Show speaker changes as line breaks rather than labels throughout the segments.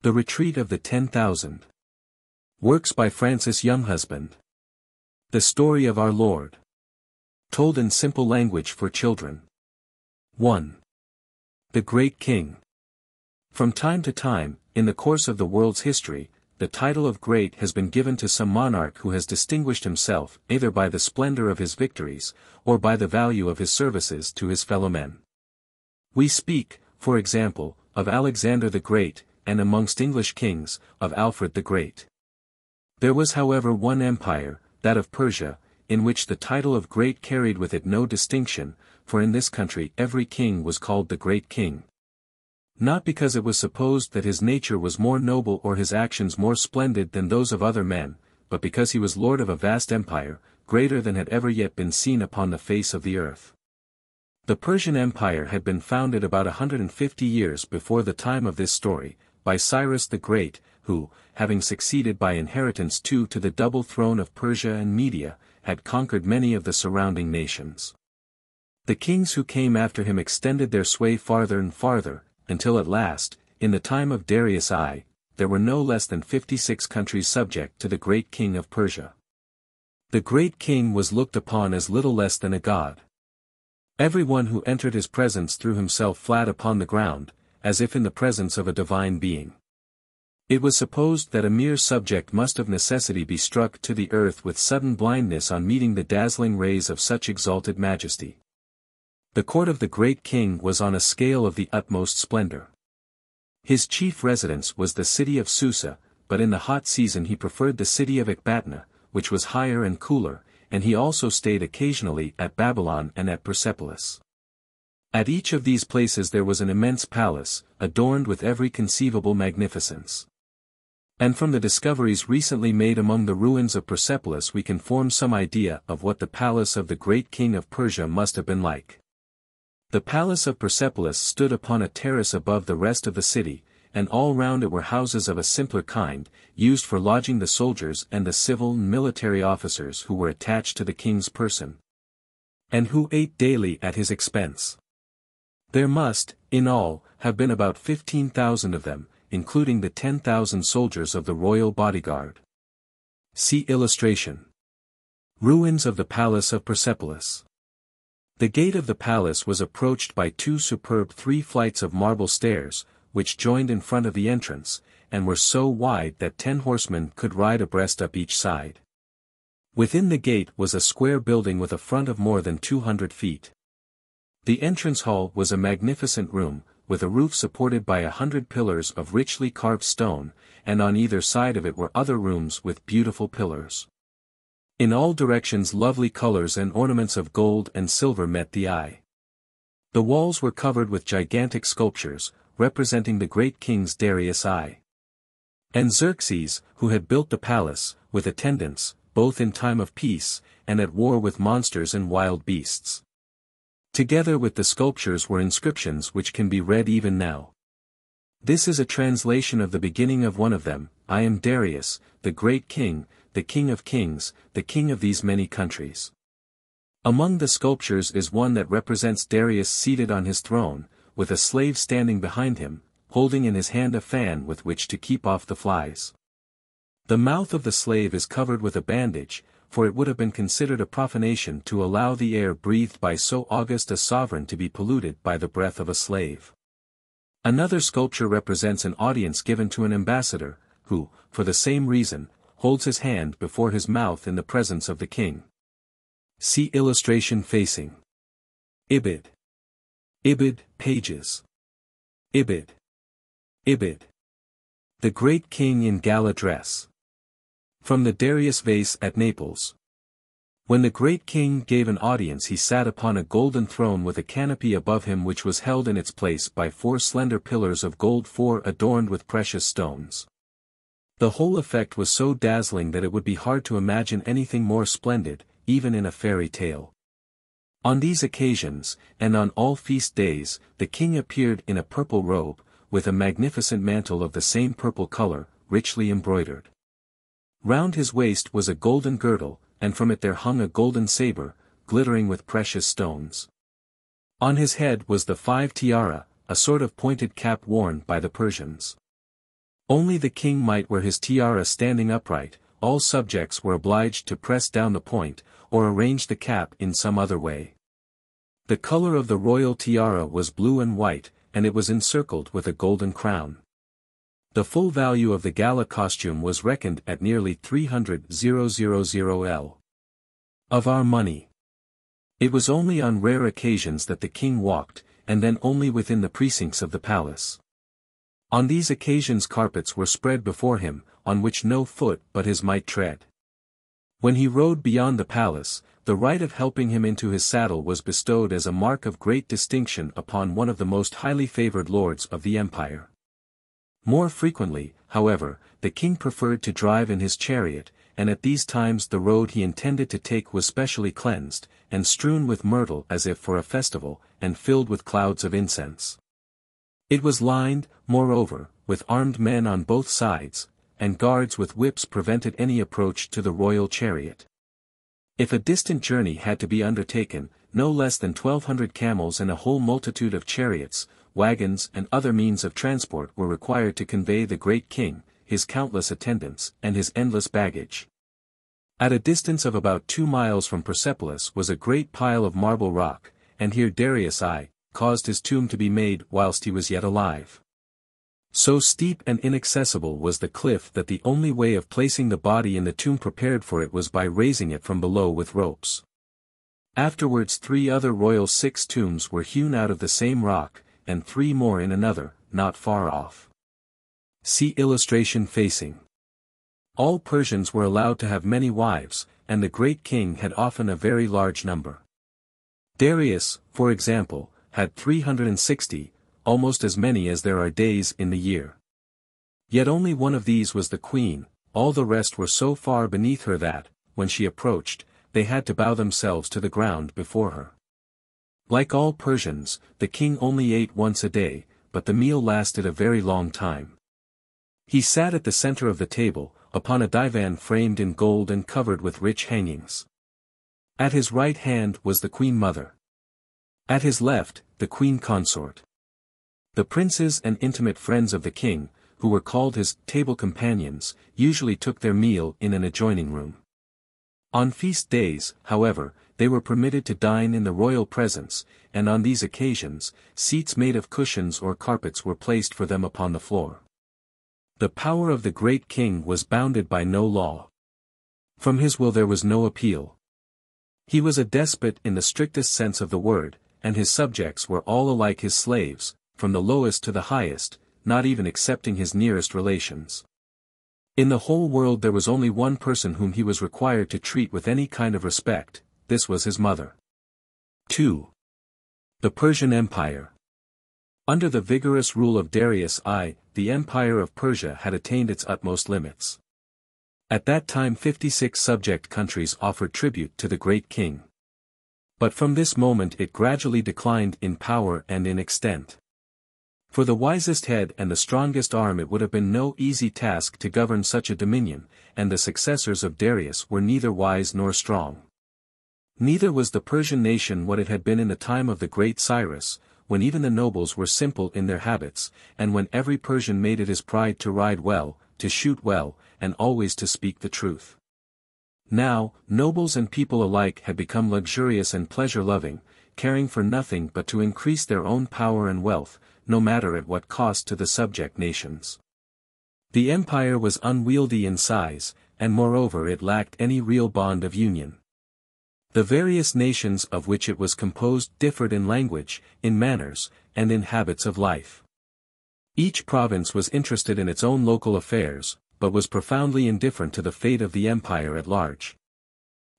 The Retreat of the 10,000. Works by Frances Younghusband. The Story of Our Lord. Told in simple language for children. 1. The Great King. From time to time, in the course of the world's history, the title of great has been given to some monarch who has distinguished himself either by the splendor of his victories, or by the value of his services to his fellow men. We speak, for example, of Alexander the Great, and amongst English kings, of Alfred the Great. There was however one empire, that of Persia, in which the title of great carried with it no distinction, for in this country every king was called the Great King. Not because it was supposed that his nature was more noble or his actions more splendid than those of other men, but because he was lord of a vast empire, greater than had ever yet been seen upon the face of the earth. The Persian Empire had been founded about 150 years before the time of this story, by Cyrus the Great, who, having succeeded by inheritance to the double throne of Persia and Media, had conquered many of the surrounding nations. The kings who came after him extended their sway farther and farther, until at last, in the time of Darius I, there were no less than 56 countries subject to the Great King of Persia. The Great King was looked upon as little less than a god. Everyone who entered his presence threw himself flat upon the ground, as if in the presence of a divine being. It was supposed that a mere subject must of necessity be struck to the earth with sudden blindness on meeting the dazzling rays of such exalted majesty. The court of the Great King was on a scale of the utmost splendor. His chief residence was the city of Susa, but in the hot season he preferred the city of Ecbatana, which was higher and cooler, and he also stayed occasionally at Babylon and at Persepolis. At each of these places there was an immense palace, adorned with every conceivable magnificence. And from the discoveries recently made among the ruins of Persepolis we can form some idea of what the palace of the Great King of Persia must have been like. The palace of Persepolis stood upon a terrace above the rest of the city, and all round it were houses of a simpler kind, used for lodging the soldiers and the civil and military officers who were attached to the king's person, and who ate daily at his expense. There must, in all, have been about 15,000 of them, including the 10,000 soldiers of the royal bodyguard. See illustration. Ruins of the Palace of Persepolis. The gate of the palace was approached by two superb 3 flights of marble stairs, which joined in front of the entrance, and were so wide that 10 horsemen could ride abreast up each side. Within the gate was a square building with a front of more than 200 feet. The entrance hall was a magnificent room, with a roof supported by 100 pillars of richly carved stone, and on either side of it were other rooms with beautiful pillars. In all directions lovely colors and ornaments of gold and silver met the eye. The walls were covered with gigantic sculptures, representing the great kings Darius I and Xerxes, who had built the palace, with attendants, both in time of peace, and at war with monsters and wild beasts. Together with the sculptures were inscriptions which can be read even now. This is a translation of the beginning of one of them: I am Darius, the great king, the king of kings, the king of these many countries. Among the sculptures is one that represents Darius seated on his throne, with a slave standing behind him, holding in his hand a fan with which to keep off the flies. The mouth of the slave is covered with a bandage, for it would have been considered a profanation to allow the air breathed by so august a sovereign to be polluted by the breath of a slave. Another sculpture represents an audience given to an ambassador, who, for the same reason, holds his hand before his mouth in the presence of the king. See illustration facing. Ibid. Ibid, pages. Ibid. Ibid. The Great King in Gala Dress. From the Darius vase at Naples. When the Great King gave an audience he sat upon a golden throne with a canopy above him which was held in its place by 4 slender pillars of gold, 4 adorned with precious stones. The whole effect was so dazzling that it would be hard to imagine anything more splendid, even in a fairy tale. On these occasions, and on all feast days, the king appeared in a purple robe, with a magnificent mantle of the same purple color, richly embroidered. Round his waist was a golden girdle, and from it there hung a golden saber, glittering with precious stones. On his head was the 5 tiara, a sort of pointed cap worn by the Persians. Only the king might wear his tiara standing upright, all subjects were obliged to press down the point, or arrange the cap in some other way. The color of the royal tiara was blue and white, and it was encircled with a golden crown. The full value of the gala costume was reckoned at nearly 300,000 L. of our money. It was only on rare occasions that the king walked, and then only within the precincts of the palace. On these occasions carpets were spread before him, on which no foot but his might tread. When he rode beyond the palace, the right of helping him into his saddle was bestowed as a mark of great distinction upon one of the most highly favored lords of the empire. More frequently, however, the king preferred to drive in his chariot, and at these times the road he intended to take was specially cleansed, and strewn with myrtle as if for a festival, and filled with clouds of incense. It was lined, moreover, with armed men on both sides, and guards with whips prevented any approach to the royal chariot. If a distant journey had to be undertaken, no less than 1,200 camels and a whole multitude of chariots, wagons and other means of transport were required to convey the great king, his countless attendants, and his endless baggage. At a distance of about 2 miles from Persepolis was a great pile of marble rock, and here Darius I caused his tomb to be made whilst he was yet alive. So steep and inaccessible was the cliff that the only way of placing the body in the tomb prepared for it was by raising it from below with ropes. Afterwards 3 other royal 6 tombs were hewn out of the same rock, and 3 more in another, not far off. See illustration facing. All Persians were allowed to have many wives, and the great king had often a very large number. Darius, for example, had 360, almost as many as there are days in the year. Yet only one of these was the queen, all the rest were so far beneath her that, when she approached, they had to bow themselves to the ground before her. Like all Persians, the king only ate once a day, but the meal lasted a very long time. He sat at the center of the table, upon a divan framed in gold and covered with rich hangings. At his right hand was the queen mother. At his left, the queen consort. The princes and intimate friends of the king, who were called his table companions, usually took their meal in an adjoining room. On feast days, however, they were permitted to dine in the royal presence, and on these occasions, seats made of cushions or carpets were placed for them upon the floor. The power of the great king was bounded by no law. From his will there was no appeal. He was a despot in the strictest sense of the word, and his subjects were all alike his slaves, from the lowest to the highest, not even excepting his nearest relations. In the whole world there was only one person whom he was required to treat with any kind of respect, this was his mother. 2. The Persian Empire. Under the vigorous rule of Darius I, the Empire of Persia had attained its utmost limits. At that time 56 subject countries offered tribute to the great king. But from this moment it gradually declined in power and in extent. For the wisest head and the strongest arm it would have been no easy task to govern such a dominion, and the successors of Darius were neither wise nor strong. Neither was the Persian nation what it had been in the time of the great Cyrus, when even the nobles were simple in their habits, and when every Persian made it his pride to ride well, to shoot well, and always to speak the truth. Now, nobles and people alike had become luxurious and pleasure-loving, caring for nothing but to increase their own power and wealth, no matter at what cost to the subject nations. The empire was unwieldy in size, and moreover it lacked any real bond of union. The various nations of which it was composed differed in language, in manners, and in habits of life. Each province was interested in its own local affairs, but was profoundly indifferent to the fate of the empire at large.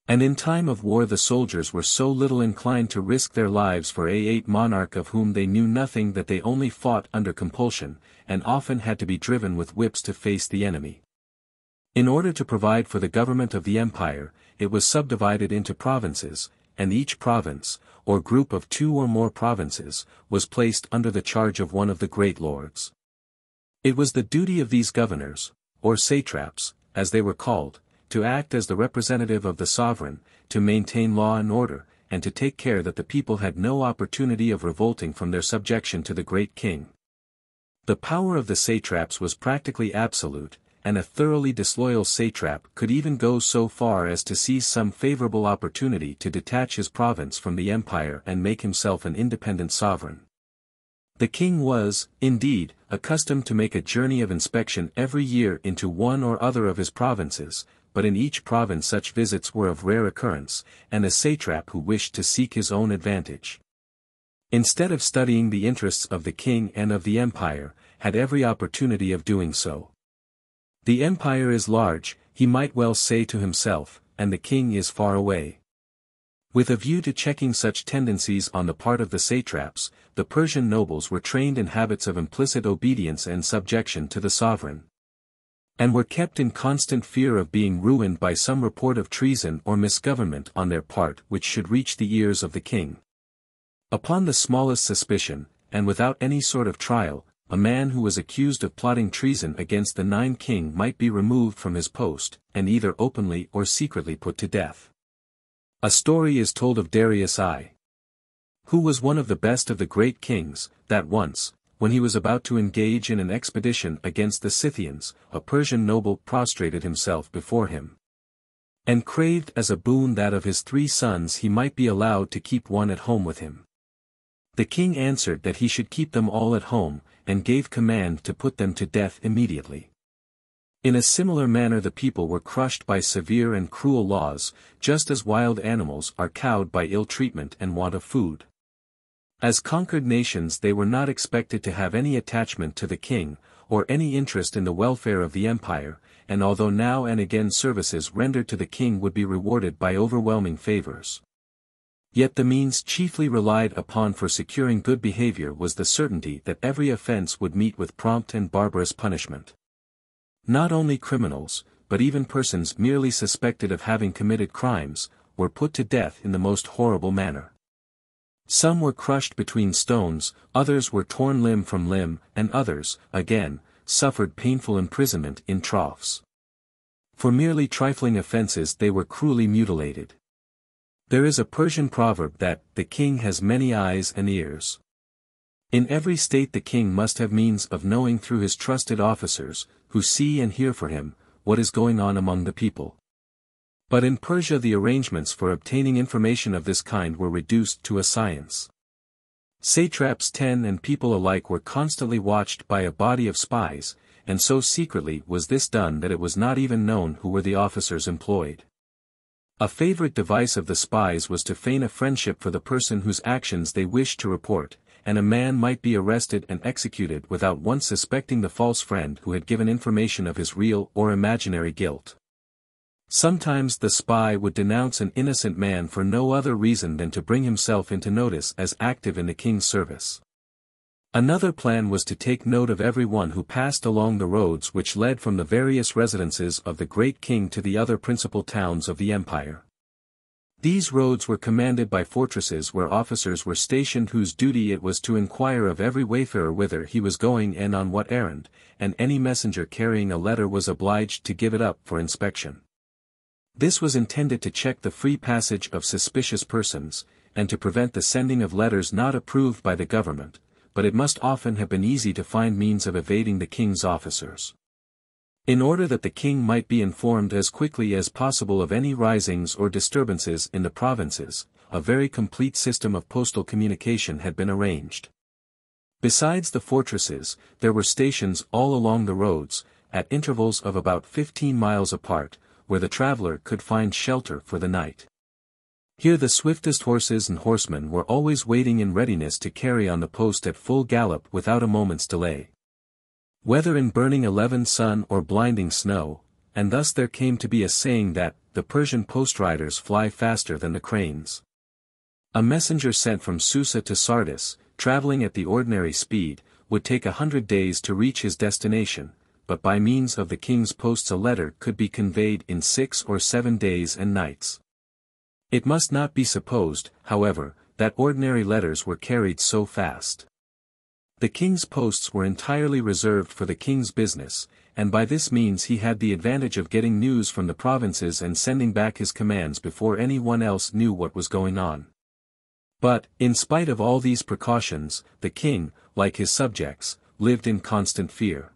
And in time of war the soldiers were so little inclined to risk their lives for a monarch of whom they knew nothing that they only fought under compulsion, and often had to be driven with whips to face the enemy. In order to provide for the government of the empire, it was subdivided into provinces, and each province, or group of 2 or more provinces, was placed under the charge of one of the great lords. It was the duty of these governors, or satraps, as they were called, to act as the representative of the sovereign, to maintain law and order, and to take care that the people had no opportunity of revolting from their subjection to the great king. The power of the satraps was practically absolute, and a thoroughly disloyal satrap could even go so far as to seize some favorable opportunity to detach his province from the empire and make himself an independent sovereign. The king was, indeed, accustomed to make a journey of inspection every year into one or other of his provinces, but in each province such visits were of rare occurrence, and a satrap who wished to seek his own advantage, instead of studying the interests of the king and of the empire, had every opportunity of doing so. The empire is large, he might well say to himself, and the king is far away. With a view to checking such tendencies on the part of the satraps, the Persian nobles were trained in habits of implicit obedience and subjection to the sovereign, and were kept in constant fear of being ruined by some report of treason or misgovernment on their part which should reach the ears of the king. Upon the smallest suspicion, and without any sort of trial, a man who was accused of plotting treason against the nine king might be removed from his post, and either openly or secretly put to death. A story is told of Darius I, who was one of the best of the great kings, that once, when he was about to engage in an expedition against the Scythians, a Persian noble prostrated himself before him, and craved as a boon that of his 3 sons he might be allowed to keep one at home with him. The king answered that he should keep them all at home, and gave command to put them to death immediately. In a similar manner the people were crushed by severe and cruel laws, just as wild animals are cowed by ill treatment and want of food. As conquered nations they were not expected to have any attachment to the king, or any interest in the welfare of the empire, and although now and again services rendered to the king would be rewarded by overwhelming favors, yet the means chiefly relied upon for securing good behavior was the certainty that every offense would meet with prompt and barbarous punishment. Not only criminals, but even persons merely suspected of having committed crimes, were put to death in the most horrible manner. Some were crushed between stones, others were torn limb from limb, and others, again, suffered painful imprisonment in troughs. For merely trifling offenses they were cruelly mutilated. There is a Persian proverb that, "The king has many eyes and ears." In every state the king must have means of knowing through his trusted officers, who see and hear for him, what is going on among the people. But in Persia the arrangements for obtaining information of this kind were reduced to a science. Satraps 10 and people alike were constantly watched by a body of spies, and so secretly was this done that it was not even known who were the officers employed. A favorite device of the spies was to feign a friendship for the person whose actions they wished to report, and a man might be arrested and executed without once suspecting the false friend who had given information of his real or imaginary guilt. Sometimes the spy would denounce an innocent man for no other reason than to bring himself into notice as active in the king's service. Another plan was to take note of every one who passed along the roads which led from the various residences of the great king to the other principal towns of the empire. These roads were commanded by fortresses where officers were stationed whose duty it was to inquire of every wayfarer whither he was going and on what errand, and any messenger carrying a letter was obliged to give it up for inspection. This was intended to check the free passage of suspicious persons, and to prevent the sending of letters not approved by the government, but it must often have been easy to find means of evading the king's officers. In order that the king might be informed as quickly as possible of any risings or disturbances in the provinces, a very complete system of postal communication had been arranged. Besides the fortresses, there were stations all along the roads, at intervals of about 15 miles apart, where the traveler could find shelter for the night. Here the swiftest horses and horsemen were always waiting in readiness to carry on the post at full gallop without a moment's delay. Whether in burning 11 sun or blinding snow, and thus there came to be a saying that, the Persian post-riders fly faster than the cranes. A messenger sent from Susa to Sardis, traveling at the ordinary speed, would take 100 days to reach his destination, but by means of the king's posts a letter could be conveyed in 6 or 7 days and nights. It must not be supposed, however, that ordinary letters were carried so fast. The king's posts were entirely reserved for the king's business, and by this means he had the advantage of getting news from the provinces and sending back his commands before anyone else knew what was going on. But, in spite of all these precautions, the king, like his subjects, lived in constant fear.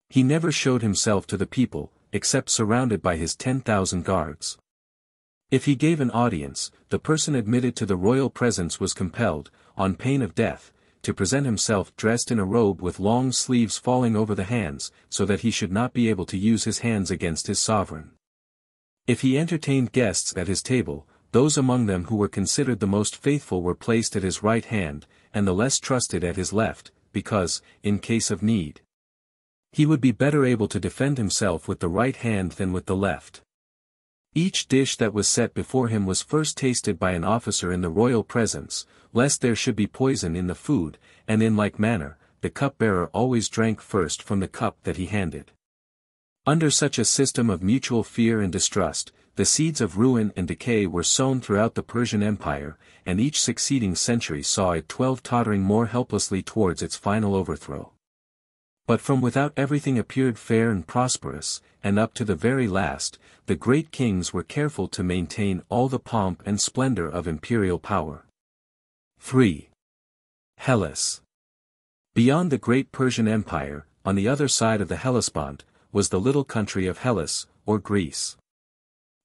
He never showed himself to the people, except surrounded by his 10,000 guards. If he gave an audience, the person admitted to the royal presence was compelled, on pain of death, to present himself dressed in a robe with long sleeves falling over the hands, so that he should not be able to use his hands against his sovereign. If he entertained guests at his table, those among them who were considered the most faithful were placed at his right hand, and the less trusted at his left, because, in case of need, he would be better able to defend himself with the right hand than with the left. Each dish that was set before him was first tasted by an officer in the royal presence, lest there should be poison in the food, and in like manner, the cupbearer always drank first from the cup that he handed. Under such a system of mutual fear and distrust, the seeds of ruin and decay were sown throughout the Persian Empire, and each succeeding century saw it tottering more helplessly towards its final overthrow. But from without everything appeared fair and prosperous, and up to the very last, the great kings were careful to maintain all the pomp and splendor of imperial power. 3. Hellas. Beyond the great Persian Empire, on the other side of the Hellespont, was the little country of Hellas, or Greece.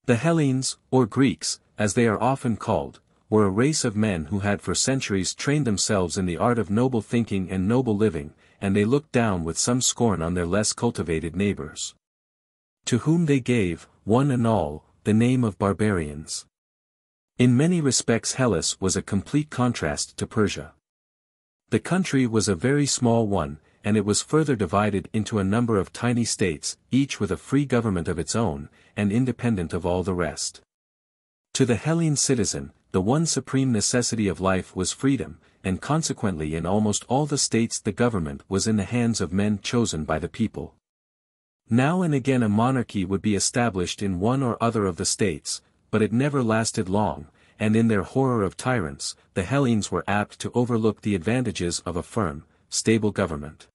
The Hellenes, or Greeks, as they are often called, were a race of men who had for centuries trained themselves in the art of noble thinking and noble living, and they looked down with some scorn on their less cultivated neighbors, to whom they gave, one and all, the name of barbarians. In many respects Hellas was a complete contrast to Persia. The country was a very small one, and it was further divided into a number of tiny states, each with a free government of its own, and independent of all the rest. To the Hellene citizen, the one supreme necessity of life was freedom, and consequently in almost all the states the government was in the hands of men chosen by the people. Now and again a monarchy would be established in one or other of the states, but it never lasted long, and in their horror of tyrants, the Hellenes were apt to overlook the advantages of a firm, stable government.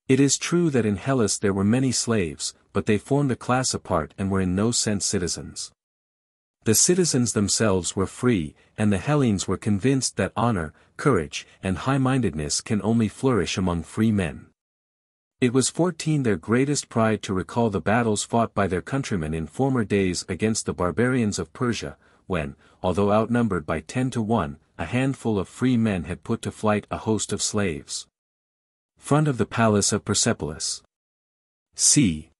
It is true that in Hellas there were many slaves, but they formed a class apart and were in no sense citizens. The citizens themselves were free, and the Hellenes were convinced that honor, courage, and high-mindedness can only flourish among free men. It was their greatest pride to recall the battles fought by their countrymen in former days against the barbarians of Persia, when, although outnumbered by 10 to 1, a handful of free men had put to flight a host of slaves. Front of the palace of Persepolis. c.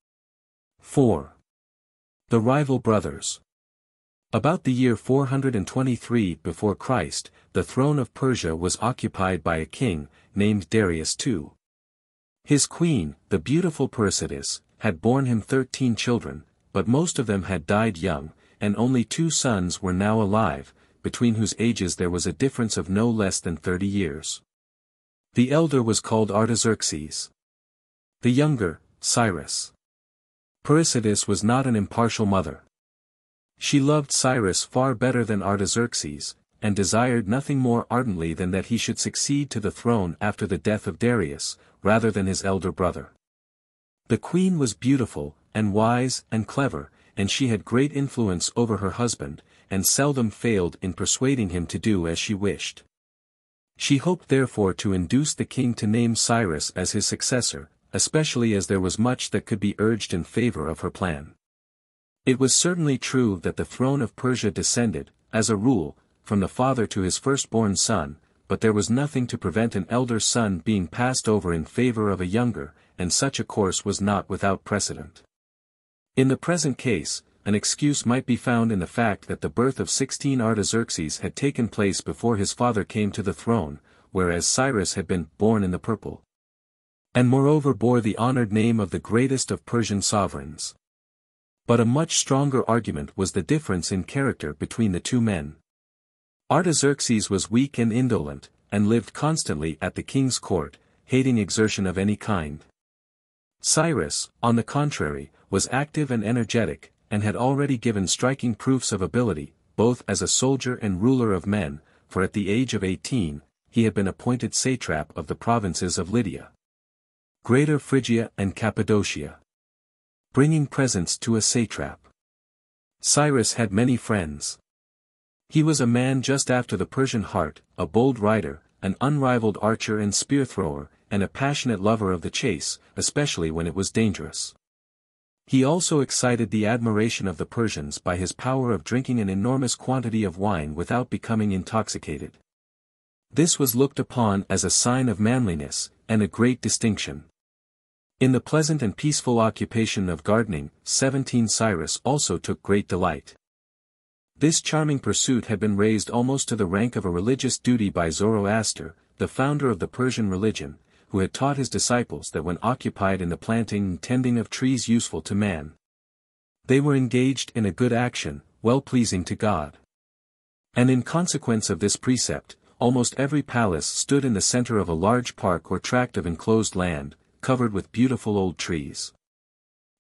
4. The rival brothers. About the year 423 before Christ, the throne of Persia was occupied by a king, named Darius II. His queen, the beautiful Persides, had borne him 13 children, but most of them had died young, and only 2 sons were now alive, between whose ages there was a difference of no less than 30 years. The elder was called Artaxerxes. The younger, Cyrus. Persides was not an impartial mother. She loved Cyrus far better than Artaxerxes, and desired nothing more ardently than that he should succeed to the throne after the death of Darius, rather than his elder brother. The queen was beautiful, and wise, and clever, and she had great influence over her husband, and seldom failed in persuading him to do as she wished. She hoped therefore to induce the king to name Cyrus as his successor, especially as there was much that could be urged in favor of her plan. It was certainly true that the throne of Persia descended, as a rule, from the father to his firstborn son, but there was nothing to prevent an elder son being passed over in favor of a younger, and such a course was not without precedent. In the present case, an excuse might be found in the fact that the birth of 16 Artaxerxes had taken place before his father came to the throne, whereas Cyrus had been born in the purple, and moreover bore the honored name of the greatest of Persian sovereigns. But a much stronger argument was the difference in character between the 2 men. Artaxerxes was weak and indolent, and lived constantly at the king's court, hating exertion of any kind. Cyrus, on the contrary, was active and energetic, and had already given striking proofs of ability, both as a soldier and ruler of men, for at the age of 18, he had been appointed satrap of the provinces of Lydia, Greater Phrygia and Cappadocia. Bringing presents to a satrap. Cyrus had many friends. He was a man just after the Persian heart, a bold rider, an unrivaled archer and spear-thrower, and a passionate lover of the chase, especially when it was dangerous. He also excited the admiration of the Persians by his power of drinking an enormous quantity of wine without becoming intoxicated. This was looked upon as a sign of manliness, and a great distinction. In the pleasant and peaceful occupation of gardening, Cyrus also took great delight. This charming pursuit had been raised almost to the rank of a religious duty by Zoroaster, the founder of the Persian religion, who had taught his disciples that when occupied in the planting and tending of trees useful to man, they were engaged in a good action, well-pleasing to God. And in consequence of this precept, almost every palace stood in the center of a large park or tract of enclosed land, covered with beautiful old trees.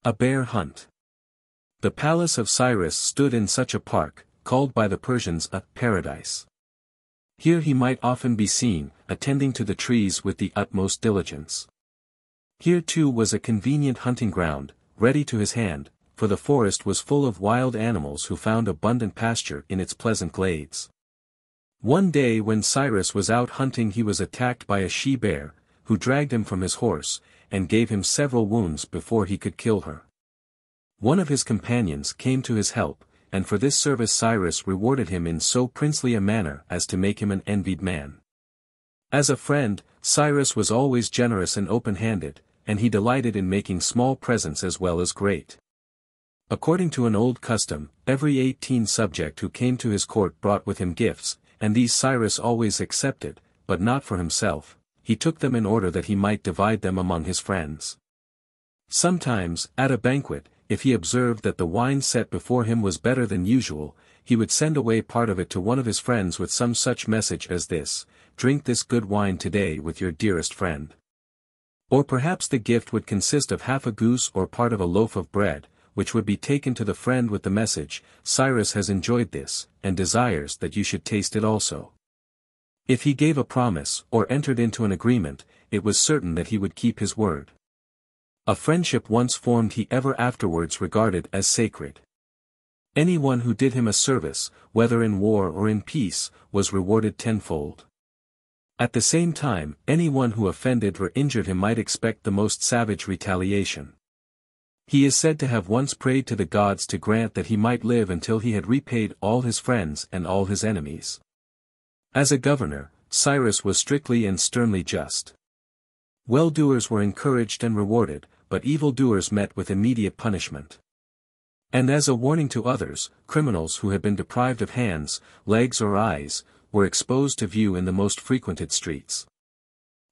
A bear hunt. The palace of Cyrus stood in such a park, called by the Persians a paradise. Here he might often be seen, attending to the trees with the utmost diligence. Here too was a convenient hunting ground, ready to his hand, for the forest was full of wild animals who found abundant pasture in its pleasant glades. One day when Cyrus was out hunting he was attacked by a she-bear, who dragged him from his horse, and gave him several wounds before he could kill her. One of his companions came to his help, and for this service Cyrus rewarded him in so princely a manner as to make him an envied man. As a friend, Cyrus was always generous and open-handed, and he delighted in making small presents as well as great. According to an old custom, every 18 subject who came to his court brought with him gifts, and these Cyrus always accepted, but not for himself. He took them in order that he might divide them among his friends. Sometimes, at a banquet, if he observed that the wine set before him was better than usual, he would send away part of it to one of his friends with some such message as this: "Drink this good wine today with your dearest friend." Or perhaps the gift would consist of half a goose or part of a loaf of bread, which would be taken to the friend with the message: "Cyrus has enjoyed this, and desires that you should taste it also." If he gave a promise, or entered into an agreement, it was certain that he would keep his word. A friendship once formed he ever afterwards regarded as sacred. Anyone who did him a service, whether in war or in peace, was rewarded tenfold. At the same time, anyone who offended or injured him might expect the most savage retaliation. He is said to have once prayed to the gods to grant that he might live until he had repaid all his friends and all his enemies. As a governor, Cyrus was strictly and sternly just. Well-doers were encouraged and rewarded, but evil-doers met with immediate punishment. And as a warning to others, criminals who had been deprived of hands, legs or eyes, were exposed to view in the most frequented streets.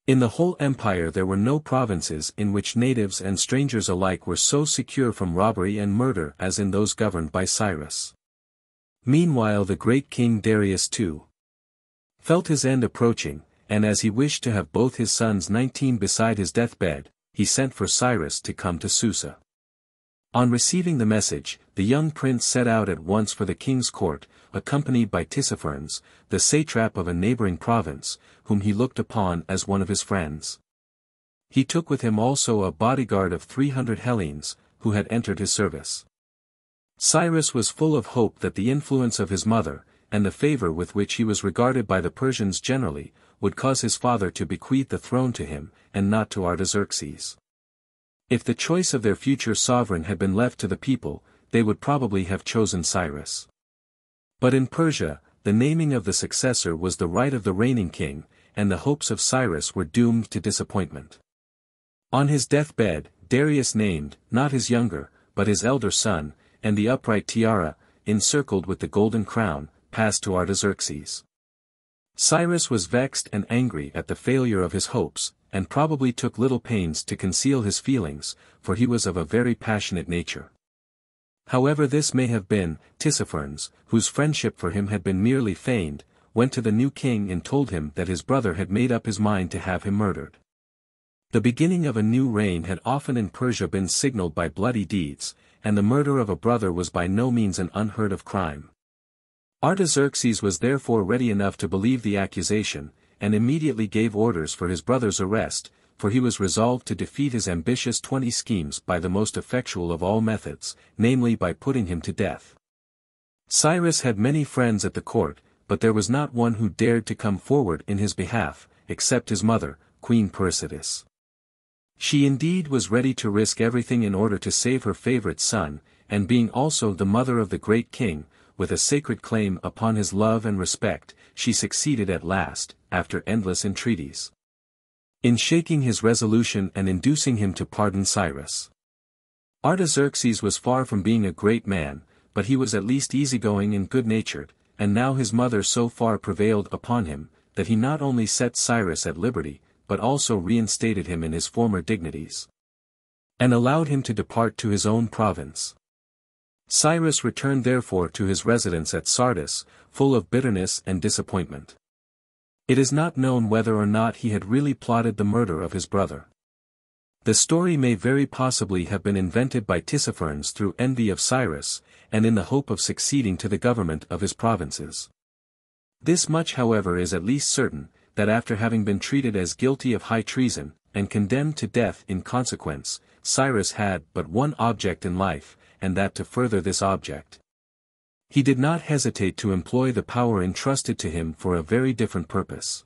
In the whole empire there were no provinces in which natives and strangers alike were so secure from robbery and murder as in those governed by Cyrus. Meanwhile the great king Darius too felt his end approaching, and as he wished to have both his sons 19 beside his deathbed, he sent for Cyrus to come to Susa. On receiving the message, the young prince set out at once for the king's court, accompanied by Tissaphernes, the satrap of a neighboring province, whom he looked upon as one of his friends. He took with him also a bodyguard of 300 Hellenes, who had entered his service. Cyrus was full of hope that the influence of his mother, and the favor with which he was regarded by the Persians generally, would cause his father to bequeath the throne to him, and not to Artaxerxes. If the choice of their future sovereign had been left to the people, they would probably have chosen Cyrus. But in Persia, the naming of the successor was the right of the reigning king, and the hopes of Cyrus were doomed to disappointment. On his deathbed, Darius named, not his younger, but his elder son, and the upright tiara, encircled with the golden crown, passed to Artaxerxes. Cyrus was vexed and angry at the failure of his hopes, and probably took little pains to conceal his feelings, for he was of a very passionate nature. However this may have been, Tissaphernes, whose friendship for him had been merely feigned, went to the new king and told him that his brother had made up his mind to have him murdered. The beginning of a new reign had often in Persia been signaled by bloody deeds, and the murder of a brother was by no means an unheard of crime. Artaxerxes was therefore ready enough to believe the accusation, and immediately gave orders for his brother's arrest, for he was resolved to defeat his ambitious 20 schemes by the most effectual of all methods, namely by putting him to death. Cyrus had many friends at the court, but there was not one who dared to come forward in his behalf, except his mother, Queen Persides. She indeed was ready to risk everything in order to save her favorite son, and being also the mother of the great king, with a sacred claim upon his love and respect, she succeeded at last, after endless entreaties, in shaking his resolution and inducing him to pardon Cyrus. Artaxerxes was far from being a great man, but he was at least easygoing and good-natured, and now his mother so far prevailed upon him, that he not only set Cyrus at liberty, but also reinstated him in his former dignities, and allowed him to depart to his own province. Cyrus returned therefore to his residence at Sardis, full of bitterness and disappointment. It is not known whether or not he had really plotted the murder of his brother. The story may very possibly have been invented by Tissaphernes through envy of Cyrus, and in the hope of succeeding to the government of his provinces. This much however is at least certain, that after having been treated as guilty of high treason, and condemned to death in consequence, Cyrus had but one object in life, and that to further this object. He did not hesitate to employ the power entrusted to him for a very different purpose.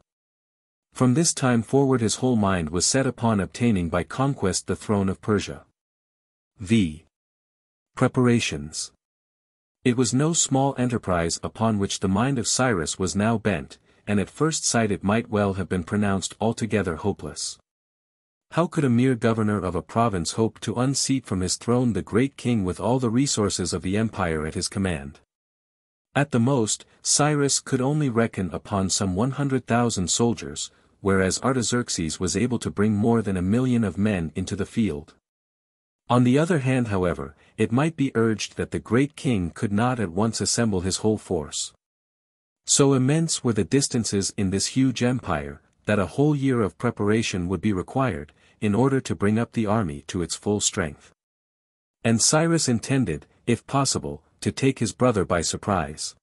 From this time forward his whole mind was set upon obtaining by conquest the throne of Persia. V. Preparations. It was no small enterprise upon which the mind of Cyrus was now bent, and at first sight it might well have been pronounced altogether hopeless. How could a mere governor of a province hope to unseat from his throne the great king with all the resources of the empire at his command? At the most, Cyrus could only reckon upon some 100,000 soldiers, whereas Artaxerxes was able to bring more than 1,000,000 of men into the field. On the other hand however, it might be urged that the great king could not at once assemble his whole force. So immense were the distances in this huge empire, that a whole year of preparation would be required, in order to bring up the army to its full strength. And Cyrus intended, if possible, to take his brother by surprise.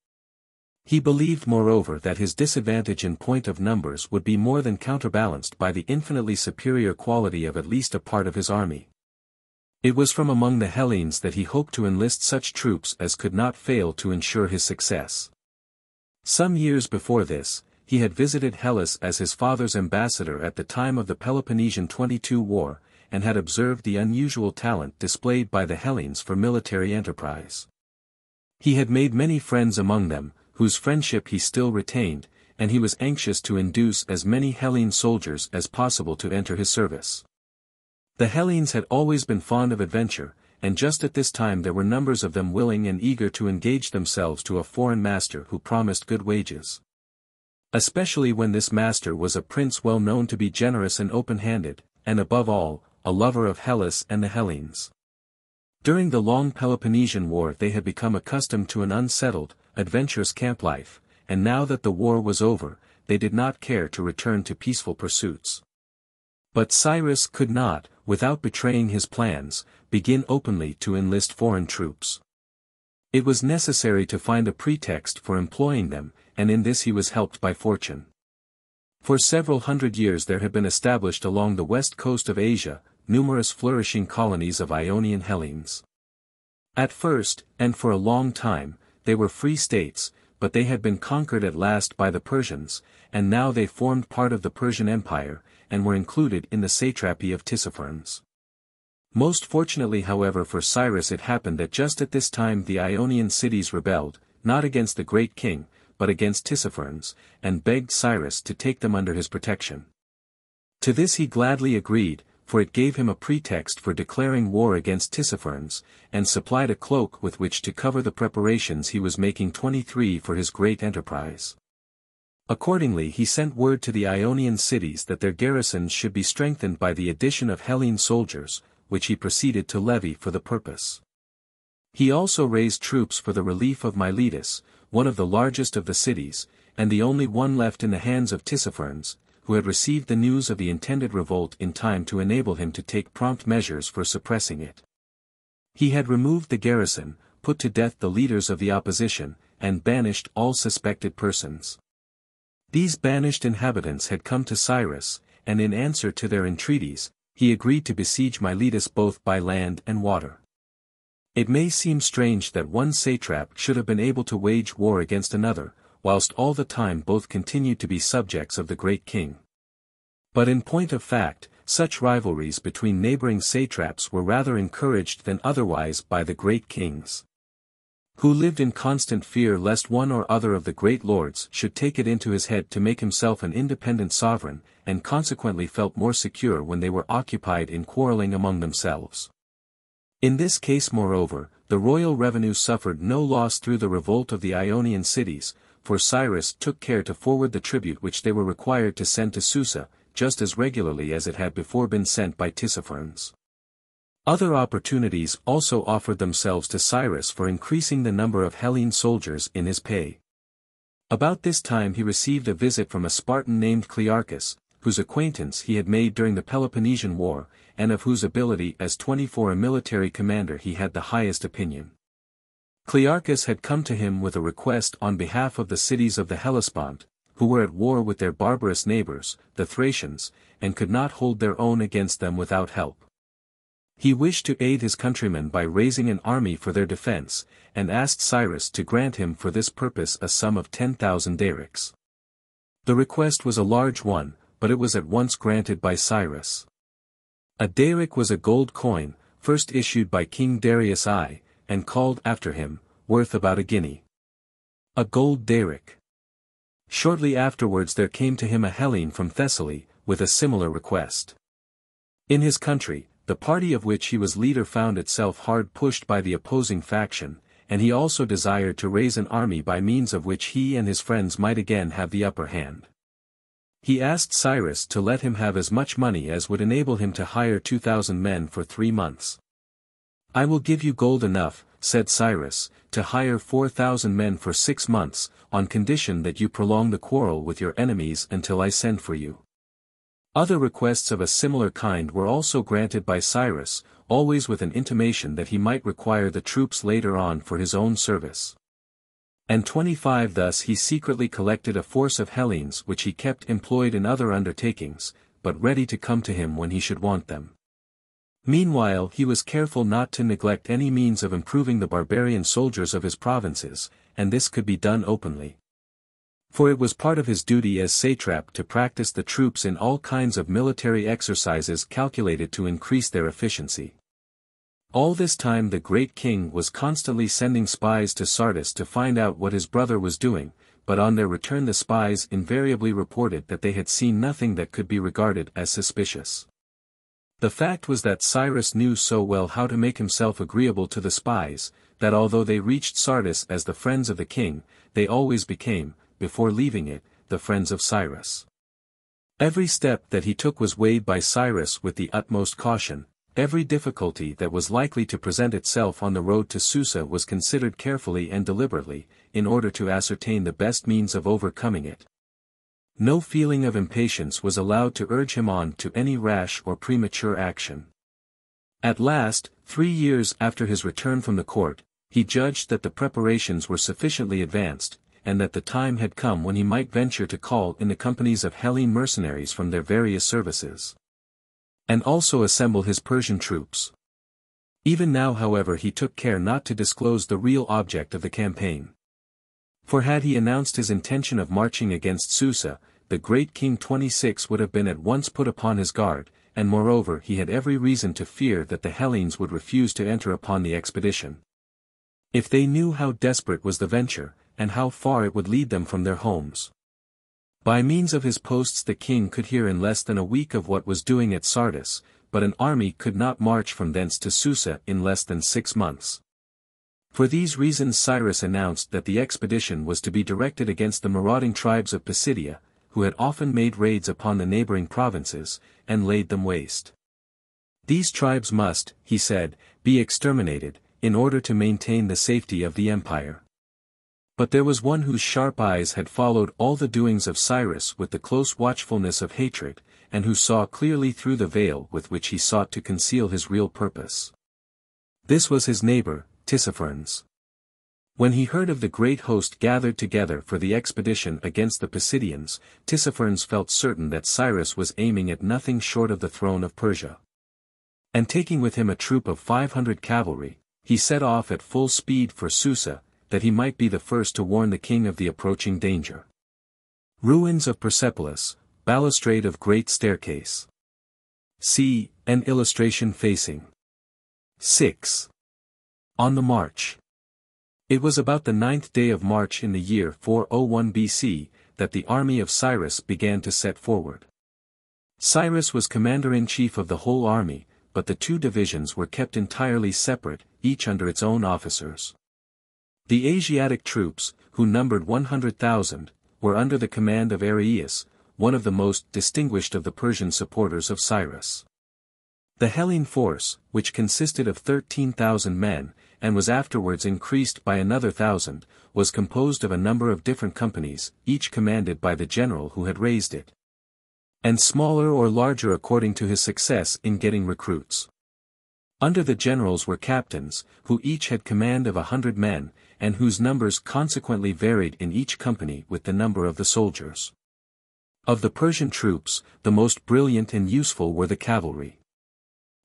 He believed moreover that his disadvantage in point of numbers would be more than counterbalanced by the infinitely superior quality of at least a part of his army. It was from among the Hellenes that he hoped to enlist such troops as could not fail to ensure his success. Some years before this, he had visited Hellas as his father's ambassador at the time of the Peloponnesian 22 war, and had observed the unusual talent displayed by the Hellenes for military enterprise. He had made many friends among them, whose friendship he still retained, and he was anxious to induce as many Hellene soldiers as possible to enter his service. The Hellenes had always been fond of adventure, and just at this time there were numbers of them willing and eager to engage themselves to a foreign master who promised good wages. Especially when this master was a prince well known to be generous and open-handed, and above all, a lover of Hellas and the Hellenes. During the long Peloponnesian War they had become accustomed to an unsettled, adventurous camp life, and now that the war was over, they did not care to return to peaceful pursuits. But Cyrus could not, without betraying his plans, begin openly to enlist foreign troops. It was necessary to find a pretext for employing them, and in this he was helped by fortune. For several hundred years there had been established along the west coast of Asia, numerous flourishing colonies of Ionian Hellenes. At first, and for a long time, they were free states, but they had been conquered at last by the Persians, and now they formed part of the Persian Empire, and were included in the satrapy of Tissaphernes. Most fortunately however for Cyrus it happened that just at this time the Ionian cities rebelled, not against the great king, but against Tissaphernes, and begged Cyrus to take them under his protection. To this he gladly agreed, for it gave him a pretext for declaring war against Tissaphernes, and supplied a cloak with which to cover the preparations he was making 23 for his great enterprise. Accordingly he sent word to the Ionian cities that their garrisons should be strengthened by the addition of Hellene soldiers, which he proceeded to levy for the purpose. He also raised troops for the relief of Miletus, one of the largest of the cities, and the only one left in the hands of Tissaphernes, who had received the news of the intended revolt in time to enable him to take prompt measures for suppressing it. He had removed the garrison, put to death the leaders of the opposition, and banished all suspected persons. These banished inhabitants had come to Cyrus, and in answer to their entreaties, he agreed to besiege Miletus both by land and water. It may seem strange that one satrap should have been able to wage war against another, whilst all the time both continued to be subjects of the great king. But in point of fact, such rivalries between neighboring satraps were rather encouraged than otherwise by the great kings, who lived in constant fear lest one or other of the great lords should take it into his head to make himself an independent sovereign, and consequently felt more secure when they were occupied in quarreling among themselves. In this case moreover, the royal revenue suffered no loss through the revolt of the Ionian cities, for Cyrus took care to forward the tribute which they were required to send to Susa, just as regularly as it had before been sent by Tissaphernes. Other opportunities also offered themselves to Cyrus for increasing the number of Hellene soldiers in his pay. About this time he received a visit from a Spartan named Clearchus, whose acquaintance he had made during the Peloponnesian War, and of whose ability as 24 a military commander he had the highest opinion. Clearchus had come to him with a request on behalf of the cities of the Hellespont, who were at war with their barbarous neighbors, the Thracians, and could not hold their own against them without help. He wished to aid his countrymen by raising an army for their defense, and asked Cyrus to grant him for this purpose a sum of 10,000 darics. The request was a large one, but it was at once granted by Cyrus. A daric was a gold coin, first issued by King Darius I, and called after him, worth about a guinea. A gold daric. Shortly afterwards there came to him a Hellene from Thessaly, with a similar request. In his country, the party of which he was leader found itself hard pushed by the opposing faction, and he also desired to raise an army by means of which he and his friends might again have the upper hand. He asked Cyrus to let him have as much money as would enable him to hire 2,000 men for 3 months. "I will give you gold enough," said Cyrus, "to hire 4,000 men for 6 months, on condition that you prolong the quarrel with your enemies until I send for you." Other requests of a similar kind were also granted by Cyrus, always with an intimation that he might require the troops later on for his own service. And 25 thus he secretly collected a force of Hellenes which he kept employed in other undertakings, but ready to come to him when he should want them. Meanwhile he was careful not to neglect any means of improving the barbarian soldiers of his provinces, and this could be done openly. For it was part of his duty as satrap to practice the troops in all kinds of military exercises calculated to increase their efficiency. All this time the great king was constantly sending spies to Sardis to find out what his brother was doing, but on their return the spies invariably reported that they had seen nothing that could be regarded as suspicious. The fact was that Cyrus knew so well how to make himself agreeable to the spies, that although they reached Sardis as the friends of the king, they always became, before leaving it, the friends of Cyrus. Every step that he took was weighed by Cyrus with the utmost caution, every difficulty that was likely to present itself on the road to Susa was considered carefully and deliberately, in order to ascertain the best means of overcoming it. No feeling of impatience was allowed to urge him on to any rash or premature action. At last, 3 years after his return from the court, he judged that the preparations were sufficiently advanced, and that the time had come when he might venture to call in the companies of Hellene mercenaries from their various services, and also assemble his Persian troops. Even now however he took care not to disclose the real object of the campaign. For had he announced his intention of marching against Susa, the great King XXVI would have been at once put upon his guard, and moreover he had every reason to fear that the Hellenes would refuse to enter upon the expedition. If they knew how desperate was the venture, and how far it would lead them from their homes. By means of his posts the king could hear in less than a week of what was doing at Sardis, but an army could not march from thence to Susa in less than 6 months. For these reasons Cyrus announced that the expedition was to be directed against the marauding tribes of Pisidia, who had often made raids upon the neighboring provinces, and laid them waste. These tribes must, he said, be exterminated, in order to maintain the safety of the empire. But there was one whose sharp eyes had followed all the doings of Cyrus with the close watchfulness of hatred, and who saw clearly through the veil with which he sought to conceal his real purpose. This was his neighbor, Tissaphernes. When he heard of the great host gathered together for the expedition against the Pisidians, Tissaphernes felt certain that Cyrus was aiming at nothing short of the throne of Persia. And taking with him a troop of 500 cavalry, he set off at full speed for Susa, that he might be the first to warn the king of the approaching danger. Ruins of Persepolis, balustrade of great staircase. C. An illustration facing. 6. On the march. It was about the 9th day of March in the year 401 BC, that the army of Cyrus began to set forward. Cyrus was commander-in-chief of the whole army, but the two divisions were kept entirely separate, each under its own officers. The Asiatic troops, who numbered 100,000, were under the command of Arius, one of the most distinguished of the Persian supporters of Cyrus. The Hellene force, which consisted of 13,000 men, and was afterwards increased by another 1,000, was composed of a number of different companies, each commanded by the general who had raised it, and smaller or larger according to his success in getting recruits. Under the generals were captains, who each had command of 100 men, and whose numbers consequently varied in each company with the number of the soldiers. Of the Persian troops, the most brilliant and useful were the cavalry.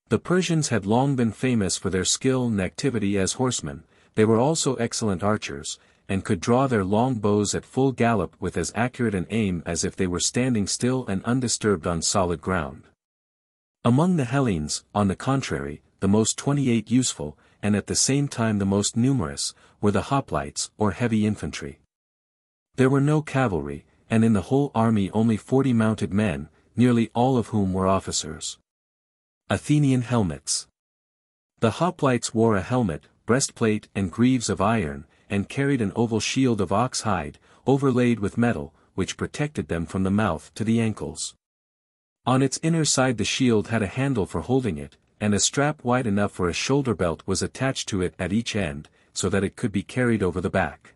The Persians had long been famous for their skill and activity as horsemen. They were also excellent archers, and could draw their long bows at full gallop with as accurate an aim as if they were standing still and undisturbed on solid ground. Among the Hellenes, on the contrary, the most 28 useful, and at the same time the most numerous, were the hoplites or heavy infantry. There were no cavalry, and in the whole army only 40 mounted men, nearly all of whom were officers. Athenian helmets. The hoplites wore a helmet, breastplate and greaves of iron, and carried an oval shield of ox hide, overlaid with metal, which protected them from the mouth to the ankles. On its inner side the shield had a handle for holding it, and a strap wide enough for a shoulder belt was attached to it at each end, so that it could be carried over the back.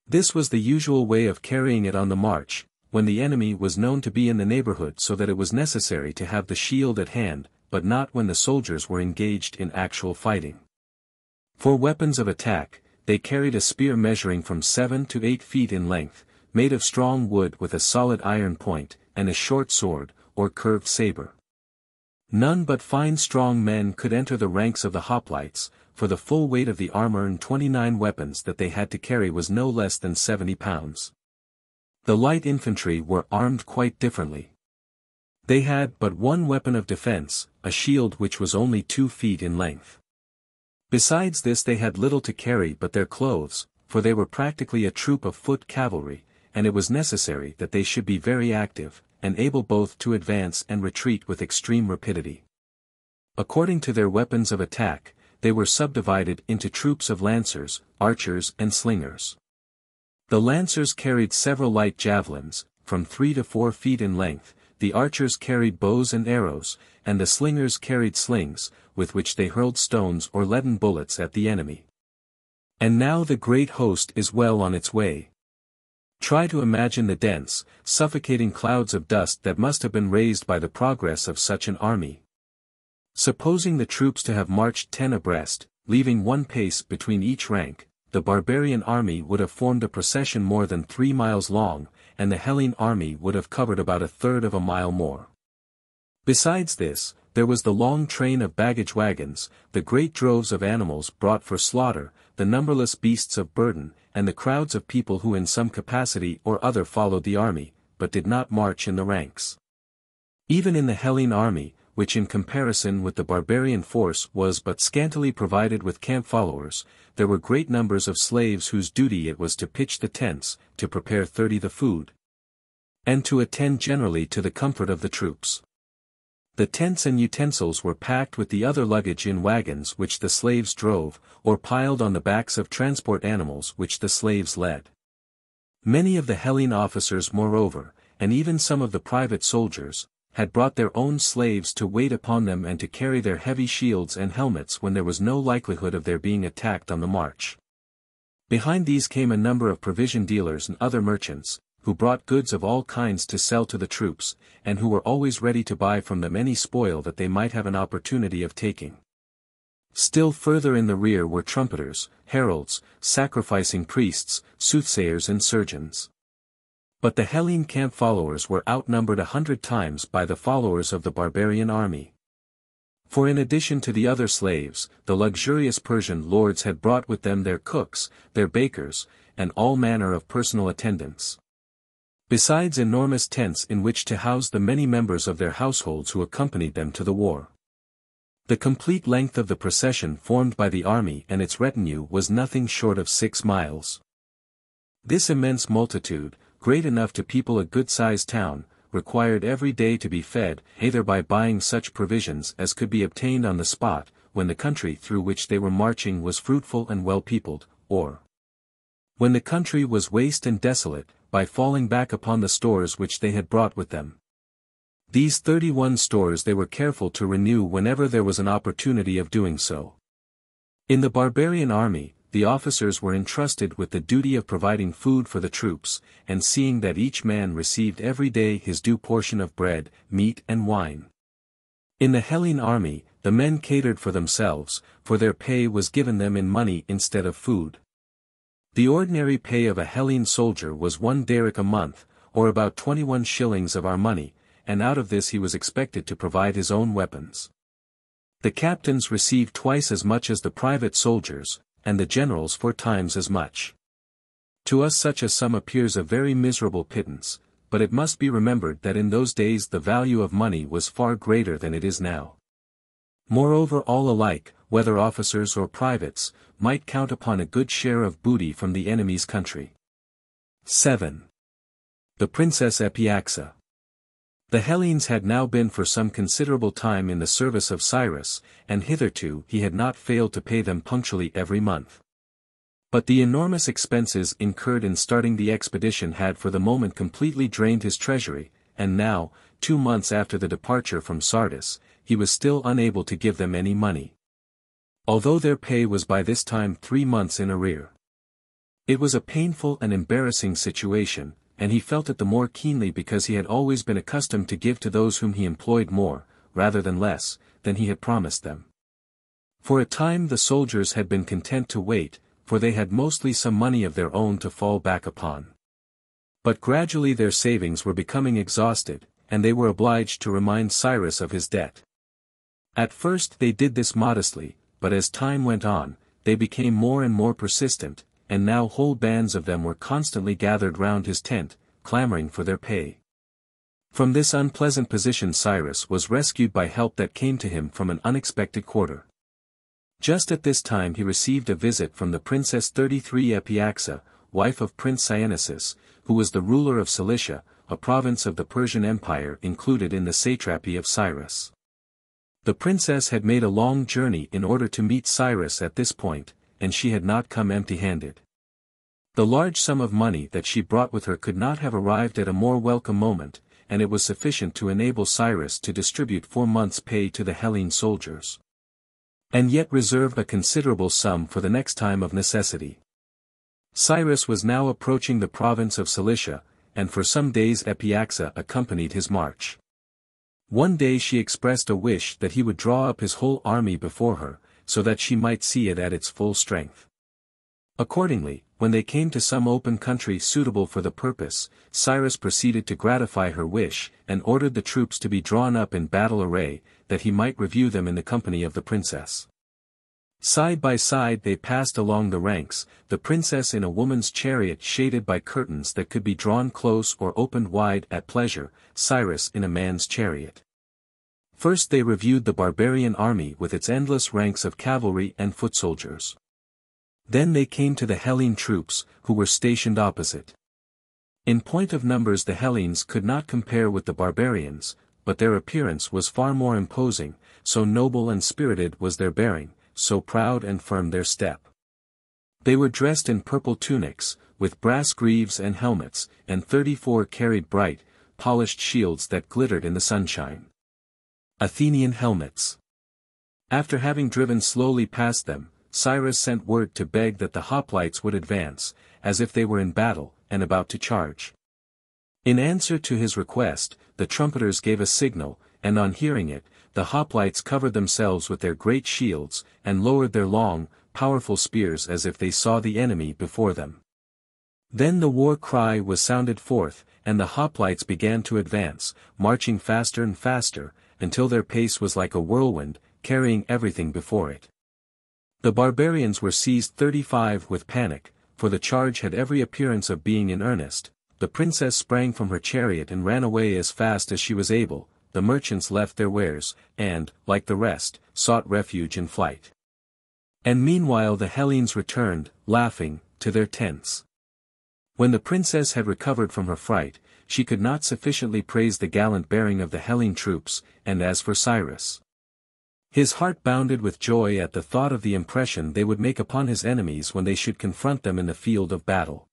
This was the usual way of carrying it on the march, when the enemy was known to be in the neighborhood, so that it was necessary to have the shield at hand, but not when the soldiers were engaged in actual fighting. For weapons of attack, they carried a spear measuring from 7 to 8 feet in length, made of strong wood with a solid iron point, and a short sword, or curved saber. None but fine strong men could enter the ranks of the hoplites, for the full weight of the armor and 29 weapons that they had to carry was no less than 70 pounds. The light infantry were armed quite differently. They had but one weapon of defense, a shield which was only 2 feet in length. Besides this they had little to carry but their clothes, for they were practically a troop of foot cavalry, and it was necessary that they should be very active, and able both to advance and retreat with extreme rapidity. According to their weapons of attack, they were subdivided into troops of lancers, archers and slingers. The lancers carried several light javelins, from 3 to 4 feet in length, the archers carried bows and arrows, and the slingers carried slings, with which they hurled stones or leaden bullets at the enemy. And now the great host is well on its way. Try to imagine the dense, suffocating clouds of dust that must have been raised by the progress of such an army. Supposing the troops to have marched 10 abreast, leaving 1 pace between each rank, the barbarian army would have formed a procession more than 3 miles long, and the Hellene army would have covered about 1/3 of a mile more. Besides this, there was the long train of baggage wagons, the great droves of animals brought for slaughter, the numberless beasts of burden, and the crowds of people who in some capacity or other followed the army, but did not march in the ranks. Even in the Hellene army, which in comparison with the barbarian force was but scantily provided with camp followers, there were great numbers of slaves whose duty it was to pitch the tents, to prepare the food, and to attend generally to the comfort of the troops. The tents and utensils were packed with the other luggage in wagons which the slaves drove, or piled on the backs of transport animals which the slaves led. Many of the Hellene officers moreover, and even some of the private soldiers, had brought their own slaves to wait upon them and to carry their heavy shields and helmets when there was no likelihood of their being attacked on the march. Behind these came a number of provision dealers and other merchants, who brought goods of all kinds to sell to the troops, and who were always ready to buy from them any spoil that they might have an opportunity of taking. Still further in the rear were trumpeters, heralds, sacrificing priests, soothsayers and surgeons. But the Hellene camp followers were outnumbered 100 times by the followers of the barbarian army. For in addition to the other slaves, the luxurious Persian lords had brought with them their cooks, their bakers, and all manner of personal attendants. besides enormous tents in which to house the many members of their households who accompanied them to the war. The complete length of the procession formed by the army and its retinue was nothing short of 6 miles. This immense multitude, great enough to people a good-sized town, required every day to be fed, either by buying such provisions as could be obtained on the spot, when the country through which they were marching was fruitful and well-peopled, or when the country was waste and desolate, by falling back upon the stores which they had brought with them. These 31 stores they were careful to renew whenever there was an opportunity of doing so. In the barbarian army, the officers were entrusted with the duty of providing food for the troops, and seeing that each man received every day his due portion of bread, meat and wine. In the Hellene army, the men catered for themselves, for their pay was given them in money instead of food. The ordinary pay of a Hellene soldier was 1 daric a month, or about 21 shillings of our money, and out of this he was expected to provide his own weapons. The captains received twice as much as the private soldiers, and the generals 4 times as much. To us such a sum appears a very miserable pittance, but it must be remembered that in those days the value of money was far greater than it is now. Moreover, all alike, whether officers or privates, might count upon a good share of booty from the enemy's country. 7. The Princess Epyaxa. The Hellenes had now been for some considerable time in the service of Cyrus, and hitherto he had not failed to pay them punctually every month. But the enormous expenses incurred in starting the expedition had for the moment completely drained his treasury, and now, 2 months after the departure from Sardis, he was still unable to give them any money. Although their pay was by this time 3 months in arrear. It was a painful and embarrassing situation, and he felt it the more keenly because he had always been accustomed to give to those whom he employed more, rather than less, than he had promised them. For a time the soldiers had been content to wait, for they had mostly some money of their own to fall back upon. But gradually their savings were becoming exhausted, and they were obliged to remind Cyrus of his debt. At first they did this modestly, but as time went on, they became more and more persistent, and now whole bands of them were constantly gathered round his tent, clamoring for their pay. From this unpleasant position Cyrus was rescued by help that came to him from an unexpected quarter. Just at this time he received a visit from the Princess XXXIII Epyaxa, wife of Prince Cyanisus, who was the ruler of Cilicia, a province of the Persian Empire included in the satrapy of Cyrus. The princess had made a long journey in order to meet Cyrus at this point, and she had not come empty-handed. The large sum of money that she brought with her could not have arrived at a more welcome moment, and it was sufficient to enable Cyrus to distribute 4 months' pay to the Hellene soldiers. And yet reserve a considerable sum for the next time of necessity. Cyrus was now approaching the province of Cilicia, and for some days Epyaxa accompanied his march. One day she expressed a wish that he would draw up his whole army before her, so that she might see it at its full strength. Accordingly, when they came to some open country suitable for the purpose, Cyrus proceeded to gratify her wish, and ordered the troops to be drawn up in battle array, that he might review them in the company of the princess. Side by side they passed along the ranks, the princess in a woman's chariot shaded by curtains that could be drawn close or opened wide at pleasure, Cyrus in a man's chariot. First they reviewed the barbarian army with its endless ranks of cavalry and foot soldiers. Then they came to the Hellene troops, who were stationed opposite. In point of numbers the Hellenes could not compare with the barbarians, but their appearance was far more imposing, so noble and spirited was their bearing, so proud and firm their step. They were dressed in purple tunics, with brass greaves and helmets, and 34 carried bright, polished shields that glittered in the sunshine. Athenian helmets. After having driven slowly past them, Cyrus sent word to beg that the hoplites would advance, as if they were in battle, and about to charge. In answer to his request, the trumpeters gave a signal, and on hearing it, the hoplites covered themselves with their great shields, and lowered their long, powerful spears as if they saw the enemy before them. Then the war cry was sounded forth, and the hoplites began to advance, marching faster and faster, until their pace was like a whirlwind, carrying everything before it. The barbarians were seized 35 with panic, for the charge had every appearance of being in earnest, the princess sprang from her chariot and ran away as fast as she was able. The merchants left their wares, and, like the rest, sought refuge in flight. And meanwhile the Hellenes returned, laughing, to their tents. When the princess had recovered from her fright, she could not sufficiently praise the gallant bearing of the Hellene troops, and as for Cyrus, his heart bounded with joy at the thought of the impression they would make upon his enemies when they should confront them in the field of battle.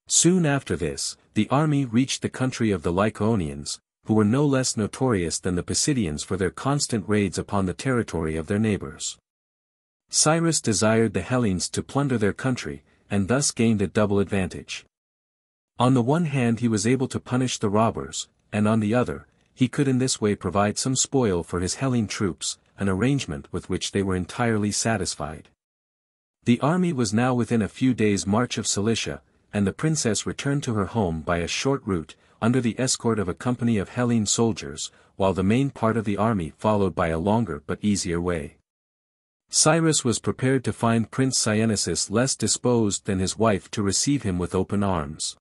Soon after this, the army reached the country of the Lycaonians, who were no less notorious than the Pisidians for their constant raids upon the territory of their neighbors. Cyrus desired the Hellenes to plunder their country, and thus gained a double advantage. On the one hand he was able to punish the robbers, and on the other, he could in this way provide some spoil for his Hellene troops, an arrangement with which they were entirely satisfied. The army was now within a few days' march of Cilicia, and the princess returned to her home by a short route, under the escort of a company of Hellene soldiers, while the main part of the army followed by a longer but easier way. Cyrus was prepared to find Prince Cynesis less disposed than his wife to receive him with open arms.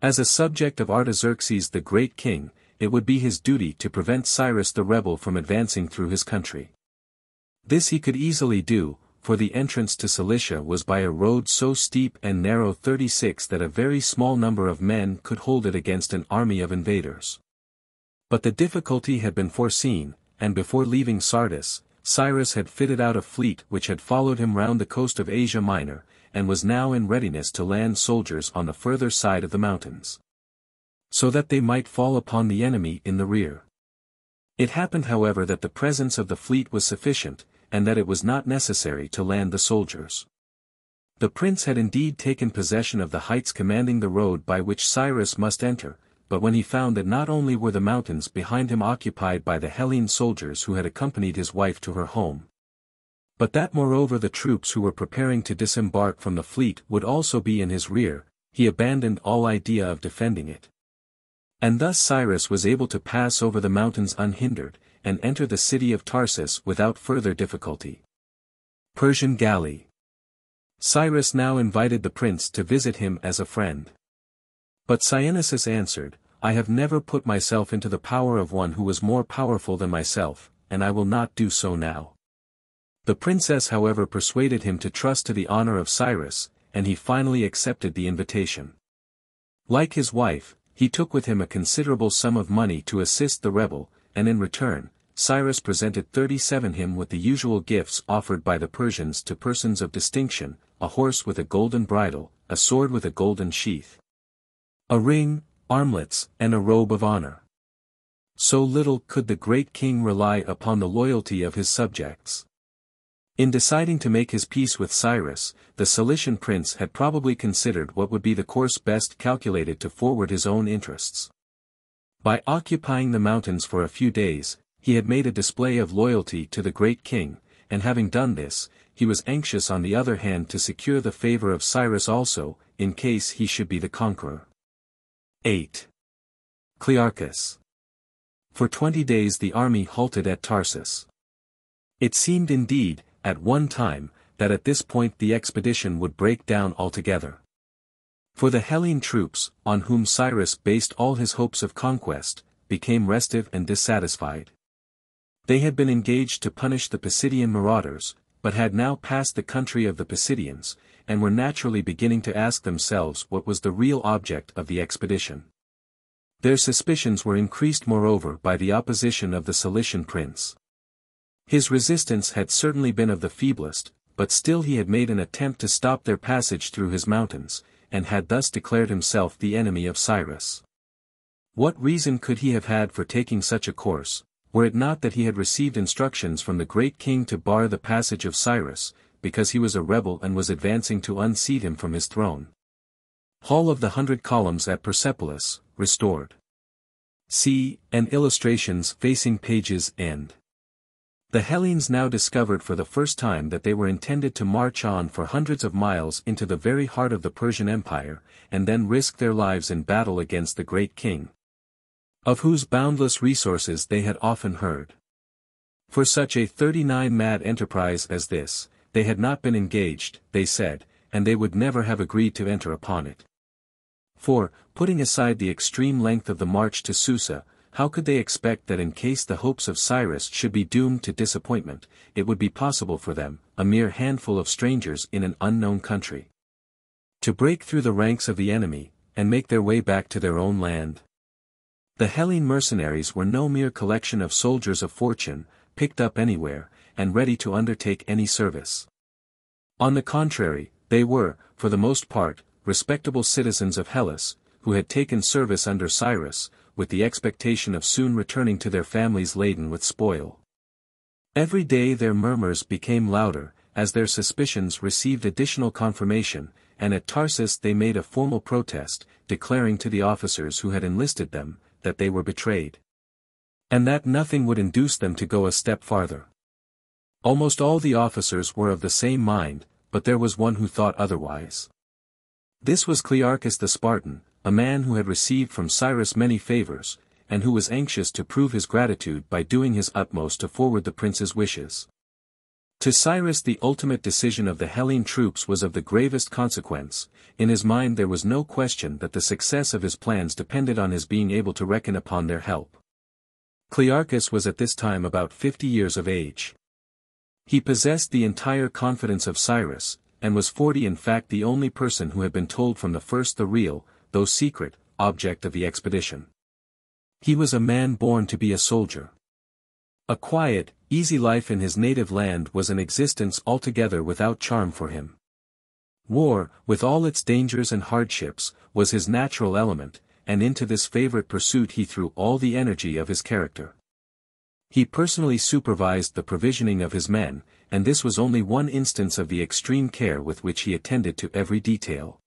As a subject of Artaxerxes the great king, it would be his duty to prevent Cyrus the rebel from advancing through his country. This he could easily do, for the entrance to Cilicia was by a road so steep and narrow 36 that a very small number of men could hold it against an army of invaders. But the difficulty had been foreseen, and before leaving Sardis, Cyrus had fitted out a fleet which had followed him round the coast of Asia Minor, and was now in readiness to land soldiers on the further side of the mountains, so that they might fall upon the enemy in the rear. It happened however that the presence of the fleet was sufficient, and that it was not necessary to land the soldiers. The prince had indeed taken possession of the heights commanding the road by which Cyrus must enter, but when he found that not only were the mountains behind him occupied by the Hellene soldiers who had accompanied his wife to her home, but that moreover the troops who were preparing to disembark from the fleet would also be in his rear, he abandoned all idea of defending it. And thus Cyrus was able to pass over the mountains unhindered, and enter the city of Tarsus without further difficulty. Persian Galley. Cyrus now invited the prince to visit him as a friend. But Cynesis answered, "I have never put myself into the power of one who was more powerful than myself, and I will not do so now." The princess however persuaded him to trust to the honor of Cyrus, and he finally accepted the invitation. Like his wife, he took with him a considerable sum of money to assist the rebel, and in return, Cyrus presented 37 him with the usual gifts offered by the Persians to persons of distinction, a horse with a golden bridle, a sword with a golden sheath, a ring, armlets, and a robe of honor. So little could the great king rely upon the loyalty of his subjects. In deciding to make his peace with Cyrus, the Cilician prince had probably considered what would be the course best calculated to forward his own interests. By occupying the mountains for a few days, he had made a display of loyalty to the great king, and having done this, he was anxious on the other hand to secure the favor of Cyrus also, in case he should be the conqueror. 8. Clearchus. For 20 days the army halted at Tarsus. It seemed indeed, at one time, that at this point the expedition would break down altogether. For the Hellene troops, on whom Cyrus based all his hopes of conquest, became restive and dissatisfied. They had been engaged to punish the Pisidian marauders, but had now passed the country of the Pisidians, and were naturally beginning to ask themselves what was the real object of the expedition. Their suspicions were increased moreover by the opposition of the Cilician prince. His resistance had certainly been of the feeblest, but still he had made an attempt to stop their passage through his mountains, and had thus declared himself the enemy of Cyrus. What reason could he have had for taking such a course, were it not that he had received instructions from the great king to bar the passage of Cyrus, because he was a rebel and was advancing to unseat him from his throne? Hall of the 100 Columns at Persepolis, restored. See, and illustrations facing pages end. The Hellenes now discovered for the first time that they were intended to march on for hundreds of miles into the very heart of the Persian Empire, and then risk their lives in battle against the great king, of whose boundless resources they had often heard. For such a 39 mad enterprise as this, they had not been engaged, they said, and they would never have agreed to enter upon it. For, putting aside the extreme length of the march to Susa, how could they expect that in case the hopes of Cyrus should be doomed to disappointment, it would be possible for them, a mere handful of strangers in an unknown country, to break through the ranks of the enemy, and make their way back to their own land? The Hellene mercenaries were no mere collection of soldiers of fortune, picked up anywhere, and ready to undertake any service. On the contrary, they were, for the most part, respectable citizens of Hellas, who had taken service under Cyrus, with the expectation of soon returning to their families laden with spoil. Every day their murmurs became louder, as their suspicions received additional confirmation, and at Tarsus they made a formal protest, declaring to the officers who had enlisted them, that they were betrayed, and that nothing would induce them to go a step farther. Almost all the officers were of the same mind, but there was one who thought otherwise. This was Clearchus the Spartan, a man who had received from Cyrus many favors, and who was anxious to prove his gratitude by doing his utmost to forward the prince's wishes. To Cyrus the ultimate decision of the Hellene troops was of the gravest consequence. In his mind there was no question that the success of his plans depended on his being able to reckon upon their help. Clearchus was at this time about 50 years of age. He possessed the entire confidence of Cyrus, and was 40, in fact the only person who had been told from the first the real, though secret, object of the expedition. He was a man born to be a soldier. A quiet, easy life in his native land was an existence altogether without charm for him. War, with all its dangers and hardships, was his natural element, and into this favorite pursuit he threw all the energy of his character. He personally supervised the provisioning of his men, and this was only one instance of the extreme care with which he attended to every detail.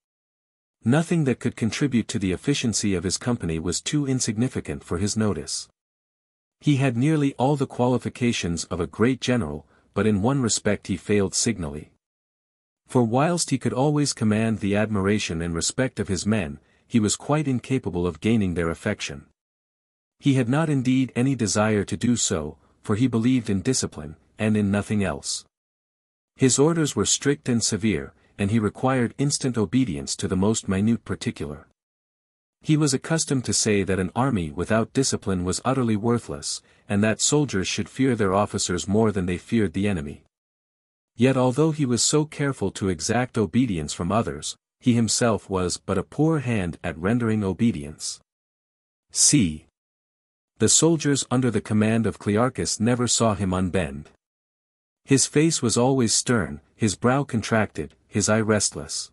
Nothing that could contribute to the efficiency of his company was too insignificant for his notice. He had nearly all the qualifications of a great general, but in one respect he failed signally. For whilst he could always command the admiration and respect of his men, he was quite incapable of gaining their affection. He had not indeed any desire to do so, for he believed in discipline, and in nothing else. His orders were strict and severe, and he required instant obedience to the most minute particular. He was accustomed to say that an army without discipline was utterly worthless, and that soldiers should fear their officers more than they feared the enemy. Yet although he was so careful to exact obedience from others, he himself was but a poor hand at rendering obedience. c. The soldiers under the command of Clearchus never saw him unbend. His face was always stern, his brow contracted, his eye restless.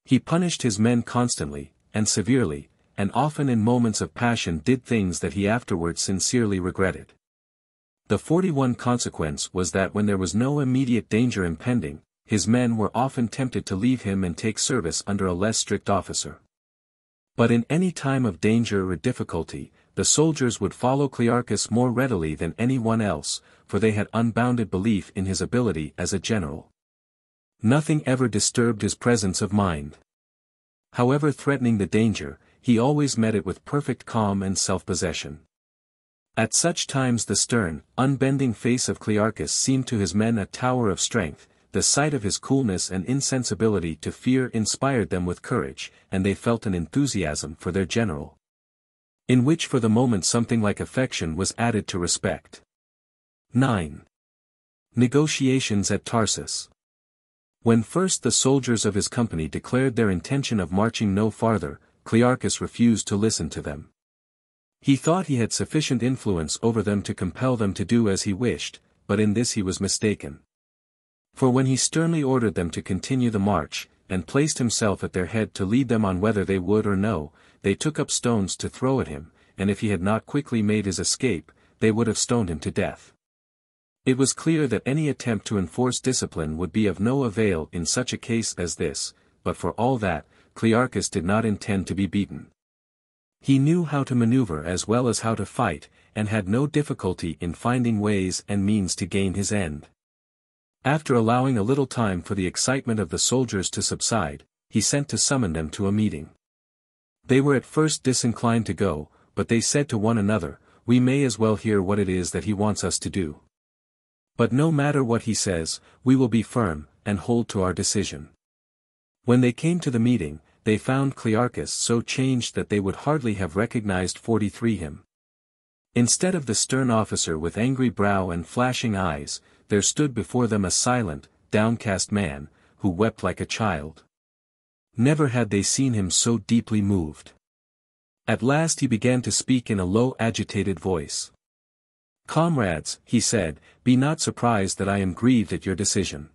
He punished his men constantly, and severely, and often in moments of passion did things that he afterwards sincerely regretted. The 41 consequence was that when there was no immediate danger impending, his men were often tempted to leave him and take service under a less strict officer. But in any time of danger or difficulty, the soldiers would follow Clearchus more readily than anyone else, for they had unbounded belief in his ability as a general. Nothing ever disturbed his presence of mind. However threatening the danger, he always met it with perfect calm and self-possession. At such times the stern, unbending face of Clearchus seemed to his men a tower of strength. The sight of his coolness and insensibility to fear inspired them with courage, and they felt an enthusiasm for their general, in which for the moment something like affection was added to respect. 9. Negotiations at Tarsus. When first the soldiers of his company declared their intention of marching no farther, Clearchus refused to listen to them. He thought he had sufficient influence over them to compel them to do as he wished, but in this he was mistaken. For when he sternly ordered them to continue the march, and placed himself at their head to lead them on whether they would or no, they took up stones to throw at him, and if he had not quickly made his escape, they would have stoned him to death. It was clear that any attempt to enforce discipline would be of no avail in such a case as this, but for all that, Clearchus did not intend to be beaten. He knew how to maneuver as well as how to fight, and had no difficulty in finding ways and means to gain his end. After allowing a little time for the excitement of the soldiers to subside, he sent to summon them to a meeting. They were at first disinclined to go, but they said to one another, "We may as well hear what it is that he wants us to do. But no matter what he says, we will be firm, and hold to our decision." When they came to the meeting, they found Clearchus so changed that they would hardly have recognized him. Instead of the stern officer with angry brow and flashing eyes, there stood before them a silent, downcast man, who wept like a child. Never had they seen him so deeply moved. At last he began to speak in a low agitated voice. "Comrades," he said, "be not surprised that I am grieved at your decision.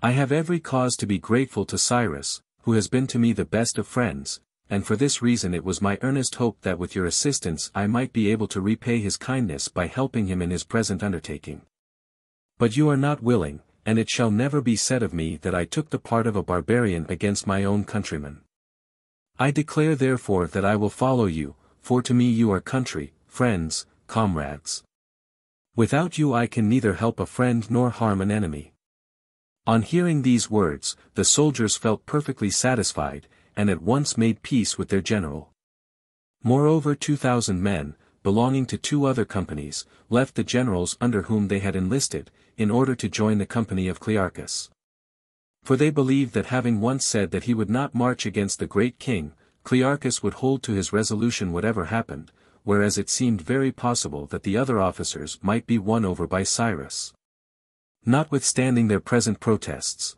I have every cause to be grateful to Cyrus, who has been to me the best of friends, and for this reason it was my earnest hope that with your assistance I might be able to repay his kindness by helping him in his present undertaking. But you are not willing, and it shall never be said of me that I took the part of a barbarian against my own countrymen. I declare therefore that I will follow you, for to me you are country, friends, comrades. Without you I can neither help a friend nor harm an enemy." On hearing these words, the soldiers felt perfectly satisfied, and at once made peace with their general. Moreover 2,000 men, belonging to 2 other companies, left the generals under whom they had enlisted, in order to join the company of Clearchus. For they believed that having once said that he would not march against the great king, Clearchus would hold to his resolution whatever happened, whereas it seemed very possible that the other officers might be won over by Cyrus. Notwithstanding their present protests.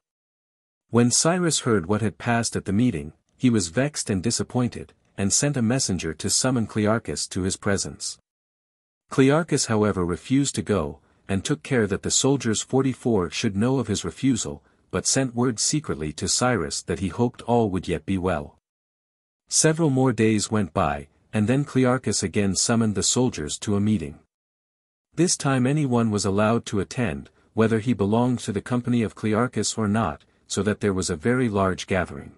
When Cyrus heard what had passed at the meeting, he was vexed and disappointed, and sent a messenger to summon Clearchus to his presence. Clearchus however refused to go, and took care that the soldiers 44 should know of his refusal, but sent word secretly to Cyrus that he hoped all would yet be well. Several more days went by, and then Clearchus again summoned the soldiers to a meeting. This time anyone was allowed to attend, whether he belonged to the company of Clearchus or not, so that there was a very large gathering.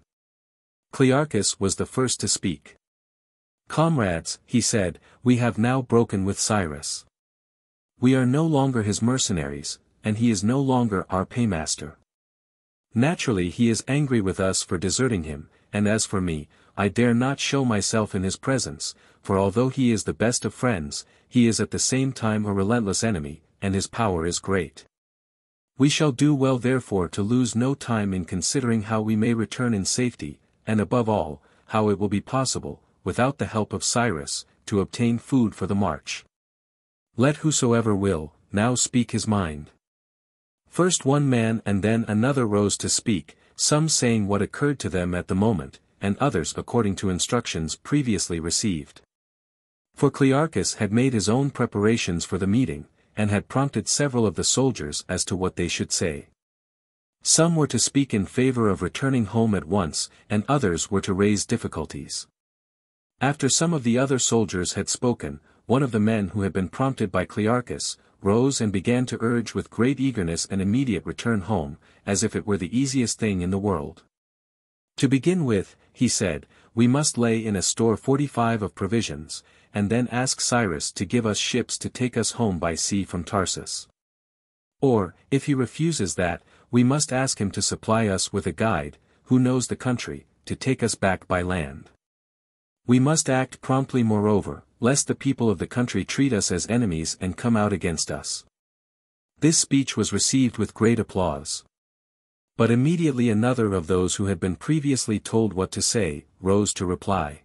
Clearchus was the first to speak. "Comrades," he said, "we have now broken with Cyrus. We are no longer his mercenaries, and he is no longer our paymaster. Naturally he is angry with us for deserting him, and as for me, I dare not show myself in his presence, for although he is the best of friends, he is at the same time a relentless enemy, and his power is great. We shall do well therefore to lose no time in considering how we may return in safety, and above all, how it will be possible, without the help of Cyrus, to obtain food for the march. Let whosoever will, now speak his mind." First one man and then another rose to speak, some saying what occurred to them at the moment, and others according to instructions previously received. For Clearchus had made his own preparations for the meeting, and had prompted several of the soldiers as to what they should say. Some were to speak in favor of returning home at once, and others were to raise difficulties. After some of the other soldiers had spoken, one of the men who had been prompted by Clearchus, rose and began to urge with great eagerness an immediate return home, as if it were the easiest thing in the world. "To begin with," he said, "we must lay in a store 45 of provisions, and then ask Cyrus to give us ships to take us home by sea from Tarsus. Or, if he refuses that, we must ask him to supply us with a guide, who knows the country, to take us back by land. We must act promptly moreover, lest the people of the country treat us as enemies and come out against us." This speech was received with great applause. But immediately another of those who had been previously told what to say, rose to reply.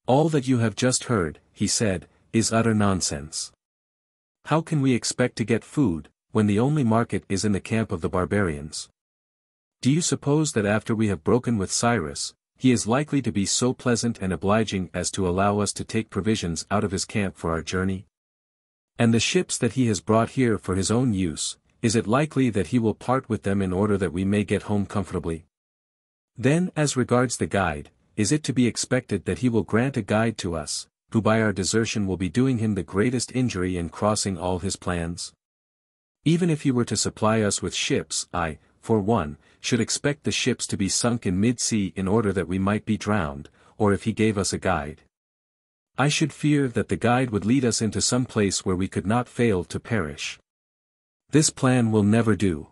"All that you have just heard," he said, "is utter nonsense. How can we expect to get food, when the only market is in the camp of the barbarians? Do you suppose that after we have broken with Cyrus, he is likely to be so pleasant and obliging as to allow us to take provisions out of his camp for our journey? And the ships that he has brought here for his own use, is it likely that he will part with them in order that we may get home comfortably? Then as regards the guide, is it to be expected that he will grant a guide to us, who by our desertion will be doing him the greatest injury in crossing all his plans? Even if he were to supply us with ships, I, for one, should expect the ships to be sunk in mid-sea in order that we might be drowned, or if he gave us a guide, I should fear that the guide would lead us into some place where we could not fail to perish. This plan will never do.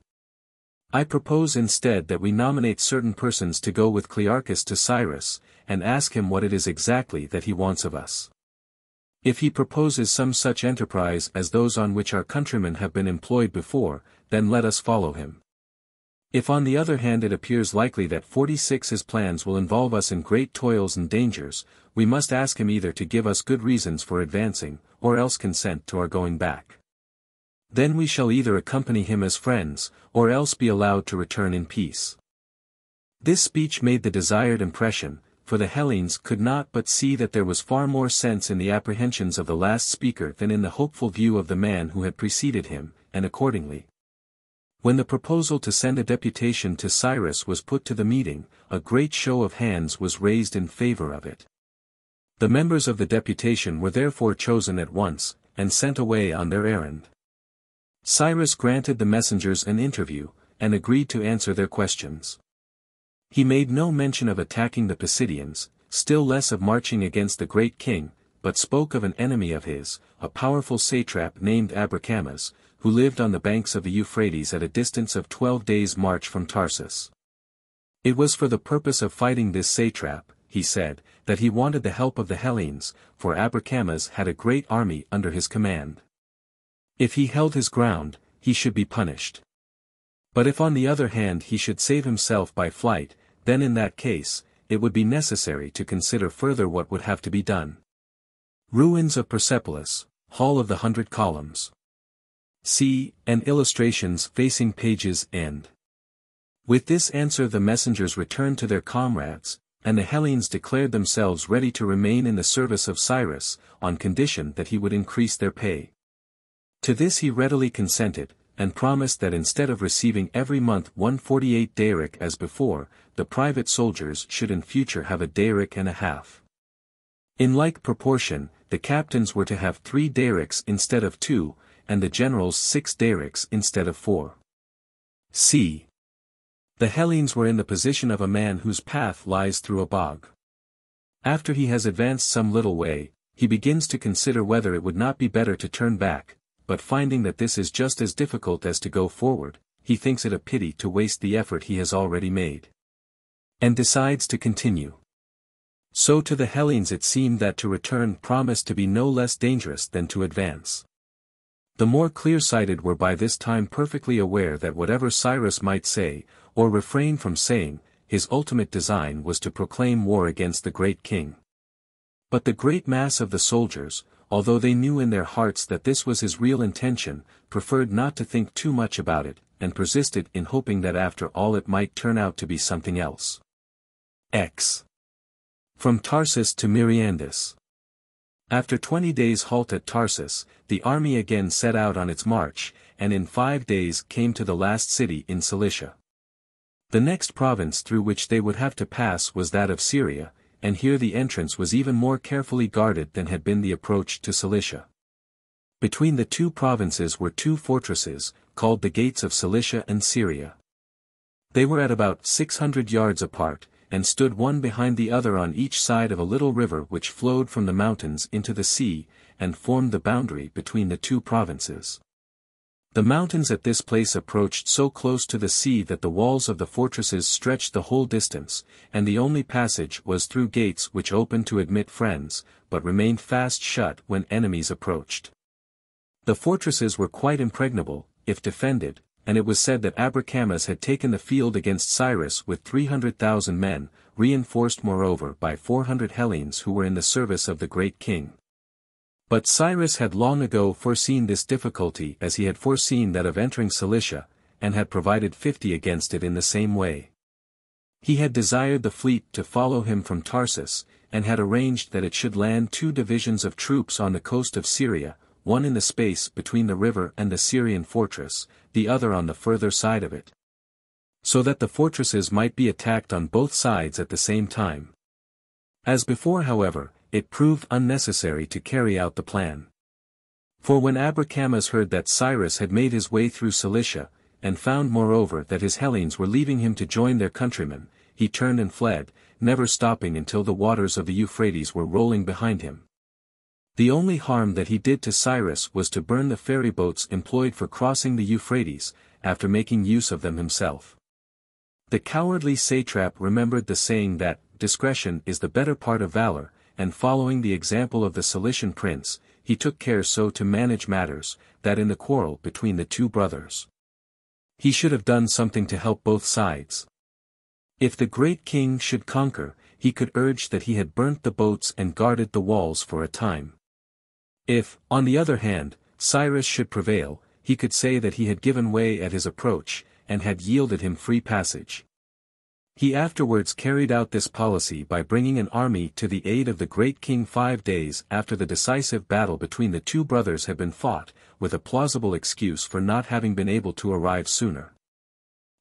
I propose instead that we nominate certain persons to go with Clearchus to Cyrus, and ask him what it is exactly that he wants of us. If he proposes some such enterprise as those on which our countrymen have been employed before, then let us follow him. If on the other hand it appears likely that XLVI's plans will involve us in great toils and dangers, we must ask him either to give us good reasons for advancing, or else consent to our going back. Then we shall either accompany him as friends, or else be allowed to return in peace. This speech made the desired impression, for the Hellenes could not but see that there was far more sense in the apprehensions of the last speaker than in the hopeful view of the man who had preceded him, and accordingly, when the proposal to send a deputation to Cyrus was put to the meeting, a great show of hands was raised in favor of it. The members of the deputation were therefore chosen at once, and sent away on their errand. Cyrus granted the messengers an interview, and agreed to answer their questions. He made no mention of attacking the Pisidians, still less of marching against the great king, but spoke of an enemy of his, a powerful satrap named Abracamas, who lived on the banks of the Euphrates at a distance of 12 days' march from Tarsus. It was for the purpose of fighting this satrap, he said, that he wanted the help of the Hellenes, for Abracamas had a great army under his command. If he held his ground, he should be punished. But if on the other hand he should save himself by flight, then in that case, it would be necessary to consider further what would have to be done. Ruins of Persepolis, Hall of the 100 Columns. C. And illustrations facing pages end. With this answer the messengers returned to their comrades, and the Hellenes declared themselves ready to remain in the service of Cyrus, on condition that he would increase their pay. To this he readily consented, and promised that instead of receiving every month 148 dairic as before, the private soldiers should in future have a dairic and a half. In like proportion, the captains were to have 3 dairics instead of 2, and the generals 6 dairics instead of 4. C. The Hellenes were in the position of a man whose path lies through a bog. After he has advanced some little way, he begins to consider whether it would not be better to turn back, but finding that this is just as difficult as to go forward, he thinks it a pity to waste the effort he has already made, and decides to continue. So to the Hellenes it seemed that to return promised to be no less dangerous than to advance. The more clear-sighted were by this time perfectly aware that whatever Cyrus might say, or refrain from saying, his ultimate design was to proclaim war against the great king. But the great mass of the soldiers, although they knew in their hearts that this was his real intention, preferred not to think too much about it, and persisted in hoping that after all it might turn out to be something else. X. From Tarsus to Myrandus. After 20 days' halt at Tarsus, the army again set out on its march, and in 5 days came to the last city in Cilicia. The next province through which they would have to pass was that of Syria, and here the entrance was even more carefully guarded than had been the approach to Cilicia. Between the 2 provinces were 2 fortresses, called the Gates of Cilicia and Syria. They were at about 600 yards apart, and stood one behind the other on each side of a little river which flowed from the mountains into the sea, and formed the boundary between the 2 provinces. The mountains at this place approached so close to the sea that the walls of the fortresses stretched the whole distance, and the only passage was through gates which opened to admit friends, but remained fast shut when enemies approached. The fortresses were quite impregnable, if defended, and it was said that Abracamas had taken the field against Cyrus with 300,000 men, reinforced moreover by 400 Hellenes who were in the service of the great king. But Cyrus had long ago foreseen this difficulty as he had foreseen that of entering Cilicia, and had provided 50 against it in the same way. He had desired the fleet to follow him from Tarsus, and had arranged that it should land 2 divisions of troops on the coast of Syria, one in the space between the river and the Syrian fortress, the other on the further side of it, so that the fortresses might be attacked on both sides at the same time. As before, however, it proved unnecessary to carry out the plan. For when Abracamas heard that Cyrus had made his way through Cilicia, and found moreover that his Hellenes were leaving him to join their countrymen, he turned and fled, never stopping until the waters of the Euphrates were rolling behind him. The only harm that he did to Cyrus was to burn the ferry boats employed for crossing the Euphrates, after making use of them himself. The cowardly satrap remembered the saying that, discretion is the better part of valor, and following the example of the Cilician prince, he took care so to manage matters, that in the quarrel between the 2 brothers, He should have done something to help both sides. If the great king should conquer, he could urge that he had burnt the boats and guarded the walls for a time. If, on the other hand, Cyrus should prevail, he could say that he had given way at his approach, and had yielded him free passage. He afterwards carried out this policy by bringing an army to the aid of the great king 5 days after the decisive battle between the two brothers had been fought, with a plausible excuse for not having been able to arrive sooner.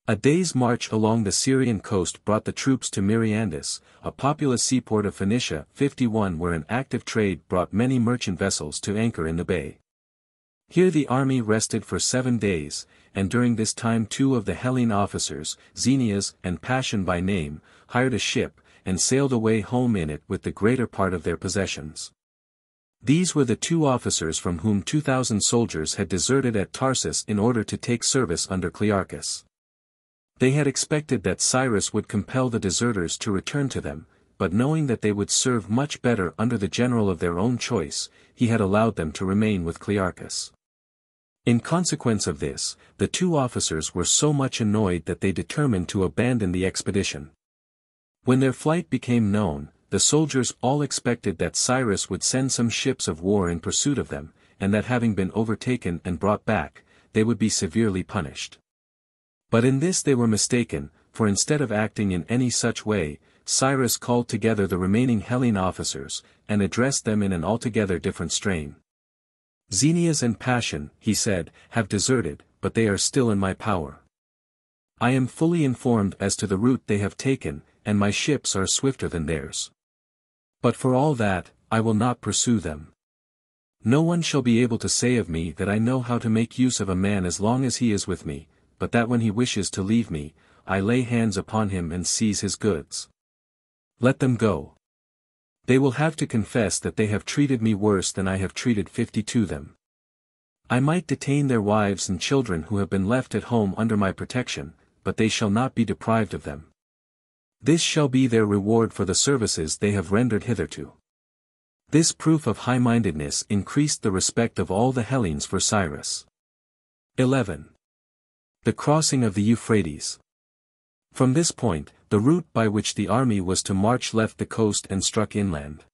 A day's march along the Syrian coast brought the troops to Myrandus, a populous seaport of Phoenicia, 51, where an active trade brought many merchant vessels to anchor in the bay. Here the army rested for 7 days, and during this time 2 of the Hellene officers, Xenias and Passion by name, hired a ship, and sailed away home in it with the greater part of their possessions. These were the 2 officers from whom 2,000 soldiers had deserted at Tarsus in order to take service under Clearchus. They had expected that Cyrus would compel the deserters to return to them, but knowing that they would serve much better under the general of their own choice, he had allowed them to remain with Clearchus. In consequence of this, the 2 officers were so much annoyed that they determined to abandon the expedition. When their flight became known, the soldiers all expected that Cyrus would send some ships of war in pursuit of them, and that having been overtaken and brought back, they would be severely punished. But in this they were mistaken, for instead of acting in any such way, Cyrus called together the remaining Hellene officers, and addressed them in an altogether different strain. Xenias and Passion, he said, have deserted, but they are still in my power. I am fully informed as to the route they have taken, and my ships are swifter than theirs. But for all that, I will not pursue them. No one shall be able to say of me that I know how to make use of a man as long as he is with me, but that when he wishes to leave me, I lay hands upon him and seize his goods. Let them go. They will have to confess that they have treated me worse than I have treated 52 them. I might detain their wives and children who have been left at home under my protection, but they shall not be deprived of them. This shall be their reward for the services they have rendered hitherto. This proof of high-mindedness increased the respect of all the Hellenes for Cyrus. 11. The crossing of the Euphrates. From this point, the route by which the army was to march left the coast and struck inland.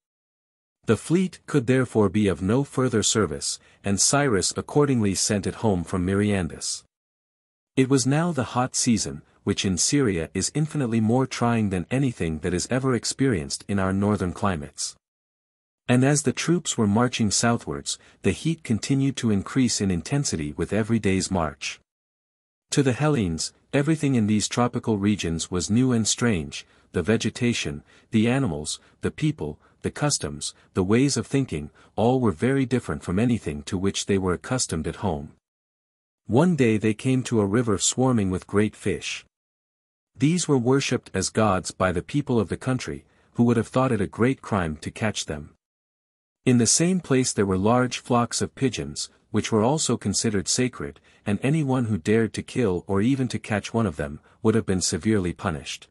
The fleet could therefore be of no further service, and Cyrus accordingly sent it home from Myrandus. It was now the hot season, which in Syria is infinitely more trying than anything that is ever experienced in our northern climates. And as the troops were marching southwards, the heat continued to increase in intensity with every day's march. To the Hellenes, everything in these tropical regions was new and strange: the vegetation, the animals, the people, the customs, the ways of thinking, all were very different from anything to which they were accustomed at home. One day they came to a river swarming with great fish. These were worshipped as gods by the people of the country, who would have thought it a great crime to catch them. In the same place there were large flocks of pigeons, which were also considered sacred, and anyone who dared to kill or even to catch one of them, would have been severely punished.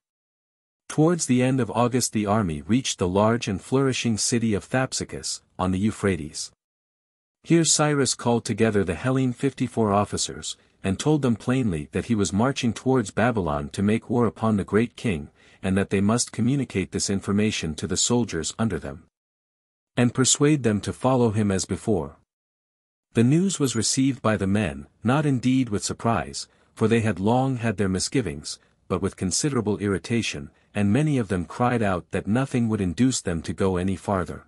Towards the end of August the army reached the large and flourishing city of Thapsacus, on the Euphrates. Here Cyrus called together the Hellene 54 officers, and told them plainly that he was marching towards Babylon to make war upon the great king, and that they must communicate this information to the soldiers under them, and persuade them to follow him as before. The news was received by the men, not indeed with surprise, for they had long had their misgivings, but with considerable irritation, and many of them cried out that nothing would induce them to go any farther.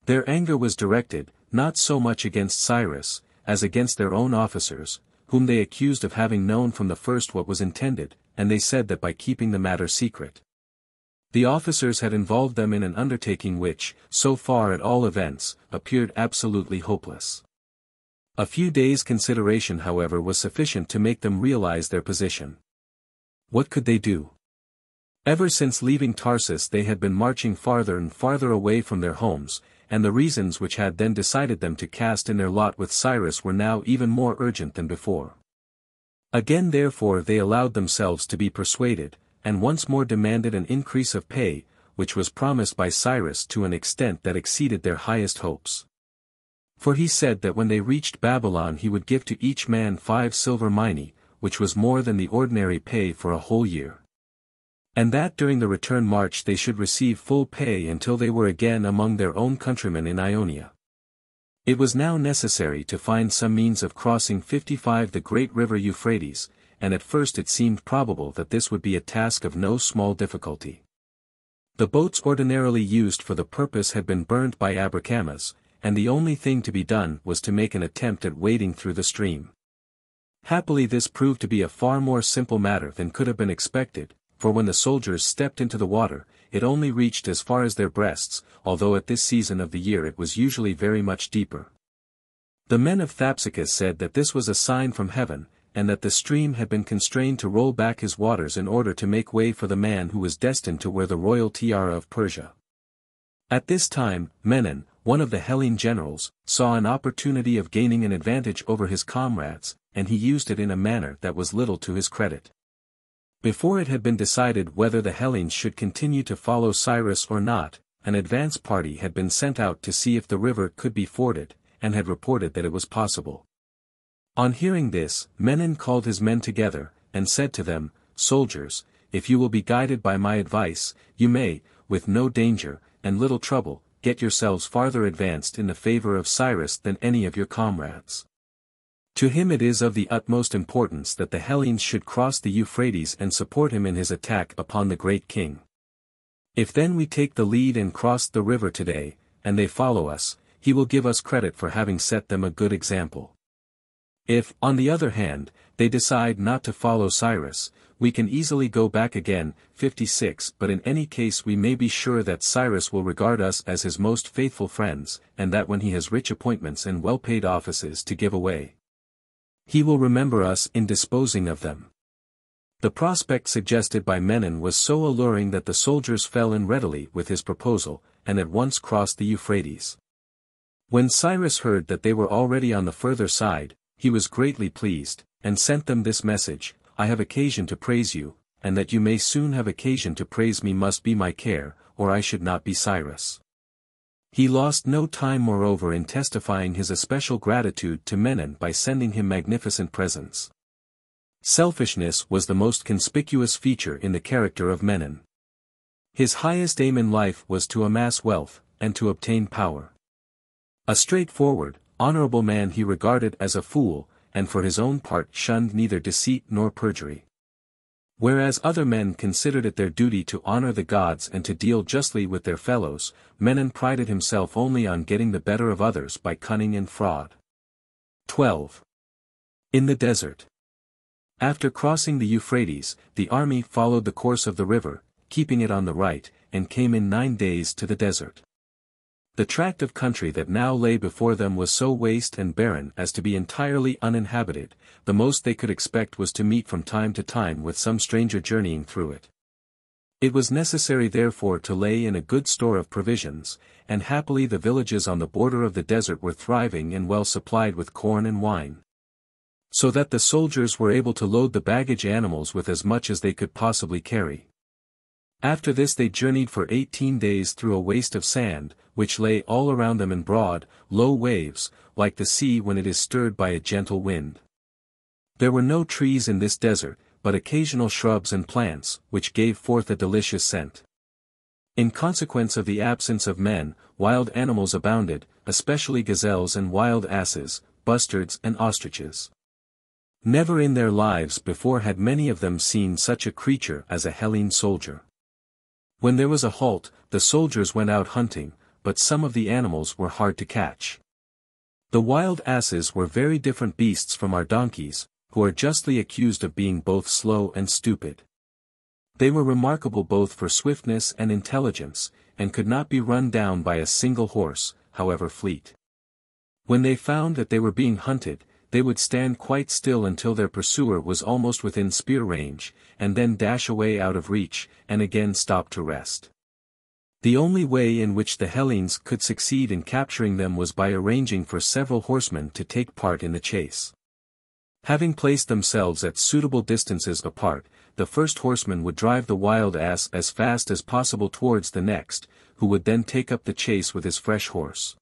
Their anger was directed, not so much against Cyrus, as against their own officers, whom they accused of having known from the first what was intended, and they said that by keeping the matter secret, the officers had involved them in an undertaking which, so far at all events, appeared absolutely hopeless. A few days' consideration however was sufficient to make them realize their position. What could they do? Ever since leaving Tarsus they had been marching farther and farther away from their homes, and the reasons which had then decided them to cast in their lot with Cyrus were now even more urgent than before. Again therefore they allowed themselves to be persuaded, and once more demanded an increase of pay, which was promised by Cyrus to an extent that exceeded their highest hopes. For he said that when they reached Babylon he would give to each man 5 silver minae, which was more than the ordinary pay for a whole year. And that during the return march they should receive full pay until they were again among their own countrymen in Ionia. It was now necessary to find some means of crossing 55 the great river Euphrates, and at first it seemed probable that this would be a task of no small difficulty. The boats ordinarily used for the purpose had been burned by Abracamas, and the only thing to be done was to make an attempt at wading through the stream. Happily this proved to be a far more simple matter than could have been expected, for when the soldiers stepped into the water, it only reached as far as their breasts, although at this season of the year it was usually very much deeper. The men of Thapsacus said that this was a sign from heaven, and that the stream had been constrained to roll back his waters in order to make way for the man who was destined to wear the royal tiara of Persia. At this time, Menon, one of the Hellene generals, saw an opportunity of gaining an advantage over his comrades, and he used it in a manner that was little to his credit. Before it had been decided whether the Hellenes should continue to follow Cyrus or not, an advance party had been sent out to see if the river could be forded, and had reported that it was possible. On hearing this, Menon called his men together, and said to them, "Soldiers, if you will be guided by my advice, you may, with no danger, and little trouble, get yourselves farther advanced in the favor of Cyrus than any of your comrades. To him it is of the utmost importance that the Hellenes should cross the Euphrates and support him in his attack upon the great king. If then we take the lead and cross the river today, and they follow us, he will give us credit for having set them a good example. If, on the other hand, they decide not to follow Cyrus, we can easily go back again." 56 But in any case we may be sure that Cyrus will regard us as his most faithful friends, and that when he has rich appointments and well-paid offices to give away, he will remember us in disposing of them. The prospect suggested by Menon was so alluring that the soldiers fell in readily with his proposal, and at once crossed the Euphrates. When Cyrus heard that they were already on the further side, he was greatly pleased, and sent them this message: "I have occasion to praise you, and that you may soon have occasion to praise me must be my care, or I should not be Cyrus." He lost no time moreover in testifying his especial gratitude to Menon by sending him magnificent presents. Selfishness was the most conspicuous feature in the character of Menon. His highest aim in life was to amass wealth, and to obtain power. A straightforward, honorable man he regarded as a fool, and for his own part shunned neither deceit nor perjury. Whereas other men considered it their duty to honor the gods and to deal justly with their fellows, Menon prided himself only on getting the better of others by cunning and fraud. 12. In the desert. After crossing the Euphrates, the army followed the course of the river, keeping it on the right, and came in 9 days to the desert. The tract of country that now lay before them was so waste and barren as to be entirely uninhabited. The most they could expect was to meet from time to time with some stranger journeying through it. It was necessary therefore to lay in a good store of provisions, and happily the villages on the border of the desert were thriving and well supplied with corn and wine, so that the soldiers were able to load the baggage animals with as much as they could possibly carry. After this they journeyed for 18 days through a waste of sand, which lay all around them in broad, low waves, like the sea when it is stirred by a gentle wind. There were no trees in this desert, but occasional shrubs and plants, which gave forth a delicious scent. In consequence of the absence of men, wild animals abounded, especially gazelles and wild asses, bustards and ostriches. Never in their lives before had many of them seen such a creature as a Hellene soldier. When there was a halt, the soldiers went out hunting, but some of the animals were hard to catch. The wild asses were very different beasts from our donkeys, who are justly accused of being both slow and stupid. They were remarkable both for swiftness and intelligence, and could not be run down by a single horse, however fleet. When they found that they were being hunted, they would stand quite still until their pursuer was almost within spear range, and then dash away out of reach, and again stop to rest. The only way in which the Hellenes could succeed in capturing them was by arranging for several horsemen to take part in the chase. Having placed themselves at suitable distances apart, the first horseman would drive the wild ass as fast as possible towards the next, who would then take up the chase with his fresh horse.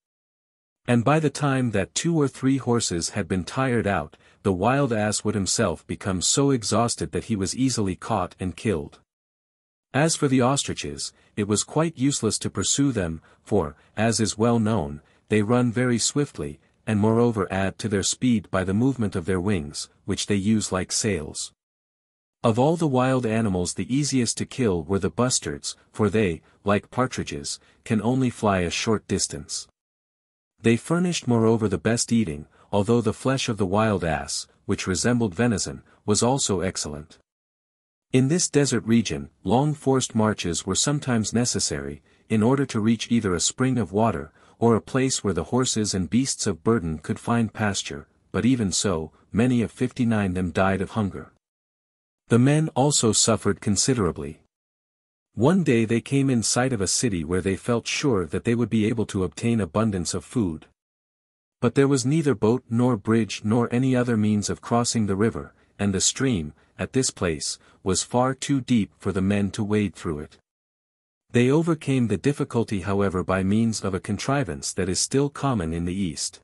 And by the time that 2 or 3 horses had been tired out, the wild ass would himself become so exhausted that he was easily caught and killed. As for the ostriches, it was quite useless to pursue them, for, as is well known, they run very swiftly, and moreover add to their speed by the movement of their wings, which they use like sails. Of all the wild animals the easiest to kill were the bustards, for they, like partridges, can only fly a short distance. They furnished moreover the best eating, although the flesh of the wild ass, which resembled venison, was also excellent. In this desert region, long forced marches were sometimes necessary, in order to reach either a spring of water, or a place where the horses and beasts of burden could find pasture, but even so, many of 59 them died of hunger. The men also suffered considerably. One day they came in sight of a city where they felt sure that they would be able to obtain abundance of food. But there was neither boat nor bridge nor any other means of crossing the river, and the stream, at this place, was far too deep for the men to wade through it. They overcame the difficulty however by means of a contrivance that is still common in the East.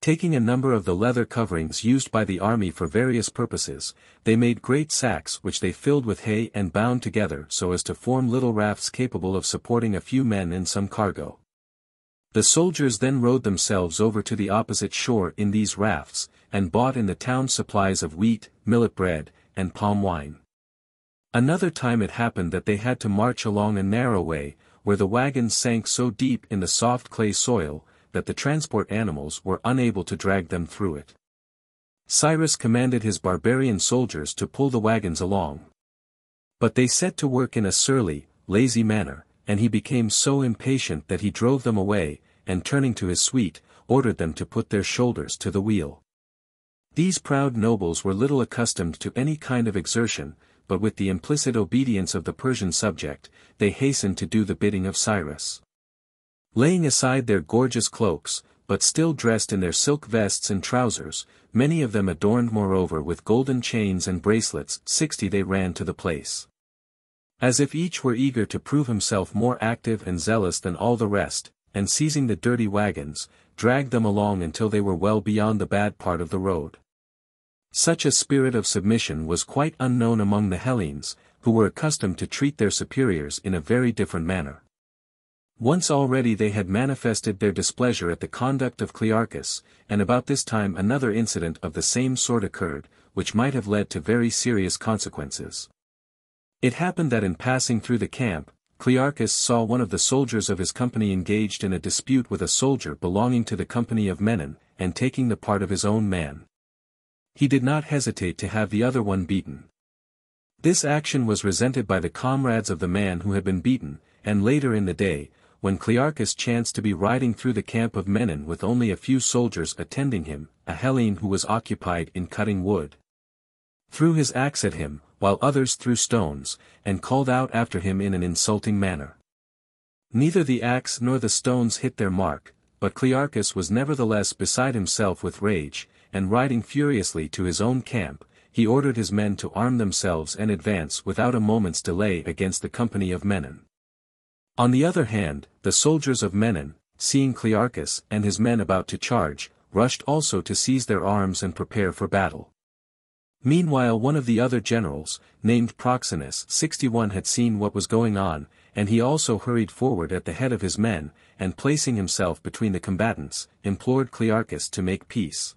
Taking a number of the leather coverings used by the army for various purposes, they made great sacks which they filled with hay and bound together so as to form little rafts capable of supporting a few men and some cargo. The soldiers then rowed themselves over to the opposite shore in these rafts, and bought in the town supplies of wheat, millet bread, and palm wine. Another time it happened that they had to march along a narrow way, where the wagons sank so deep in the soft clay soil, that the transport animals were unable to drag them through it. Cyrus commanded his barbarian soldiers to pull the wagons along. But they set to work in a surly, lazy manner, and he became so impatient that he drove them away, and turning to his suite, ordered them to put their shoulders to the wheel. These proud nobles were little accustomed to any kind of exertion, but with the implicit obedience of the Persian subject, they hastened to do the bidding of Cyrus. Laying aside their gorgeous cloaks, but still dressed in their silk vests and trousers, many of them adorned moreover with golden chains and bracelets, 60 they ran to the place. As if each were eager to prove himself more active and zealous than all the rest, and seizing the dirty wagons, dragged them along until they were well beyond the bad part of the road. Such a spirit of submission was quite unknown among the Hellenes, who were accustomed to treat their superiors in a very different manner. Once already they had manifested their displeasure at the conduct of Clearchus, and about this time another incident of the same sort occurred, which might have led to very serious consequences. It happened that in passing through the camp, Clearchus saw one of the soldiers of his company engaged in a dispute with a soldier belonging to the company of Menon, and taking the part of his own man. He did not hesitate to have the other one beaten. This action was resented by the comrades of the man who had been beaten, and later in the day, when Clearchus chanced to be riding through the camp of Menon with only a few soldiers attending him, a Hellene who was occupied in cutting wood threw his axe at him, while others threw stones, and called out after him in an insulting manner. Neither the axe nor the stones hit their mark, but Clearchus was nevertheless beside himself with rage, and riding furiously to his own camp, he ordered his men to arm themselves and advance without a moment's delay against the company of Menon. On the other hand, the soldiers of Menon, seeing Clearchus and his men about to charge, rushed also to seize their arms and prepare for battle. Meanwhile one of the other generals, named Proxenus, 61 had seen what was going on, and he also hurried forward at the head of his men, and placing himself between the combatants, implored Clearchus to make peace.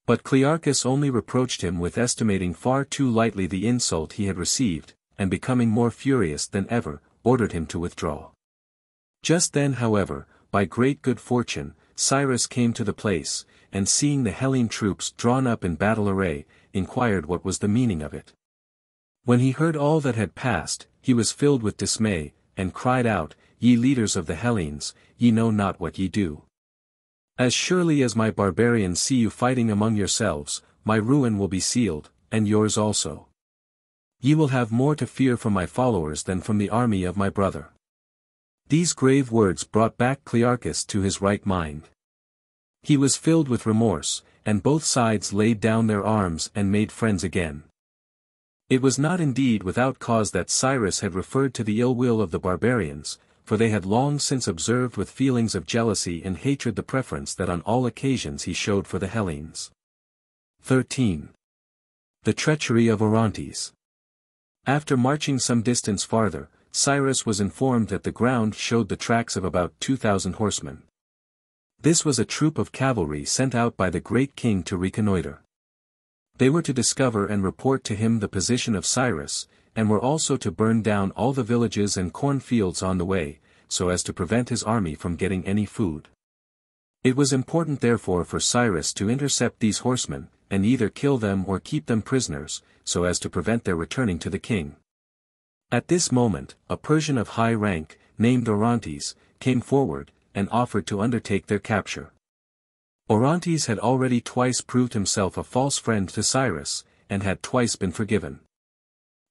But Clearchus only reproached him with estimating far too lightly the insult he had received, and becoming more furious than ever, ordered him to withdraw. Just then however, by great good fortune, Cyrus came to the place, and seeing the Hellene troops drawn up in battle array, inquired what was the meaning of it. When he heard all that had passed, he was filled with dismay, and cried out, "Ye leaders of the Hellenes, ye know not what ye do. As surely as my barbarians see you fighting among yourselves, my ruin will be sealed, and yours also. Ye will have more to fear from my followers than from the army of my brother." These grave words brought back Clearchus to his right mind. He was filled with remorse, and both sides laid down their arms and made friends again. It was not indeed without cause that Cyrus had referred to the ill will of the barbarians, for they had long since observed with feelings of jealousy and hatred the preference that on all occasions he showed for the Hellenes. 13. The treachery of Orontes. After marching some distance farther, Cyrus was informed that the ground showed the tracks of about 2,000 horsemen. This was a troop of cavalry sent out by the great king to reconnoiter. They were to discover and report to him the position of Cyrus, and were also to burn down all the villages and cornfields on the way, so as to prevent his army from getting any food. It was important therefore for Cyrus to intercept these horsemen, and either kill them or keep them prisoners, so as to prevent their returning to the king. At this moment, a Persian of high rank, named Orontes, came forward, and offered to undertake their capture. Orontes had already twice proved himself a false friend to Cyrus, and had twice been forgiven.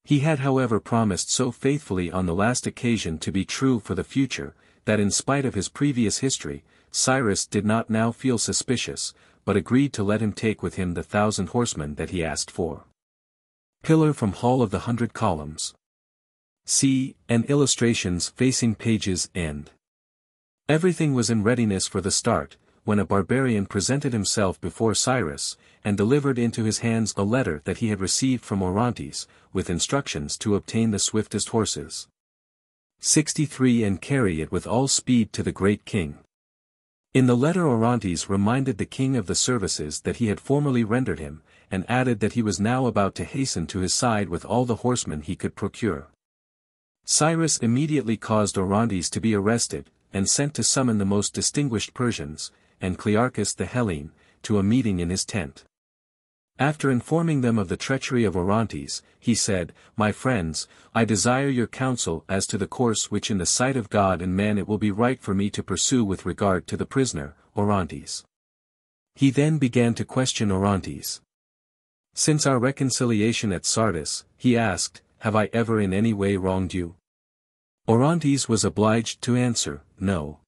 He had however promised so faithfully on the last occasion to be true for the future, that in spite of his previous history, Cyrus did not now feel suspicious, but agreed to let him take with him the 1,000 horsemen that he asked for. Pillar from Hall of the 100 Columns. C. And illustrations facing pages end. Everything was in readiness for the start, when a barbarian presented himself before Cyrus, and delivered into his hands a letter that he had received from Orontes, with instructions to obtain the swiftest horses. 63 and carry it with all speed to the great king. In the letter Orontes reminded the king of the services that he had formerly rendered him, and added that he was now about to hasten to his side with all the horsemen he could procure. Cyrus immediately caused Orontes to be arrested, and sent to summon the most distinguished Persians, and Clearchus the Hellene, to a meeting in his tent. After informing them of the treachery of Orontes, he said, "My friends, I desire your counsel as to the course which in the sight of God and man it will be right for me to pursue with regard to the prisoner, Orontes." He then began to question Orontes. Since our reconciliation at Sardis, he asked, "Have I ever in any way wronged you?" Orontes was obliged to answer, "No."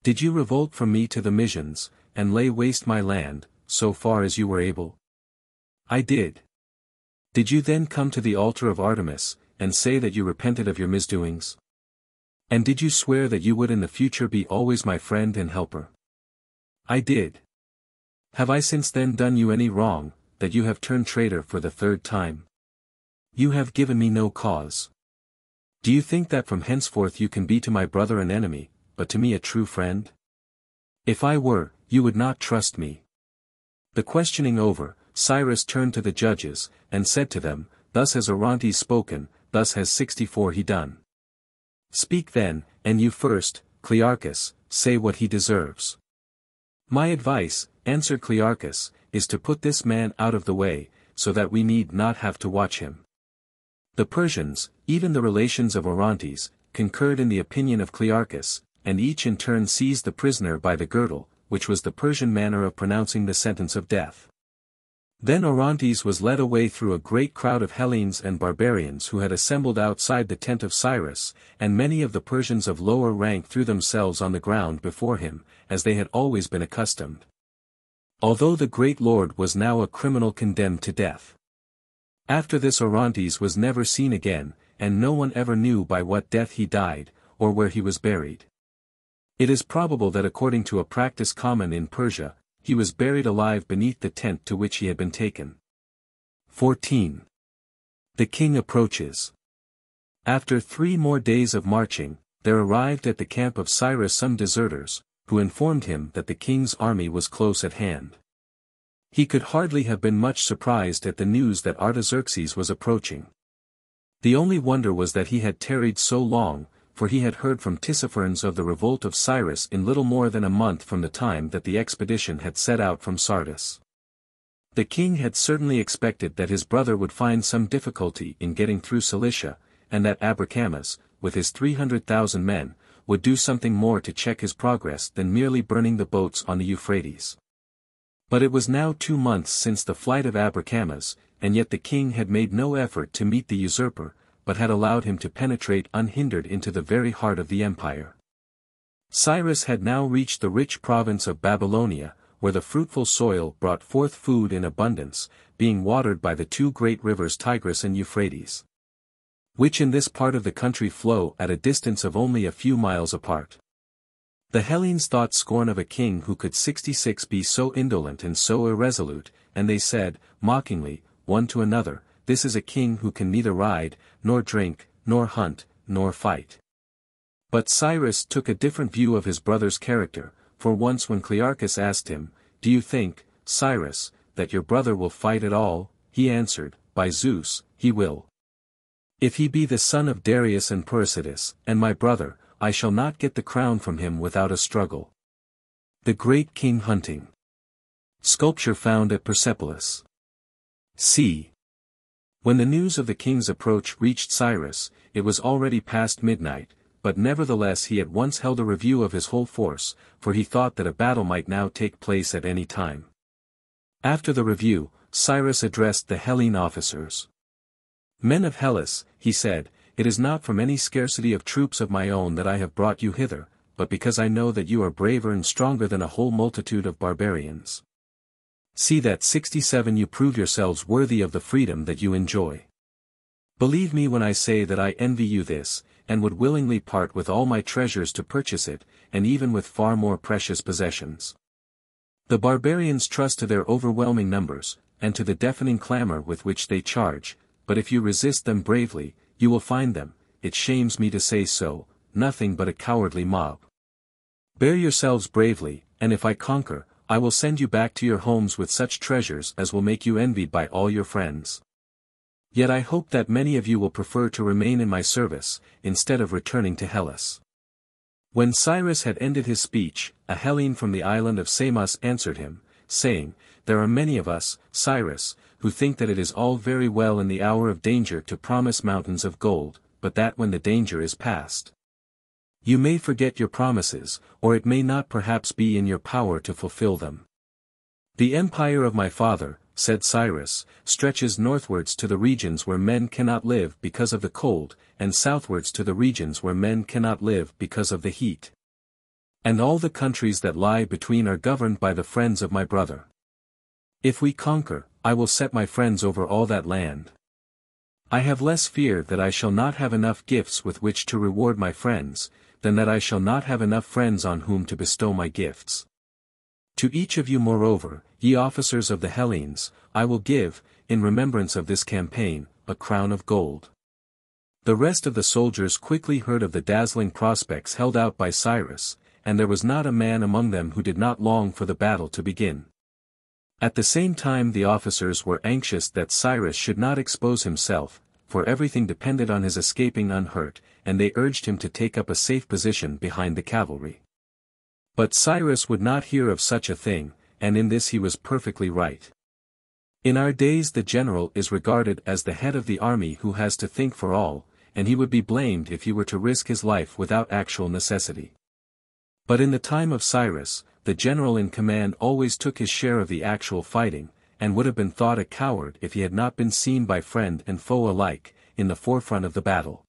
"Did you revolt from me to the Mysians, and lay waste my land, so far as you were able?" "I did." "Did you then come to the altar of Artemis, and say that you repented of your misdoings? And did you swear that you would in the future be always my friend and helper?" "I did." "Have I since then done you any wrong, that you have turned traitor for the 3rd time? You have given me no cause. Do you think that from henceforth you can be to my brother an enemy, but to me a true friend? If I were, you would not trust me." The questioning over, Cyrus turned to the judges, and said to them, "Thus has Orontes spoken, thus has 64 he done. Speak then, and you first, Clearchus, say what he deserves." "My advice," answered Clearchus, "is to put this man out of the way, so that we need not have to watch him." The Persians, even the relations of Orontes, concurred in the opinion of Clearchus, and each in turn seized the prisoner by the girdle, which was the Persian manner of pronouncing the sentence of death. Then Orontes was led away through a great crowd of Hellenes and barbarians who had assembled outside the tent of Cyrus, and many of the Persians of lower rank threw themselves on the ground before him, as they had always been accustomed. Although the great lord was now a criminal condemned to death. After this Orontes was never seen again, and no one ever knew by what death he died, or where he was buried. It is probable that according to a practice common in Persia, he was buried alive beneath the tent to which he had been taken. 14. The king approaches. After 3 more days of marching, there arrived at the camp of Cyrus some deserters, who informed him that the king's army was close at hand. He could hardly have been much surprised at the news that Artaxerxes was approaching. The only wonder was that he had tarried so long, for he had heard from Tissaphernes of the revolt of Cyrus in little more than a month from the time that the expedition had set out from Sardis. The king had certainly expected that his brother would find some difficulty in getting through Cilicia, and that Abracamas, with his 300,000 men, would do something more to check his progress than merely burning the boats on the Euphrates. But it was now 2 months since the flight of Abracamas, and yet the king had made no effort to meet the usurper, but had allowed him to penetrate unhindered into the very heart of the empire. Cyrus had now reached the rich province of Babylonia, where the fruitful soil brought forth food in abundance, being watered by the 2 great rivers Tigris and Euphrates, which in this part of the country flow at a distance of only a few miles apart. The Hellenes thought scorn of a king who could 66 be so indolent and so irresolute, and they said, mockingly, one to another, "This is a king who can neither ride, nor drink, nor hunt, nor fight." But Cyrus took a different view of his brother's character, for once when Clearchus asked him, "Do you think, Cyrus, that your brother will fight at all?" he answered, "By Zeus, he will. If he be the son of Darius and Persidas, and my brother, I shall not get the crown from him without a struggle." The Great King Hunting. Sculpture found at Persepolis. c. When the news of the king's approach reached Cyrus, it was already past midnight, but nevertheless he at once held a review of his whole force, for he thought that a battle might now take place at any time. After the review, Cyrus addressed the Hellene officers. "Men of Hellas," he said, "it is not from any scarcity of troops of my own that I have brought you hither, but because I know that you are braver and stronger than a whole multitude of barbarians. See that 67 you prove yourselves worthy of the freedom that you enjoy. Believe me when I say that I envy you this, and would willingly part with all my treasures to purchase it, and even with far more precious possessions. The barbarians trust to their overwhelming numbers, and to the deafening clamor with which they charge, but if you resist them bravely, you will find them, it shames me to say so, nothing but a cowardly mob. Bear yourselves bravely, and if I conquer, I will send you back to your homes with such treasures as will make you envied by all your friends. Yet I hope that many of you will prefer to remain in my service, instead of returning to Hellas." When Cyrus had ended his speech, a Hellene from the island of Samos answered him, saying, "There are many of us, Cyrus, who think that it is all very well in the hour of danger to promise mountains of gold, but that when the danger is past, you may forget your promises, or it may not perhaps be in your power to fulfill them. The empire of my father," said Cyrus, "stretches northwards to the regions where men cannot live because of the cold, and southwards to the regions where men cannot live because of the heat. And all the countries that lie between are governed by the friends of my brother. If we conquer, I will set my friends over all that land. I have less fear that I shall not have enough gifts with which to reward my friends, than that I shall not have enough friends on whom to bestow my gifts. To each of you moreover, ye officers of the Hellenes, I will give, in remembrance of this campaign, a crown of gold." The rest of the soldiers quickly heard of the dazzling prospects held out by Cyrus, and there was not a man among them who did not long for the battle to begin. At the same time the officers were anxious that Cyrus should not expose himself, for everything depended on his escaping unhurt, and they urged him to take up a safe position behind the cavalry. But Cyrus would not hear of such a thing, and in this he was perfectly right. In our days the general is regarded as the head of the army who has to think for all, and he would be blamed if he were to risk his life without actual necessity. But in the time of Cyrus, the general in command always took his share of the actual fighting, and would have been thought a coward if he had not been seen by friend and foe alike, in the forefront of the battle.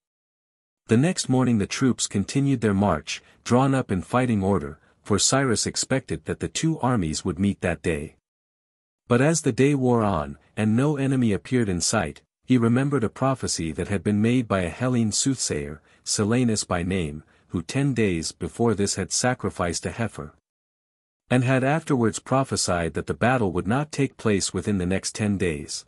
The next morning the troops continued their march, drawn up in fighting order, for Cyrus expected that the two armies would meet that day. But as the day wore on, and no enemy appeared in sight, he remembered a prophecy that had been made by a Hellene soothsayer, Silenus by name, who 10 days before this had sacrificed a heifer, and had afterwards prophesied that the battle would not take place within the next 10 days.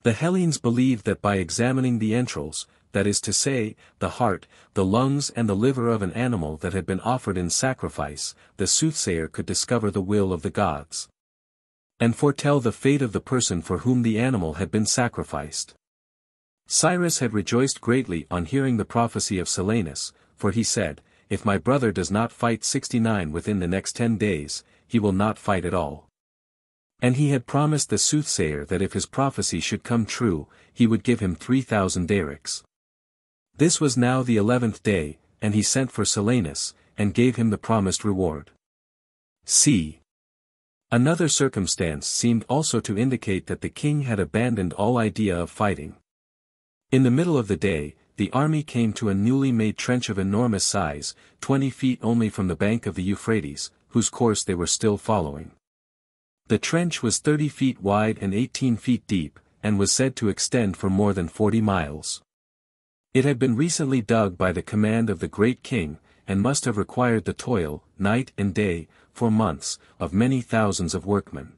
The Hellenes believed that by examining the entrails, that is to say, the heart, the lungs and the liver of an animal that had been offered in sacrifice, the soothsayer could discover the will of the gods, and foretell the fate of the person for whom the animal had been sacrificed. Cyrus had rejoiced greatly on hearing the prophecy of Silenus, for he said, "If my brother does not fight 69 within the next 10 days, he will not fight at all." And he had promised the soothsayer that if his prophecy should come true, he would give him 3,000 darics. This was now the 11th day, and he sent for Silenus, and gave him the promised reward. c. Another circumstance seemed also to indicate that the king had abandoned all idea of fighting. In the middle of the day, the army came to a newly made trench of enormous size, 20 feet only from the bank of the Euphrates, whose course they were still following. The trench was 30 feet wide and 18 feet deep, and was said to extend for more than 40 miles. It had been recently dug by the command of the great king, and must have required the toil, night and day, for months, of many thousands of workmen.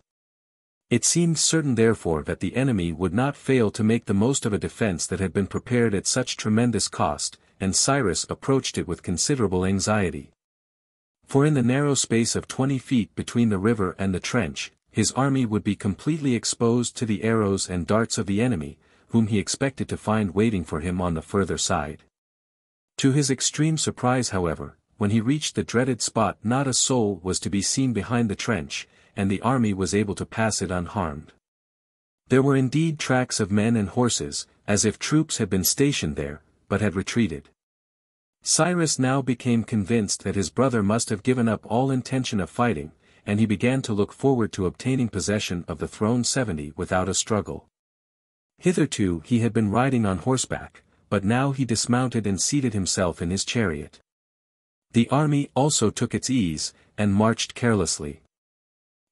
It seemed certain therefore that the enemy would not fail to make the most of a defense that had been prepared at such tremendous cost, and Cyrus approached it with considerable anxiety. For in the narrow space of 20 feet between the river and the trench, his army would be completely exposed to the arrows and darts of the enemy, whom he expected to find waiting for him on the further side. To his extreme surprise however, when he reached the dreaded spot not a soul was to be seen behind the trench, and the army was able to pass it unharmed. There were indeed tracks of men and horses, as if troops had been stationed there, but had retreated. Cyrus now became convinced that his brother must have given up all intention of fighting, and he began to look forward to obtaining possession of the throne 70 without a struggle. Hitherto he had been riding on horseback, but now he dismounted and seated himself in his chariot. The army also took its ease, and marched carelessly.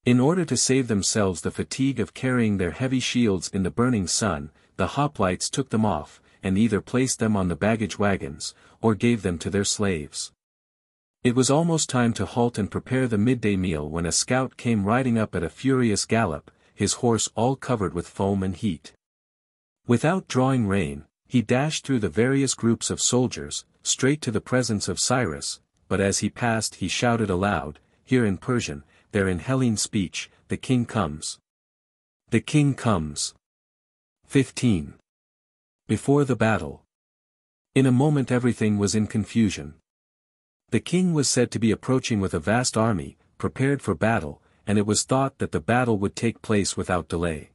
In order to save themselves the fatigue of carrying their heavy shields in the burning sun, the hoplites took them off, and either placed them on the baggage wagons, or gave them to their slaves. It was almost time to halt and prepare the midday meal when a scout came riding up at a furious gallop, his horse all covered with foam and heat. Without drawing rein, he dashed through the various groups of soldiers, straight to the presence of Cyrus, but as he passed he shouted aloud, here in Persian, there in Hellene speech, the king comes. The king comes. 15. Before the battle. In a moment everything was in confusion. The king was said to be approaching with a vast army, prepared for battle, and it was thought that the battle would take place without delay.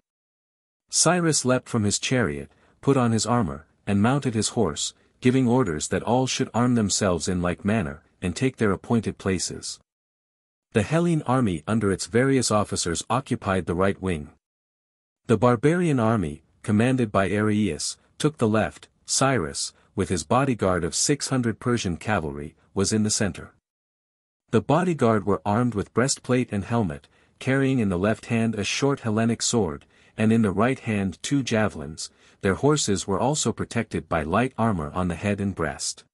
Cyrus leapt from his chariot, put on his armor, and mounted his horse, giving orders that all should arm themselves in like manner, and take their appointed places. The Hellene army under its various officers occupied the right wing. The barbarian army, commanded by Areus, took the left. Cyrus, with his bodyguard of 600 Persian cavalry, was in the center. The bodyguard were armed with breastplate and helmet, carrying in the left hand a short Hellenic sword, and in the right hand 2 javelins. Their horses were also protected by light armor on the head and breast.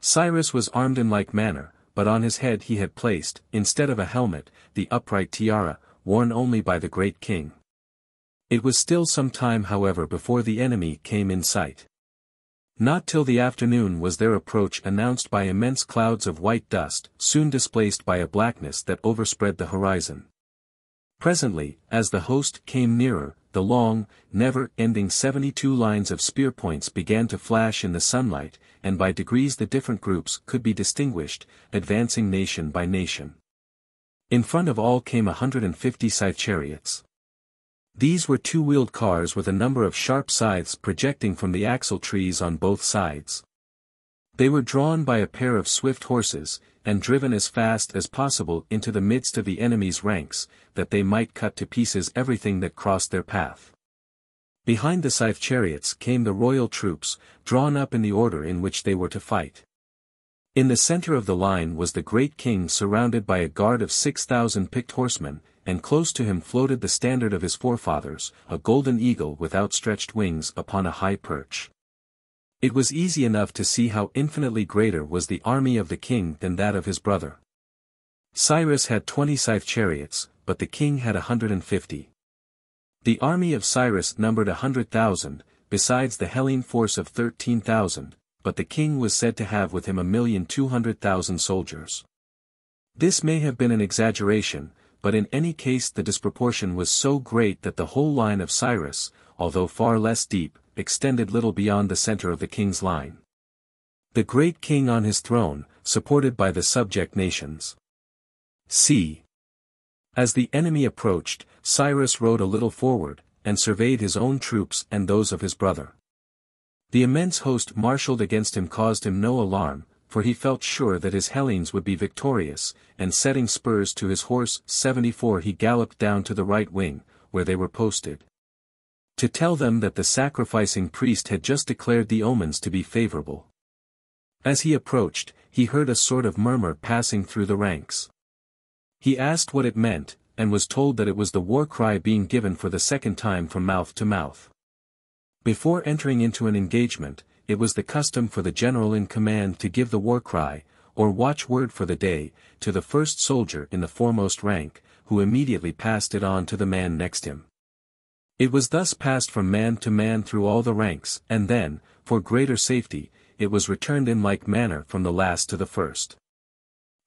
Cyrus was armed in like manner, but on his head he had placed, instead of a helmet, the upright tiara, worn only by the great king. It was still some time however before the enemy came in sight. Not till the afternoon was their approach announced by immense clouds of white dust, soon displaced by a blackness that overspread the horizon. Presently, as the host came nearer, the long, never-ending 72 lines of spear points began to flash in the sunlight, and by degrees the different groups could be distinguished, advancing nation by nation. In front of all came 150 scythe chariots. These were 2-wheeled cars with a number of sharp scythes projecting from the axle trees on both sides. They were drawn by a pair of swift horses, and driven as fast as possible into the midst of the enemy's ranks, that they might cut to pieces everything that crossed their path. Behind the scythe chariots came the royal troops, drawn up in the order in which they were to fight. In the center of the line was the great king surrounded by a guard of 6,000 picked horsemen, and close to him floated the standard of his forefathers, a golden eagle with outstretched wings upon a high perch. It was easy enough to see how infinitely greater was the army of the king than that of his brother. Cyrus had 20 scythe chariots, but the king had 150. The army of Cyrus numbered 100,000, besides the Hellene force of 13,000, but the king was said to have with him 1,200,000 soldiers. This may have been an exaggeration, but in any case the disproportion was so great that the whole line of Cyrus, although far less deep, extended little beyond the center of the king's line. The great king on his throne, supported by the subject nations. c. As the enemy approached, Cyrus rode a little forward, and surveyed his own troops and those of his brother. The immense host marshaled against him caused him no alarm, for he felt sure that his Hellenes would be victorious, and setting spurs to his horse 74 he galloped down to the right wing, where they were posted, to tell them that the sacrificing priest had just declared the omens to be favorable. As he approached, he heard a sort of murmur passing through the ranks. He asked what it meant, and was told that it was the war cry being given for the second time from mouth to mouth. Before entering into an engagement, it was the custom for the general in command to give the war cry, or watchword for the day, to the first soldier in the foremost rank, who immediately passed it on to the man next him. It was thus passed from man to man through all the ranks, and then, for greater safety, it was returned in like manner from the last to the first.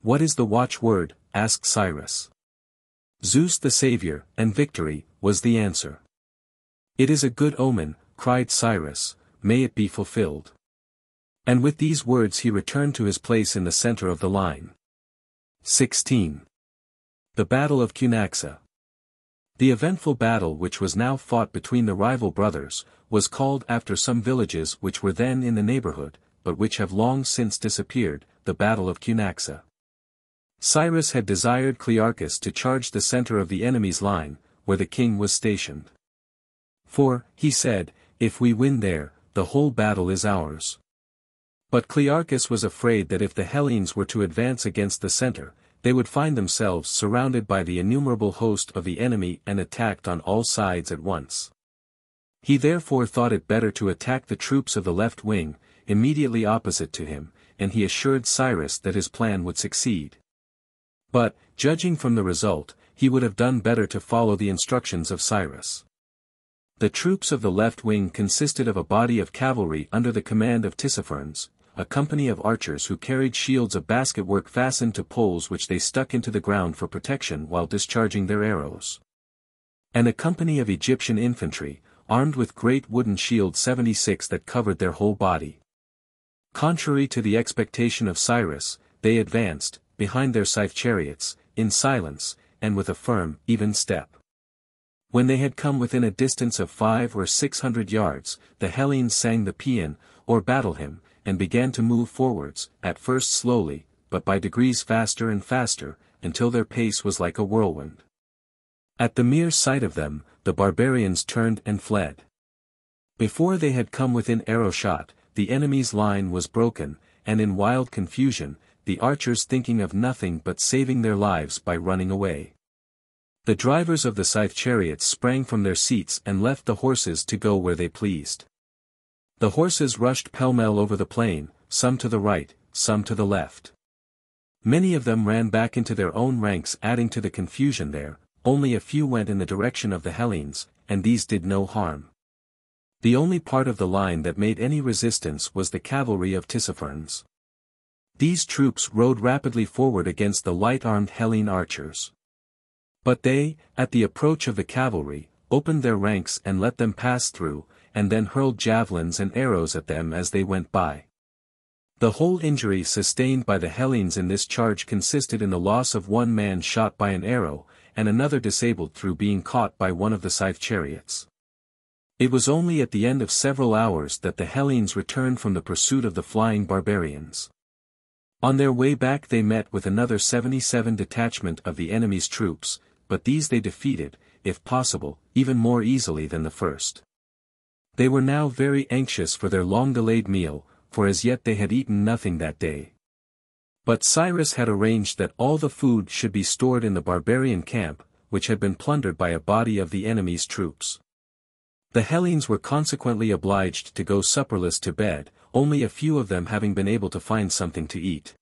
"What is the watchword?" asked Cyrus. "Zeus the Savior, and victory," was the answer. "It is a good omen," cried Cyrus, "may it be fulfilled." And with these words he returned to his place in the center of the line. 16. The Battle of Cunaxa. The eventful battle which was now fought between the rival brothers, was called after some villages which were then in the neighborhood, but which have long since disappeared, the Battle of Cunaxa. Cyrus had desired Clearchus to charge the center of the enemy's line, where the king was stationed. "For," he said, "if we win there, the whole battle is ours." But Clearchus was afraid that if the Hellenes were to advance against the center, they would find themselves surrounded by the innumerable host of the enemy and attacked on all sides at once. He therefore thought it better to attack the troops of the left wing, immediately opposite to him, and he assured Cyrus that his plan would succeed. But, judging from the result, he would have done better to follow the instructions of Cyrus. The troops of the left wing consisted of a body of cavalry under the command of Tissaphernes, a company of archers who carried shields of basketwork fastened to poles which they stuck into the ground for protection while discharging their arrows. And a company of Egyptian infantry, armed with great wooden shields 76 that covered their whole body. Contrary to the expectation of Cyrus, they advanced, behind their scythe chariots, in silence, and with a firm, even step. When they had come within a distance of 500 or 600 yards, the Hellenes sang the paean, or battle hymn, and began to move forwards, at first slowly, but by degrees faster and faster, until their pace was like a whirlwind. At the mere sight of them, the barbarians turned and fled. Before they had come within arrow shot, the enemy's line was broken, and in wild confusion, the archers thinking of nothing but saving their lives by running away. The drivers of the scythe chariots sprang from their seats and left the horses to go where they pleased. The horses rushed pell-mell over the plain, some to the right, some to the left. Many of them ran back into their own ranks, adding to the confusion there. Only a few went in the direction of the Hellenes, and these did no harm. The only part of the line that made any resistance was the cavalry of Tissaphernes. These troops rode rapidly forward against the light-armed Hellene archers. But they, at the approach of the cavalry, opened their ranks and let them pass through, and then hurled javelins and arrows at them as they went by. The whole injury sustained by the Hellenes in this charge consisted in the loss of one man shot by an arrow, and another disabled through being caught by one of the scythe chariots. It was only at the end of several hours that the Hellenes returned from the pursuit of the flying barbarians. On their way back they met with another 77 detachment of the enemy's troops, but these they defeated, if possible, even more easily than the first. They were now very anxious for their long-delayed meal, for as yet they had eaten nothing that day. But Cyrus had arranged that all the food should be stored in the barbarian camp, which had been plundered by a body of the enemy's troops. The Hellenes were consequently obliged to go supperless to bed, only a few of them having been able to find something to eat.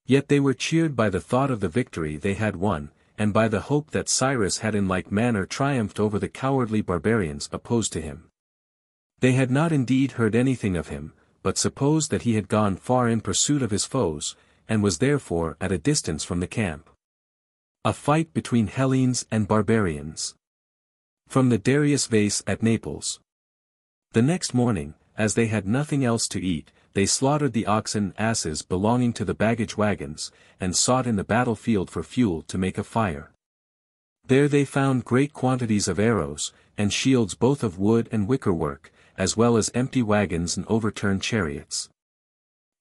Yet they were cheered by the thought of the victory they had won, and by the hope that Cyrus had in like manner triumphed over the cowardly barbarians opposed to him. They had not indeed heard anything of him, but supposed that he had gone far in pursuit of his foes, and was therefore at a distance from the camp. A fight between Hellenes and barbarians. From the Darius vase at Naples. The next morning, as they had nothing else to eat, they slaughtered the oxen and asses belonging to the baggage wagons, and sought in the battlefield for fuel to make a fire. There they found great quantities of arrows, and shields both of wood and wickerwork, as well as empty wagons and overturned chariots.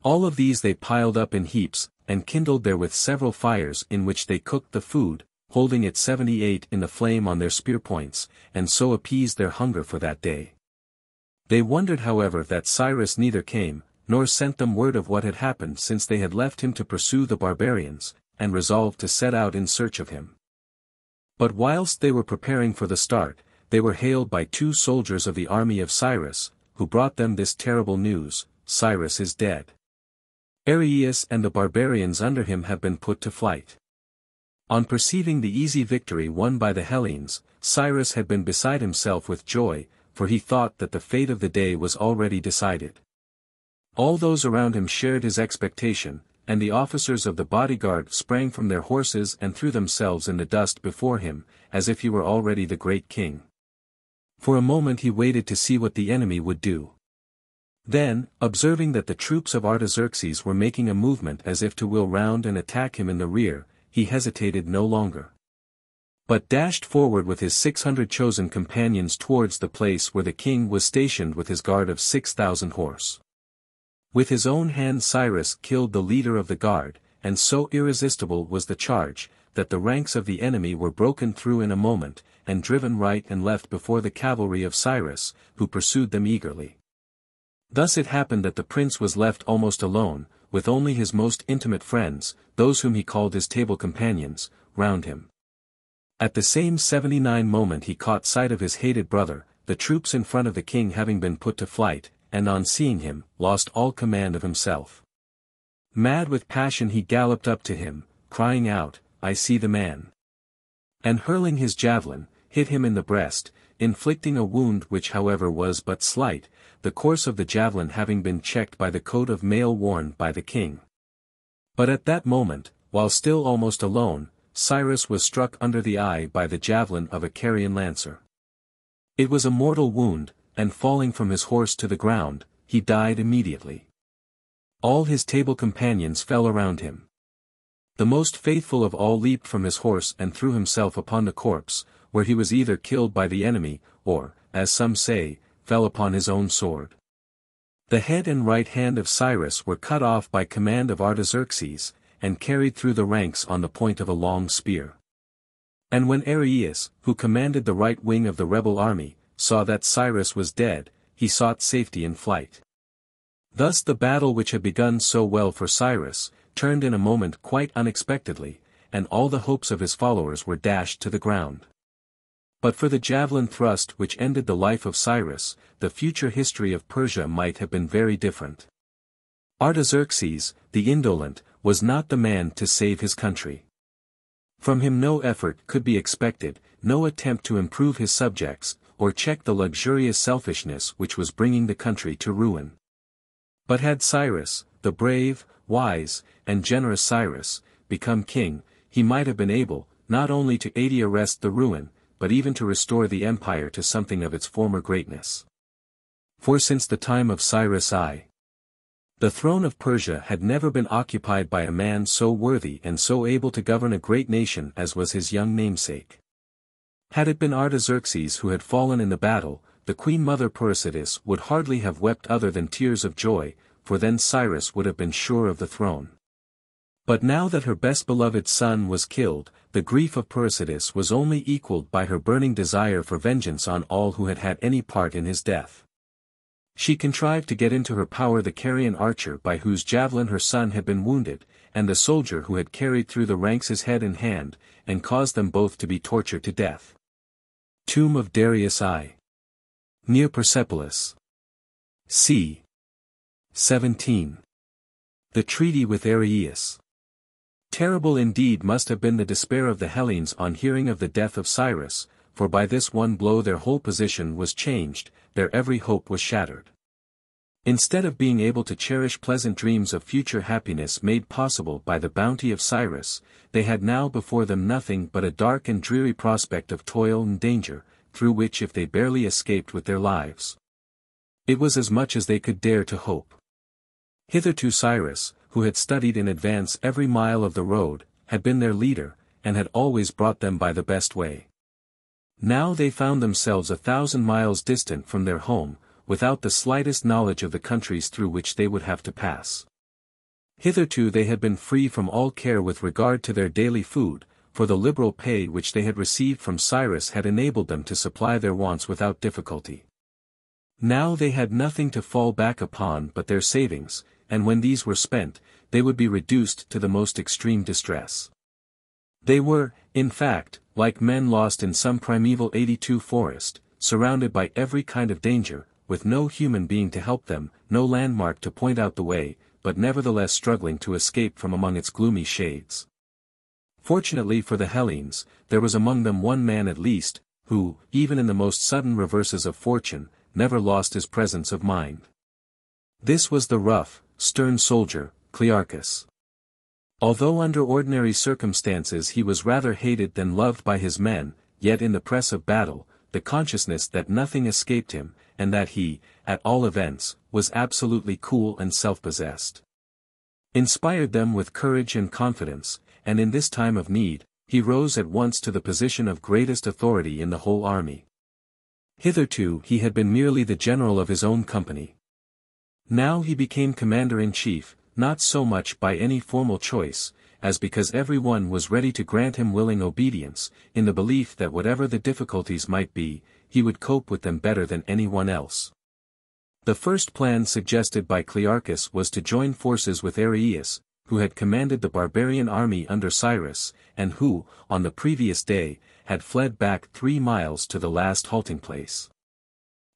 All of these they piled up in heaps, and kindled therewith several fires in which they cooked the food, holding it 78 in the flame on their spear points, and so appeased their hunger for that day. They wondered however that Cyrus neither came, nor sent them word of what had happened since they had left him to pursue the barbarians, and resolved to set out in search of him. But whilst they were preparing for the start, they were hailed by 2 soldiers of the army of Cyrus, who brought them this terrible news: Cyrus is dead. Arius and the barbarians under him have been put to flight. On perceiving the easy victory won by the Hellenes, Cyrus had been beside himself with joy, for he thought that the fate of the day was already decided. All those around him shared his expectation, and the officers of the bodyguard sprang from their horses and threw themselves in the dust before him, as if he were already the great king. For a moment he waited to see what the enemy would do. Then, observing that the troops of Artaxerxes were making a movement as if to wheel round and attack him in the rear, he hesitated no longer, but dashed forward with his 600 chosen companions towards the place where the king was stationed with his guard of 6,000 horse. With his own hand Cyrus killed the leader of the guard, and so irresistible was the charge, that the ranks of the enemy were broken through in a moment, and driven right and left before the cavalry of Cyrus, who pursued them eagerly. Thus it happened that the prince was left almost alone, with only his most intimate friends, those whom he called his table companions, round him. At the same 79 moment he caught sight of his hated brother, the troops in front of the king having been put to flight, and on seeing him, lost all command of himself. Mad with passion he galloped up to him, crying out, "I see the man!" And hurling his javelin, hit him in the breast, inflicting a wound which however was but slight, the course of the javelin having been checked by the coat of mail worn by the king. But at that moment, while still almost alone, Cyrus was struck under the eye by the javelin of a Carian lancer. It was a mortal wound, and falling from his horse to the ground, he died immediately. All his table companions fell around him. The most faithful of all leaped from his horse and threw himself upon the corpse, where he was either killed by the enemy, or, as some say, fell upon his own sword. The head and right hand of Cyrus were cut off by command of Artaxerxes, and carried through the ranks on the point of a long spear. And when Areus, who commanded the right wing of the rebel army, saw that Cyrus was dead, he sought safety in flight. Thus the battle which had begun so well for Cyrus, turned in a moment quite unexpectedly, and all the hopes of his followers were dashed to the ground. But for the javelin thrust which ended the life of Cyrus, the future history of Persia might have been very different. Artaxerxes, the indolent, was not the man to save his country. From him no effort could be expected, no attempt to improve his subjects, or check the luxurious selfishness which was bringing the country to ruin. But had Cyrus, the brave, wise, and generous Cyrus, become king, he might have been able, not only to arrest the ruin, but even to restore the empire to something of its former greatness. For since the time of Cyrus I, the throne of Persia had never been occupied by a man so worthy and so able to govern a great nation as was his young namesake. Had it been Artaxerxes who had fallen in the battle, the queen mother Persides would hardly have wept other than tears of joy, for then Cyrus would have been sure of the throne. But now that her best beloved son was killed, the grief of Persides was only equalled by her burning desire for vengeance on all who had had any part in his death. She contrived to get into her power the Carian archer by whose javelin her son had been wounded, and the soldier who had carried through the ranks his head and hand, and caused them both to be tortured to death. Tomb of Darius I. Near Persepolis. c. 17. The treaty with Areus. Terrible indeed must have been the despair of the Hellenes on hearing of the death of Cyrus, for by this one blow their whole position was changed, their every hope was shattered. Instead of being able to cherish pleasant dreams of future happiness made possible by the bounty of Cyrus, they had now before them nothing but a dark and dreary prospect of toil and danger, through which if they barely escaped with their lives, it was as much as they could dare to hope. Hitherto Cyrus, who had studied in advance every mile of the road, had been their leader, and had always brought them by the best way. Now they found themselves 1,000 miles distant from their home, without the slightest knowledge of the countries through which they would have to pass. Hitherto they had been free from all care with regard to their daily food, for the liberal pay which they had received from Cyrus had enabled them to supply their wants without difficulty. Now they had nothing to fall back upon but their savings, and when these were spent, they would be reduced to the most extreme distress. They were, in fact, like men lost in some primeval 82 forest, surrounded by every kind of danger, with no human being to help them, no landmark to point out the way, but nevertheless struggling to escape from among its gloomy shades. Fortunately for the Hellenes, there was among them one man at least, who, even in the most sudden reverses of fortune, never lost his presence of mind. This was the rough, stern soldier, Clearchus. Although under ordinary circumstances he was rather hated than loved by his men, yet in the press of battle, the consciousness that nothing escaped him, and that he, at all events, was absolutely cool and self-possessed, inspired them with courage and confidence, and in this time of need, he rose at once to the position of greatest authority in the whole army. Hitherto he had been merely the general of his own company. Now he became commander-in-chief, not so much by any formal choice, as because every one was ready to grant him willing obedience, in the belief that whatever the difficulties might be, he would cope with them better than anyone else. The first plan suggested by Clearchus was to join forces with Arius, who had commanded the barbarian army under Cyrus, and who, on the previous day, had fled back 3 miles to the last halting place.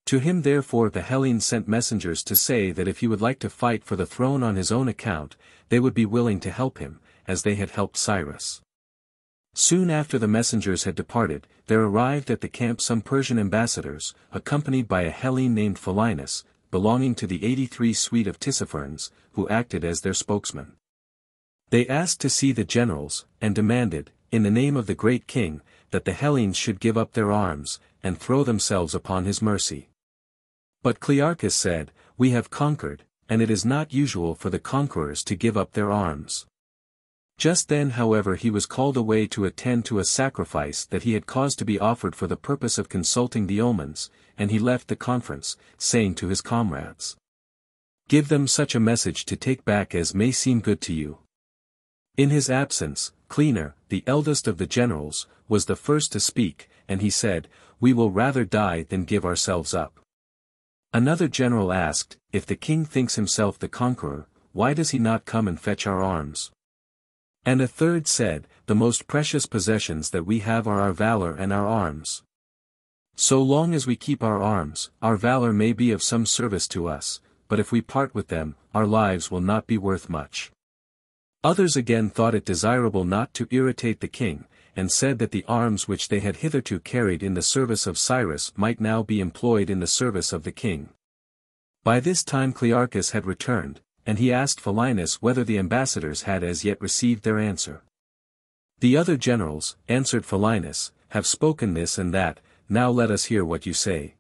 To him therefore the Hellenes sent messengers to say that if he would like to fight for the throne on his own account, they would be willing to help him, as they had helped Cyrus. Soon after the messengers had departed, there arrived at the camp some Persian ambassadors, accompanied by a Hellene named Philinus, belonging to the 83 suite of Tissaphernes, who acted as their spokesman. They asked to see the generals, and demanded, in the name of the great king, that the Hellenes should give up their arms, and throw themselves upon his mercy. But Clearchus said, "We have conquered, and it is not usual for the conquerors to give up their arms." Just then however he was called away to attend to a sacrifice that he had caused to be offered for the purpose of consulting the omens, and he left the conference, saying to his comrades, "Give them such a message to take back as may seem good to you." In his absence, Cleaner, the eldest of the generals, was the first to speak, and he said, "We will rather die than give ourselves up." Another general asked, "If the king thinks himself the conqueror, why does he not come and fetch our arms?" And a third said, "The most precious possessions that we have are our valor and our arms. So long as we keep our arms, our valor may be of some service to us, but if we part with them, our lives will not be worth much." Others again thought it desirable not to irritate the king, and said that the arms which they had hitherto carried in the service of Cyrus might now be employed in the service of the king. By this time Clearchus had returned, and he asked Philinus whether the ambassadors had as yet received their answer. "The other generals," answered Philinus, "have spoken this and that, now let us hear what you say."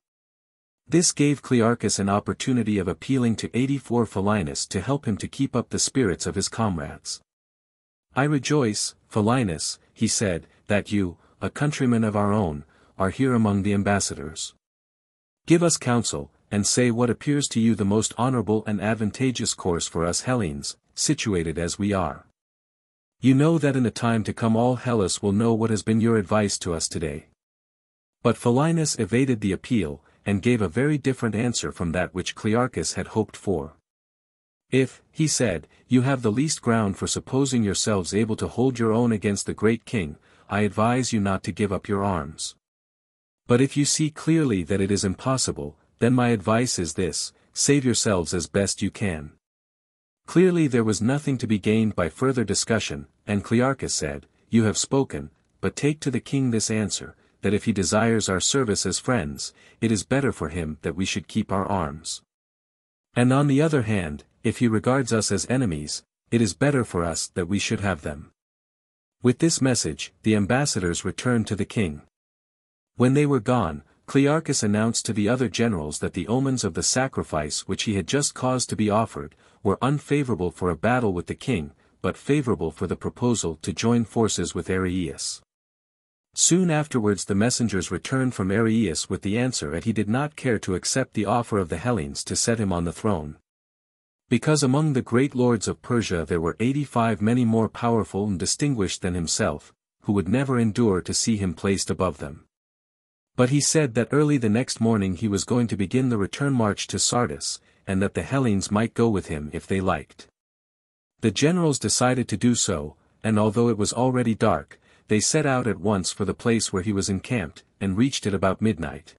This gave Clearchus an opportunity of appealing to 84 Philinus to help him to keep up the spirits of his comrades. "I rejoice, Philinus," he said, "that you, a countryman of our own, are here among the ambassadors. Give us counsel, and say what appears to you the most honorable and advantageous course for us Hellenes, situated as we are. You know that in the time to come all Hellas will know what has been your advice to us today." But Philinus evaded the appeal, and gave a very different answer from that which Clearchus had hoped for. "If," he said, "you have the least ground for supposing yourselves able to hold your own against the great king, I advise you not to give up your arms. But if you see clearly that it is impossible, then my advice is this: save yourselves as best you can." Clearly there was nothing to be gained by further discussion, and Clearchus said, "You have spoken, but take to the king this answer, that if he desires our service as friends, it is better for him that we should keep our arms. And on the other hand, if he regards us as enemies, it is better for us that we should have them." With this message, the ambassadors returned to the king. When they were gone, Clearchus announced to the other generals that the omens of the sacrifice which he had just caused to be offered, were unfavorable for a battle with the king, but favorable for the proposal to join forces with Arius. Soon afterwards the messengers returned from Arius with the answer that he did not care to accept the offer of the Hellenes to set him on the throne. Because among the great lords of Persia there were 85 many more powerful and distinguished than himself, who would never endure to see him placed above them. But he said that early the next morning he was going to begin the return march to Sardis, and that the Hellenes might go with him if they liked. The generals decided to do so, and although it was already dark, they set out at once for the place where he was encamped, and reached it about midnight.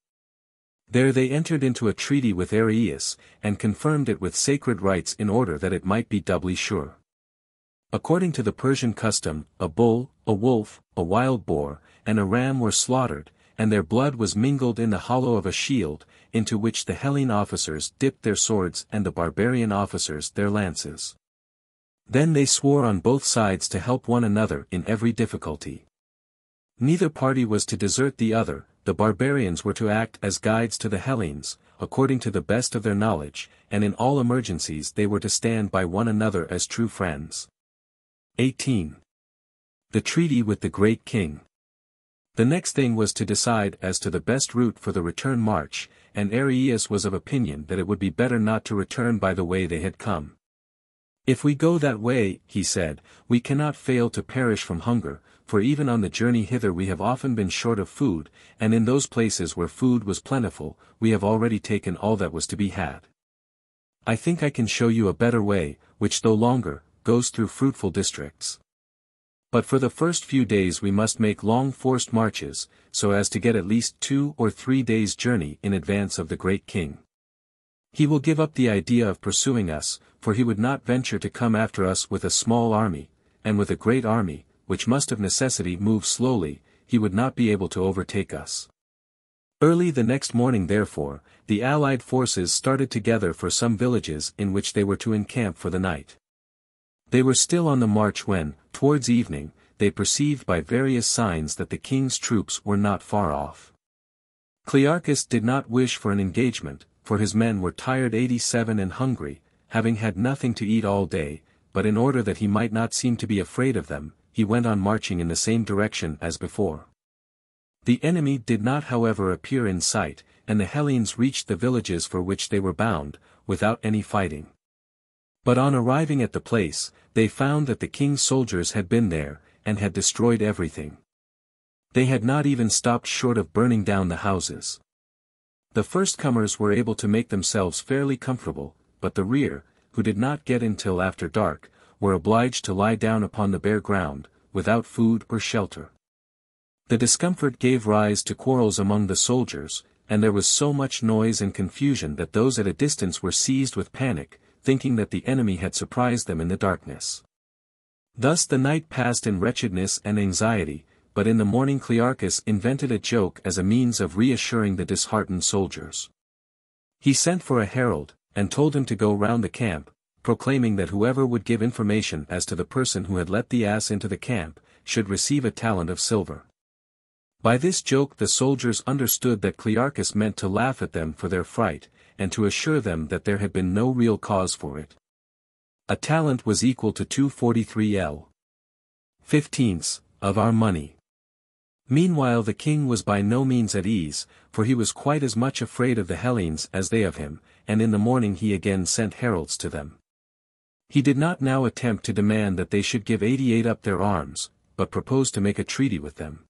There they entered into a treaty with Arius, and confirmed it with sacred rites in order that it might be doubly sure. According to the Persian custom, a bull, a wolf, a wild boar, and a ram were slaughtered, and their blood was mingled in the hollow of a shield, into which the Hellene officers dipped their swords and the barbarian officers their lances. Then they swore on both sides to help one another in every difficulty. Neither party was to desert the other, the barbarians were to act as guides to the Hellenes, according to the best of their knowledge, and in all emergencies they were to stand by one another as true friends. 18. The treaty with the great king. The next thing was to decide as to the best route for the return march, and Arius was of opinion that it would be better not to return by the way they had come. If we go that way, he said, we cannot fail to perish from hunger, for even on the journey hither we have often been short of food, and in those places where food was plentiful, we have already taken all that was to be had. I think I can show you a better way, which though longer, goes through fruitful districts. But for the first few days we must make long forced marches, so as to get at least 2 or 3 days' journey in advance of the great king. He will give up the idea of pursuing us, for he would not venture to come after us with a small army, and with a great army, which must of necessity move slowly, he would not be able to overtake us. Early the next morning therefore, the allied forces started together for some villages in which they were to encamp for the night. They were still on the march when, towards evening, they perceived by various signs that the king's troops were not far off. Clearchus did not wish for an engagement, for his men were tired 87 and hungry, having had nothing to eat all day, but in order that he might not seem to be afraid of them, he went on marching in the same direction as before. The enemy did not however appear in sight, and the Hellenes reached the villages for which they were bound, without any fighting. But on arriving at the place, they found that the king's soldiers had been there, and had destroyed everything. They had not even stopped short of burning down the houses. The first-comers were able to make themselves fairly comfortable, but the rear, who did not get in till after dark, were obliged to lie down upon the bare ground, without food or shelter. The discomfort gave rise to quarrels among the soldiers, and there was so much noise and confusion that those at a distance were seized with panic, thinking that the enemy had surprised them in the darkness. Thus the night passed in wretchedness and anxiety, but in the morning Clearchus invented a joke as a means of reassuring the disheartened soldiers. He sent for a herald, and told him to go round the camp, proclaiming that whoever would give information as to the person who had let the ass into the camp, should receive a talent of silver. By this joke the soldiers understood that Clearchus meant to laugh at them for their fright, and to assure them that there had been no real cause for it. A talent was equal to 243 15ths of our money. Meanwhile the king was by no means at ease, for he was quite as much afraid of the Hellenes as they of him, and in the morning he again sent heralds to them. He did not now attempt to demand that they should give 88 up their arms, but proposed to make a treaty with them.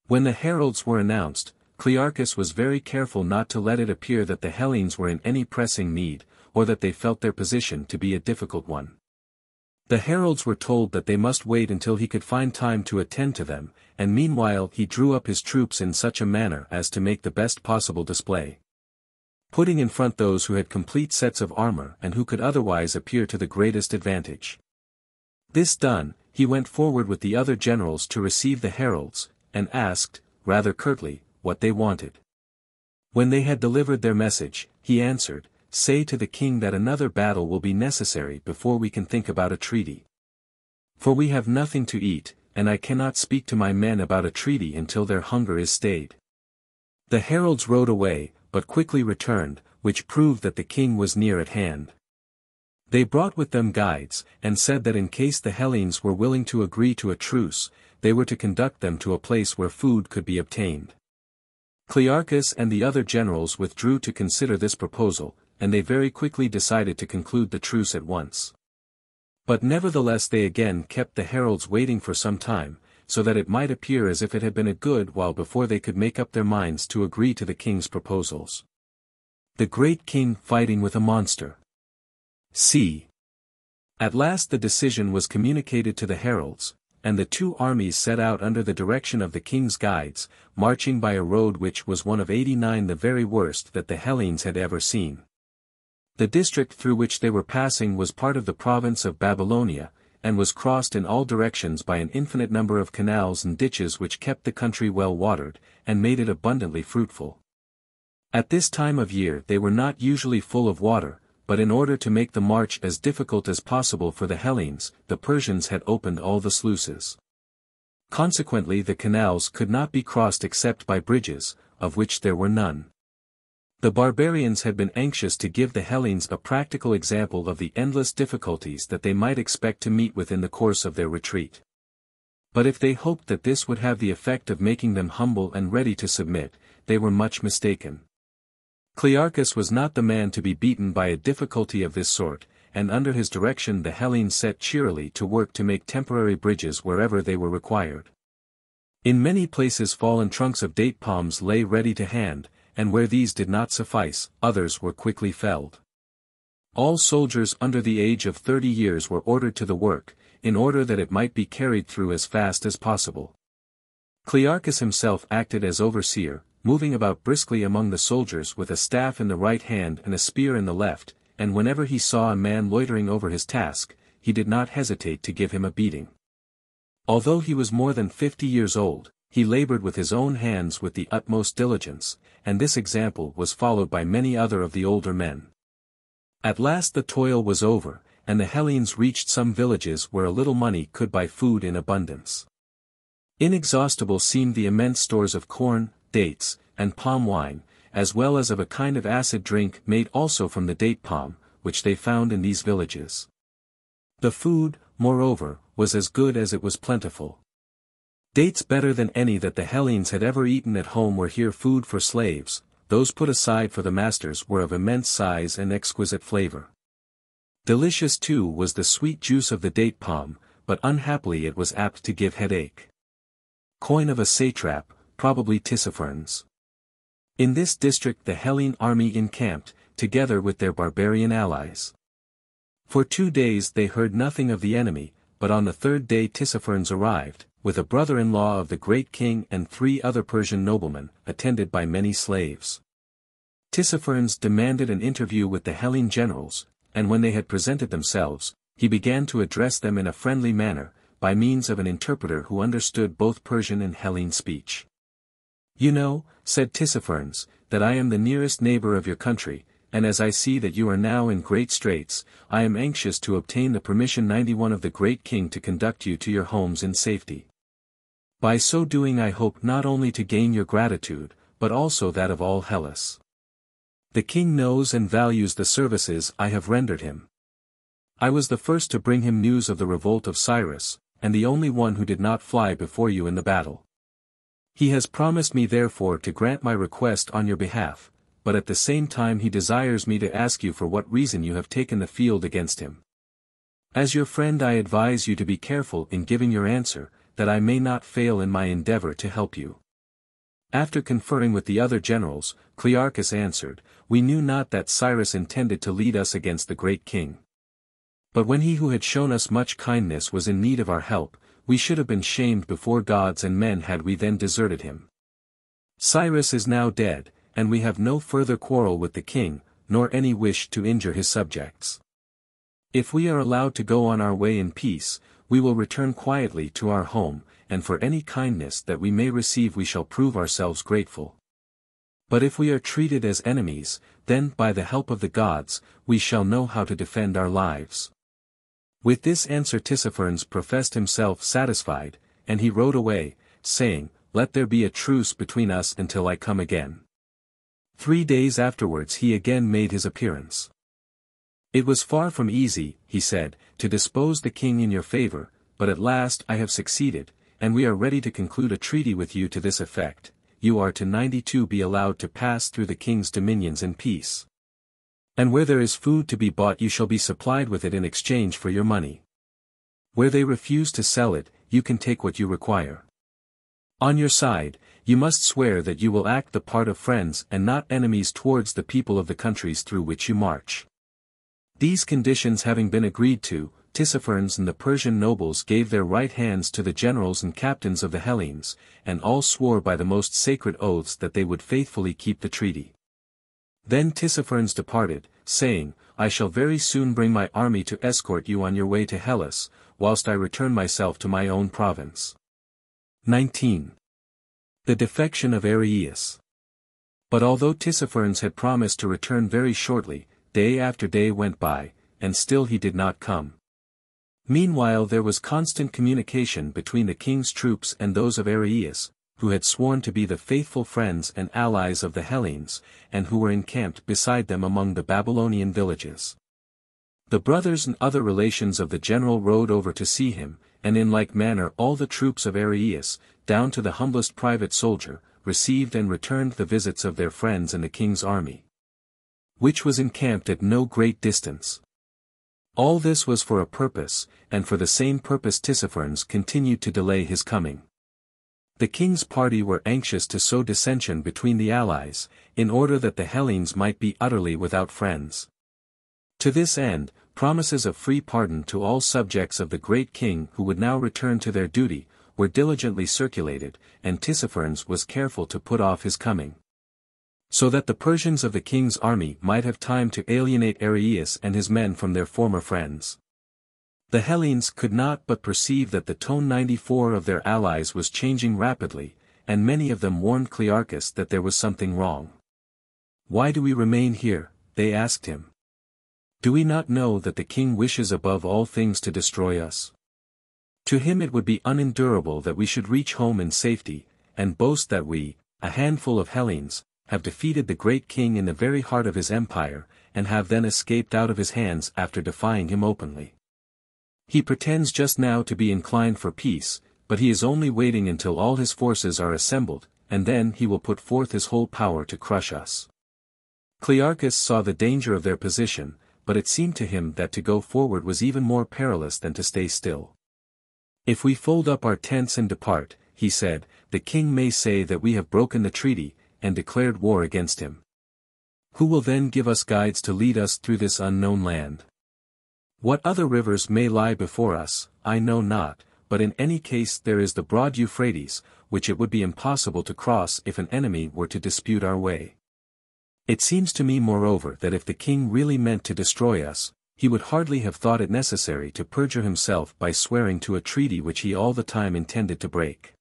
When the heralds were announced, Clearchus was very careful not to let it appear that the Hellenes were in any pressing need, or that they felt their position to be a difficult one. The heralds were told that they must wait until he could find time to attend to them, and meanwhile he drew up his troops in such a manner as to make the best possible display. Putting in front those who had complete sets of armor and who could otherwise appear to the greatest advantage. This done, he went forward with the other generals to receive the heralds, and asked, rather curtly, what they wanted. When they had delivered their message, he answered, "Say to the king that another battle will be necessary before we can think about a treaty. For we have nothing to eat, and I cannot speak to my men about a treaty until their hunger is stayed." The heralds rode away, but quickly returned, which proved that the king was near at hand. They brought with them guides, and said that in case the Hellenes were willing to agree to a truce, they were to conduct them to a place where food could be obtained. Clearchus and the other generals withdrew to consider this proposal, and they very quickly decided to conclude the truce at once. But nevertheless they again kept the heralds waiting for some time, so that it might appear as if it had been a good while before they could make up their minds to agree to the king's proposals. The great king fighting with a monster. C. At last the decision was communicated to the heralds, and the two armies set out under the direction of the king's guides, marching by a road which was one of 89 the very worst that the Hellenes had ever seen. The district through which they were passing was part of the province of Babylonia, and was crossed in all directions by an infinite number of canals and ditches which kept the country well watered, and made it abundantly fruitful. At this time of year they were not usually full of water, but in order to make the march as difficult as possible for the Hellenes, the Persians had opened all the sluices. Consequently the canals could not be crossed except by bridges, of which there were none. The barbarians had been anxious to give the Hellenes a practical example of the endless difficulties that they might expect to meet with in the course of their retreat. But if they hoped that this would have the effect of making them humble and ready to submit, they were much mistaken. Clearchus was not the man to be beaten by a difficulty of this sort, and under his direction the Hellenes set cheerily to work to make temporary bridges wherever they were required. In many places fallen trunks of date palms lay ready to hand, and where these did not suffice, others were quickly felled. All soldiers under the age of 30 years were ordered to the work, in order that it might be carried through as fast as possible. Clearchus himself acted as overseer, moving about briskly among the soldiers with a staff in the right hand and a spear in the left, and whenever he saw a man loitering over his task, he did not hesitate to give him a beating. Although he was more than 50 years old, he labored with his own hands with the utmost diligence, and this example was followed by many other of the older men. At last the toil was over, and the Hellenes reached some villages where a little money could buy food in abundance. Inexhaustible seemed the immense stores of corn, dates, and palm wine, as well as of a kind of acid drink made also from the date palm, which they found in these villages. The food, moreover, was as good as it was plentiful. Dates better than any that the Hellenes had ever eaten at home were here food for slaves, those put aside for the masters were of immense size and exquisite flavor. Delicious too was the sweet juice of the date palm, but unhappily it was apt to give headache. Coin of a satrap, probably Tissaphernes. In this district the Hellene army encamped, together with their barbarian allies. For 2 days they heard nothing of the enemy, but on the 3rd day Tissaphernes arrived, with a brother-in-law of the great king and 3 other Persian noblemen, attended by many slaves. Tissaphernes demanded an interview with the Hellene generals, and when they had presented themselves, he began to address them in a friendly manner, by means of an interpreter who understood both Persian and Hellene speech. "You know," said Tissaphernes, "that I am the nearest neighbor of your country, and as I see that you are now in great straits, I am anxious to obtain the permission 91 of the great king to conduct you to your homes in safety. By so doing I hope not only to gain your gratitude, but also that of all Hellas. The king knows and values the services I have rendered him. I was the first to bring him news of the revolt of Cyrus, and the only one who did not fly before you in the battle. He has promised me therefore to grant my request on your behalf, but at the same time he desires me to ask you for what reason you have taken the field against him. As your friend I advise you to be careful in giving your answer, that I may not fail in my endeavor to help you." After conferring with the other generals, Clearchus answered, "We knew not that Cyrus intended to lead us against the great king. But when he who had shown us much kindness was in need of our help, we should have been shamed before gods and men had we then deserted him. Cyrus is now dead, and we have no further quarrel with the king, nor any wish to injure his subjects. If we are allowed to go on our way in peace, we will return quietly to our home, and for any kindness that we may receive we shall prove ourselves grateful. But if we are treated as enemies, then by the help of the gods, we shall know how to defend our lives." With this answer Tissaphernes professed himself satisfied, and he rode away, saying, "Let there be a truce between us until I come again." 3 days afterwards he again made his appearance. "It was far from easy," he said, "to dispose the king in your favor, but at last I have succeeded, and we are ready to conclude a treaty with you to this effect: you are to 92 be allowed to pass through the king's dominions in peace. And where there is food to be bought you shall be supplied with it in exchange for your money. Where they refuse to sell it, you can take what you require. On your side, you must swear that you will act the part of friends and not enemies towards the people of the countries through which you march." These conditions having been agreed to, Tissaphernes and the Persian nobles gave their right hands to the generals and captains of the Hellenes, and all swore by the most sacred oaths that they would faithfully keep the treaty. Then Tissaphernes departed, saying, I shall very soon bring my army to escort you on your way to Hellas, whilst I return myself to my own province. 19. The defection of Arius. But although Tissaphernes had promised to return very shortly, day after day went by, and still he did not come. Meanwhile there was constant communication between the king's troops and those of Arius, who had sworn to be the faithful friends and allies of the Hellenes, and who were encamped beside them among the Babylonian villages. The brothers and other relations of the general rode over to see him, and in like manner all the troops of Arius, down to the humblest private soldier, received and returned the visits of their friends in the king's army, which was encamped at no great distance. All this was for a purpose, and for the same purpose Tissaphernes continued to delay his coming. The king's party were anxious to sow dissension between the allies, in order that the Hellenes might be utterly without friends. To this end, promises of free pardon to all subjects of the great king who would now return to their duty, were diligently circulated, and Tissaphernes was careful to put off his coming, so that the Persians of the king's army might have time to alienate Arius and his men from their former friends. The Hellenes could not but perceive that the tone 94 of their allies was changing rapidly, and many of them warned Clearchus that there was something wrong. "Why do we remain here?" they asked him. "Do we not know that the king wishes above all things to destroy us? To him it would be unendurable that we should reach home in safety, and boast that we, a handful of Hellenes, have defeated the great king in the very heart of his empire, and have then escaped out of his hands after defying him openly. He pretends just now to be inclined for peace, but he is only waiting until all his forces are assembled, and then he will put forth his whole power to crush us." Clearchus saw the danger of their position, but it seemed to him that to go forward was even more perilous than to stay still. "If we fold up our tents and depart," he said, "the king may say that we have broken the treaty, and declared war against him. Who will then give us guides to lead us through this unknown land? What other rivers may lie before us, I know not, but in any case there is the broad Euphrates, which it would be impossible to cross if an enemy were to dispute our way. It seems to me moreover that if the king really meant to destroy us, he would hardly have thought it necessary to perjure himself by swearing to a treaty which he all the time intended to break."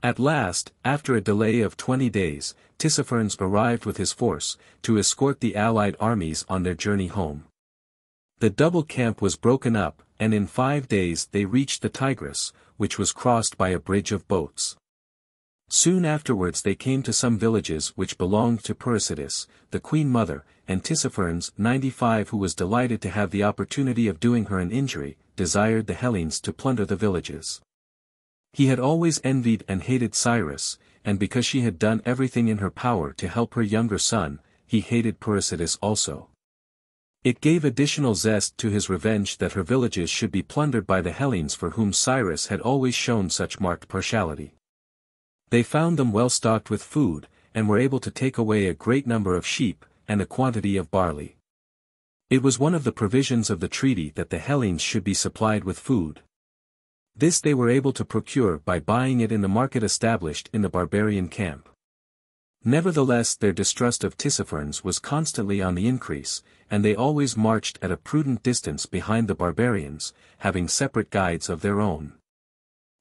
At last, after a delay of 20 days, Tissaphernes arrived with his force, to escort the allied armies on their journey home. The double camp was broken up, and in 5 days they reached the Tigris, which was crossed by a bridge of boats. Soon afterwards they came to some villages which belonged to Persides, the queen mother, and Tissaphernes 95, who was delighted to have the opportunity of doing her an injury, desired the Hellenes to plunder the villages. He had always envied and hated Cyrus, and because she had done everything in her power to help her younger son, he hated Persides also. It gave additional zest to his revenge that her villages should be plundered by the Hellenes for whom Cyrus had always shown such marked partiality. They found them well stocked with food, and were able to take away a great number of sheep, and a quantity of barley. It was one of the provisions of the treaty that the Hellenes should be supplied with food. This they were able to procure by buying it in the market established in the barbarian camp. Nevertheless their distrust of Tissaphernes was constantly on the increase, and they always marched at a prudent distance behind the barbarians, having separate guides of their own.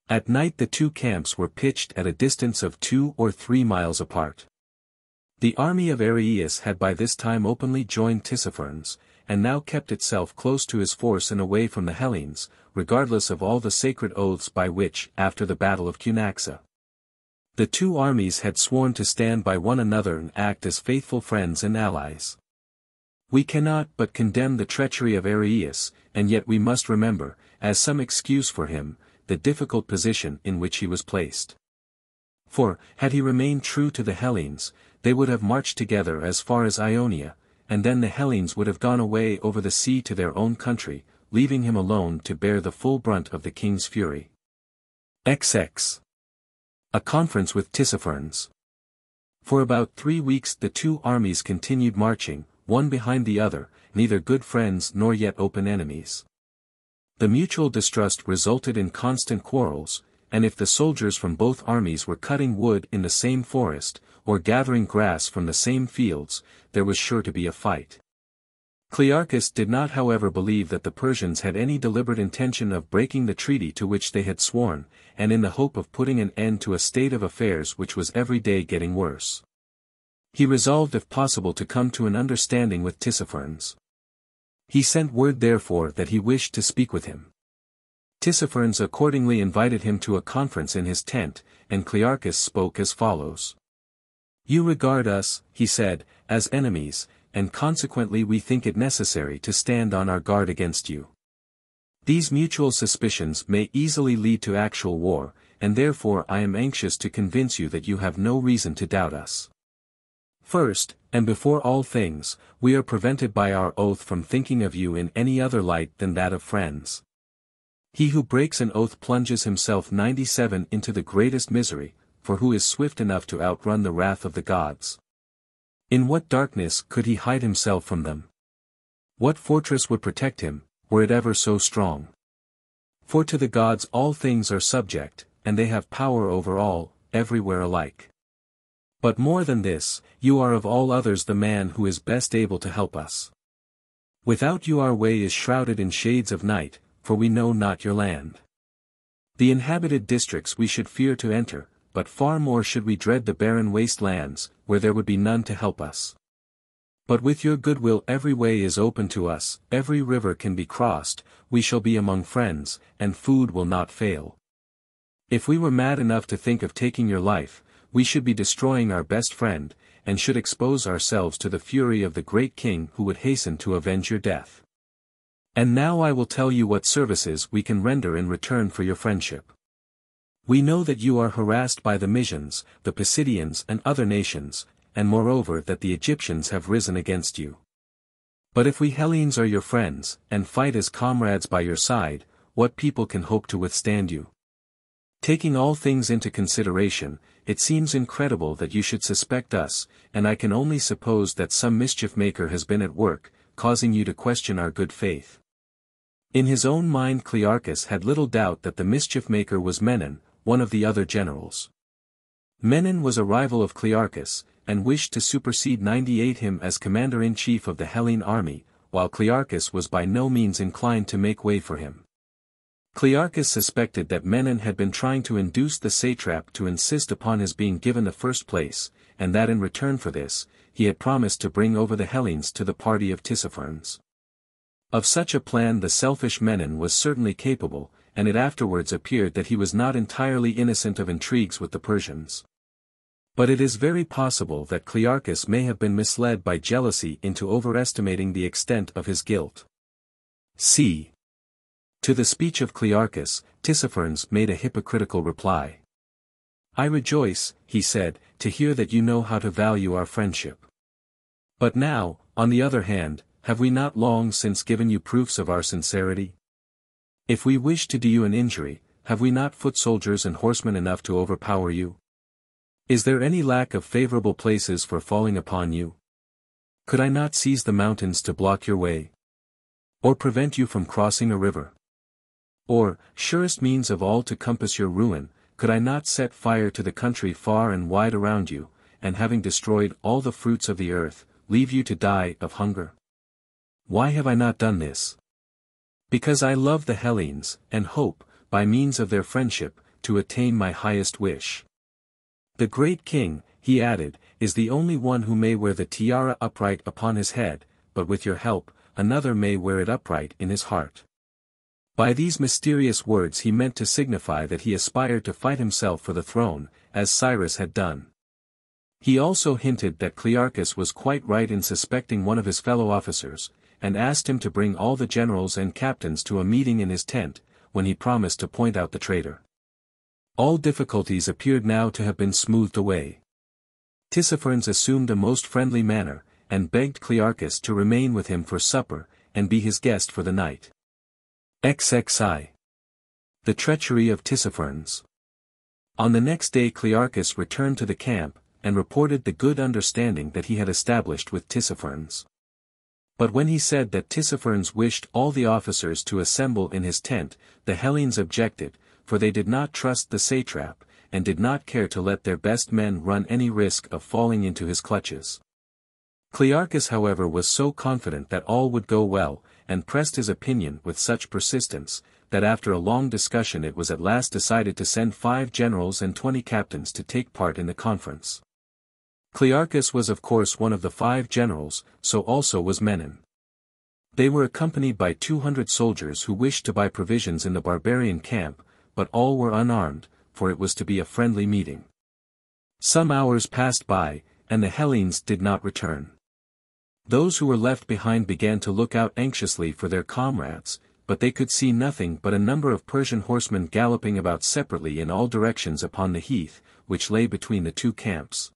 At night the two camps were pitched at a distance of 2 or 3 miles apart. The army of Arius had by this time openly joined Tissaphernes, and now kept itself close to his force and away from the Hellenes, regardless of all the sacred oaths by which, after the battle of Cunaxa, the two armies had sworn to stand by one another and act as faithful friends and allies. We cannot but condemn the treachery of Arius, and yet we must remember, as some excuse for him, the difficult position in which he was placed. For, had he remained true to the Hellenes, they would have marched together as far as Ionia, and then the Hellenes would have gone away over the sea to their own country, leaving him alone to bear the full brunt of the king's fury. XX. A conference with Tissaphernes. For about 3 weeks the two armies continued marching, one behind the other, neither good friends nor yet open enemies. The mutual distrust resulted in constant quarrels, and if the soldiers from both armies were cutting wood in the same forest, or gathering grass from the same fields, there was sure to be a fight. Clearchus did not however believe that the Persians had any deliberate intention of breaking the treaty to which they had sworn, and in the hope of putting an end to a state of affairs which was every day getting worse. He resolved if possible to come to an understanding with Tissaphernes. He sent word therefore that he wished to speak with him. Tissaphernes accordingly invited him to a conference in his tent, and Clearchus spoke as follows. "You regard us," he said, "as enemies, and consequently we think it necessary to stand on our guard against you. These mutual suspicions may easily lead to actual war, and therefore I am anxious to convince you that you have no reason to doubt us. First, and before all things, we are prevented by our oath from thinking of you in any other light than that of friends. He who breaks an oath plunges himself 97 into the greatest misery, for who is swift enough to outrun the wrath of the gods? In what darkness could he hide himself from them? What fortress would protect him, were it ever so strong? For to the gods all things are subject, and they have power over all, everywhere alike. But more than this, you are of all others the man who is best able to help us. Without you our way is shrouded in shades of night, for we know not your land. The inhabited districts we should fear to enter, but far more should we dread the barren waste lands, where there would be none to help us. But with your goodwill every way is open to us, every river can be crossed, we shall be among friends, and food will not fail. If we were mad enough to think of taking your life, we should be destroying our best friend, and should expose ourselves to the fury of the great king who would hasten to avenge your death. And now I will tell you what services we can render in return for your friendship. We know that you are harassed by the Mysians, the Pisidians and other nations, and moreover that the Egyptians have risen against you. But if we Hellenes are your friends, and fight as comrades by your side, what people can hope to withstand you? Taking all things into consideration, it seems incredible that you should suspect us, and I can only suppose that some mischief-maker has been at work, causing you to question our good faith." In his own mind Clearchus had little doubt that the mischief-maker was Menon, one of the other generals. Menon was a rival of Clearchus, and wished to supersede him as commander-in-chief of the Hellene army, while Clearchus was by no means inclined to make way for him. Clearchus suspected that Menon had been trying to induce the satrap to insist upon his being given the first place, and that in return for this, he had promised to bring over the Hellenes to the party of Tissaphernes. Of such a plan the selfish Menon was certainly capable, and it afterwards appeared that he was not entirely innocent of intrigues with the Persians. But it is very possible that Clearchus may have been misled by jealousy into overestimating the extent of his guilt. c. To the speech of Clearchus, Tissaphernes made a hypocritical reply. "I rejoice," he said, "to hear that you know how to value our friendship. But now, on the other hand, have we not long since given you proofs of our sincerity? If we wish to do you an injury, have we not foot soldiers and horsemen enough to overpower you? Is there any lack of favorable places for falling upon you? Could I not seize the mountains to block your way? Or prevent you from crossing a river? Or, surest means of all to compass your ruin, could I not set fire to the country far and wide around you, and having destroyed all the fruits of the earth, leave you to die of hunger? Why have I not done this? Because I love the Hellenes, and hope, by means of their friendship, to attain my highest wish. The great king," he added, "is the only one who may wear the tiara upright upon his head, but with your help, another may wear it upright in his heart." By these mysterious words he meant to signify that he aspired to fight himself for the throne, as Cyrus had done. He also hinted that Clearchus was quite right in suspecting one of his fellow officers, and asked him to bring all the generals and captains to a meeting in his tent, when he promised to point out the traitor. All difficulties appeared now to have been smoothed away. Tissaphernes assumed a most friendly manner, and begged Clearchus to remain with him for supper, and be his guest for the night. XXII. The treachery of Tissaphernes. On the next day Clearchus returned to the camp, and reported the good understanding that he had established with Tissaphernes. But when he said that Tissaphernes wished all the officers to assemble in his tent, the Hellenes objected, for they did not trust the satrap, and did not care to let their best men run any risk of falling into his clutches. Clearchus however was so confident that all would go well, and pressed his opinion with such persistence, that after a long discussion it was at last decided to send 5 generals and 20 captains to take part in the conference. Clearchus was of course one of the 5 generals, so also was Menon. They were accompanied by 200 soldiers who wished to buy provisions in the barbarian camp, but all were unarmed, for it was to be a friendly meeting. Some hours passed by, and the Hellenes did not return. Those who were left behind began to look out anxiously for their comrades, but they could see nothing but a number of Persian horsemen galloping about separately in all directions upon the heath, which lay between the 2 camps.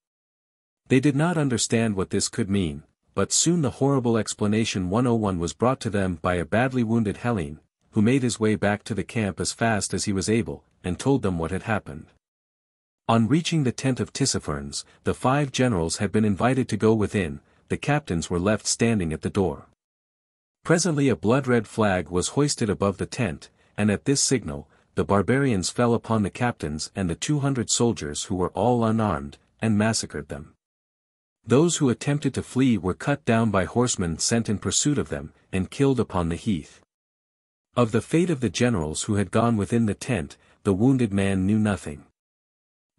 They did not understand what this could mean, but soon the horrible explanation 101 was brought to them by a badly wounded Hellene, who made his way back to the camp as fast as he was able, and told them what had happened. On reaching the tent of Tissaphernes, the 5 generals had been invited to go within. The captains were left standing at the door. Presently a blood-red flag was hoisted above the tent, and at this signal, the barbarians fell upon the captains and the 200 soldiers who were all unarmed, and massacred them. Those who attempted to flee were cut down by horsemen sent in pursuit of them, and killed upon the heath. Of the fate of the generals who had gone within the tent, the wounded man knew nothing.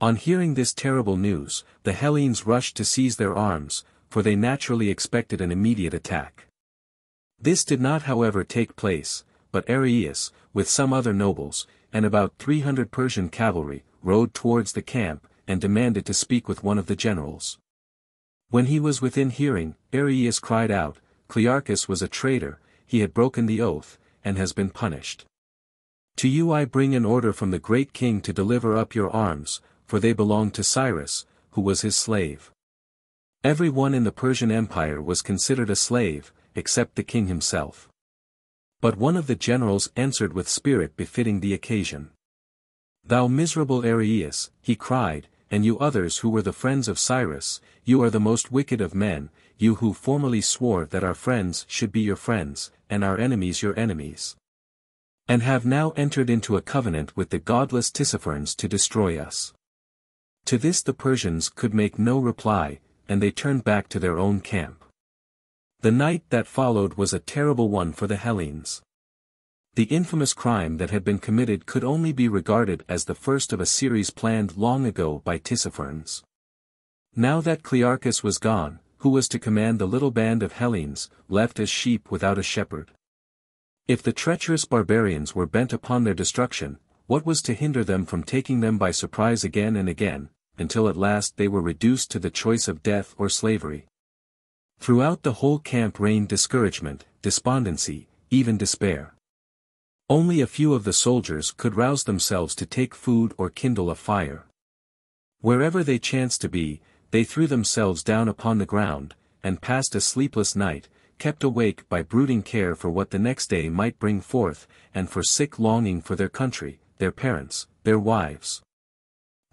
On hearing this terrible news, the Hellenes rushed to seize their arms, for they naturally expected an immediate attack. This did not however take place, but Arius, with some other nobles, and about 300 Persian cavalry, rode towards the camp, and demanded to speak with one of the generals. When he was within hearing, Arius cried out, "Clearchus was a traitor, he had broken the oath, and has been punished. To you I bring an order from the great king to deliver up your arms, for they belong to Cyrus, who was his slave." Every one in the Persian Empire was considered a slave, except the king himself. But one of the generals answered with spirit befitting the occasion. "Thou miserable Arius," he cried, "and you others who were the friends of Cyrus, you are the most wicked of men, you who formerly swore that our friends should be your friends, and our enemies your enemies, and have now entered into a covenant with the godless Tissaphernes to destroy us." To this the Persians could make no reply, and they turned back to their own camp. The night that followed was a terrible one for the Hellenes. The infamous crime that had been committed could only be regarded as the first of a series planned long ago by Tissaphernes. Now that Clearchus was gone, who was to command the little band of Hellenes, left as sheep without a shepherd? If the treacherous barbarians were bent upon their destruction, what was to hinder them from taking them by surprise again and again, until at last they were reduced to the choice of death or slavery? Throughout the whole camp reigned discouragement, despondency, even despair. Only a few of the soldiers could rouse themselves to take food or kindle a fire. Wherever they chanced to be, they threw themselves down upon the ground, and passed a sleepless night, kept awake by brooding care for what the next day might bring forth, and for sick longing for their country, their parents, their wives,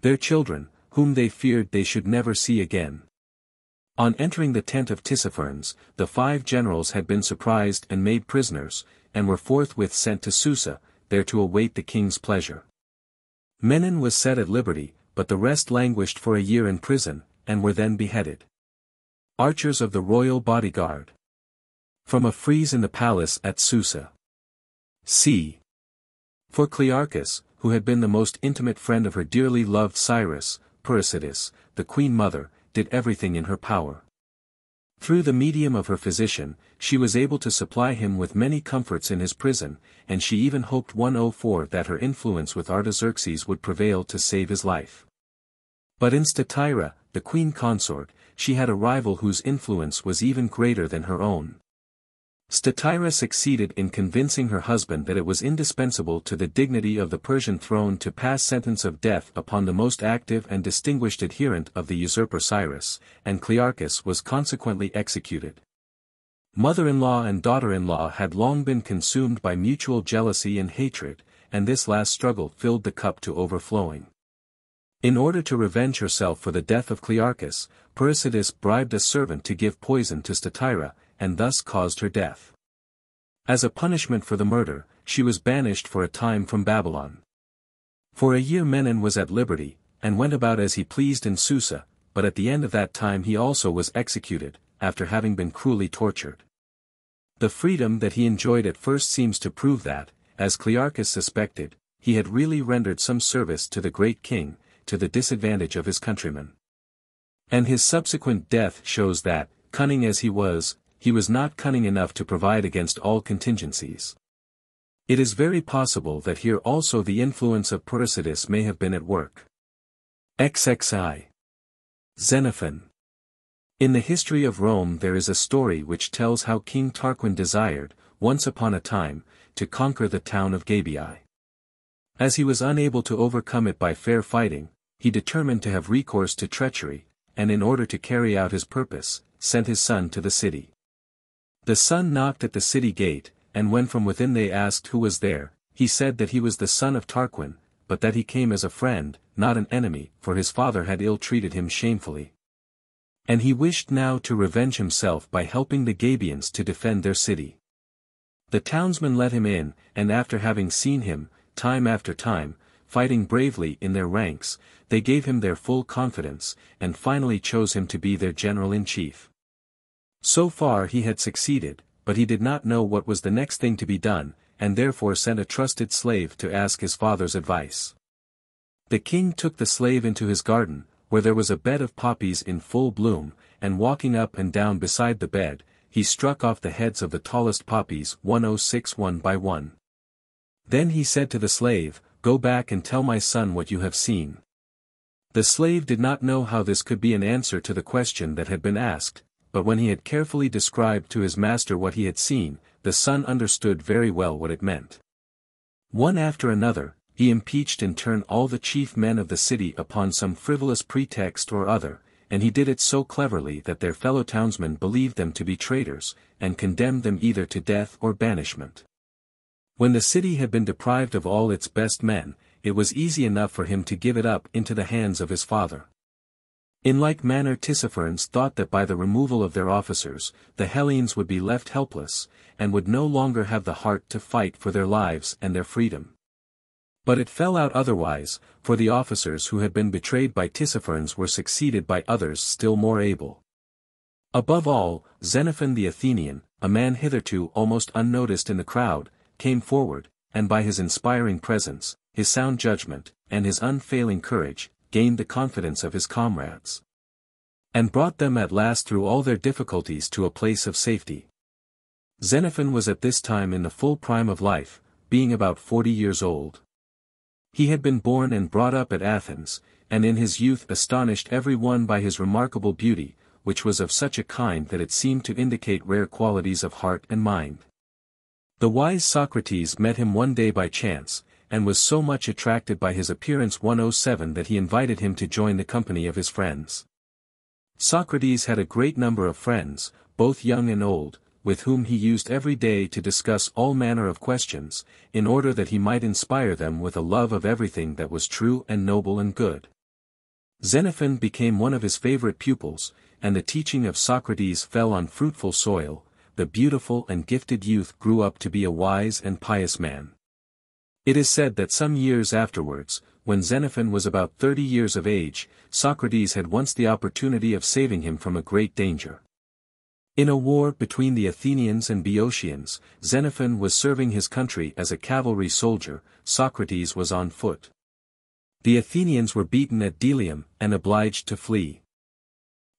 their children, whom they feared they should never see again. On entering the tent of Tissaphernes, the 5 generals had been surprised and made prisoners, and were forthwith sent to Susa, there to await the king's pleasure. Menon was set at liberty, but the rest languished for a year in prison, and were then beheaded. Archers of the royal bodyguard. From a frieze in the palace at Susa. C. For Clearchus, who had been the most intimate friend of her dearly loved Cyrus, Persides, the queen mother, did everything in her power. Through the medium of her physician, she was able to supply him with many comforts in his prison, and she even hoped 104 that her influence with Artaxerxes would prevail to save his life. But in Statira, the queen consort, she had a rival whose influence was even greater than her own. Statira succeeded in convincing her husband that it was indispensable to the dignity of the Persian throne to pass sentence of death upon the most active and distinguished adherent of the usurper Cyrus, and Clearchus was consequently executed. Mother-in-law and daughter-in-law had long been consumed by mutual jealousy and hatred, and this last struggle filled the cup to overflowing. In order to revenge herself for the death of Clearchus, Persides bribed a servant to give poison to Statira, and thus caused her death. As a punishment for the murder, she was banished for a time from Babylon. For a year Menon was at liberty, and went about as he pleased in Susa, but at the end of that time he also was executed, after having been cruelly tortured. The freedom that he enjoyed at first seems to prove that, as Clearchus suspected, he had really rendered some service to the great king, to the disadvantage of his countrymen. And his subsequent death shows that, cunning as he was not cunning enough to provide against all contingencies. It is very possible that here also the influence of Pudicitus may have been at work. XXI. Xenophon. In the history of Rome there is a story which tells how King Tarquin desired, once upon a time, to conquer the town of Gabii. As he was unable to overcome it by fair fighting, he determined to have recourse to treachery, and in order to carry out his purpose, sent his son to the city. The son knocked at the city gate, and when from within they asked who was there, he said that he was the son of Tarquin, but that he came as a friend, not an enemy, for his father had ill-treated him shamefully. And he wished now to revenge himself by helping the Gabians to defend their city. The townsmen let him in, and after having seen him, time after time, fighting bravely in their ranks, they gave him their full confidence, and finally chose him to be their general-in-chief. So far he had succeeded, but he did not know what was the next thing to be done, and therefore sent a trusted slave to ask his father's advice. The king took the slave into his garden, where there was a bed of poppies in full bloom, and walking up and down beside the bed, he struck off the heads of the tallest poppies 106 one by one. Then he said to the slave, "Go back and tell my son what you have seen." The slave did not know how this could be an answer to the question that had been asked, but when he had carefully described to his master what he had seen, the son understood very well what it meant. One after another, he impeached in turn all the chief men of the city upon some frivolous pretext or other, and he did it so cleverly that their fellow townsmen believed them to be traitors, and condemned them either to death or banishment. When the city had been deprived of all its best men, it was easy enough for him to give it up into the hands of his father. In like manner Tissaphernes thought that by the removal of their officers, the Hellenes would be left helpless, and would no longer have the heart to fight for their lives and their freedom. But it fell out otherwise, for the officers who had been betrayed by Tissaphernes were succeeded by others still more able. Above all, Xenophon the Athenian, a man hitherto almost unnoticed in the crowd, came forward, and by his inspiring presence, his sound judgment, and his unfailing courage, gained the confidence of his comrades, and brought them at last through all their difficulties to a place of safety. Xenophon was at this time in the full prime of life, being about 40 years old. He had been born and brought up at Athens, and in his youth astonished every one by his remarkable beauty, which was of such a kind that it seemed to indicate rare qualities of heart and mind. The wise Socrates met him one day by chance, and was so much attracted by his appearance 107 that he invited him to join the company of his friends. Socrates had a great number of friends, both young and old, with whom he used every day to discuss all manner of questions, in order that he might inspire them with a love of everything that was true and noble and good. Xenophon became one of his favorite pupils, and the teaching of Socrates fell on fruitful soil. The beautiful and gifted youth grew up to be a wise and pious man. It is said that some years afterwards, when Xenophon was about 30 years of age, Socrates had once the opportunity of saving him from a great danger. In a war between the Athenians and Boeotians, Xenophon was serving his country as a cavalry soldier, Socrates was on foot. The Athenians were beaten at Delium and obliged to flee.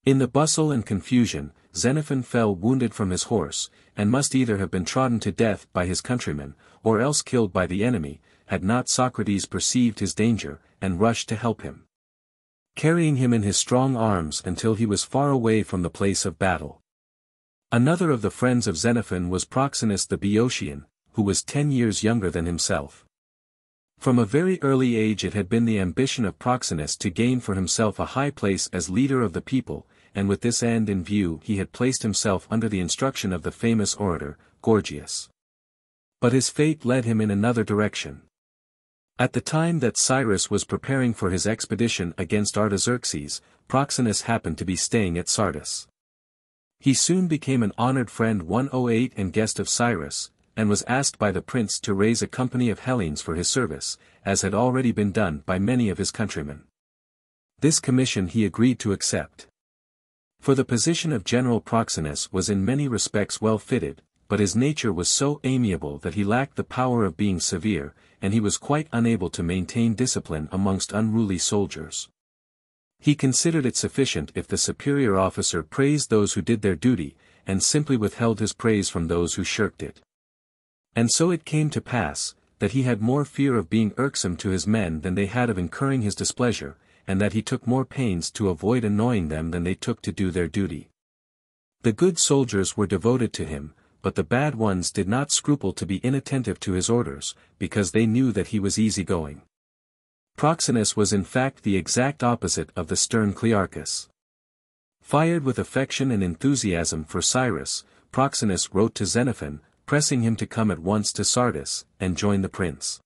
In the bustle and confusion, Xenophon fell wounded from his horse, and must either have been trodden to death by his countrymen, or else killed by the enemy, had not Socrates perceived his danger, and rushed to help him, carrying him in his strong arms until he was far away from the place of battle. Another of the friends of Xenophon was Proxenus the Boeotian, who was 10 years younger than himself. From a very early age it had been the ambition of Proxenus to gain for himself a high place as leader of the people, and with this end in view he had placed himself under the instruction of the famous orator, Gorgias. But his fate led him in another direction. At the time that Cyrus was preparing for his expedition against Artaxerxes, Proxenus happened to be staying at Sardis. He soon became an honored friend 108 and guest of Cyrus, and was asked by the prince to raise a company of Hellenes for his service, as had already been done by many of his countrymen. This commission he agreed to accept. For the position of General Proxenus was in many respects well fitted, but his nature was so amiable that he lacked the power of being severe, and he was quite unable to maintain discipline amongst unruly soldiers. He considered it sufficient if the superior officer praised those who did their duty, and simply withheld his praise from those who shirked it. And so it came to pass, that he had more fear of being irksome to his men than they had of incurring his displeasure, and that he took more pains to avoid annoying them than they took to do their duty. The good soldiers were devoted to him, but the bad ones did not scruple to be inattentive to his orders, because they knew that he was easy-going. Proxenus was in fact the exact opposite of the stern Clearchus. Fired with affection and enthusiasm for Cyrus, Proxenus wrote to Xenophon, pressing him to come at once to Sardis, and join the prince.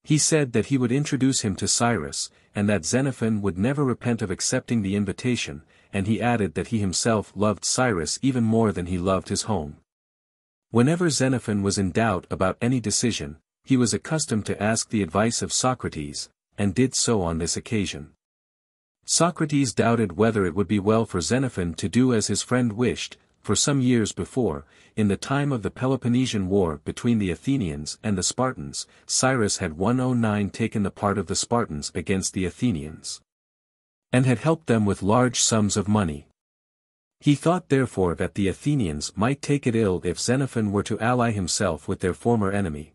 He said that he would introduce him to Cyrus, and that Xenophon would never repent of accepting the invitation, and he added that he himself loved Cyrus even more than he loved his home. Whenever Xenophon was in doubt about any decision, he was accustomed to ask the advice of Socrates, and did so on this occasion. Socrates doubted whether it would be well for Xenophon to do as his friend wished, for some years before, in the time of the Peloponnesian War between the Athenians and the Spartans, Cyrus had 109 taken the part of the Spartans against the Athenians, and had helped them with large sums of money. He thought therefore that the Athenians might take it ill if Xenophon were to ally himself with their former enemy.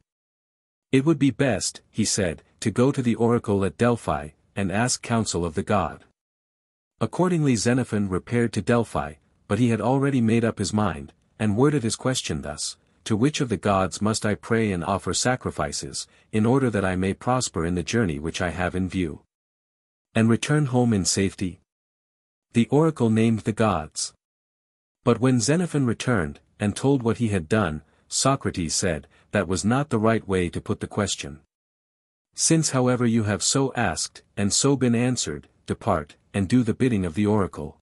It would be best, he said, to go to the oracle at Delphi, and ask counsel of the god. Accordingly Xenophon repaired to Delphi, but he had already made up his mind, and worded his question thus: To which of the gods must I pray and offer sacrifices, in order that I may prosper in the journey which I have in view, and return home in safety? The oracle named the gods. But when Xenophon returned, and told what he had done, Socrates said, that was not the right way to put the question. Since however you have so asked, and so been answered, depart, and do the bidding of the oracle.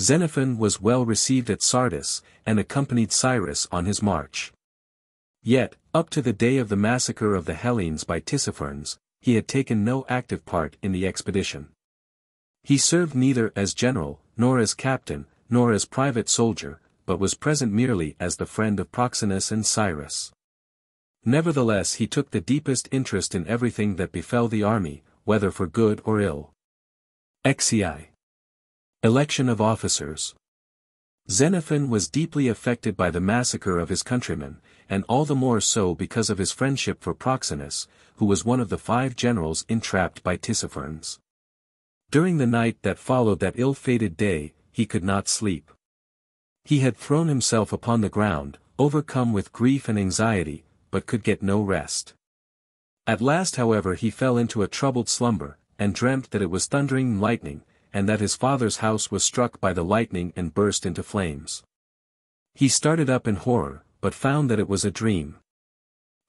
Xenophon was well received at Sardis, and accompanied Cyrus on his march. Yet, up to the day of the massacre of the Hellenes by Tissaphernes, he had taken no active part in the expedition. He served neither as general, nor as captain, nor as private soldier, but was present merely as the friend of Proxenus and Cyrus. Nevertheless he took the deepest interest in everything that befell the army, whether for good or ill. XXII. Election of officers. Xenophon was deeply affected by the massacre of his countrymen, and all the more so because of his friendship for Proxenus, who was one of the 5 generals entrapped by Tissaphernes. During the night that followed that ill-fated day, he could not sleep. He had thrown himself upon the ground, overcome with grief and anxiety, but could get no rest. At last however he fell into a troubled slumber, and dreamt that it was thundering and lightning, and that his father's house was struck by the lightning and burst into flames. He started up in horror, but found that it was a dream.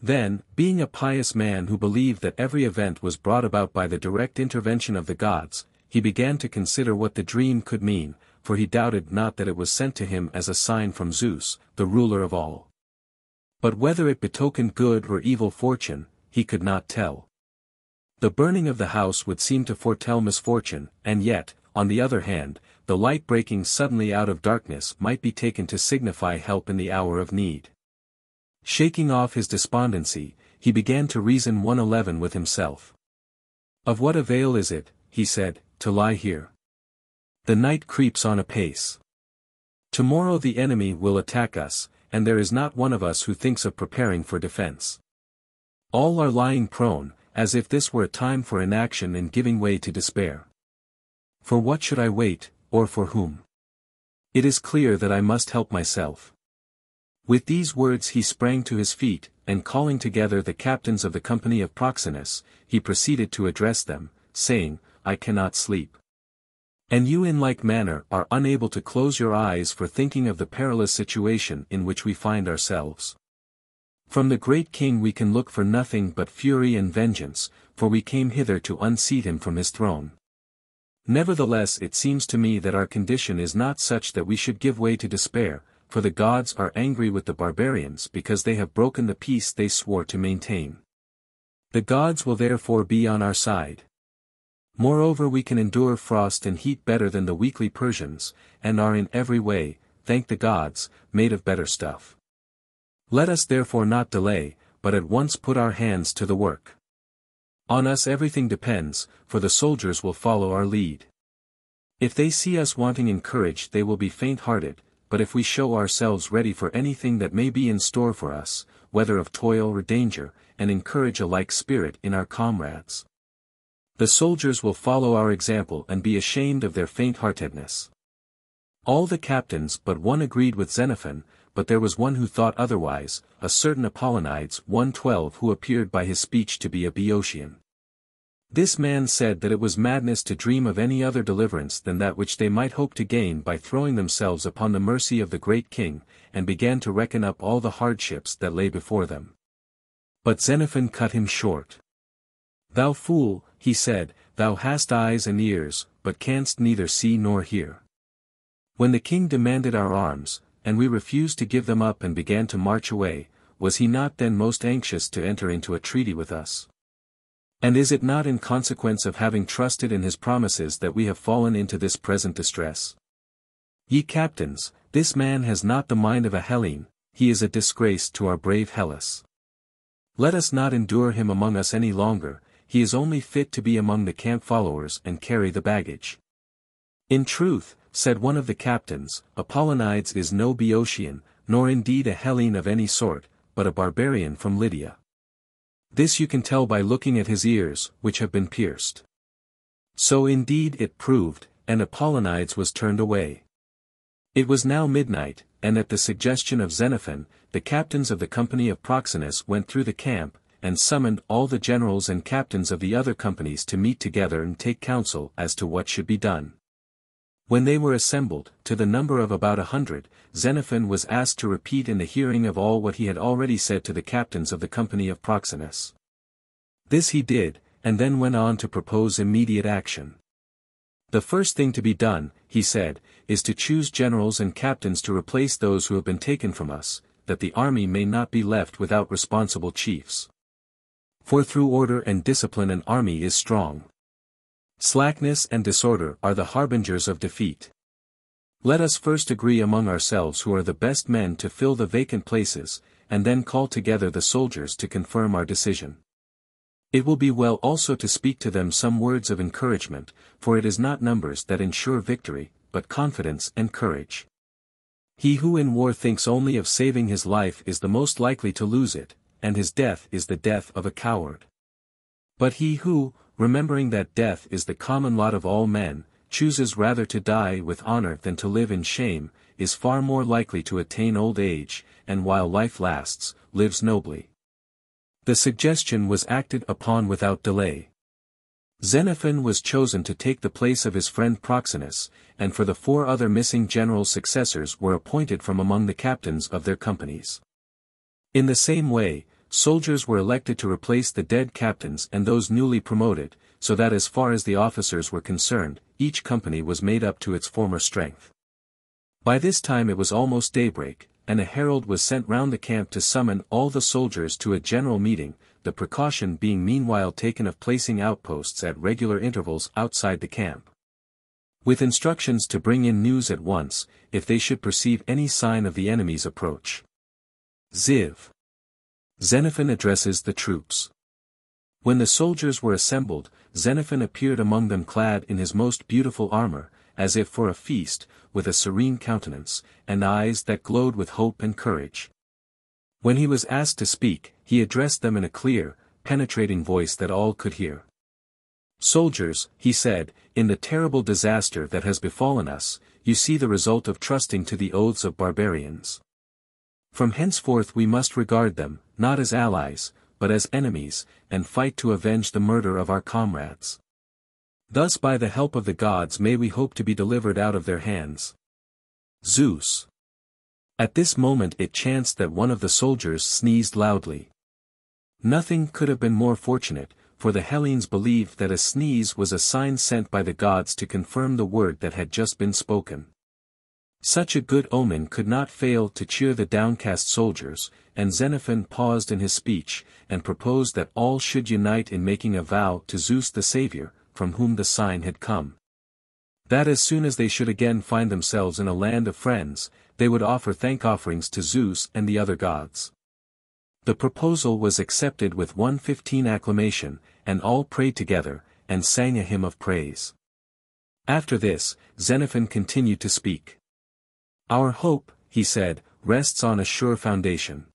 Then, being a pious man who believed that every event was brought about by the direct intervention of the gods, he began to consider what the dream could mean, for he doubted not that it was sent to him as a sign from Zeus, the ruler of all. But whether it betokened good or evil fortune, he could not tell. The burning of the house would seem to foretell misfortune, and yet, on the other hand, the light breaking suddenly out of darkness might be taken to signify help in the hour of need. Shaking off his despondency, he began to reason 111 with himself. Of what avail is it, he said, to lie here? The night creeps on apace. Tomorrow the enemy will attack us, and there is not one of us who thinks of preparing for defense. All are lying prone, as if this were a time for inaction and giving way to despair. For what should I wait, or for whom? It is clear that I must help myself. With these words he sprang to his feet, and calling together the captains of the company of Proxenus, he proceeded to address them, saying, I cannot sleep. And you in like manner are unable to close your eyes for thinking of the perilous situation in which we find ourselves. From the great king we can look for nothing but fury and vengeance, for we came hither to unseat him from his throne. Nevertheless it seems to me that our condition is not such that we should give way to despair, for the gods are angry with the barbarians because they have broken the peace they swore to maintain. The gods will therefore be on our side. Moreover, we can endure frost and heat better than the weakly Persians, and are in every way, thank the gods, made of better stuff. Let us therefore not delay, but at once put our hands to the work. On us everything depends, for the soldiers will follow our lead. If they see us wanting in courage they will be faint-hearted, but if we show ourselves ready for anything that may be in store for us, whether of toil or danger, and encourage a like spirit in our comrades, the soldiers will follow our example and be ashamed of their faint-heartedness. All the captains but one agreed with Xenophon, but there was one who thought otherwise, a certain Apollonides 1:12 who appeared by his speech to be a Boeotian. This man said that it was madness to dream of any other deliverance than that which they might hope to gain by throwing themselves upon the mercy of the great king, and began to reckon up all the hardships that lay before them. But Xenophon cut him short. "Thou fool," he said, "thou hast eyes and ears, but canst neither see nor hear. When the king demanded our arms, and we refused to give them up and began to march away, was he not then most anxious to enter into a treaty with us? And is it not in consequence of having trusted in his promises that we have fallen into this present distress? Ye captains, this man has not the mind of a Hellene, he is a disgrace to our brave Hellas. Let us not endure him among us any longer, he is only fit to be among the camp followers and carry the baggage." "In truth," said one of the captains, "Apollonides is no Boeotian, nor indeed a Hellene of any sort, but a barbarian from Lydia. This you can tell by looking at his ears, which have been pierced." So indeed it proved, and Apollonides was turned away. It was now midnight, and at the suggestion of Xenophon, the captains of the company of Proxenus went through the camp, and summoned all the generals and captains of the other companies to meet together and take counsel as to what should be done. When they were assembled, to the number of about 100, Xenophon was asked to repeat in the hearing of all what he had already said to the captains of the company of Proxenus. This he did, and then went on to propose immediate action. "The first thing to be done," he said, "is to choose generals and captains to replace those who have been taken from us, that the army may not be left without responsible chiefs. For through order and discipline an army is strong. Slackness and disorder are the harbingers of defeat. Let us first agree among ourselves who are the best men to fill the vacant places, and then call together the soldiers to confirm our decision. It will be well also to speak to them some words of encouragement, for it is not numbers that ensure victory, but confidence and courage. He who in war thinks only of saving his life is the most likely to lose it, and his death is the death of a coward. But he who, remembering that death is the common lot of all men, chooses rather to die with honor than to live in shame, is far more likely to attain old age, and while life lasts, lives nobly." The suggestion was acted upon without delay. Xenophon was chosen to take the place of his friend Proxenus, and for the 4 other missing generals successors were appointed from among the captains of their companies. In the same way, soldiers were elected to replace the dead captains and those newly promoted, so that as far as the officers were concerned, each company was made up to its former strength. By this time it was almost daybreak, and a herald was sent round the camp to summon all the soldiers to a general meeting, the precaution being meanwhile taken of placing outposts at regular intervals outside the camp, with instructions to bring in news at once, if they should perceive any sign of the enemy's approach. XIV. Xenophon addresses the troops. When the soldiers were assembled, Xenophon appeared among them clad in his most beautiful armor, as if for a feast, with a serene countenance, and eyes that glowed with hope and courage. When he was asked to speak, he addressed them in a clear, penetrating voice that all could hear. "Soldiers," he said, "in the terrible disaster that has befallen us, you see the result of trusting to the oaths of barbarians. From henceforth we must regard them, not as allies, but as enemies, and fight to avenge the murder of our comrades. Thus by the help of the gods may we hope to be delivered out of their hands. Zeus." At this moment it chanced that one of the soldiers sneezed loudly. Nothing could have been more fortunate, for the Hellenes believed that a sneeze was a sign sent by the gods to confirm the word that had just been spoken. Such a good omen could not fail to cheer the downcast soldiers, and Xenophon paused in his speech, and proposed that all should unite in making a vow to Zeus the Savior, from whom the sign had come. That as soon as they should again find themselves in a land of friends, they would offer thank offerings to Zeus and the other gods. The proposal was accepted with 115 acclamation, and all prayed together, and sang a hymn of praise. After this, Xenophon continued to speak. Our hope, he said, rests on a sure foundation.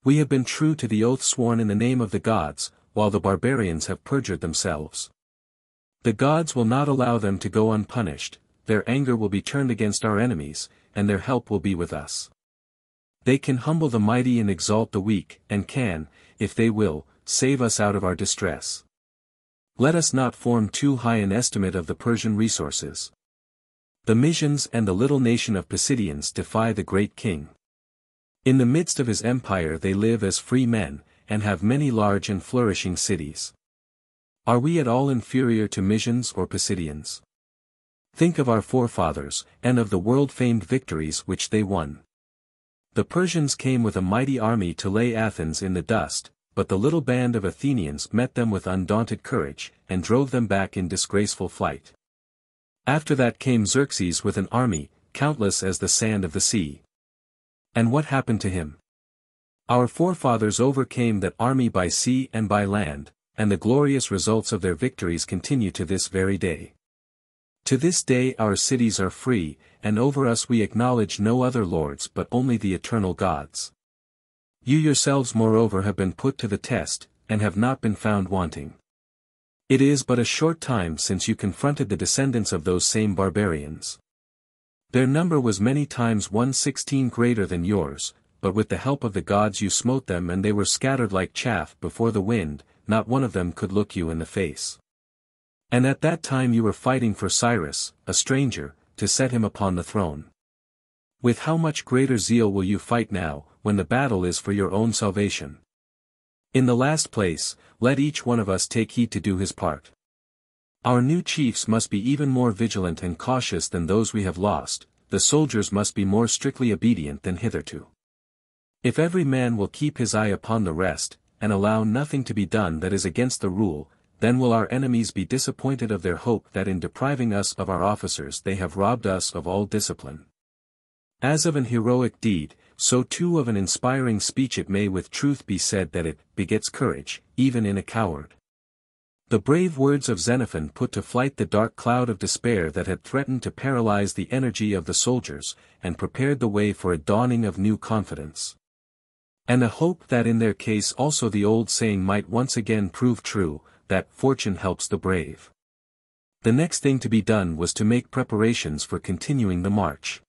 We have been true to the oath sworn in the name of the gods, while the barbarians have perjured themselves. The gods will not allow them to go unpunished, their anger will be turned against our enemies, and their help will be with us. They can humble the mighty and exalt the weak, and can, if they will, save us out of our distress. Let us not form too high an estimate of the Persian resources. The Mysians and the little nation of Pisidians defy the great king. In the midst of his empire they live as free men, and have many large and flourishing cities. Are we at all inferior to Mysians or Pisidians? Think of our forefathers, and of the world-famed victories which they won. The Persians came with a mighty army to lay Athens in the dust, but the little band of Athenians met them with undaunted courage, and drove them back in disgraceful flight. After that came Xerxes with an army, countless as the sand of the sea. And what happened to him? Our forefathers overcame that army by sea and by land, and the glorious results of their victories continue to this very day. To this day our cities are free, and over us we acknowledge no other lords but only the eternal gods. You yourselves moreover have been put to the test, and have not been found wanting. It is but a short time since you confronted the descendants of those same barbarians. Their number was many times 116 greater than yours, but with the help of the gods you smote them and they were scattered like chaff before the wind, not one of them could look you in the face. And at that time you were fighting for Cyrus, a stranger, to set him upon the throne. With how much greater zeal will you fight now, when the battle is for your own salvation? In the last place, let each one of us take heed to do his part. Our new chiefs must be even more vigilant and cautious than those we have lost, the soldiers must be more strictly obedient than hitherto. If every man will keep his eye upon the rest, and allow nothing to be done that is against the rule, then will our enemies be disappointed of their hope that in depriving us of our officers they have robbed us of all discipline. As of an heroic deed, so too of an inspiring speech it may with truth be said that it begets courage, even in a coward. The brave words of Xenophon put to flight the dark cloud of despair that had threatened to paralyze the energy of the soldiers, and prepared the way for a dawning of new confidence. And a hope that in their case also the old saying might once again prove true, that fortune helps the brave. The next thing to be done was to make preparations for continuing the march.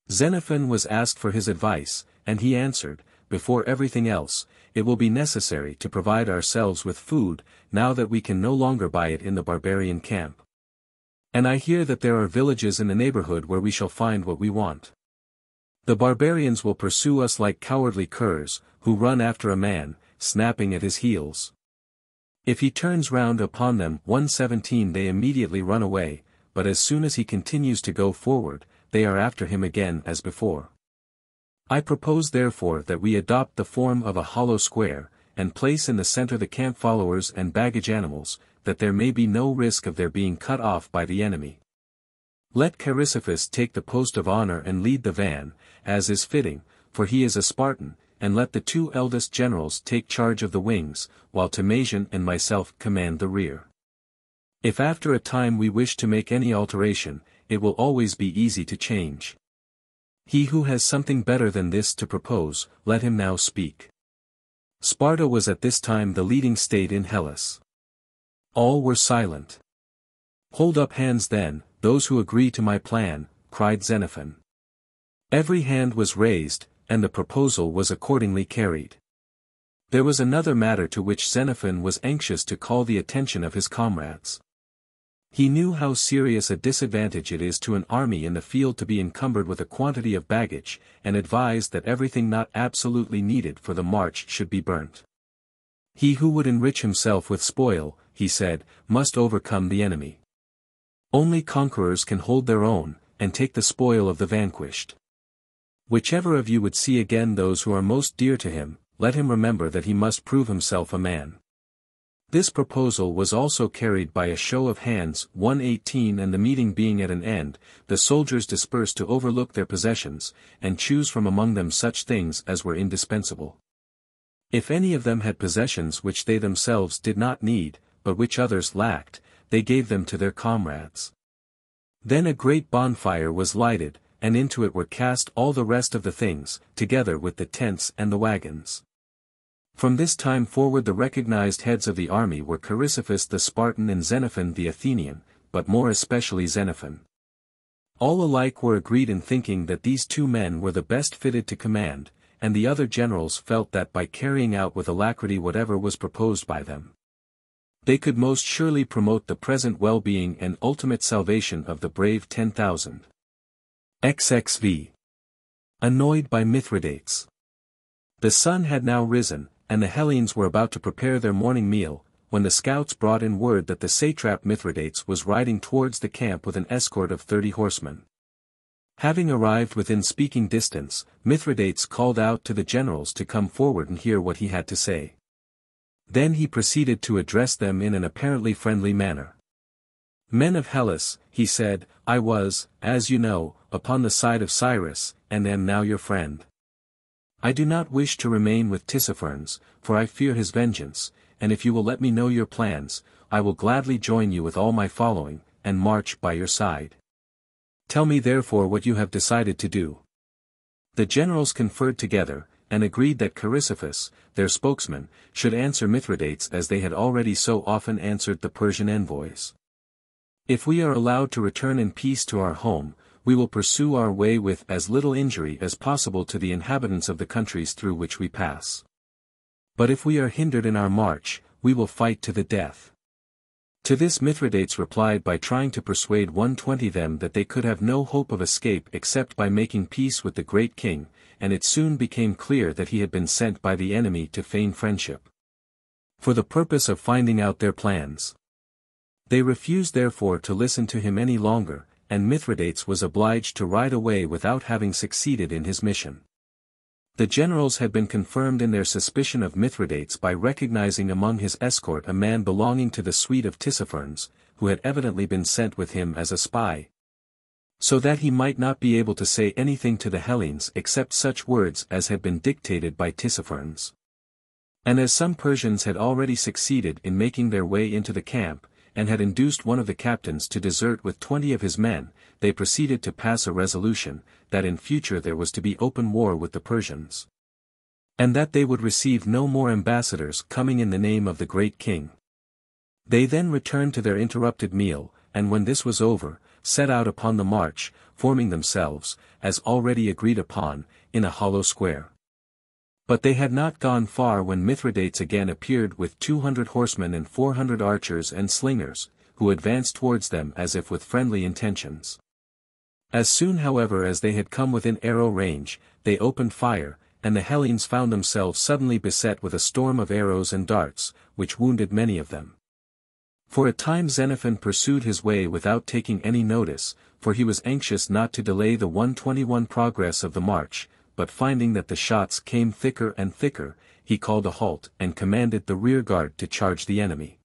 Xenophon was asked for his advice, and he answered, before everything else, it will be necessary to provide ourselves with food, now that we can no longer buy it in the barbarian camp. And I hear that there are villages in the neighborhood where we shall find what we want. The barbarians will pursue us like cowardly curs, who run after a man, snapping at his heels. If he turns round upon them 117 they immediately run away, but as soon as he continues to go forward, they are after him again as before. I propose therefore that we adopt the form of a hollow square, and place in the center the camp followers and baggage animals, that there may be no risk of their being cut off by the enemy. Let Chrysippus take the post of honor and lead the van, as is fitting, for he is a Spartan, and let the two eldest generals take charge of the wings, while Timasian and myself command the rear. If after a time we wish to make any alteration, it will always be easy to change. He who has something better than this to propose, let him now speak. Sparta was at this time the leading state in Hellas. All were silent. Hold up hands then, those who agree to my plan, cried Xenophon. Every hand was raised, and the proposal was accordingly carried. There was another matter to which Xenophon was anxious to call the attention of his comrades. He knew how serious a disadvantage it is to an army in the field to be encumbered with a quantity of baggage, and advised that everything not absolutely needed for the march should be burnt. He who would enrich himself with spoil, he said, must overcome the enemy. Only conquerors can hold their own, and take the spoil of the vanquished. Whichever of you would see again those who are most dear to him, let him remember that he must prove himself a man. This proposal was also carried by a show of hands. 118 And the meeting being at an end, the soldiers dispersed to overlook their possessions, and choose from among them such things as were indispensable. If any of them had possessions which they themselves did not need, but which others lacked, they gave them to their comrades. Then a great bonfire was lighted, and into it were cast all the rest of the things, together with the tents and the wagons. From this time forward the recognized heads of the army were Chrysippus the Spartan and Xenophon the Athenian, but more especially Xenophon. All alike were agreed in thinking that these two men were the best fitted to command, and the other generals felt that by carrying out with alacrity whatever was proposed by them, they could most surely promote the present well-being and ultimate salvation of the brave 10,000. XXV. Annoyed by Mithridates. The sun had now risen, and the Hellenes were about to prepare their morning meal, when the scouts brought in word that the satrap Mithridates was riding towards the camp with an escort of 30 horsemen. Having arrived within speaking distance, Mithridates called out to the generals to come forward and hear what he had to say. Then he proceeded to address them in an apparently friendly manner. Men of Hellas, he said, I was, as you know, upon the side of Cyrus, and am now your friend. I do not wish to remain with Tissaphernes, for I fear his vengeance, and if you will let me know your plans, I will gladly join you with all my following, and march by your side. Tell me therefore what you have decided to do. The generals conferred together, and agreed that Chrysippus, their spokesman, should answer Mithridates as they had already so often answered the Persian envoys. If we are allowed to return in peace to our home, we will pursue our way with as little injury as possible to the inhabitants of the countries through which we pass. But if we are hindered in our march, we will fight to the death. To this Mithridates replied by trying to persuade 120 them that they could have no hope of escape except by making peace with the great king, and it soon became clear that he had been sent by the enemy to feign friendship, for the purpose of finding out their plans. They refused therefore to listen to him any longer, and Mithridates was obliged to ride away without having succeeded in his mission. The generals had been confirmed in their suspicion of Mithridates by recognizing among his escort a man belonging to the suite of Tissaphernes, who had evidently been sent with him as a spy, so that he might not be able to say anything to the Hellenes except such words as had been dictated by Tissaphernes. And as some Persians had already succeeded in making their way into the camp, and had induced one of the captains to desert with 20 of his men, they proceeded to pass a resolution, that in future there was to be open war with the Persians, and that they would receive no more ambassadors coming in the name of the great king. They then returned to their interrupted meal, and when this was over, set out upon the march, forming themselves, as already agreed upon, in a hollow square. But they had not gone far when Mithridates again appeared with 200 horsemen and 400 archers and slingers, who advanced towards them as if with friendly intentions. As soon however as they had come within arrow range, they opened fire, and the Hellenes found themselves suddenly beset with a storm of arrows and darts, which wounded many of them. For a time Xenophon pursued his way without taking any notice, for he was anxious not to delay the 121 progress of the march, but finding that the shots came thicker and thicker, he called a halt and commanded the rearguard to charge the enemy.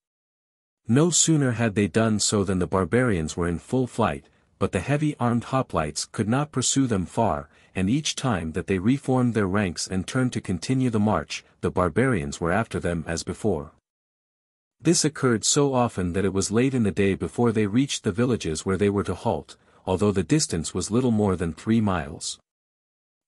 No sooner had they done so than the barbarians were in full flight, but the heavy-armed hoplites could not pursue them far, and each time that they reformed their ranks and turned to continue the march, the barbarians were after them as before. This occurred so often that it was late in the day before they reached the villages where they were to halt, although the distance was little more than 3 miles.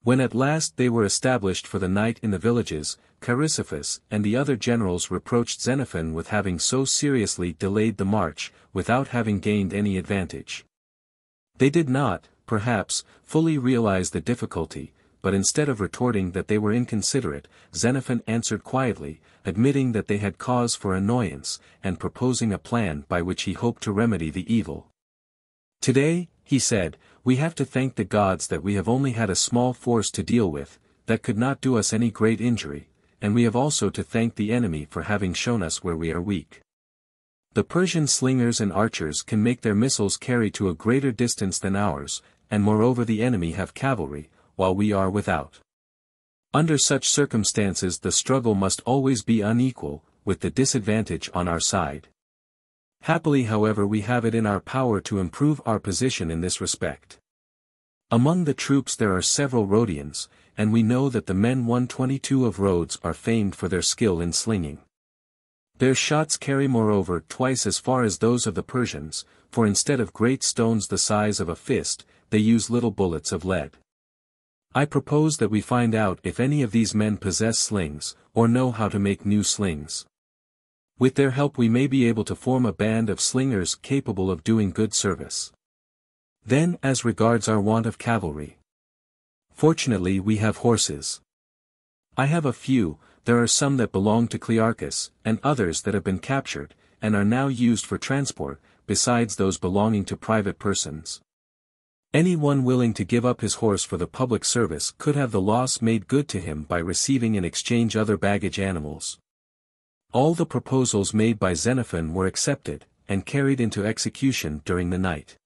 When at last they were established for the night in the villages, Chrysippus and the other generals reproached Xenophon with having so seriously delayed the march, without having gained any advantage. They did not, perhaps, fully realize the difficulty, but instead of retorting that they were inconsiderate, Xenophon answered quietly, admitting that they had cause for annoyance, and proposing a plan by which he hoped to remedy the evil. Today, he said, we have to thank the gods that we have only had a small force to deal with, that could not do us any great injury, and we have also to thank the enemy for having shown us where we are weak. The Persian slingers and archers can make their missiles carry to a greater distance than ours, and moreover the enemy have cavalry, while we are without. Under such circumstances the struggle must always be unequal, with the disadvantage on our side. Happily, however, we have it in our power to improve our position in this respect. Among the troops there are several Rhodians, and we know that the men 122 of Rhodes are famed for their skill in slinging. Their shots carry moreover twice as far as those of the Persians, for instead of great stones the size of a fist, they use little bullets of lead. I propose that we find out if any of these men possess slings, or know how to make new slings. With their help we may be able to form a band of slingers capable of doing good service. Then, as regards our want of cavalry. Fortunately we have horses. I have a few. There are some that belong to Clearchus, and others that have been captured, and are now used for transport, besides those belonging to private persons. Any one willing to give up his horse for the public service could have the loss made good to him by receiving in exchange other baggage animals. All the proposals made by Xenophon were accepted, and carried into execution during the night.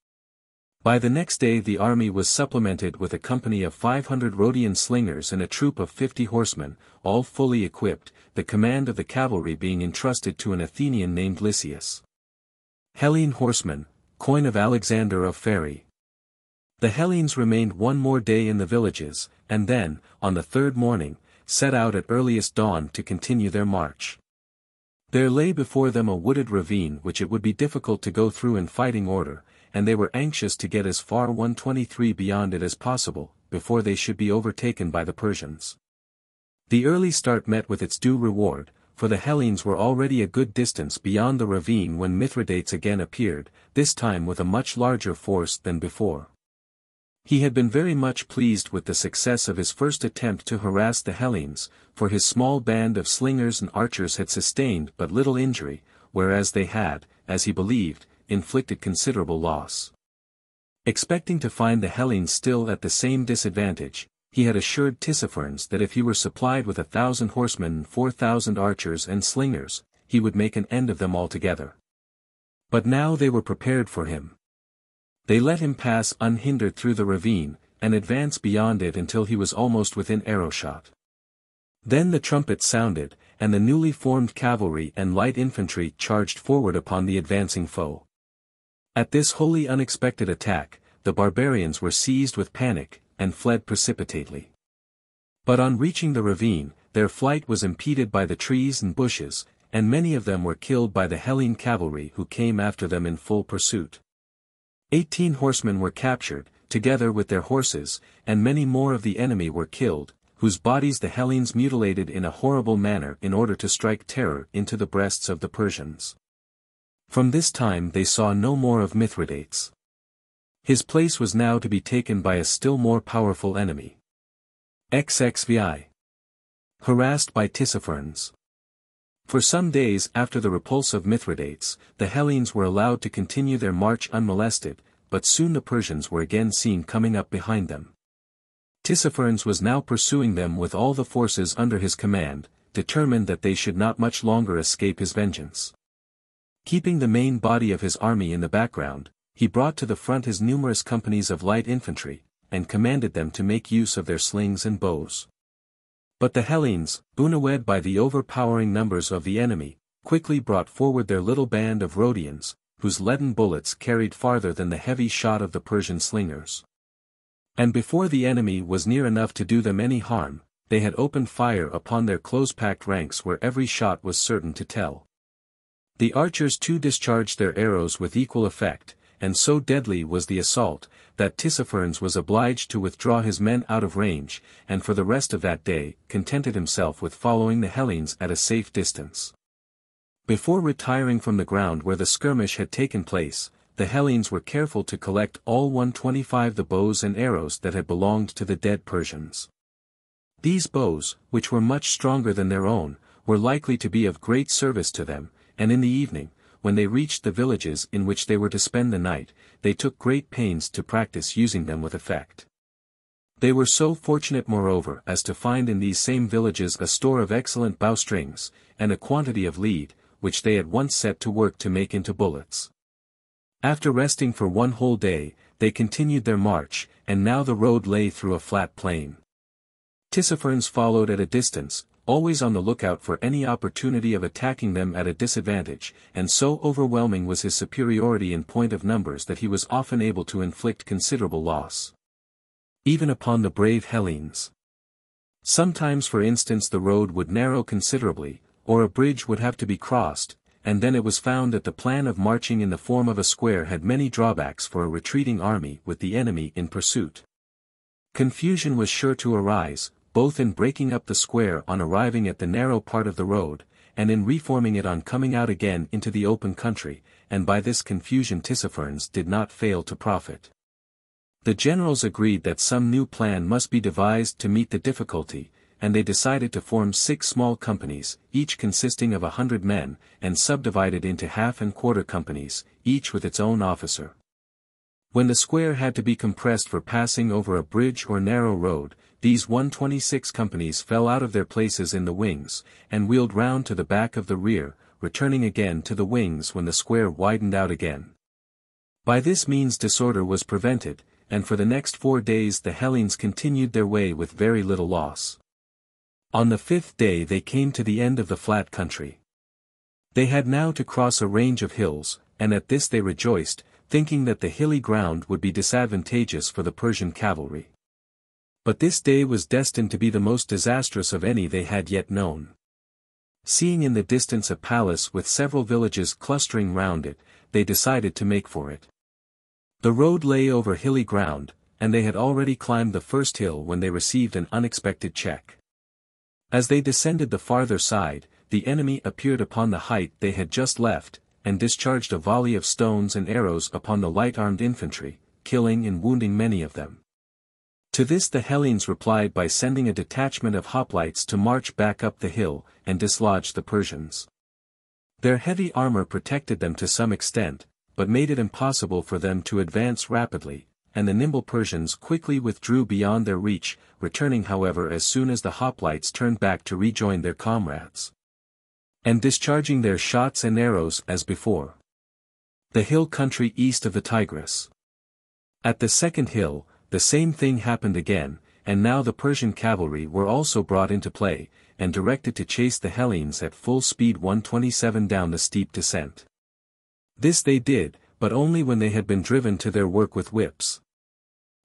By the next day the army was supplemented with a company of 500 Rhodian slingers and a troop of 50 horsemen, all fully equipped, the command of the cavalry being entrusted to an Athenian named Lysias. Hellene horsemen, coin of Alexander of Phaerae. The Hellenes remained one more day in the villages, and then, on the third morning, set out at earliest dawn to continue their march. There lay before them a wooded ravine which it would be difficult to go through in fighting order, and they were anxious to get as far 123 beyond it as possible, before they should be overtaken by the Persians. The early start met with its due reward, for the Hellenes were already a good distance beyond the ravine when Mithridates again appeared, this time with a much larger force than before. He had been very much pleased with the success of his first attempt to harass the Hellenes, for his small band of slingers and archers had sustained but little injury, whereas they had, as he believed, inflicted considerable loss. Expecting to find the Hellenes still at the same disadvantage, he had assured Tissaphernes that if he were supplied with 1,000 horsemen and 4,000 archers and slingers, he would make an end of them altogether. But now they were prepared for him. They let him pass unhindered through the ravine, and advance beyond it until he was almost within arrow-shot. Then the trumpet sounded, and the newly formed cavalry and light infantry charged forward upon the advancing foe. At this wholly unexpected attack, the barbarians were seized with panic, and fled precipitately. But on reaching the ravine, their flight was impeded by the trees and bushes, and many of them were killed by the Hellene cavalry who came after them in full pursuit. 18 horsemen were captured, together with their horses, and many more of the enemy were killed, whose bodies the Hellenes mutilated in a horrible manner in order to strike terror into the breasts of the Persians. From this time they saw no more of Mithridates. His place was now to be taken by a still more powerful enemy. XXVI. Harassed by Tissaphernes. For some days after the repulse of Mithridates, the Hellenes were allowed to continue their march unmolested, but soon the Persians were again seen coming up behind them. Tissaphernes was now pursuing them with all the forces under his command, determined that they should not much longer escape his vengeance. Keeping the main body of his army in the background, he brought to the front his numerous companies of light infantry, and commanded them to make use of their slings and bows. But the Hellenes, unawed by the overpowering numbers of the enemy, quickly brought forward their little band of Rhodians, whose leaden bullets carried farther than the heavy shot of the Persian slingers. And before the enemy was near enough to do them any harm, they had opened fire upon their close-packed ranks where every shot was certain to tell. The archers too discharged their arrows with equal effect, and so deadly was the assault, that Tissaphernes was obliged to withdraw his men out of range, and for the rest of that day contented himself with following the Hellenes at a safe distance. Before retiring from the ground where the skirmish had taken place, the Hellenes were careful to collect all 125 the bows and arrows that had belonged to the dead Persians. These bows, which were much stronger than their own, were likely to be of great service to them, and in the evening, when they reached the villages in which they were to spend the night, they took great pains to practice using them with effect. They were so fortunate moreover as to find in these same villages a store of excellent bowstrings, and a quantity of lead, which they at once set to work to make into bullets. After resting for one whole day, they continued their march, and now the road lay through a flat plain. Tissaphernes followed at a distance, always on the lookout for any opportunity of attacking them at a disadvantage, and so overwhelming was his superiority in point of numbers that he was often able to inflict considerable loss, even upon the brave Hellenes. Sometimes, for instance, the road would narrow considerably, or a bridge would have to be crossed, and then it was found that the plan of marching in the form of a square had many drawbacks for a retreating army with the enemy in pursuit. Confusion was sure to arise, both in breaking up the square on arriving at the narrow part of the road, and in reforming it on coming out again into the open country, and by this confusion Tissaphernes did not fail to profit. The generals agreed that some new plan must be devised to meet the difficulty, and they decided to form 6 small companies, each consisting of 100 men, and subdivided into half and quarter companies, each with its own officer. When the square had to be compressed for passing over a bridge or narrow road, these 126 companies fell out of their places in the wings, and wheeled round to the back of the rear, returning again to the wings when the square widened out again. By this means disorder was prevented, and for the next 4 days the Hellenes continued their way with very little loss. On the 5th day they came to the end of the flat country. They had now to cross a range of hills, and at this they rejoiced, thinking that the hilly ground would be disadvantageous for the Persian cavalry. But this day was destined to be the most disastrous of any they had yet known. Seeing in the distance a palace with several villages clustering round it, they decided to make for it. The road lay over hilly ground, and they had already climbed the first hill when they received an unexpected check. As they descended the farther side, the enemy appeared upon the height they had just left, and discharged a volley of stones and arrows upon the light-armed infantry, killing and wounding many of them. To this the Hellenes replied by sending a detachment of hoplites to march back up the hill, and dislodge the Persians. Their heavy armor protected them to some extent, but made it impossible for them to advance rapidly, and the nimble Persians quickly withdrew beyond their reach, returning however as soon as the hoplites turned back to rejoin their comrades, and discharging their shots and arrows as before. The hill country east of the Tigris. At the second hill, the same thing happened again, and now the Persian cavalry were also brought into play, and directed to chase the Hellenes at full speed 127 down the steep descent. This they did, but only when they had been driven to their work with whips.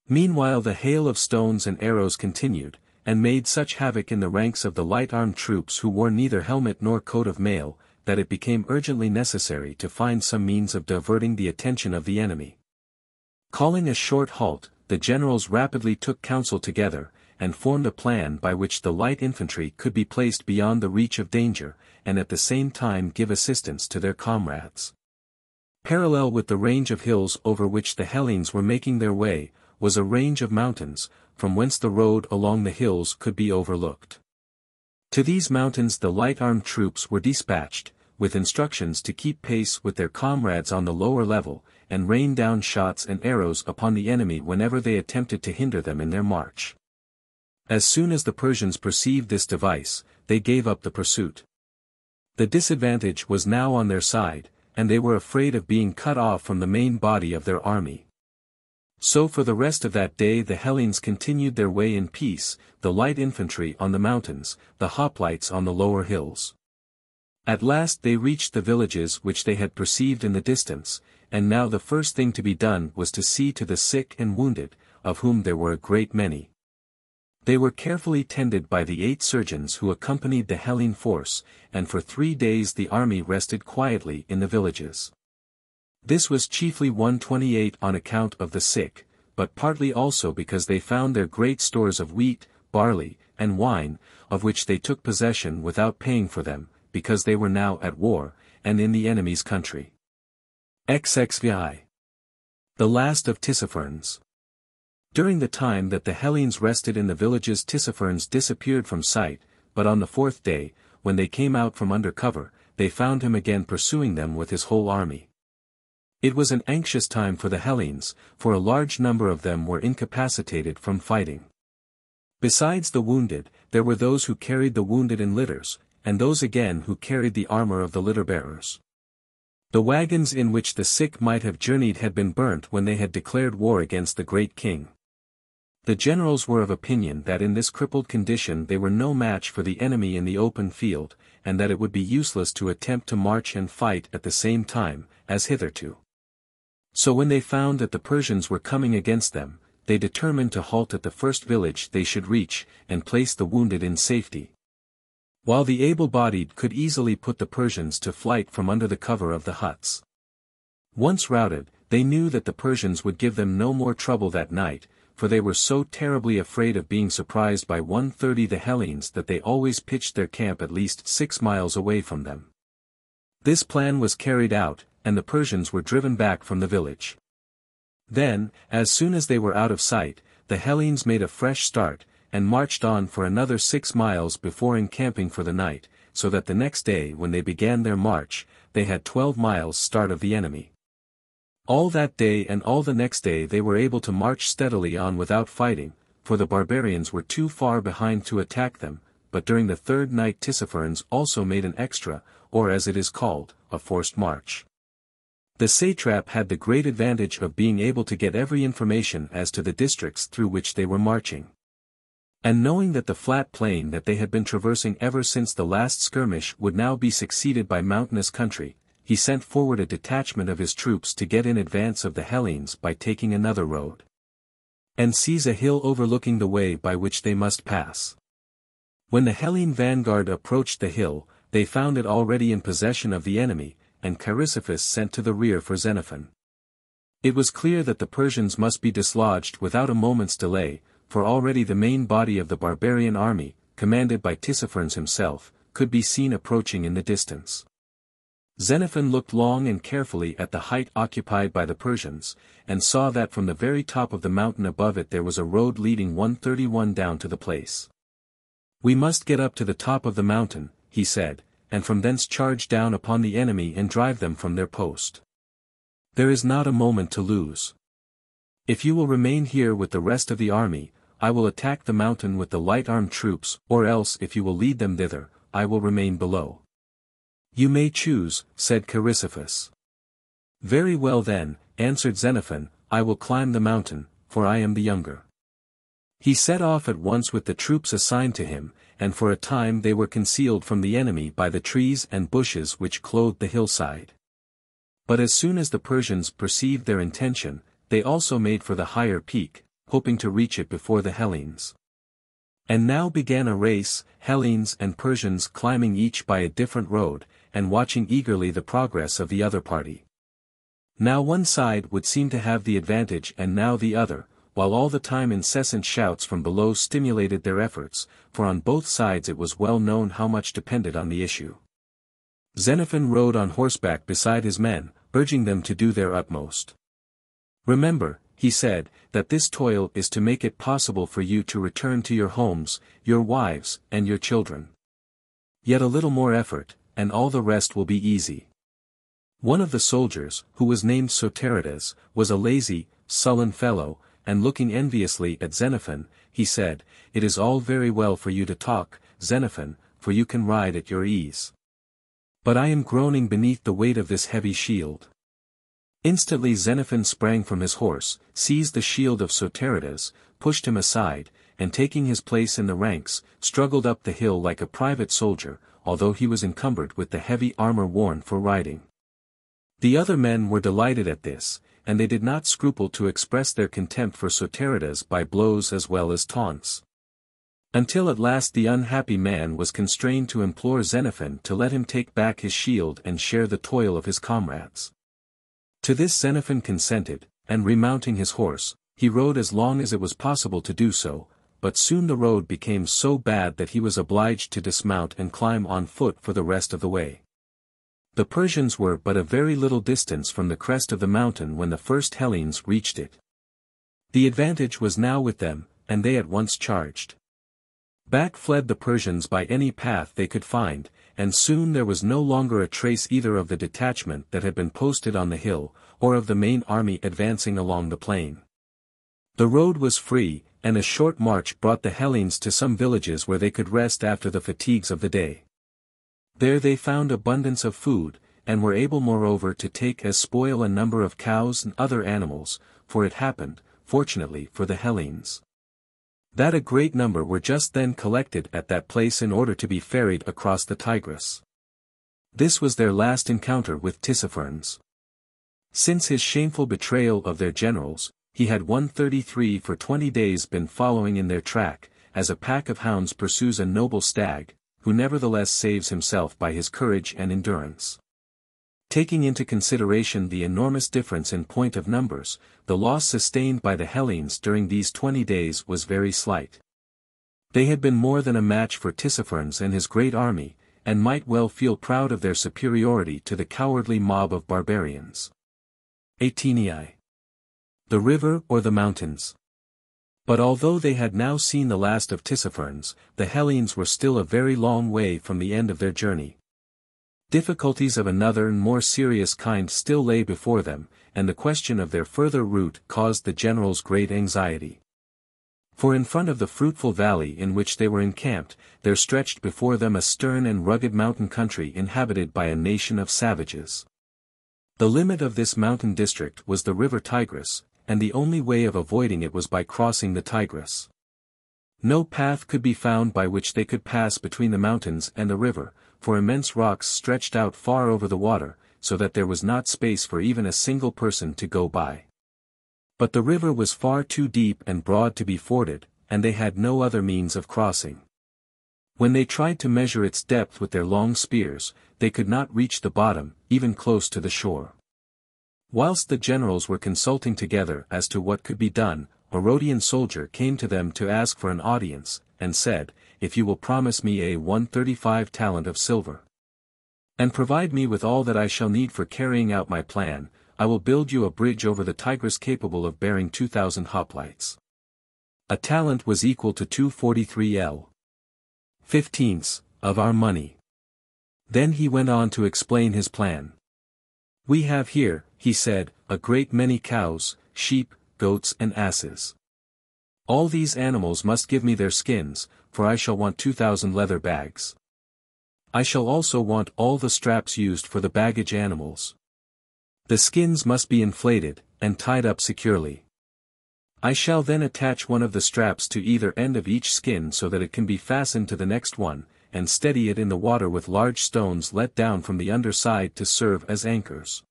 Meanwhile the hail of stones and arrows continued, and made such havoc in the ranks of the light-armed troops who wore neither helmet nor coat of mail, that it became urgently necessary to find some means of diverting the attention of the enemy. Calling a short halt, the generals rapidly took counsel together, and formed a plan by which the light infantry could be placed beyond the reach of danger, and at the same time give assistance to their comrades. Parallel with the range of hills over which the Hellenes were making their way, was a range of mountains, from whence the road along the hills could be overlooked. To these mountains the light-armed troops were dispatched, with instructions to keep pace with their comrades on the lower level, and rain down shots and arrows upon the enemy whenever they attempted to hinder them in their march. As soon as the Persians perceived this device, they gave up the pursuit. The disadvantage was now on their side, and they were afraid of being cut off from the main body of their army. So for the rest of that day the Hellenes continued their way in peace, the light infantry on the mountains, the hoplites on the lower hills. At last they reached the villages which they had perceived in the distance, and now the first thing to be done was to see to the sick and wounded, of whom there were a great many. They were carefully tended by the 8 surgeons who accompanied the Hellene force, and for 3 days the army rested quietly in the villages. This was chiefly 128 on account of the sick, but partly also because they found their great stores of wheat, barley, and wine, of which they took possession without paying for them, because they were now at war, and in the enemy's country. XXVI. The last of Tissaphernes. During the time that the Hellenes rested in the villages Tissaphernes disappeared from sight, but on the 4th day, when they came out from under cover, they found him again pursuing them with his whole army. It was an anxious time for the Hellenes, for a large number of them were incapacitated from fighting. Besides the wounded, there were those who carried the wounded in litters, and those again who carried the armor of the litter-bearers. The wagons in which the sick might have journeyed had been burnt when they had declared war against the great king. The generals were of opinion that in this crippled condition they were no match for the enemy in the open field, and that it would be useless to attempt to march and fight at the same time, as hitherto. So when they found that the Persians were coming against them, they determined to halt at the first village they should reach, and place the wounded in safety. While the able-bodied could easily put the Persians to flight from under the cover of the huts. Once routed, they knew that the Persians would give them no more trouble that night, for they were so terribly afraid of being surprised by 130 the Hellenes that they always pitched their camp at least 6 miles away from them. This plan was carried out, and the Persians were driven back from the village. Then, as soon as they were out of sight, the Hellenes made a fresh start, and marched on for another 6 miles before encamping for the night, so that the next day when they began their march, they had 12 miles start of the enemy. All that day and all the next day they were able to march steadily on without fighting, for the barbarians were too far behind to attack them, but during the third night Tissaphernes also made an extra, or as it is called, a forced march. The satrap had the great advantage of being able to get every information as to the districts through which they were marching. And knowing that the flat plain that they had been traversing ever since the last skirmish would now be succeeded by mountainous country, he sent forward a detachment of his troops to get in advance of the Hellenes by taking another road, and seize a hill overlooking the way by which they must pass. When the Hellene vanguard approached the hill, they found it already in possession of the enemy, and Chrysippus sent to the rear for Xenophon. It was clear that the Persians must be dislodged without a moment's delay, for already the main body of the barbarian army, commanded by Tissaphernes himself, could be seen approaching in the distance. Xenophon looked long and carefully at the height occupied by the Persians, and saw that from the very top of the mountain above it there was a road leading 131 down to the place. "We must get up to the top of the mountain," he said, "and from thence charge down upon the enemy and drive them from their post. There is not a moment to lose. If you will remain here with the rest of the army, I will attack the mountain with the light-armed troops, or else if you will lead them thither, I will remain below." "You may choose," said Chrysippus. "Very well then," answered Xenophon, "I will climb the mountain, for I am the younger." He set off at once with the troops assigned to him, and for a time they were concealed from the enemy by the trees and bushes which clothed the hillside. But as soon as the Persians perceived their intention, they also made for the higher peak, hoping to reach it before the Hellenes. And now began a race, Hellenes and Persians climbing each by a different road, and watching eagerly the progress of the other party. Now one side would seem to have the advantage and now the other, while all the time incessant shouts from below stimulated their efforts, for on both sides it was well known how much depended on the issue. Xenophon rode on horseback beside his men, urging them to do their utmost. "Remember," he said, "that this toil is to make it possible for you to return to your homes, your wives, and your children. Yet a little more effort, and all the rest will be easy." One of the soldiers, who was named Soterides, was a lazy, sullen fellow, and looking enviously at Xenophon, he said, "It is all very well for you to talk, Xenophon, for you can ride at your ease. But I am groaning beneath the weight of this heavy shield." Instantly Xenophon sprang from his horse, seized the shield of Soterides, pushed him aside, and taking his place in the ranks, struggled up the hill like a private soldier, although he was encumbered with the heavy armor worn for riding. The other men were delighted at this, and they did not scruple to express their contempt for Soterides by blows as well as taunts. Until at last the unhappy man was constrained to implore Xenophon to let him take back his shield and share the toil of his comrades. To this Xenophon consented, and remounting his horse, he rode as long as it was possible to do so, but soon the road became so bad that he was obliged to dismount and climb on foot for the rest of the way. The Persians were but a very little distance from the crest of the mountain when the first Hellenes reached it. The advantage was now with them, and they at once charged. Back fled the Persians by any path they could find, and soon there was no longer a trace either of the detachment that had been posted on the hill, or of the main army advancing along the plain. The road was free, and a short march brought the Hellenes to some villages where they could rest after the fatigues of the day. There they found abundance of food, and were able moreover to take as spoil a number of cows and other animals, for it happened, fortunately for the Hellenes, that a great number were just then collected at that place in order to be ferried across the Tigris. This was their last encounter with Tissaphernes. Since his shameful betrayal of their generals, he had 133 for 20 days been following in their track, as a pack of hounds pursues a noble stag, who nevertheless saves himself by his courage and endurance. Taking into consideration the enormous difference in point of numbers, the loss sustained by the Hellenes during these 20 days was very slight. They had been more than a match for Tissaphernes and his great army, and might well feel proud of their superiority to the cowardly mob of barbarians. XVIII. The river or the mountains. But although they had now seen the last of Tissaphernes, the Hellenes were still a very long way from the end of their journey. Difficulties of another and more serious kind still lay before them, and the question of their further route caused the generals great anxiety. For in front of the fruitful valley in which they were encamped, there stretched before them a stern and rugged mountain country inhabited by a nation of savages. The limit of this mountain district was the river Tigris, and the only way of avoiding it was by crossing the Tigris. No path could be found by which they could pass between the mountains and the river, for immense rocks stretched out far over the water, so that there was not space for even a single person to go by. But the river was far too deep and broad to be forded, and they had no other means of crossing. When they tried to measure its depth with their long spears, they could not reach the bottom, even close to the shore. Whilst the generals were consulting together as to what could be done, a Rhodian soldier came to them to ask for an audience, and said, "If you will promise me a 135 talent of silver, and provide me with all that I shall need for carrying out my plan, I will build you a bridge over the Tigris capable of bearing 2,000 hoplites." A talent was equal to 243 15ths of our money. Then he went on to explain his plan. "We have here," he said, "a great many cows, sheep, goats and asses. All these animals must give me their skins, for I shall want 2,000 leather bags. I shall also want all the straps used for the baggage animals. The skins must be inflated, and tied up securely. I shall then attach one of the straps to either end of each skin so that it can be fastened to the next one, and steady it in the water with large stones let down from the underside to serve as anchors.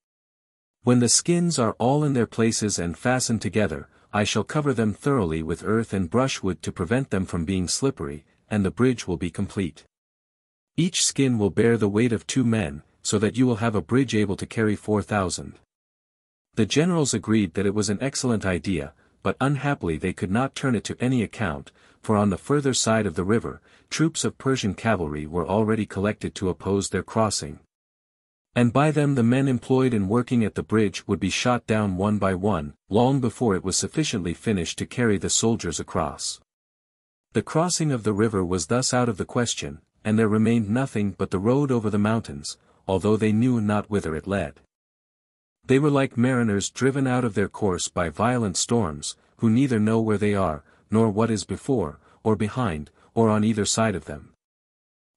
When the skins are all in their places and fastened together, I shall cover them thoroughly with earth and brushwood to prevent them from being slippery, and the bridge will be complete. Each skin will bear the weight of 2 men, so that you will have a bridge able to carry 4,000. The generals agreed that it was an excellent idea, but unhappily they could not turn it to any account, for on the further side of the river, troops of Persian cavalry were already collected to oppose their crossing. And by them the men employed in working at the bridge would be shot down one by one, long before it was sufficiently finished to carry the soldiers across. The crossing of the river was thus out of the question, and there remained nothing but the road over the mountains, although they knew not whither it led. They were like mariners driven out of their course by violent storms, who neither know where they are, nor what is before, or behind, or on either side of them.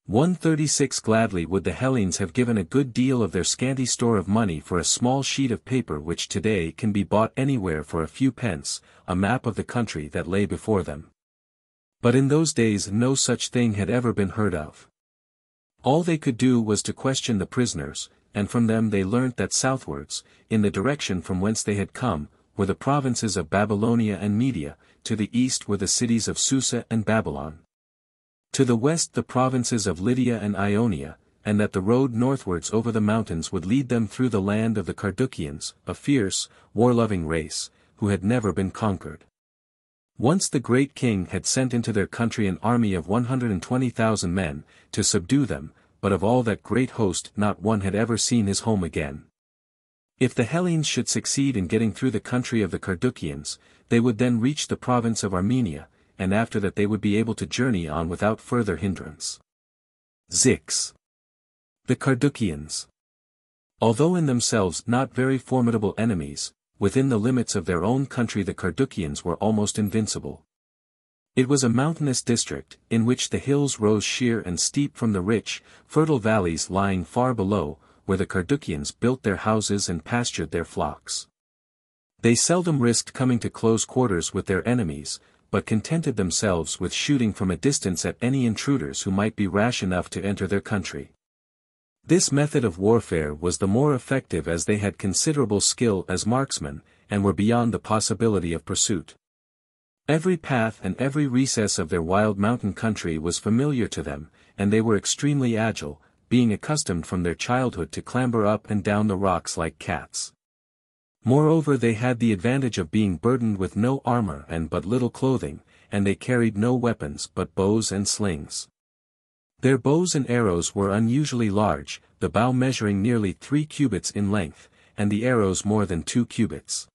136 Gladly would the Hellenes have given a good deal of their scanty store of money for a small sheet of paper which today can be bought anywhere for a few pence, a map of the country that lay before them. But in those days no such thing had ever been heard of. All they could do was to question the prisoners, and from them they learnt that southwards, in the direction from whence they had come, were the provinces of Babylonia and Media, to the east were the cities of Susa and Babylon. To the west the provinces of Lydia and Ionia, and that the road northwards over the mountains would lead them through the land of the Carduchians, a fierce, war-loving race, who had never been conquered. Once the great king had sent into their country an army of 120,000 men, to subdue them, but of all that great host not one had ever seen his home again. If the Hellenes should succeed in getting through the country of the Carduchians, they would then reach the province of Armenia, and after that they would be able to journey on without further hindrance. XXIX. The Carduchians. Although in themselves not very formidable enemies, within the limits of their own country the Carduchians were almost invincible. It was a mountainous district, in which the hills rose sheer and steep from the rich, fertile valleys lying far below, where the Carduchians built their houses and pastured their flocks. They seldom risked coming to close quarters with their enemies, but contented themselves with shooting from a distance at any intruders who might be rash enough to enter their country. This method of warfare was the more effective as they had considerable skill as marksmen, and were beyond the possibility of pursuit. Every path and every recess of their wild mountain country was familiar to them, and they were extremely agile, being accustomed from their childhood to clamber up and down the rocks like cats. Moreover, they had the advantage of being burdened with no armor and but little clothing, and they carried no weapons but bows and slings. Their bows and arrows were unusually large, the bow measuring nearly 3 cubits in length, and the arrows more than 2 cubits.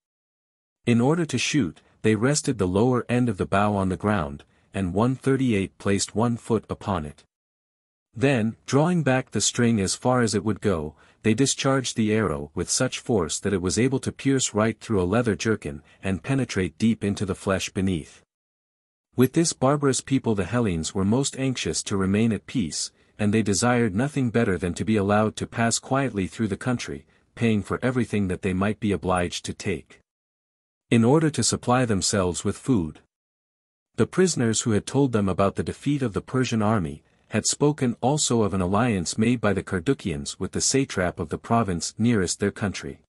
In order to shoot, they rested the lower end of the bow on the ground, and 138 placed 1 foot upon it. Then, drawing back the string as far as it would go, they discharged the arrow with such force that it was able to pierce right through a leather jerkin, and penetrate deep into the flesh beneath. With this barbarous people the Hellenes were most anxious to remain at peace, and they desired nothing better than to be allowed to pass quietly through the country, paying for everything that they might be obliged to take, in order to supply themselves with food. The prisoners who had told them about the defeat of the Persian army, had spoken also of an alliance made by the Carduchians with the satrap of the province nearest their country.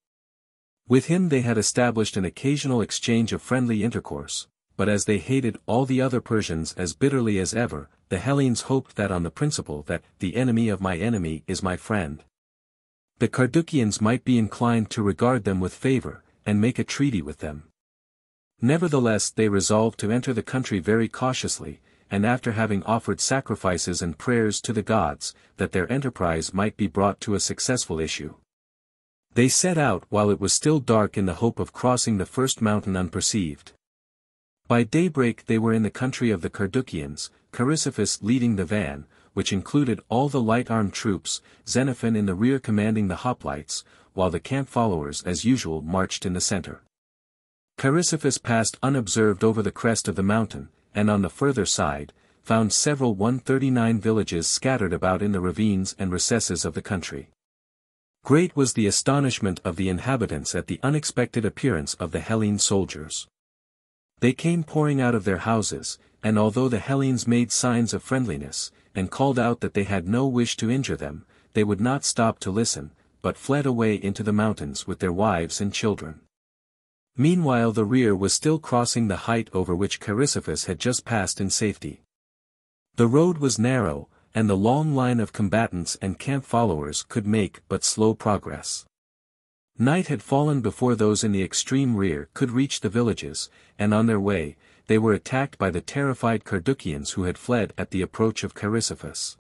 With him they had established an occasional exchange of friendly intercourse, but as they hated all the other Persians as bitterly as ever, the Hellenes hoped that on the principle that the enemy of my enemy is my friend, the Carduchians might be inclined to regard them with favor, and make a treaty with them. Nevertheless they resolved to enter the country very cautiously, and after having offered sacrifices and prayers to the gods, that their enterprise might be brought to a successful issue. They set out while it was still dark in the hope of crossing the first mountain unperceived. By daybreak they were in the country of the Carduchians, Chrysippus leading the van, which included all the light-armed troops, Xenophon in the rear commanding the hoplites, while the camp followers as usual marched in the center. Chrysippus passed unobserved over the crest of the mountain, and on the further side, found several 139 villages scattered about in the ravines and recesses of the country. Great was the astonishment of the inhabitants at the unexpected appearance of the Hellene soldiers. They came pouring out of their houses, and although the Hellenes made signs of friendliness, and called out that they had no wish to injure them, they would not stop to listen, but fled away into the mountains with their wives and children. Meanwhile the rear was still crossing the height over which Chrysippus had just passed in safety. The road was narrow, and the long line of combatants and camp followers could make but slow progress. Night had fallen before those in the extreme rear could reach the villages, and on their way, they were attacked by the terrified Carduchians who had fled at the approach of Chrysippus.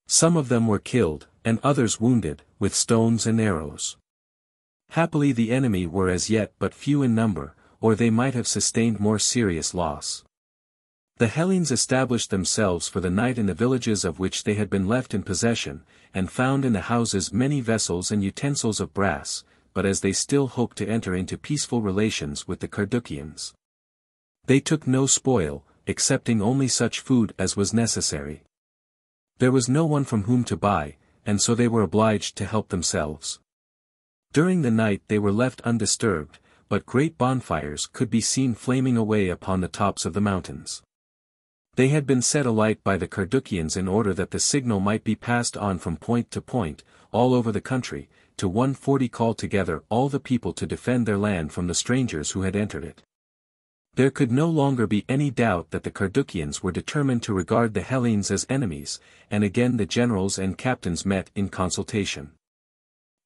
Some of them were killed, and others wounded, with stones and arrows. Happily the enemy were as yet but few in number, or they might have sustained more serious loss. The Hellenes established themselves for the night in the villages of which they had been left in possession, and found in the houses many vessels and utensils of brass, but as they still hoped to enter into peaceful relations with the Carduchians, they took no spoil, excepting only such food as was necessary. There was no one from whom to buy, and so they were obliged to help themselves. During the night they were left undisturbed, but great bonfires could be seen flaming away upon the tops of the mountains. They had been set alight by the Carduchians in order that the signal might be passed on from point to point, all over the country, to 140 call together all the people to defend their land from the strangers who had entered it. There could no longer be any doubt that the Carduchians were determined to regard the Hellenes as enemies, and again the generals and captains met in consultation.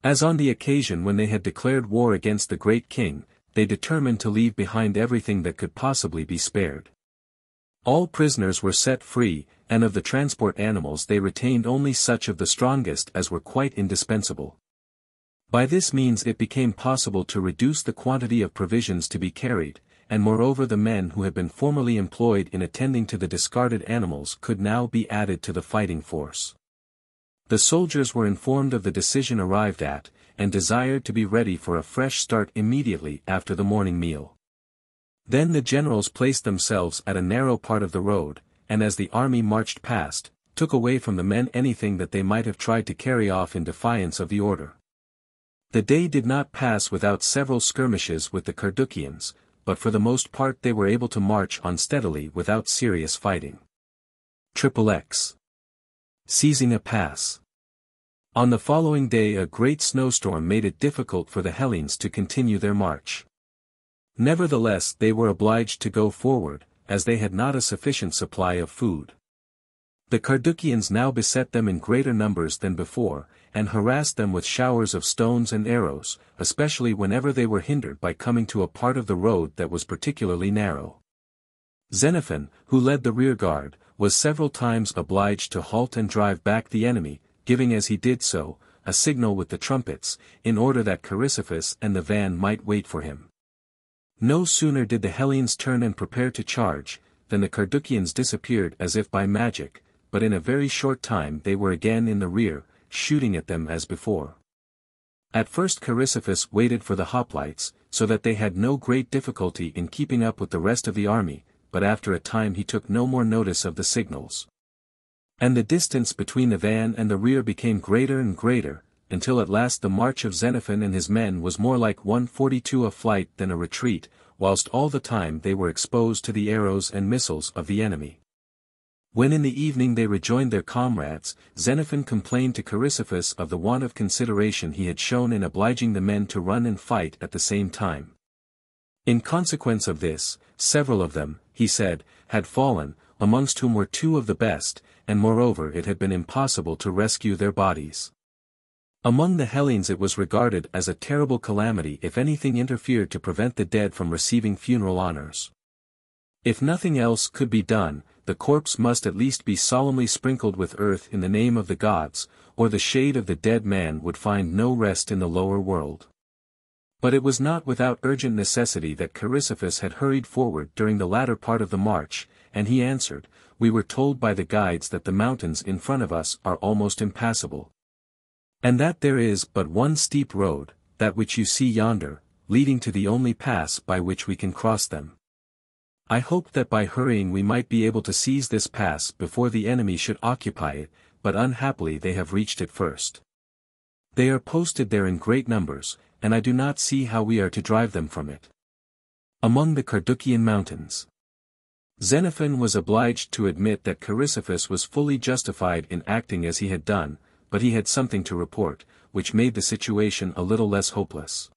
As on the occasion when they had declared war against the great king, they determined to leave behind everything that could possibly be spared. All prisoners were set free, and of the transport animals they retained only such of the strongest as were quite indispensable. By this means it became possible to reduce the quantity of provisions to be carried, and moreover the men who had been formerly employed in attending to the discarded animals could now be added to the fighting force. The soldiers were informed of the decision arrived at, and desired to be ready for a fresh start immediately after the morning meal. Then the generals placed themselves at a narrow part of the road, and as the army marched past, took away from the men anything that they might have tried to carry off in defiance of the order. The day did not pass without several skirmishes with the Carduchians, but for the most part they were able to march on steadily without serious fighting. XXX. Seizing a pass. On the following day a great snowstorm made it difficult for the Hellenes to continue their march. Nevertheless they were obliged to go forward, as they had not a sufficient supply of food. The Carduchians now beset them in greater numbers than before, and harassed them with showers of stones and arrows, especially whenever they were hindered by coming to a part of the road that was particularly narrow. Xenophon, who led the rearguard, was several times obliged to halt and drive back the enemy, giving as he did so, a signal with the trumpets, in order that Chrysippus and the van might wait for him. No sooner did the Hellenes turn and prepare to charge, than the Carduchians disappeared as if by magic, but in a very short time they were again in the rear, shooting at them as before. At first Chrysippus waited for the hoplites, so that they had no great difficulty in keeping up with the rest of the army, but after a time he took no more notice of the signals. And the distance between the van and the rear became greater and greater, until at last the march of Xenophon and his men was more like 142 a flight than a retreat, whilst all the time they were exposed to the arrows and missiles of the enemy. When in the evening they rejoined their comrades, Xenophon complained to Chrysippus of the want of consideration he had shown in obliging the men to run and fight at the same time. In consequence of this, several of them, he said, had fallen, amongst whom were two of the best, and moreover it had been impossible to rescue their bodies. Among the Hellenes it was regarded as a terrible calamity if anything interfered to prevent the dead from receiving funeral honors. If nothing else could be done, the corpse must at least be solemnly sprinkled with earth in the name of the gods, or the shade of the dead man would find no rest in the lower world. But it was not without urgent necessity that Chrysippus had hurried forward during the latter part of the march, and he answered, "We were told by the guides that the mountains in front of us are almost impassable. And that there is but one steep road, that which you see yonder, leading to the only pass by which we can cross them. I hoped that by hurrying we might be able to seize this pass before the enemy should occupy it, but unhappily they have reached it first. They are posted there in great numbers, and I do not see how we are to drive them from it." Among the Carduchian mountains. Xenophon was obliged to admit that Chrysippus was fully justified in acting as he had done, but he had something to report, which made the situation a little less hopeless.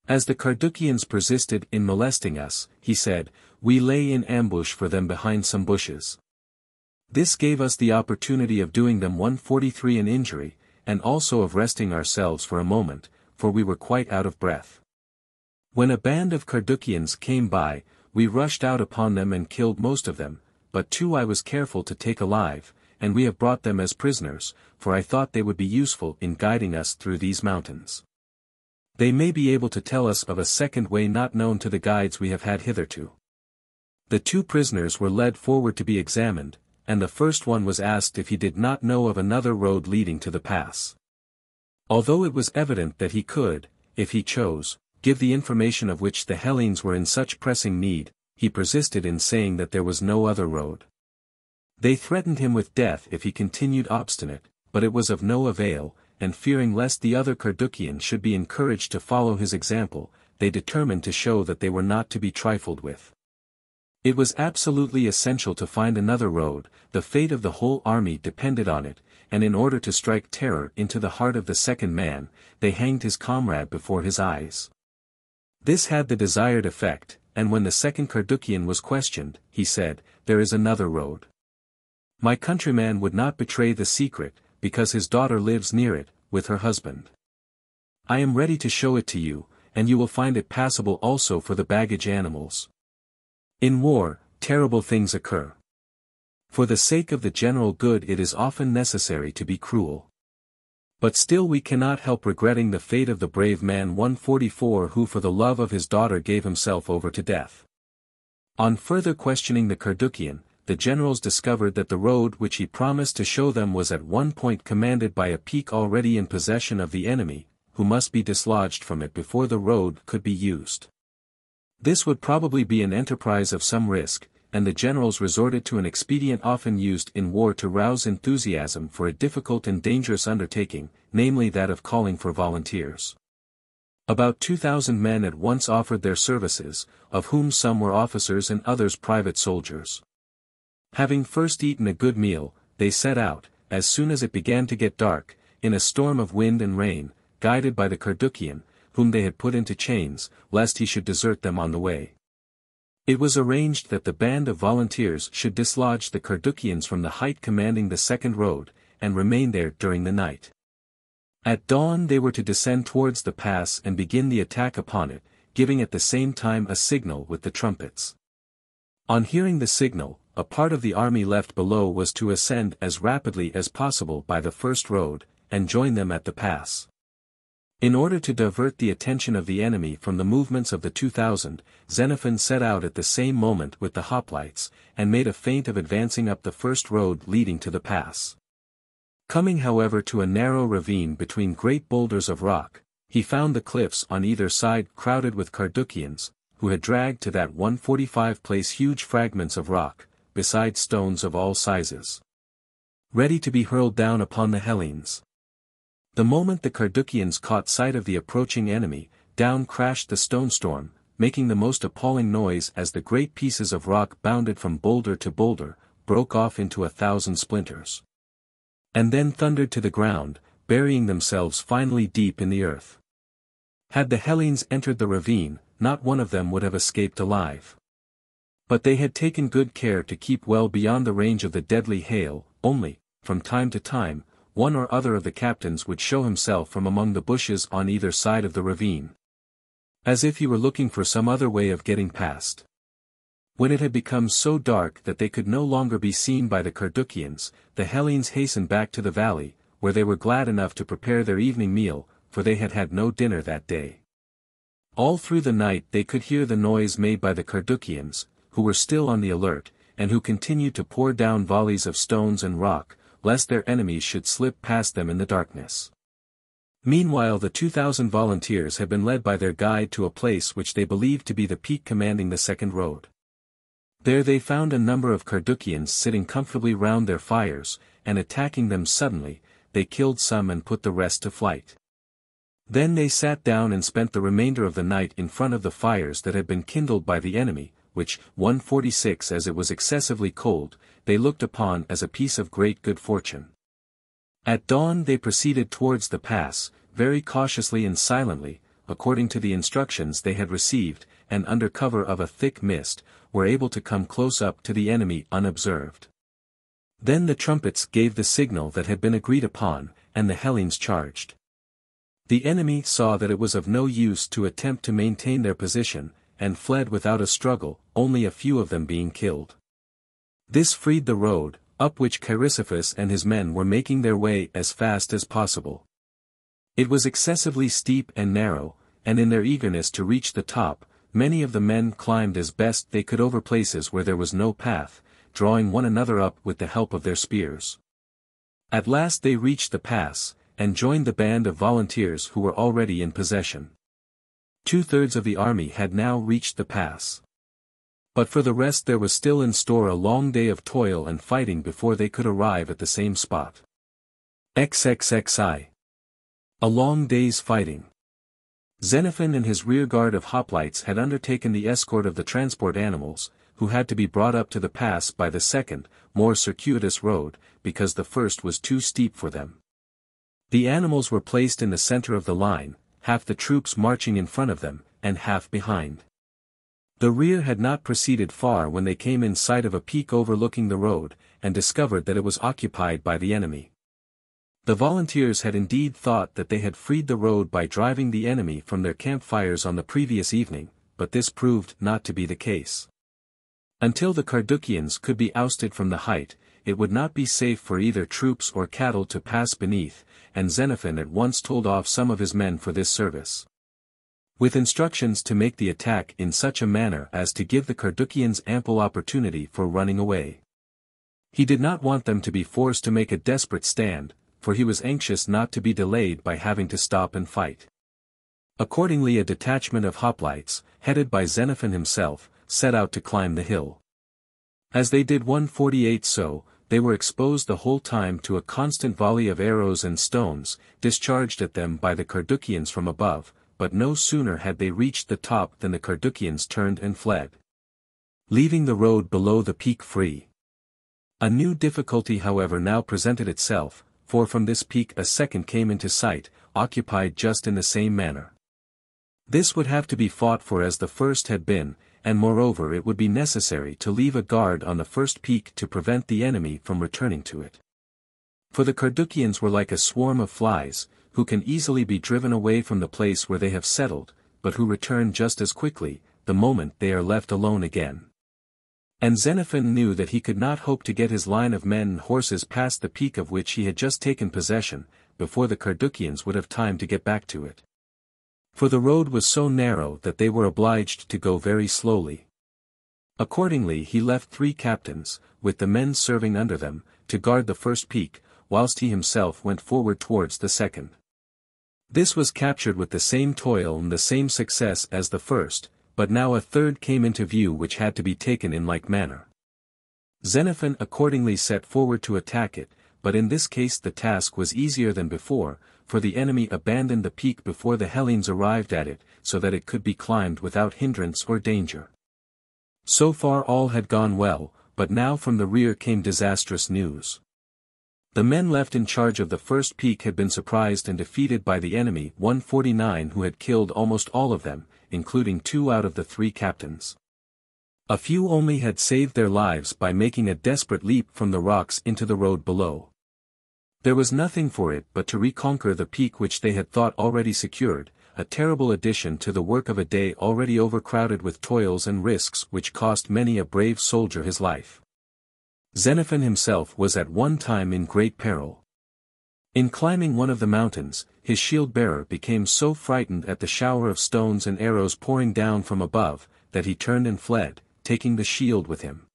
As the Carduchians persisted in molesting us, he said, we lay in ambush for them behind some bushes. This gave us the opportunity of doing them 143 an injury, and also of resting ourselves for a moment, for we were quite out of breath. When a band of Carduchians came by, we rushed out upon them and killed most of them, but two I was careful to take alive, and we have brought them as prisoners, for I thought they would be useful in guiding us through these mountains. They may be able to tell us of a second way not known to the guides we have had hitherto. The two prisoners were led forward to be examined, and the first one was asked if he did not know of another road leading to the pass. Although it was evident that he could, if he chose, give the information of which the Hellenes were in such pressing need, he persisted in saying that there was no other road. They threatened him with death if he continued obstinate, but it was of no avail, and fearing lest the other Carduchians should be encouraged to follow his example, they determined to show that they were not to be trifled with. It was absolutely essential to find another road, the fate of the whole army depended on it, and in order to strike terror into the heart of the second man, they hanged his comrade before his eyes. This had the desired effect, and when the second Carduchian was questioned, he said, "There is another road. My countryman would not betray the secret, because his daughter lives near it, with her husband. I am ready to show it to you, and you will find it passable also for the baggage animals. In war, terrible things occur. For the sake of the general good it is often necessary to be cruel. But still we cannot help regretting the fate of the brave man 144 who for the love of his daughter gave himself over to death." On further questioning the Carduchian, the generals discovered that the road which he promised to show them was at one point commanded by a peak already in possession of the enemy, who must be dislodged from it before the road could be used. This would probably be an enterprise of some risk, and the generals resorted to an expedient often used in war to rouse enthusiasm for a difficult and dangerous undertaking, namely that of calling for volunteers. About 2,000 men at once offered their services, of whom some were officers and others private soldiers. Having first eaten a good meal, they set out, as soon as it began to get dark, in a storm of wind and rain, guided by the Carduchian, whom they had put into chains, lest he should desert them on the way. It was arranged that the band of volunteers should dislodge the Carduchians from the height commanding the second road, and remain there during the night. At dawn they were to descend towards the pass and begin the attack upon it, giving at the same time a signal with the trumpets. On hearing the signal, a part of the army left below was to ascend as rapidly as possible by the first road, and join them at the pass. In order to divert the attention of the enemy from the movements of the 2,000, Xenophon set out at the same moment with the hoplites, and made a feint of advancing up the first road leading to the pass. Coming however to a narrow ravine between great boulders of rock, he found the cliffs on either side crowded with Carduchians, who had dragged to that 145 place huge fragments of rock, besides stones of all sizes, ready to be hurled down upon the Hellenes. The moment the Carduchians caught sight of the approaching enemy, down crashed the stone storm, making the most appalling noise as the great pieces of rock bounded from boulder to boulder, broke off into 1,000 splinters, and then thundered to the ground, burying themselves finally deep in the earth. Had the Hellenes entered the ravine, not one of them would have escaped alive. But they had taken good care to keep well beyond the range of the deadly hail, only, from time to time, one or other of the captains would show himself from among the bushes on either side of the ravine, as if he were looking for some other way of getting past. When it had become so dark that they could no longer be seen by the Carduchians, the Hellenes hastened back to the valley, where they were glad enough to prepare their evening meal, for they had had no dinner that day. All through the night they could hear the noise made by the Carduchians, who were still on the alert, and who continued to pour down volleys of stones and rock, lest their enemies should slip past them in the darkness. Meanwhile the 2,000 volunteers had been led by their guide to a place which they believed to be the peak commanding the second road. There they found a number of Carduchians sitting comfortably round their fires, and attacking them suddenly, they killed some and put the rest to flight. Then they sat down and spent the remainder of the night in front of the fires that had been kindled by the enemy, which, 146 as it was excessively cold, they looked upon as a piece of great good fortune. At dawn they proceeded towards the pass, very cautiously and silently, according to the instructions they had received, and under cover of a thick mist, were able to come close up to the enemy unobserved. Then the trumpets gave the signal that had been agreed upon, and the Hellenes charged. The enemy saw that it was of no use to attempt to maintain their position, and fled without a struggle, only a few of them being killed. This freed the road, up which Chrysippus and his men were making their way as fast as possible. It was excessively steep and narrow, and in their eagerness to reach the top, many of the men climbed as best they could over places where there was no path, drawing one another up with the help of their spears. At last they reached the pass, and joined the band of volunteers who were already in possession. 2/3 of the army had now reached the pass. But for the rest there was still in store a long day of toil and fighting before they could arrive at the same spot. XXXI. A long day's fighting. Xenophon and his rearguard of hoplites had undertaken the escort of the transport animals, who had to be brought up to the pass by the second, more circuitous road, because the first was too steep for them. The animals were placed in the center of the line, half the troops marching in front of them, and half behind. The rear had not proceeded far when they came in sight of a peak overlooking the road, and discovered that it was occupied by the enemy. The volunteers had indeed thought that they had freed the road by driving the enemy from their campfires on the previous evening, but this proved not to be the case. Until the Carduchians could be ousted from the height, it would not be safe for either troops or cattle to pass beneath, and Xenophon at once told off some of his men for this service, with instructions to make the attack in such a manner as to give the Carduchians ample opportunity for running away. He did not want them to be forced to make a desperate stand, for he was anxious not to be delayed by having to stop and fight. Accordingly a detachment of hoplites, headed by Xenophon himself, set out to climb the hill. As they did 148 so, they were exposed the whole time to a constant volley of arrows and stones, discharged at them by the Carduchians from above, but no sooner had they reached the top than the Carduchians turned and fled, leaving the road below the peak free. A new difficulty however now presented itself, for from this peak a second came into sight, occupied just in the same manner. This would have to be fought for as the first had been, and moreover it would be necessary to leave a guard on the first peak to prevent the enemy from returning to it. For the Carduchians were like a swarm of flies, who can easily be driven away from the place where they have settled, but who return just as quickly, the moment they are left alone again. And Xenophon knew that he could not hope to get his line of men and horses past the peak of which he had just taken possession, before the Carduchians would have time to get back to it. For the road was so narrow that they were obliged to go very slowly. Accordingly he left 3 captains, with the men serving under them, to guard the first peak, whilst he himself went forward towards the second. This was captured with the same toil and the same success as the first, but now a third came into view which had to be taken in like manner. Xenophon accordingly set forward to attack it, but in this case the task was easier than before, for the enemy abandoned the peak before the Hellenes arrived at it, so that it could be climbed without hindrance or danger. So far all had gone well, but now from the rear came disastrous news. The men left in charge of the first peak had been surprised and defeated by the enemy 149 who had killed almost all of them, including 2 out of the 3 captains. A few only had saved their lives by making a desperate leap from the rocks into the road below. There was nothing for it but to reconquer the peak which they had thought already secured, a terrible addition to the work of a day already overcrowded with toils and risks which cost many a brave soldier his life. Xenophon himself was at one time in great peril. In climbing one of the mountains, his shield-bearer became so frightened at the shower of stones and arrows pouring down from above, that he turned and fled, taking the shield with him.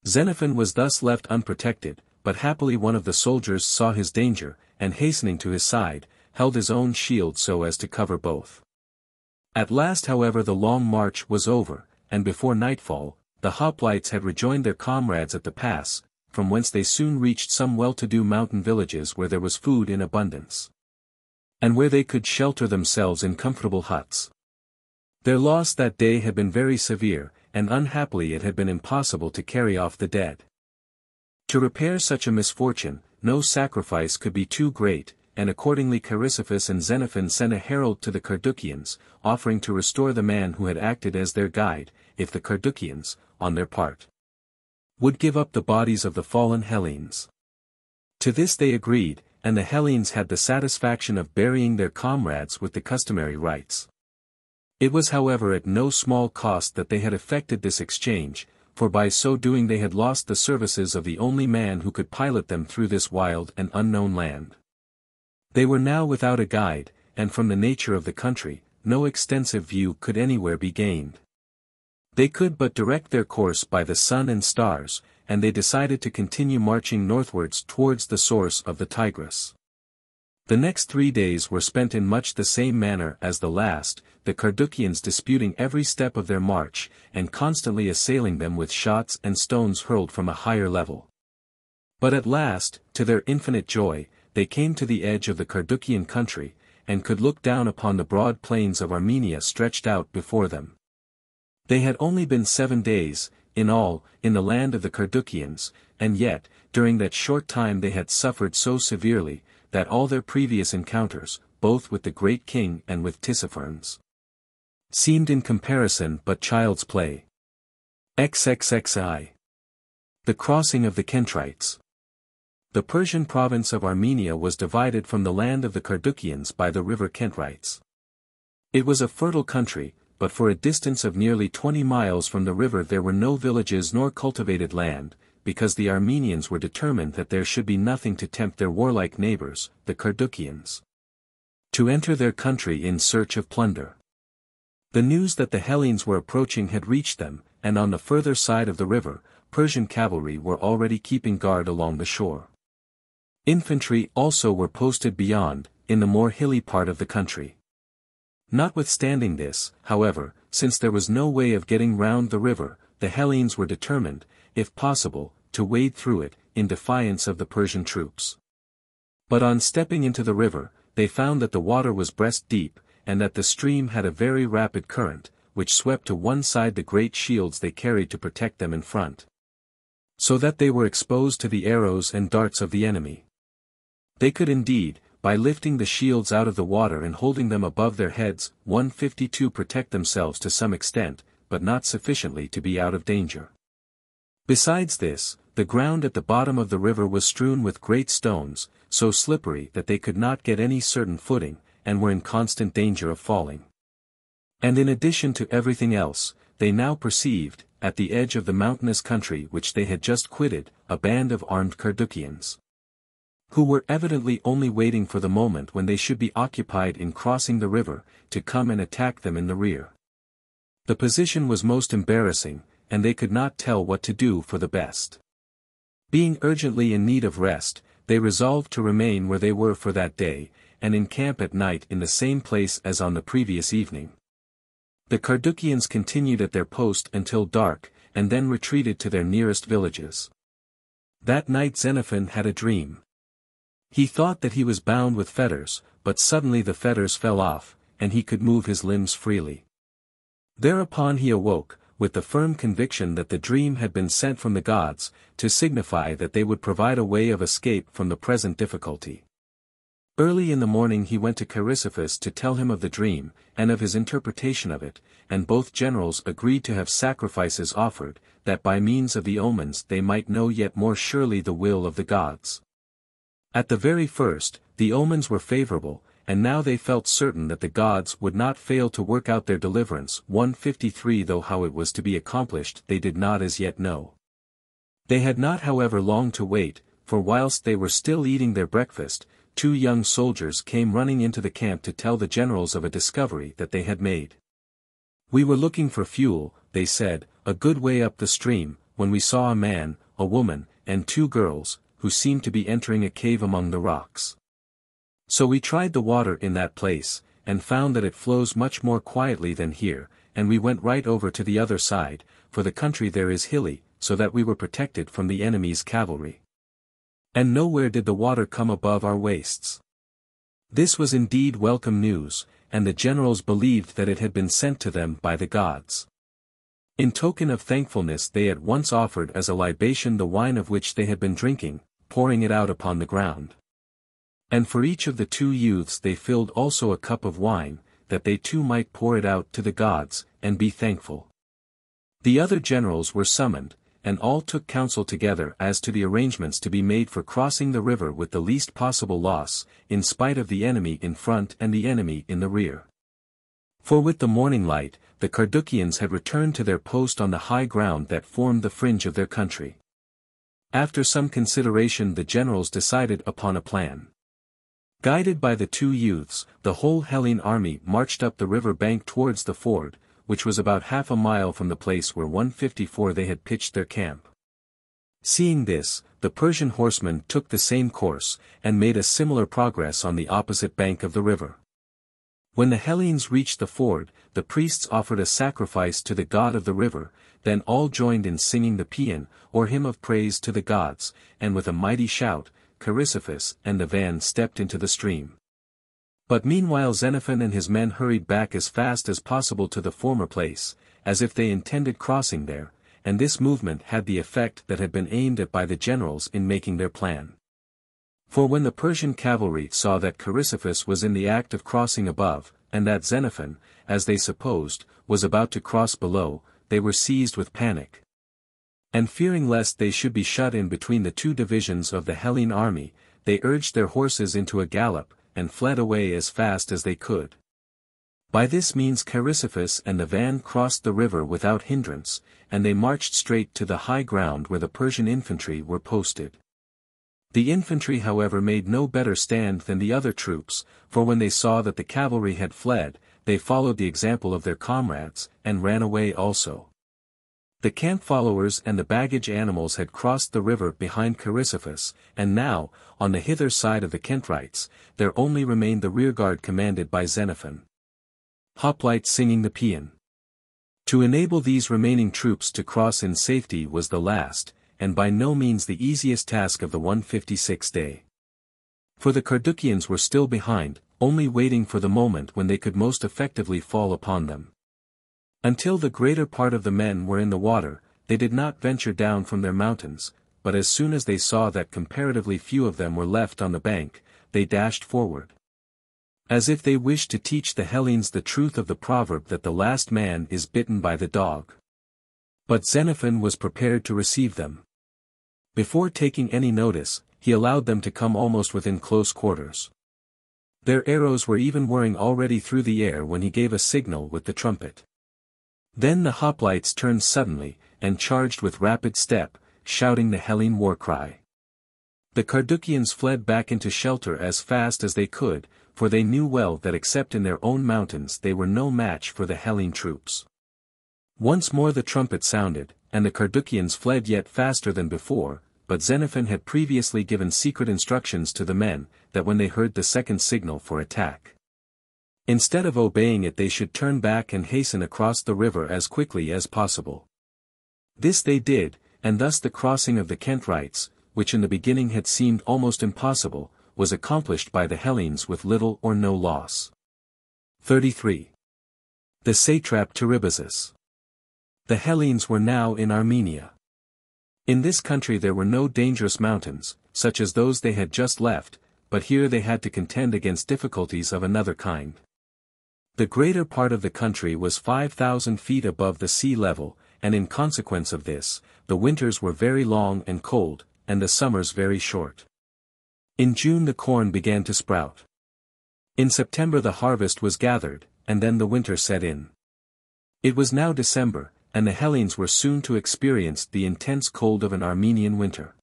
Xenophon was thus left unprotected, but happily one of the soldiers saw his danger, and hastening to his side, held his own shield so as to cover both. At last however the long march was over, and before nightfall, the hoplites had rejoined their comrades at the pass, from whence they soon reached some well-to-do mountain villages where there was food in abundance, and where they could shelter themselves in comfortable huts. Their loss that day had been very severe, and unhappily it had been impossible to carry off the dead. To repair such a misfortune, no sacrifice could be too great, and accordingly Chrysippus and Xenophon sent a herald to the Carduchians, offering to restore the man who had acted as their guide, if the Carduchians, on their part, would give up the bodies of the fallen Hellenes. To this they agreed, and the Hellenes had the satisfaction of burying their comrades with the customary rites. It was however at no small cost that they had effected this exchange, for by so doing they had lost the services of the only man who could pilot them through this wild and unknown land. They were now without a guide, and from the nature of the country, no extensive view could anywhere be gained. They could but direct their course by the sun and stars, and they decided to continue marching northwards towards the source of the Tigris. The next 3 days were spent in much the same manner as the last, the Carduchians disputing every step of their march, and constantly assailing them with shots and stones hurled from a higher level. But at last, to their infinite joy, they came to the edge of the Carduchian country, and could look down upon the broad plains of Armenia stretched out before them. They had only been 7 days, in all, in the land of the Carduchians, and yet, during that short time they had suffered so severely, that all their previous encounters, both with the great king and with Tissaphernes, seemed in comparison but child's play. XXXI. The crossing of the Kentrites. The Persian province of Armenia was divided from the land of the Carduchians by the river Kentrites. It was a fertile country, but for a distance of nearly 20 miles from the river there were no villages nor cultivated land, because the Armenians were determined that there should be nothing to tempt their warlike neighbors, the Carduchians, to enter their country in search of plunder. The news that the Hellenes were approaching had reached them, and on the further side of the river, Persian cavalry were already keeping guard along the shore. Infantry also were posted beyond, in the more hilly part of the country. Notwithstanding this, however, since there was no way of getting round the river, the Hellenes were determined, if possible, to wade through it, in defiance of the Persian troops. But on stepping into the river, they found that the water was breast deep, and that the stream had a very rapid current, which swept to one side the great shields they carried to protect them in front, so that they were exposed to the arrows and darts of the enemy. They could indeed, by lifting the shields out of the water and holding them above their heads, 152 protect themselves to some extent, but not sufficiently to be out of danger. Besides this, the ground at the bottom of the river was strewn with great stones, so slippery that they could not get any certain footing, and were in constant danger of falling. And in addition to everything else, they now perceived, at the edge of the mountainous country which they had just quitted, a band of armed Carduchians, who were evidently only waiting for the moment when they should be occupied in crossing the river, to come and attack them in the rear. The position was most embarrassing, and they could not tell what to do for the best. Being urgently in need of rest, they resolved to remain where they were for that day, and encamp at night in the same place as on the previous evening. The Carduchians continued at their post until dark, and then retreated to their nearest villages. That night Xenophon had a dream. He thought that he was bound with fetters, but suddenly the fetters fell off, and he could move his limbs freely. Thereupon he awoke, with the firm conviction that the dream had been sent from the gods, to signify that they would provide a way of escape from the present difficulty. Early in the morning he went to Chrysippus to tell him of the dream, and of his interpretation of it, and both generals agreed to have sacrifices offered, that by means of the omens they might know yet more surely the will of the gods. At the very first, the omens were favorable, and now they felt certain that the gods would not fail to work out their deliverance. 153 Though how it was to be accomplished they did not as yet know. They had not however long to wait, for whilst they were still eating their breakfast, 2 young soldiers came running into the camp to tell the generals of a discovery that they had made. "We were looking for fuel," they said, "a good way up the stream, when we saw a man, a woman, and 2 girls, who seemed to be entering a cave among the rocks. So we tried the water in that place, and found that it flows much more quietly than here, and we went right over to the other side, for the country there is hilly, so that we were protected from the enemy's cavalry. And nowhere did the water come above our waists." This was indeed welcome news, and the generals believed that it had been sent to them by the gods. In token of thankfulness they at once offered as a libation the wine of which they had been drinking, pouring it out upon the ground. And for each of the 2 youths they filled also a cup of wine, that they too might pour it out to the gods, and be thankful. The other generals were summoned, and all took counsel together as to the arrangements to be made for crossing the river with the least possible loss, in spite of the enemy in front and the enemy in the rear. For with the morning light, the Carduchians had returned to their post on the high ground that formed the fringe of their country. After some consideration the generals decided upon a plan. Guided by the 2 youths, the whole Hellene army marched up the river bank towards the ford, which was about half a mile from the place where 154 they had pitched their camp. Seeing this, the Persian horsemen took the same course, and made a similar progress on the opposite bank of the river. When the Hellenes reached the ford, the priests offered a sacrifice to the god of the river, then all joined in singing the paean, or hymn of praise to the gods, and with a mighty shout, Chrysippus and the van stepped into the stream. But meanwhile Xenophon and his men hurried back as fast as possible to the former place, as if they intended crossing there, and this movement had the effect that had been aimed at by the generals in making their plan. For when the Persian cavalry saw that Chrysippus was in the act of crossing above, and that Xenophon, as they supposed, was about to cross below, they were seized with panic. And fearing lest they should be shut in between the 2 divisions of the Hellene army, they urged their horses into a gallop, and fled away as fast as they could. By this means Chrysippus and the van crossed the river without hindrance, and they marched straight to the high ground where the Persian infantry were posted. The infantry however made no better stand than the other troops, for when they saw that the cavalry had fled, they followed the example of their comrades, and ran away also. The camp followers and the baggage animals had crossed the river behind Chrysippus, and now, on the hither side of the Kentwrights, there only remained the rearguard commanded by Xenophon. Hoplite singing the paean. To enable these remaining troops to cross in safety was the last, and by no means the easiest task of the 156th day. For the Carduchians were still behind, only waiting for the moment when they could most effectively fall upon them. Until the greater part of the men were in the water, they did not venture down from their mountains, but as soon as they saw that comparatively few of them were left on the bank, they dashed forward. As if they wished to teach the Hellenes the truth of the proverb that the last man is bitten by the dog. But Xenophon was prepared to receive them. Before taking any notice, he allowed them to come almost within close quarters. Their arrows were even whirring already through the air when he gave a signal with the trumpet. Then the hoplites turned suddenly, and charged with rapid step, shouting the Hellene war cry. The Carduchians fled back into shelter as fast as they could, for they knew well that except in their own mountains they were no match for the Hellene troops. Once more the trumpet sounded, and the Carduchians fled yet faster than before, but Xenophon had previously given secret instructions to the men, that when they heard the second signal for attack, instead of obeying it they should turn back and hasten across the river as quickly as possible. This they did, and thus the crossing of the Kentwrights, which in the beginning had seemed almost impossible, was accomplished by the Hellenes with little or no loss. 33. The satrap Teribazus. The Hellenes were now in Armenia. In this country there were no dangerous mountains, such as those they had just left, but here they had to contend against difficulties of another kind. The greater part of the country was 5,000 feet above the sea level, and in consequence of this, the winters were very long and cold, and the summers very short. In June the corn began to sprout. In September the harvest was gathered, and then the winter set in. It was now December, and the Hellenes were soon to experience the intense cold of an Armenian winter.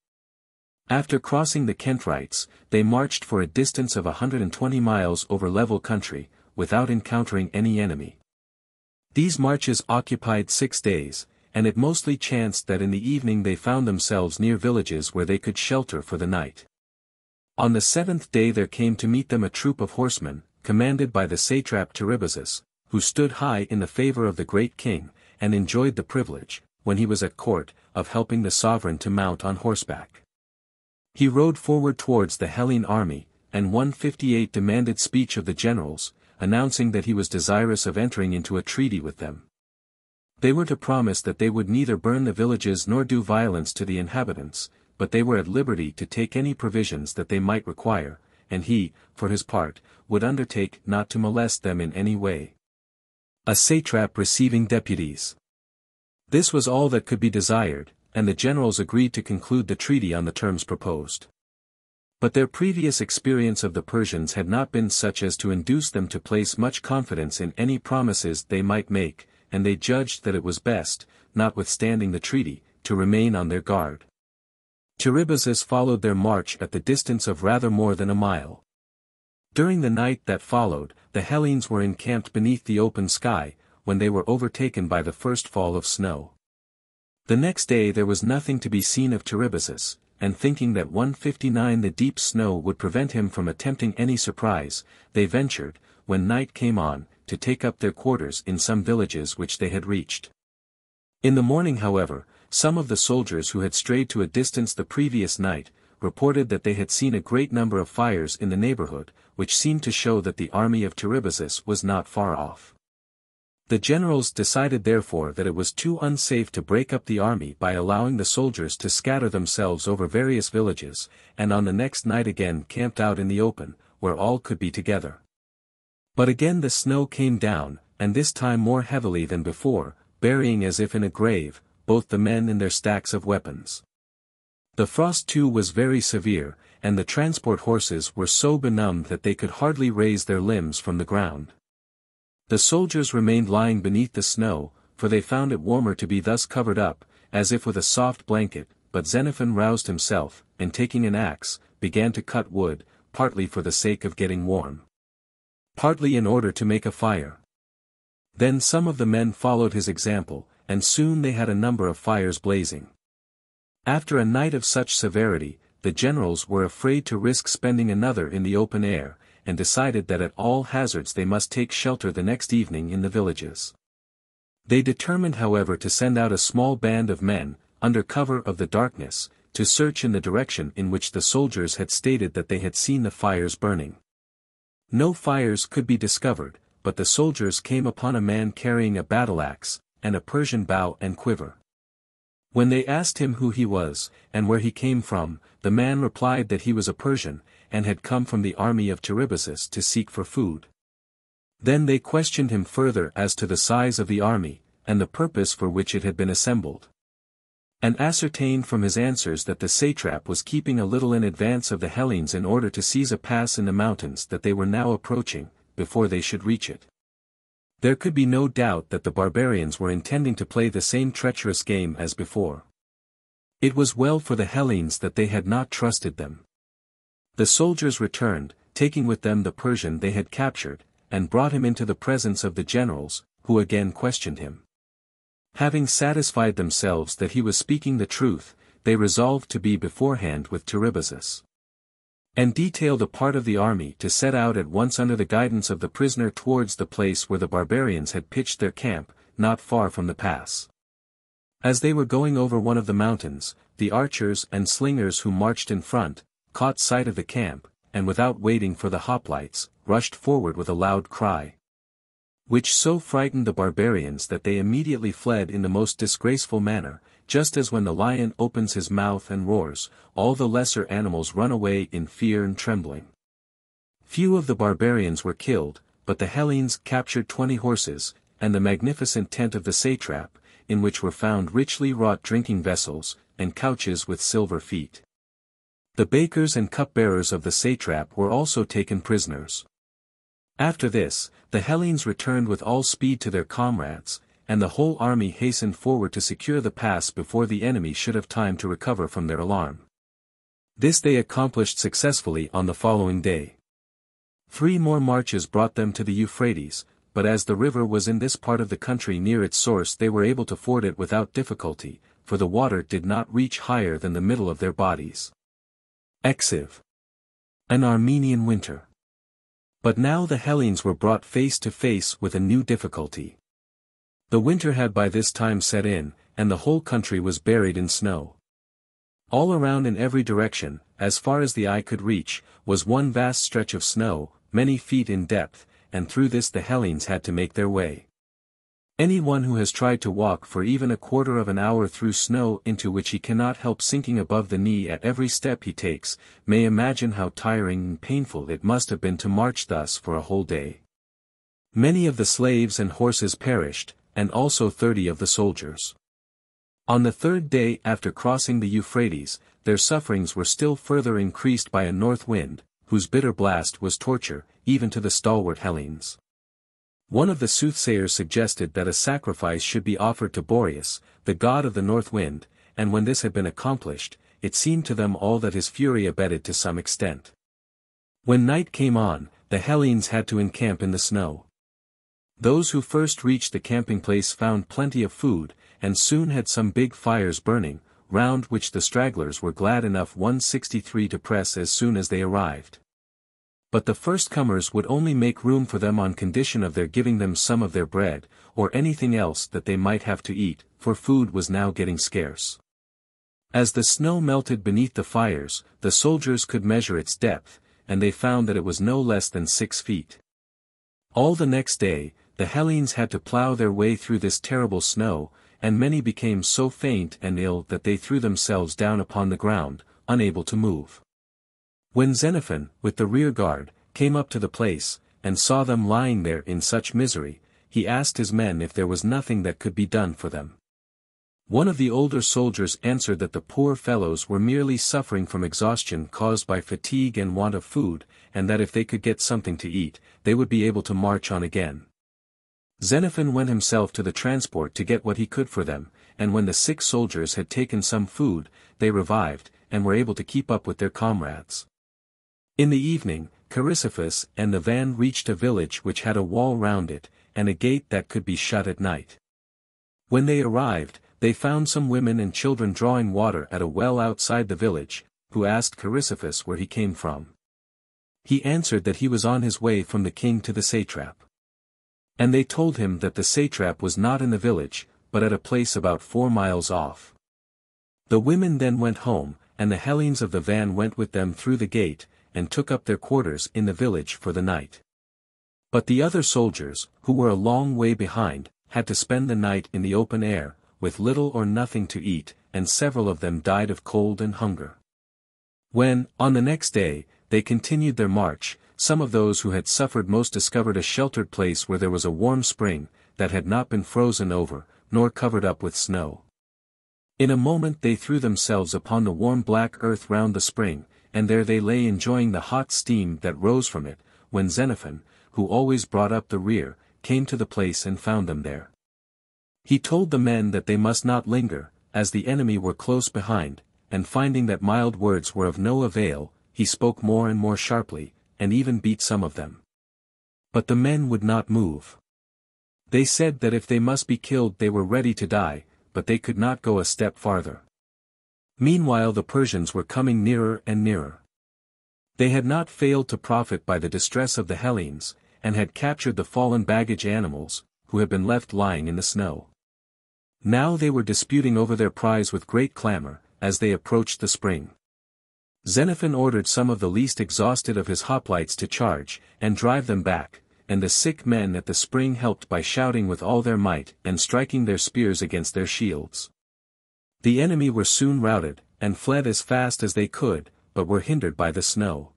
After crossing the Kentwrights, they marched for a distance of 120 miles over level country, without encountering any enemy. These marches occupied 6 days, and it mostly chanced that in the evening they found themselves near villages where they could shelter for the night. On the 7th day there came to meet them a troop of horsemen, commanded by the satrap Teribazus, who stood high in the favor of the great king, and enjoyed the privilege, when he was at court, of helping the sovereign to mount on horseback. He rode forward towards the Hellene army, and 158 demanded speech of the generals, announcing that he was desirous of entering into a treaty with them. They were to promise that they would neither burn the villages nor do violence to the inhabitants, but they were at liberty to take any provisions that they might require, and he, for his part, would undertake not to molest them in any way. A satrap receiving deputies. This was all that could be desired, and the generals agreed to conclude the treaty on the terms proposed. But their previous experience of the Persians had not been such as to induce them to place much confidence in any promises they might make, and they judged that it was best, notwithstanding the treaty, to remain on their guard. Teribazus followed their march at the distance of rather more than a mile. During the night that followed, the Hellenes were encamped beneath the open sky, when they were overtaken by the first fall of snow. The next day there was nothing to be seen of Teribazus, and thinking that 159 the deep snow would prevent him from attempting any surprise, they ventured, when night came on, to take up their quarters in some villages which they had reached. In the morning however, some of the soldiers who had strayed to a distance the previous night, reported that they had seen a great number of fires in the neighborhood, which seemed to show that the army of Teribazus was not far off. The generals decided therefore that it was too unsafe to break up the army by allowing the soldiers to scatter themselves over various villages, and on the next night again camped out in the open, where all could be together. But again the snow came down, and this time more heavily than before, burying as if in a grave, both the men and their stacks of weapons. The frost too was very severe, and the transport horses were so benumbed that they could hardly raise their limbs from the ground. The soldiers remained lying beneath the snow, for they found it warmer to be thus covered up, as if with a soft blanket, but Xenophon roused himself, and taking an axe, began to cut wood, partly for the sake of getting warm, partly in order to make a fire. Then some of the men followed his example, and soon they had a number of fires blazing. After a night of such severity, the generals were afraid to risk spending another in the open air, and decided that at all hazards they must take shelter the next evening in the villages. They determined however to send out a small band of men, under cover of the darkness, to search in the direction in which the soldiers had stated that they had seen the fires burning. No fires could be discovered, but the soldiers came upon a man carrying a battle-axe, and a Persian bow and quiver. When they asked him who he was, and where he came from, the man replied that he was a Persian, and had come from the army of Teribazus to seek for food. Then they questioned him further as to the size of the army, and the purpose for which it had been assembled. And ascertained from his answers that the satrap was keeping a little in advance of the Hellenes in order to seize a pass in the mountains that they were now approaching, before they should reach it. There could be no doubt that the barbarians were intending to play the same treacherous game as before. It was well for the Hellenes that they had not trusted them. The soldiers returned, taking with them the Persian they had captured, and brought him into the presence of the generals, who again questioned him. Having satisfied themselves that he was speaking the truth, they resolved to be beforehand with Teribazus, and detailed a part of the army to set out at once under the guidance of the prisoner towards the place where the barbarians had pitched their camp, not far from the pass. As they were going over one of the mountains, the archers and slingers who marched in front, caught sight of the camp, and without waiting for the hoplites, rushed forward with a loud cry, which so frightened the barbarians that they immediately fled in the most disgraceful manner. Just as when the lion opens his mouth and roars, all the lesser animals run away in fear and trembling. Few of the barbarians were killed, but the Hellenes captured 20 horses, and the magnificent tent of the satrap, in which were found richly wrought drinking vessels, and couches with silver feet. The bakers and cupbearers of the satrap were also taken prisoners. After this, the Hellenes returned with all speed to their comrades, and the whole army hastened forward to secure the pass before the enemy should have time to recover from their alarm. This they accomplished successfully on the following day. 3 more marches brought them to the Euphrates, but as the river was in this part of the country near its source they were able to ford it without difficulty, for the water did not reach higher than the middle of their bodies. XXIV. An Armenian winter. But now the Hellenes were brought face to face with a new difficulty. The winter had by this time set in, and the whole country was buried in snow. All around in every direction, as far as the eye could reach, was one vast stretch of snow, many feet in depth, and through this the Hellenes had to make their way. Anyone who has tried to walk for even a quarter of an hour through snow into which he cannot help sinking above the knee at every step he takes, may imagine how tiring and painful it must have been to march thus for a whole day. Many of the slaves and horses perished, and also 30 of the soldiers. On the 3rd day after crossing the Euphrates, their sufferings were still further increased by a north wind, whose bitter blast was torture, even to the stalwart Hellenes. One of the soothsayers suggested that a sacrifice should be offered to Boreas, the god of the north wind, and when this had been accomplished, it seemed to them all that his fury abated to some extent. When night came on, the Hellenes had to encamp in the snow. Those who first reached the camping place found plenty of food, and soon had some big fires burning, round which the stragglers were glad enough 163 to press as soon as they arrived. But the first-comers would only make room for them on condition of their giving them some of their bread, or anything else that they might have to eat, for food was now getting scarce. As the snow melted beneath the fires, the soldiers could measure its depth, and they found that it was no less than 6 feet. All the next day, the Hellenes had to plough their way through this terrible snow, and many became so faint and ill that they threw themselves down upon the ground, unable to move. When Xenophon, with the rear guard, came up to the place, and saw them lying there in such misery, he asked his men if there was nothing that could be done for them. One of the older soldiers answered that the poor fellows were merely suffering from exhaustion caused by fatigue and want of food, and that if they could get something to eat, they would be able to march on again. Xenophon went himself to the transport to get what he could for them, and when the sick soldiers had taken some food, they revived, and were able to keep up with their comrades. In the evening, Chrysippus and the van reached a village which had a wall round it, and a gate that could be shut at night. When they arrived, they found some women and children drawing water at a well outside the village, who asked Chrysippus where he came from. He answered that he was on his way from the king to the satrap. And they told him that the satrap was not in the village, but at a place about 4 miles off. The women then went home, and the Hellenes of the van went with them through the gate, and took up their quarters in the village for the night. But the other soldiers, who were a long way behind, had to spend the night in the open air, with little or nothing to eat, and several of them died of cold and hunger. When, on the next day, they continued their march, some of those who had suffered most discovered a sheltered place where there was a warm spring, that had not been frozen over, nor covered up with snow. In a moment they threw themselves upon the warm black earth round the spring, and there they lay enjoying the hot steam that rose from it, when Xenophon, who always brought up the rear, came to the place and found them there. He told the men that they must not linger, as the enemy were close behind, and finding that mild words were of no avail, he spoke more and more sharply, and even beat some of them. But the men would not move. They said that if they must be killed they were ready to die, but they could not go a step farther. Meanwhile the Persians were coming nearer and nearer. They had not failed to profit by the distress of the Hellenes, and had captured the fallen baggage animals, who had been left lying in the snow. Now they were disputing over their prize with great clamor, as they approached the spring. Xenophon ordered some of the least exhausted of his hoplites to charge, and drive them back, and the sick men at the spring helped by shouting with all their might and striking their spears against their shields. The enemy were soon routed, and fled as fast as they could, but were hindered by the snow.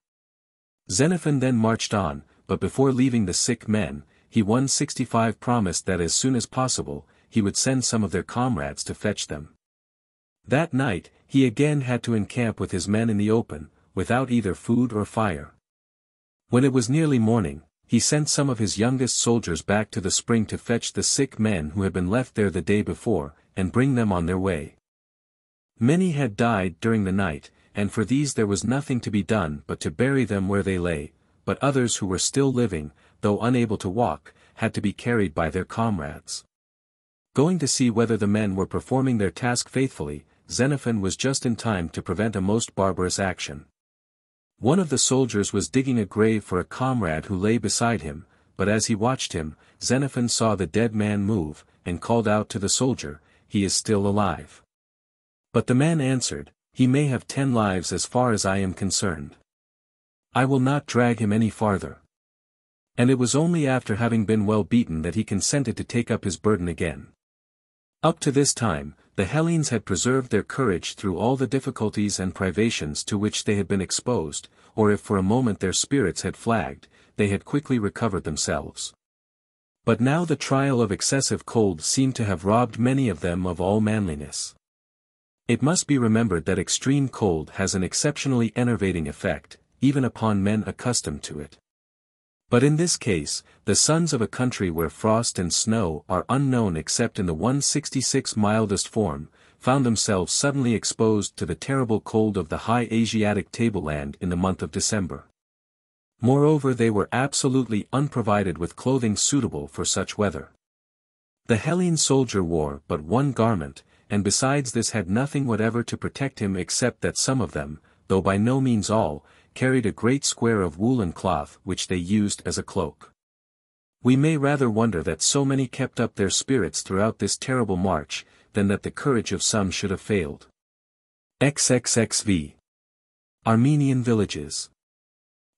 Xenophon then marched on, but before leaving the sick men, he 165 promised that as soon as possible, he would send some of their comrades to fetch them. That night, he again had to encamp with his men in the open, without either food or fire. When it was nearly morning, he sent some of his youngest soldiers back to the spring to fetch the sick men who had been left there the day before, and bring them on their way. Many had died during the night, and for these there was nothing to be done but to bury them where they lay, but others who were still living, though unable to walk, had to be carried by their comrades. Going to see whether the men were performing their task faithfully, Xenophon was just in time to prevent a most barbarous action. One of the soldiers was digging a grave for a comrade who lay beside him, but as he watched him, Xenophon saw the dead man move, and called out to the soldier, "He is still alive." But the man answered, "He may have 10 lives as far as I am concerned. I will not drag him any farther." And it was only after having been well beaten that he consented to take up his burden again. Up to this time, the Hellenes had preserved their courage through all the difficulties and privations to which they had been exposed, or if for a moment their spirits had flagged, they had quickly recovered themselves. But now the trial of excessive cold seemed to have robbed many of them of all manliness. It must be remembered that extreme cold has an exceptionally enervating effect, even upon men accustomed to it. But in this case, the sons of a country where frost and snow are unknown except in the 166 mildest form, found themselves suddenly exposed to the terrible cold of the high Asiatic tableland in the month of December. Moreover, they were absolutely unprovided with clothing suitable for such weather. The Hellene soldier wore but one garment, and besides this had nothing whatever to protect him except that some of them, though by no means all, carried a great square of woolen cloth which they used as a cloak. We may rather wonder that so many kept up their spirits throughout this terrible march, than that the courage of some should have failed. XXXV. Armenian villages.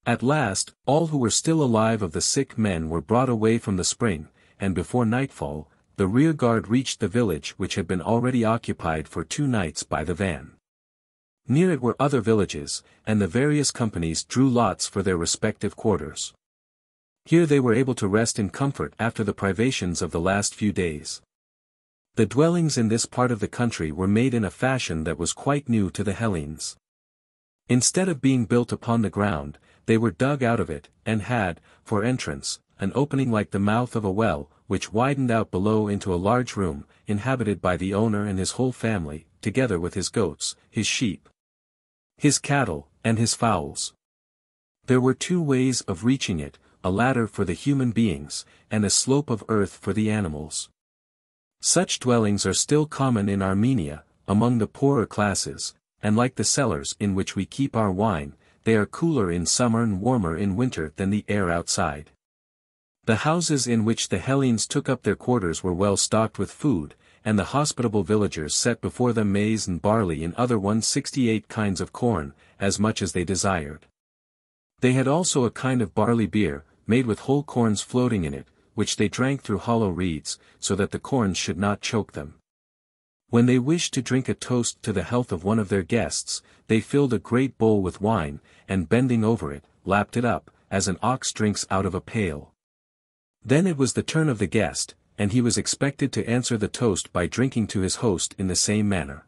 At last, all who were still alive of the sick men were brought away from the spring, and before nightfall, the rear guard reached the village which had been already occupied for 2 nights by the van. Near it were other villages, and the various companies drew lots for their respective quarters. Here they were able to rest in comfort after the privations of the last few days. The dwellings in this part of the country were made in a fashion that was quite new to the Hellenes. Instead of being built upon the ground, they were dug out of it, and had, for entrance, an opening like the mouth of a well, which widened out below into a large room, inhabited by the owner and his whole family, together with his goats, his sheep, his cattle, and his fowls. There were 2 ways of reaching it, a ladder for the human beings, and a slope of earth for the animals. Such dwellings are still common in Armenia, among the poorer classes, and like the cellars in which we keep our wine, they are cooler in summer and warmer in winter than the air outside. The houses in which the Hellenes took up their quarters were well stocked with food, and the hospitable villagers set before them maize and barley and other 168 kinds of corn, as much as they desired. They had also a kind of barley beer, made with whole corns floating in it, which they drank through hollow reeds, so that the corns should not choke them. When they wished to drink a toast to the health of one of their guests, they filled a great bowl with wine, and bending over it, lapped it up, as an ox drinks out of a pail. Then it was the turn of the guest, and he was expected to answer the toast by drinking to his host in the same manner.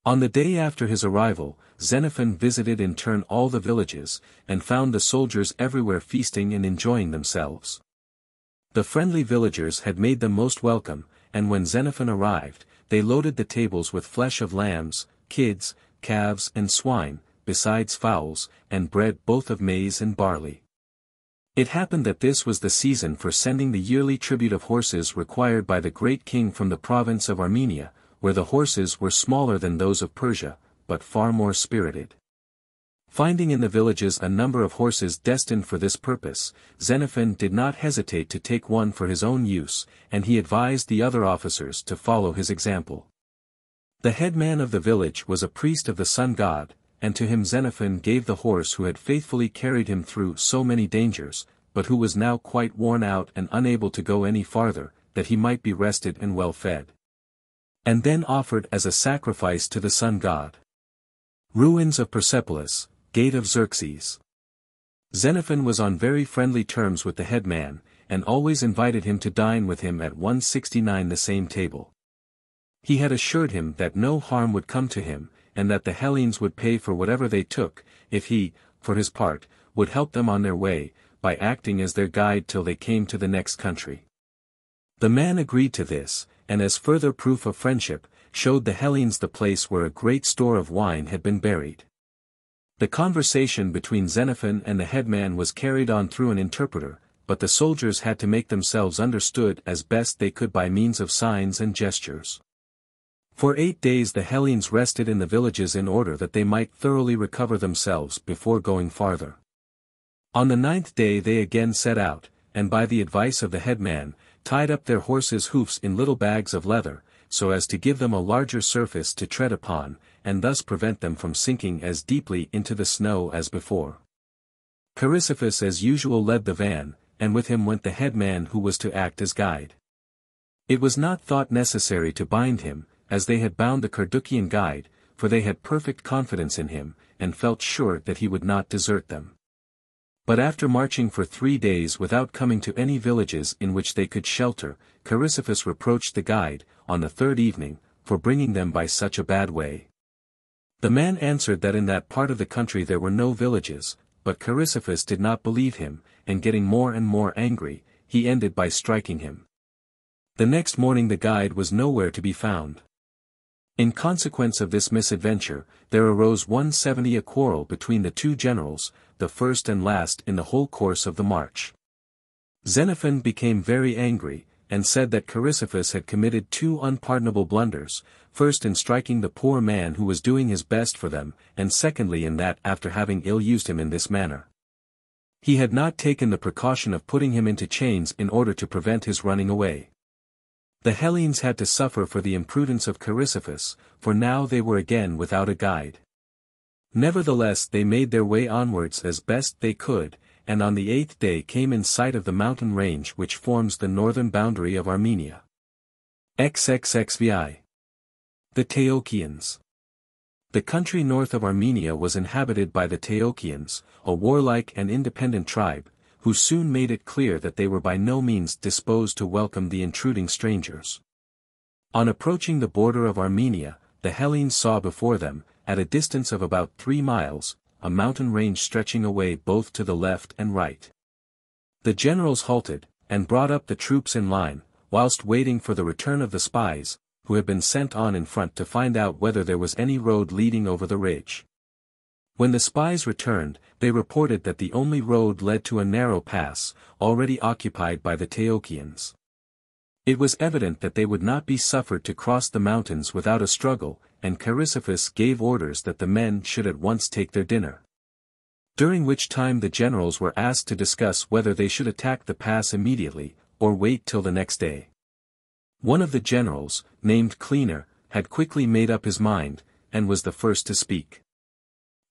On the day after his arrival, Xenophon visited in turn all the villages, and found the soldiers everywhere feasting and enjoying themselves. The friendly villagers had made them most welcome, and when Xenophon arrived, they loaded the tables with flesh of lambs, kids, calves and swine, besides fowls, and bread both of maize and barley. It happened that this was the season for sending the yearly tribute of horses required by the great king from the province of Armenia, where the horses were smaller than those of Persia, but far more spirited. Finding in the villages a number of horses destined for this purpose, Xenophon did not hesitate to take one for his own use, and he advised the other officers to follow his example. The head man of the village was a priest of the sun god, and to him Xenophon gave the horse who had faithfully carried him through so many dangers, but who was now quite worn out and unable to go any farther, that he might be rested and well fed. And then offered as a sacrifice to the sun god. Ruins of Persepolis, Gate of Xerxes. Xenophon was on very friendly terms with the head man, and always invited him to dine with him at 169 the same table. He had assured him that no harm would come to him, and that the Hellenes would pay for whatever they took, if he, for his part, would help them on their way, by acting as their guide till they came to the next country. The man agreed to this, and as further proof of friendship, showed the Hellenes the place where a great store of wine had been buried. The conversation between Xenophon and the headman was carried on through an interpreter, but the soldiers had to make themselves understood as best they could by means of signs and gestures. For 8 days the Hellenes rested in the villages in order that they might thoroughly recover themselves before going farther. On the 9th day they again set out, and by the advice of the headman, tied up their horses' hoofs in little bags of leather, so as to give them a larger surface to tread upon, and thus prevent them from sinking as deeply into the snow as before. Chrysippus as usual led the van, and with him went the headman who was to act as guide. It was not thought necessary to bind him, as they had bound the Carduchian guide, for they had perfect confidence in him, and felt sure that he would not desert them. But after marching for 3 days without coming to any villages in which they could shelter, Chrysippus reproached the guide, on the 3rd evening, for bringing them by such a bad way. The man answered that in that part of the country there were no villages, but Chrysippus did not believe him, and getting more and more angry, he ended by striking him. The next morning the guide was nowhere to be found. In consequence of this misadventure, there arose 170 a quarrel between the two generals, the first and last in the whole course of the march. Xenophon became very angry, and said that Chrysippus had committed 2 unpardonable blunders, first in striking the poor man who was doing his best for them, and secondly in that after having ill-used him in this manner, he had not taken the precaution of putting him into chains in order to prevent his running away. The Hellenes had to suffer for the imprudence of Chrysippus, for now they were again without a guide. Nevertheless they made their way onwards as best they could, and on the 8th day came in sight of the mountain range which forms the northern boundary of Armenia. XXXVI. The Taochians. The country north of Armenia was inhabited by the Taochians, a warlike and independent tribe, who soon made it clear that they were by no means disposed to welcome the intruding strangers. On approaching the border of Armenia, the Hellenes saw before them, at a distance of about 3 miles, a mountain range stretching away both to the left and right. The generals halted, and brought up the troops in line, whilst waiting for the return of the spies, who had been sent on in front to find out whether there was any road leading over the ridge. When the spies returned, they reported that the only road led to a narrow pass, already occupied by the Taochians. It was evident that they would not be suffered to cross the mountains without a struggle, and Chrysippus gave orders that the men should at once take their dinner. During which time the generals were asked to discuss whether they should attack the pass immediately, or wait till the next day. One of the generals, named Cleaner, had quickly made up his mind, and was the first to speak.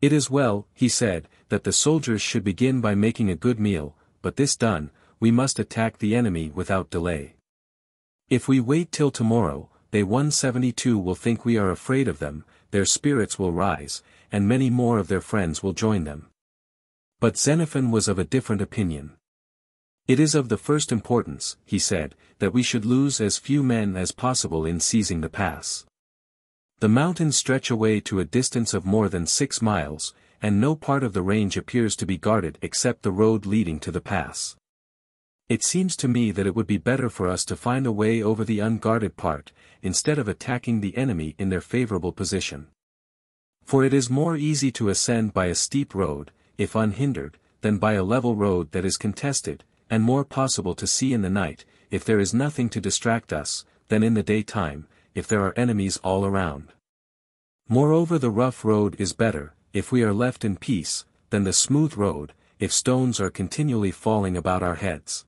It is well, he said, that the soldiers should begin by making a good meal, but this done, we must attack the enemy without delay. If we wait till tomorrow, they 172 will think we are afraid of them, their spirits will rise, and many more of their friends will join them. But Xenophon was of a different opinion. It is of the first importance, he said, that we should lose as few men as possible in seizing the pass. The mountains stretch away to a distance of more than 6 miles, and no part of the range appears to be guarded except the road leading to the pass. It seems to me that it would be better for us to find a way over the unguarded part, instead of attacking the enemy in their favorable position. For it is more easy to ascend by a steep road, if unhindered, than by a level road that is contested, and more possible to see in the night, if there is nothing to distract us, than in the daytime, if there are enemies all around. Moreover, the rough road is better, if we are left in peace, than the smooth road, if stones are continually falling about our heads.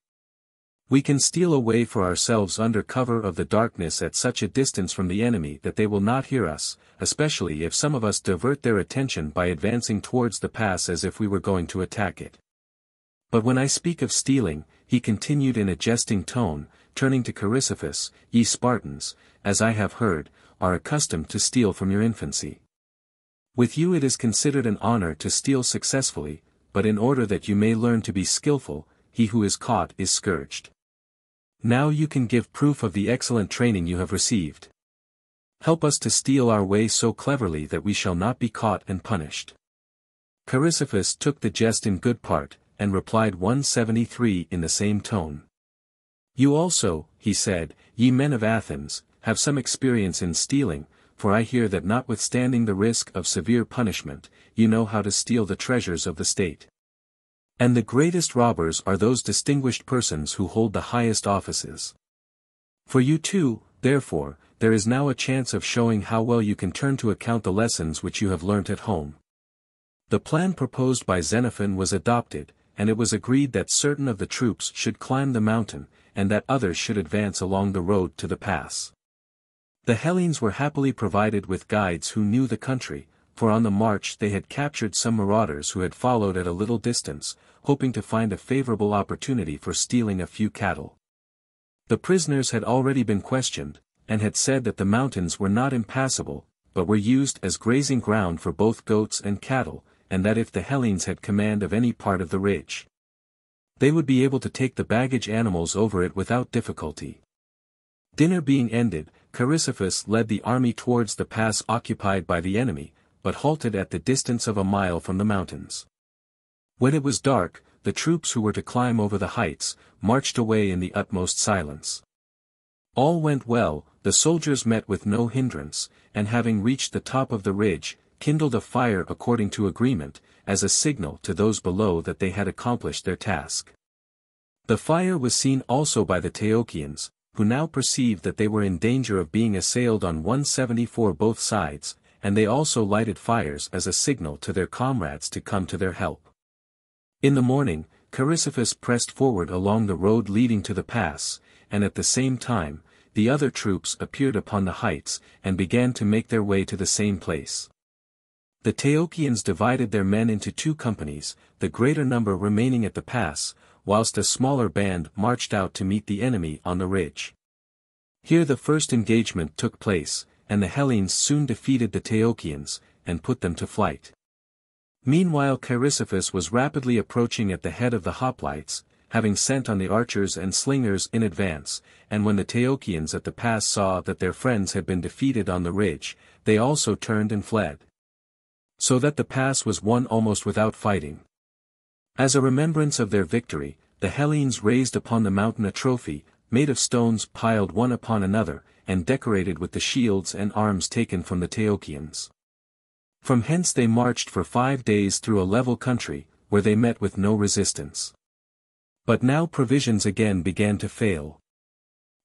We can steal away for ourselves under cover of the darkness at such a distance from the enemy that they will not hear us, especially if some of us divert their attention by advancing towards the pass as if we were going to attack it. But when I speak of stealing, he continued in a jesting tone, turning to Chrysippus, ye Spartans, as I have heard, are accustomed to steal from your infancy. With you it is considered an honor to steal successfully, but in order that you may learn to be skillful, he who is caught is scourged. Now you can give proof of the excellent training you have received. Help us to steal our way so cleverly that we shall not be caught and punished. Chrysippus took the jest in good part, and replied 173 in the same tone. You also, he said, ye men of Athens, have some experience in stealing, for I hear that notwithstanding the risk of severe punishment, you know how to steal the treasures of the state. And the greatest robbers are those distinguished persons who hold the highest offices. For you too, therefore, there is now a chance of showing how well you can turn to account the lessons which you have learnt at home. The plan proposed by Xenophon was adopted, and it was agreed that certain of the troops should climb the mountain, and that others should advance along the road to the pass. The Hellenes were happily provided with guides who knew the country, for on the march they had captured some marauders who had followed at a little distance, hoping to find a favorable opportunity for stealing a few cattle. The prisoners had already been questioned, and had said that the mountains were not impassable, but were used as grazing ground for both goats and cattle, and that if the Hellenes had command of any part of the ridge, they would be able to take the baggage animals over it without difficulty. Dinner being ended, Chrysippus led the army towards the pass occupied by the enemy, but halted at the distance of a mile from the mountains. When it was dark, the troops who were to climb over the heights, marched away in the utmost silence. All went well, the soldiers met with no hindrance, and having reached the top of the ridge, kindled a fire according to agreement, as a signal to those below that they had accomplished their task. The fire was seen also by the Teochians, who now perceived that they were in danger of being assailed on 174 both sides, and they also lighted fires as a signal to their comrades to come to their help. In the morning, Chrysippus pressed forward along the road leading to the pass, and at the same time, the other troops appeared upon the heights, and began to make their way to the same place. The Teochians divided their men into 2 companies, the greater number remaining at the pass, whilst a smaller band marched out to meet the enemy on the ridge. Here the first engagement took place, and the Hellenes soon defeated the Teochians, and put them to flight. Meanwhile Chrysippus was rapidly approaching at the head of the hoplites, having sent on the archers and slingers in advance, and when the Teochians at the pass saw that their friends had been defeated on the ridge, they also turned and fled. So that the pass was won almost without fighting. As a remembrance of their victory, the Hellenes raised upon the mountain a trophy, made of stones piled one upon another, and decorated with the shields and arms taken from the Teochians. From hence they marched for 5 days through a level country, where they met with no resistance. But now provisions again began to fail.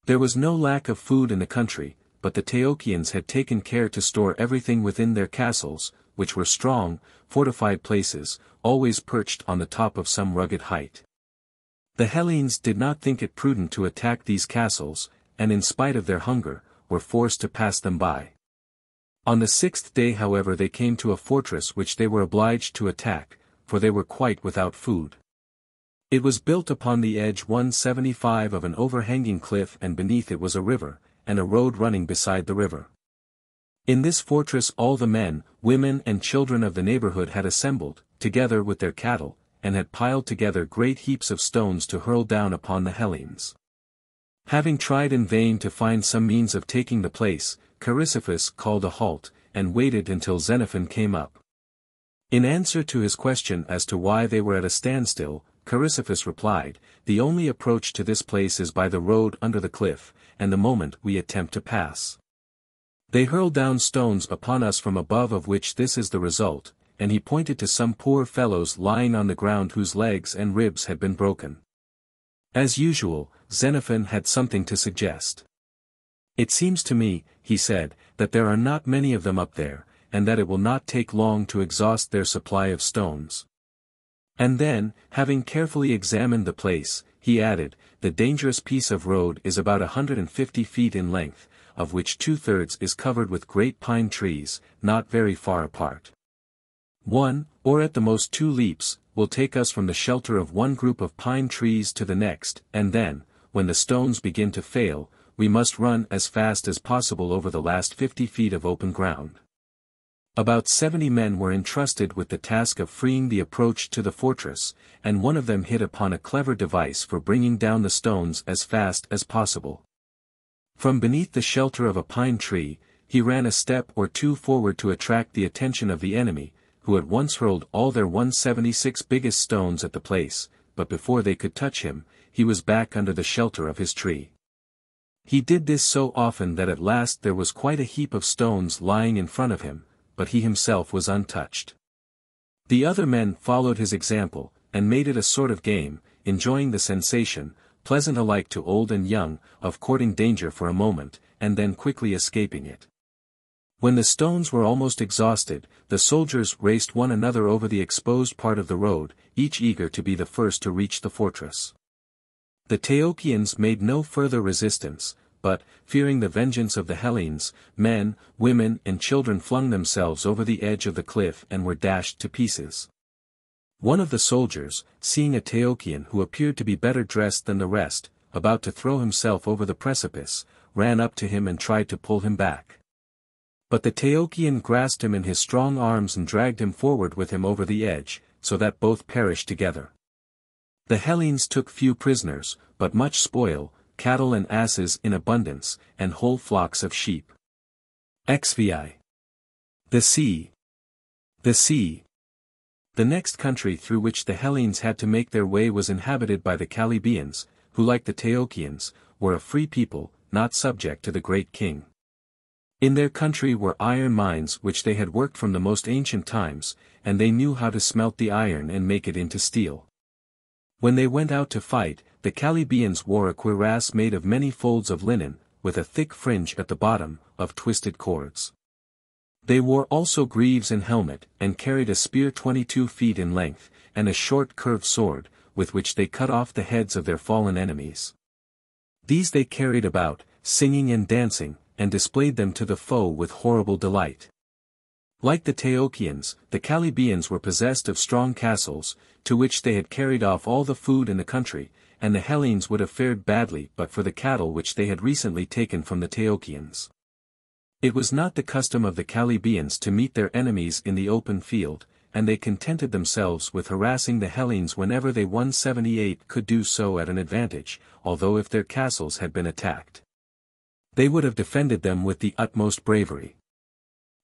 There was no lack of food in the country, but the Teochians had taken care to store everything within their castles, which were strong, fortified places, always perched on the top of some rugged height. The Hellenes did not think it prudent to attack these castles, and in spite of their hunger, were forced to pass them by. On the 6th day however they came to a fortress which they were obliged to attack, for they were quite without food. It was built upon the edge 175 of an overhanging cliff, and beneath it was a river, and a road running beside the river. In this fortress all the men, women and children of the neighborhood had assembled, together with their cattle, and had piled together great heaps of stones to hurl down upon the Hellenes. Having tried in vain to find some means of taking the place, Chrysippus called a halt, and waited until Xenophon came up. In answer to his question as to why they were at a standstill, Chrysippus replied, "The only approach to this place is by the road under the cliff, and the moment we attempt to pass, they hurl down stones upon us from above, of which this is the result," and he pointed to some poor fellows lying on the ground whose legs and ribs had been broken. As usual, Xenophon had something to suggest. "It seems to me," he said, "that there are not many of them up there, and that it will not take long to exhaust their supply of stones." And then, having carefully examined the place, he added, "The dangerous piece of road is about 150 feet in length, of which 2/3 is covered with great pine trees, not very far apart. One, or at the most 2 leaps, will take us from the shelter of one group of pine trees to the next, and then, when the stones begin to fail, we must run as fast as possible over the last 50 feet of open ground." About 70 men were entrusted with the task of freeing the approach to the fortress, and one of them hit upon a clever device for bringing down the stones as fast as possible. From beneath the shelter of a pine tree, he ran a step or two forward to attract the attention of the enemy, who at once hurled all their 176 biggest stones at the place, but before they could touch him, he was back under the shelter of his tree. He did this so often that at last there was quite a heap of stones lying in front of him, but he himself was untouched. The other men followed his example, and made it a sort of game, enjoying the sensation, pleasant alike to old and young, of courting danger for a moment, and then quickly escaping it. When the stones were almost exhausted, the soldiers raced one another over the exposed part of the road, each eager to be the first to reach the fortress. The Taochians made no further resistance, but, fearing the vengeance of the Hellenes, men, women and children flung themselves over the edge of the cliff and were dashed to pieces. One of the soldiers, seeing a Taochian who appeared to be better dressed than the rest, about to throw himself over the precipice, ran up to him and tried to pull him back. But the Taochian grasped him in his strong arms and dragged him forward with him over the edge, so that both perished together. The Hellenes took few prisoners, but much spoil, cattle and asses in abundance, and whole flocks of sheep. XVIII. The sea. The sea. The next country through which the Hellenes had to make their way was inhabited by the Chalybdians, who like the Taochians, were a free people, not subject to the great king. In their country were iron mines which they had worked from the most ancient times, and they knew how to smelt the iron and make it into steel. When they went out to fight, the Chalybdians wore a cuirass made of many folds of linen, with a thick fringe at the bottom, of twisted cords. They wore also greaves and helmet, and carried a spear 22 feet in length, and a short curved sword, with which they cut off the heads of their fallen enemies. These they carried about, singing and dancing, and displayed them to the foe with horrible delight. Like the Taochians, the Chalybdians were possessed of strong castles, to which they had carried off all the food in the country, and the Hellenes would have fared badly but for the cattle which they had recently taken from the Taochians. It was not the custom of the Chalybdians to meet their enemies in the open field, and they contented themselves with harassing the Hellenes whenever they 178 could do so at an advantage, although if their castles had been attacked, they would have defended them with the utmost bravery.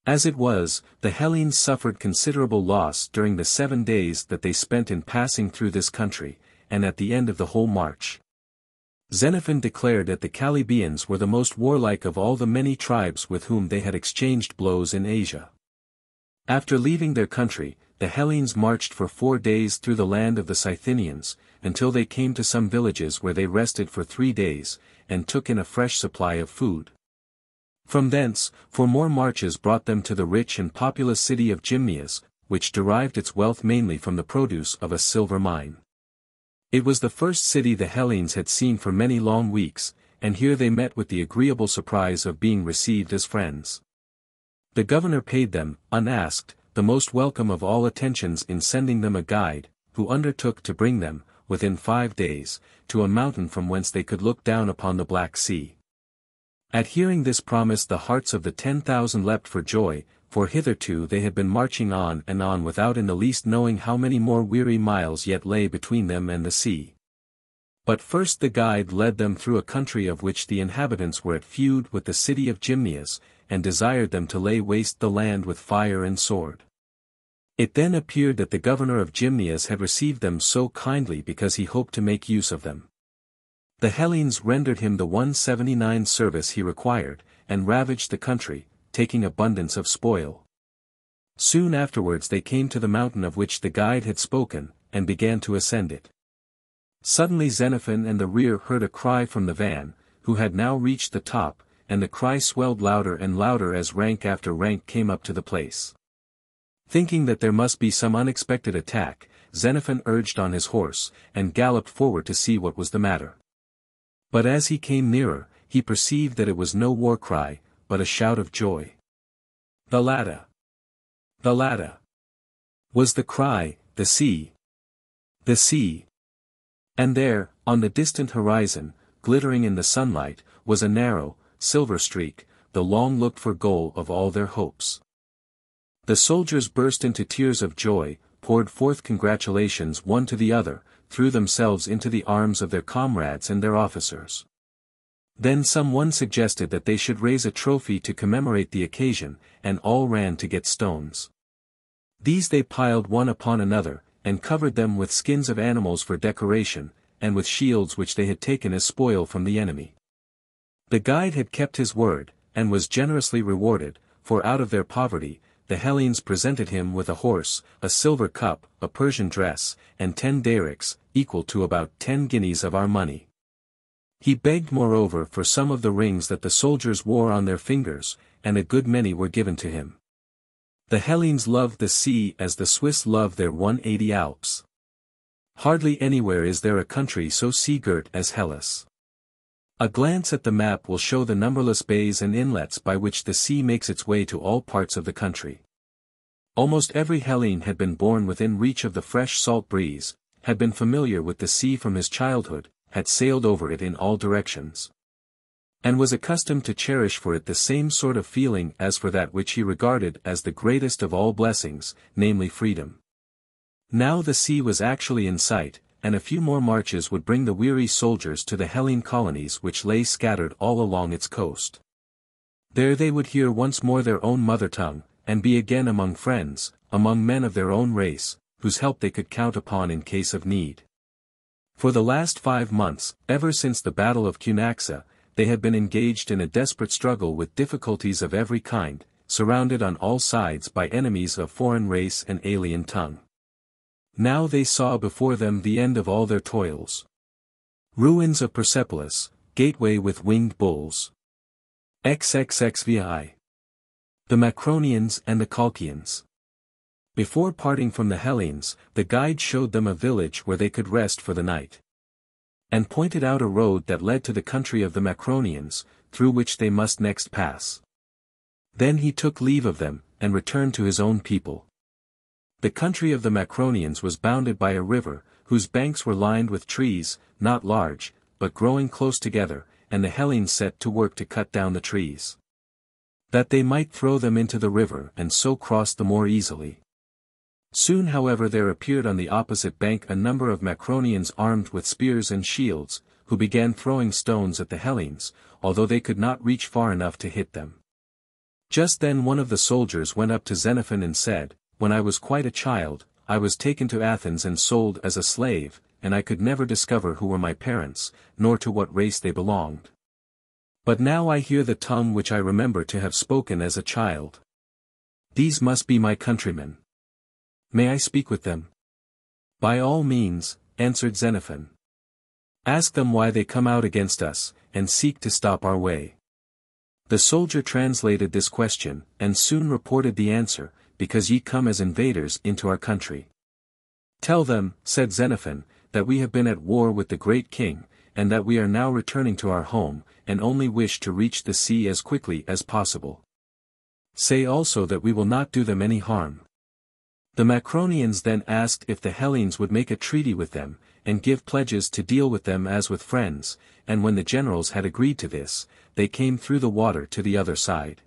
As it was, the Hellenes suffered considerable loss during the 7 days that they spent in passing through this country, and at the end of the whole march. Xenophon declared that the Chalybdians were the most warlike of all the many tribes with whom they had exchanged blows in Asia. After leaving their country, the Hellenes marched for 4 days through the land of the Scythians, until they came to some villages where they rested for 3 days, and took in a fresh supply of food. From thence, 4 more marches brought them to the rich and populous city of Gymnias, which derived its wealth mainly from the produce of a silver mine. It was the first city the Hellenes had seen for many long weeks, and here they met with the agreeable surprise of being received as friends. The governor paid them, unasked, the most welcome of all attentions in sending them a guide, who undertook to bring them, within 5 days, to a mountain from whence they could look down upon the Black Sea. At hearing this promise the hearts of the 10,000 leapt for joy, for hitherto they had been marching on and on without in the least knowing how many more weary miles yet lay between them and the sea. But first the guide led them through a country of which the inhabitants were at feud with the city of Gymnias, and desired them to lay waste the land with fire and sword. It then appeared that the governor of Gymnias had received them so kindly because he hoped to make use of them. The Hellenes rendered him the 179 service he required, and ravaged the country, taking abundance of spoil. Soon afterwards they came to the mountain of which the guide had spoken, and began to ascend it. Suddenly Xenophon and the rear heard a cry from the van, who had now reached the top, and the cry swelled louder and louder as rank after rank came up to the place. Thinking that there must be some unexpected attack, Xenophon urged on his horse, and galloped forward to see what was the matter. But as he came nearer, he perceived that it was no war cry, but a shout of joy. The Lada! The Lada! Was the cry, the sea! The sea! And there, on the distant horizon, glittering in the sunlight, was a narrow, silver streak, the long-looked-for goal of all their hopes. The soldiers burst into tears of joy, poured forth congratulations one to the other, threw themselves into the arms of their comrades and their officers. Then someone suggested that they should raise a trophy to commemorate the occasion, and all ran to get stones. These they piled one upon another, and covered them with skins of animals for decoration, and with shields which they had taken as spoil from the enemy. The guide had kept his word, and was generously rewarded, for out of their poverty, the Hellenes presented him with a horse, a silver cup, a Persian dress, and 10 darics, equal to about 10 guineas of our money. He begged moreover for some of the rings that the soldiers wore on their fingers, and a good many were given to him. The Hellenes loved the sea as the Swiss love their 180 Alps. Hardly anywhere is there a country so sea-girt as Hellas. A glance at the map will show the numberless bays and inlets by which the sea makes its way to all parts of the country. Almost every Hellene had been born within reach of the fresh salt breeze, had been familiar with the sea from his childhood, had sailed over it in all directions, and was accustomed to cherish for it the same sort of feeling as for that which he regarded as the greatest of all blessings, namely freedom. Now the sea was actually in sight, and a few more marches would bring the weary soldiers to the Hellene colonies which lay scattered all along its coast. There they would hear once more their own mother tongue, and be again among friends, among men of their own race, whose help they could count upon in case of need. For the last 5 months, ever since the Battle of Cunaxa, they had been engaged in a desperate struggle with difficulties of every kind, surrounded on all sides by enemies of foreign race and alien tongue. Now they saw before them the end of all their toils. Ruins of Persepolis, gateway with winged bulls. XXXVI. The Macronians and the Colchians. Before parting from the Hellenes, the guide showed them a village where they could rest for the night, and pointed out a road that led to the country of the Macronians, through which they must next pass. Then he took leave of them, and returned to his own people. The country of the Macronians was bounded by a river, whose banks were lined with trees, not large, but growing close together, and the Hellenes set to work to cut down the trees, that they might throw them into the river and so cross the more easily. Soon however there appeared on the opposite bank a number of Macronians armed with spears and shields, who began throwing stones at the Hellenes, although they could not reach far enough to hit them. Just then one of the soldiers went up to Xenophon and said, "When I was quite a child, I was taken to Athens and sold as a slave, and I could never discover who were my parents, nor to what race they belonged. But now I hear the tongue which I remember to have spoken as a child. These must be my countrymen. May I speak with them?" "By all means," answered Xenophon. "Ask them why they come out against us, and seek to stop our way." The soldier translated this question, and soon reported the answer, "Because ye come as invaders into our country." "Tell them," said Xenophon, "that we have been at war with the great king, and that we are now returning to our home, and only wish to reach the sea as quickly as possible." Say also that we will not do them any harm. The Macronians then asked if the Hellenes would make a treaty with them, and give pledges to deal with them as with friends, and when the generals had agreed to this, they came through the water to the other side.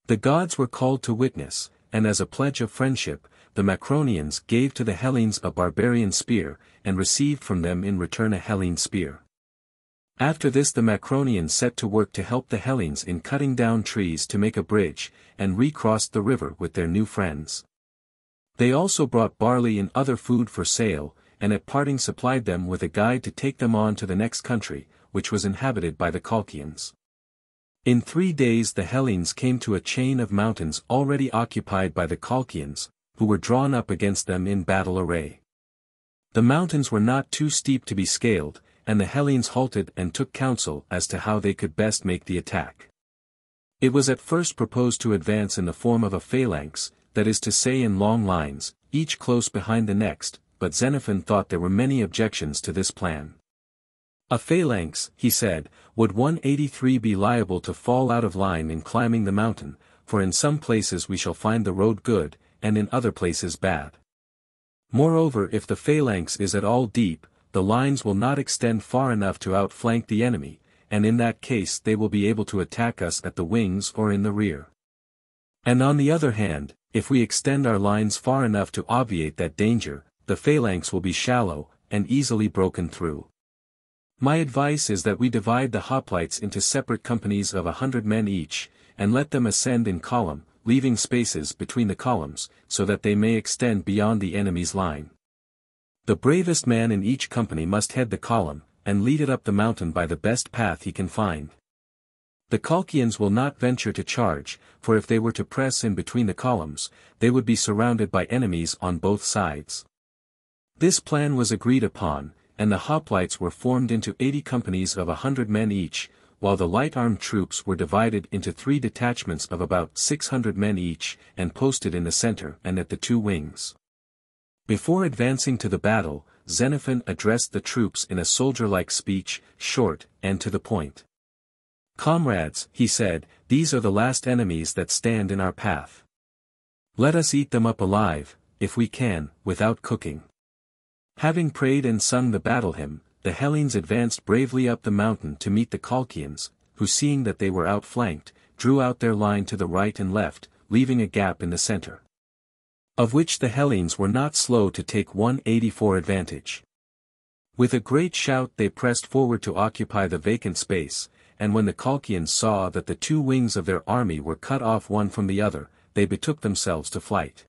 The gods were called to witness, and as a pledge of friendship, the Macronians gave to the Hellenes a barbarian spear, and received from them in return a Hellene spear. After this the Macronians set to work to help the Hellenes in cutting down trees to make a bridge, and recrossed the river with their new friends. They also brought barley and other food for sale, and at parting supplied them with a guide to take them on to the next country, which was inhabited by the Colchians. In 3 days the Hellenes came to a chain of mountains already occupied by the Colchians, who were drawn up against them in battle array. The mountains were not too steep to be scaled, and the Hellenes halted and took counsel as to how they could best make the attack. It was at first proposed to advance in the form of a phalanx, that is to say in long lines, each close behind the next, but Xenophon thought there were many objections to this plan. A phalanx, he said, would 183 be liable to fall out of line in climbing the mountain, for in some places we shall find the road good, and in other places bad. Moreover, if the phalanx is at all deep, the lines will not extend far enough to outflank the enemy, and in that case they will be able to attack us at the wings or in the rear. And on the other hand, if we extend our lines far enough to obviate that danger, the phalanx will be shallow, and easily broken through. My advice is that we divide the hoplites into separate companies of 100 men each, and let them ascend in column, leaving spaces between the columns, so that they may extend beyond the enemy's line. The bravest man in each company must head the column, and lead it up the mountain by the best path he can find. The Colchians will not venture to charge, for if they were to press in between the columns, they would be surrounded by enemies on both sides. This plan was agreed upon, and the hoplites were formed into 80 companies of 100 men each, while the light-armed troops were divided into 3 detachments of about 600 men each, and posted in the center and at the 2 wings. Before advancing to the battle, Xenophon addressed the troops in a soldier-like speech, short, and to the point. "Comrades," he said, "these are the last enemies that stand in our path. Let us eat them up alive, if we can, without cooking." Having prayed and sung the battle hymn, the Hellenes advanced bravely up the mountain to meet the Colchians, who seeing that they were outflanked, drew out their line to the right and left, leaving a gap in the center. Of which the Hellenes were not slow to take 184 advantage. With a great shout they pressed forward to occupy the vacant space, and when the Colchians saw that the 2 wings of their army were cut off one from the other, they betook themselves to flight.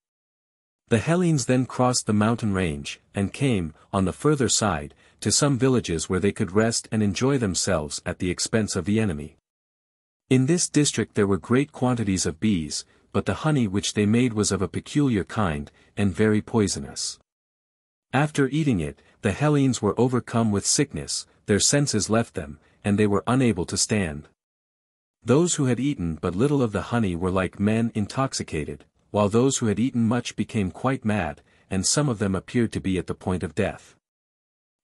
The Hellenes then crossed the mountain range, and came, on the further side, to some villages where they could rest and enjoy themselves at the expense of the enemy. In this district there were great quantities of bees, but the honey which they made was of a peculiar kind, and very poisonous. After eating it, the Hellenes were overcome with sickness, their senses left them, and they were unable to stand. Those who had eaten but little of the honey were like men intoxicated, while those who had eaten much became quite mad, and some of them appeared to be at the point of death.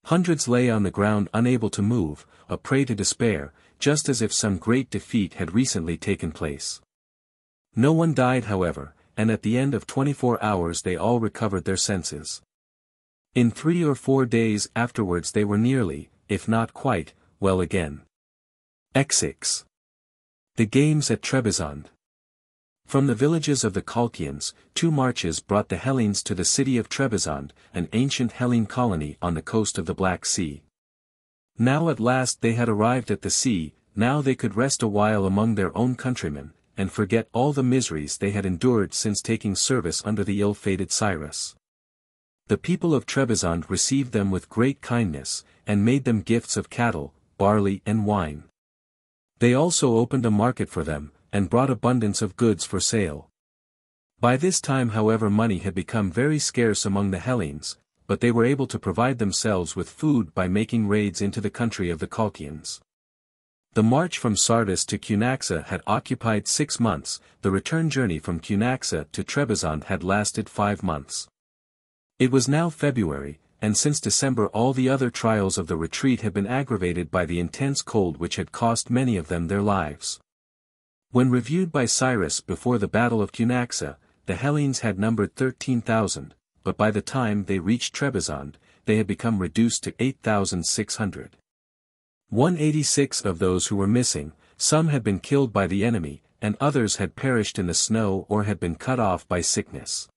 Hundreds lay on the ground unable to move, a prey to despair, just as if some great defeat had recently taken place. No one died however, and at the end of 24 hours they all recovered their senses. In 3 or 4 days afterwards they were nearly, if not quite, well again. XXIX. The games at Trebizond. From the villages of the Colchians, 2 marches brought the Hellenes to the city of Trebizond, an ancient Hellene colony on the coast of the Black Sea. Now at last they had arrived at the sea, now they could rest a while among their own countrymen, and forget all the miseries they had endured since taking service under the ill-fated Cyrus. The people of Trebizond received them with great kindness, and made them gifts of cattle, barley and wine. They also opened a market for them, and brought abundance of goods for sale. By this time however money had become very scarce among the Hellenes, but they were able to provide themselves with food by making raids into the country of the Colchians. The march from Sardis to Cunaxa had occupied 6 months, the return journey from Cunaxa to Trebizond had lasted 5 months. It was now February, and since December all the other trials of the retreat had been aggravated by the intense cold which had cost many of them their lives. When reviewed by Cyrus before the Battle of Cunaxa, the Hellenes had numbered 13,000, but by the time they reached Trebizond, they had become reduced to 8,600. 186 of those who were missing, some had been killed by the enemy, and others had perished in the snow or had been cut off by sickness.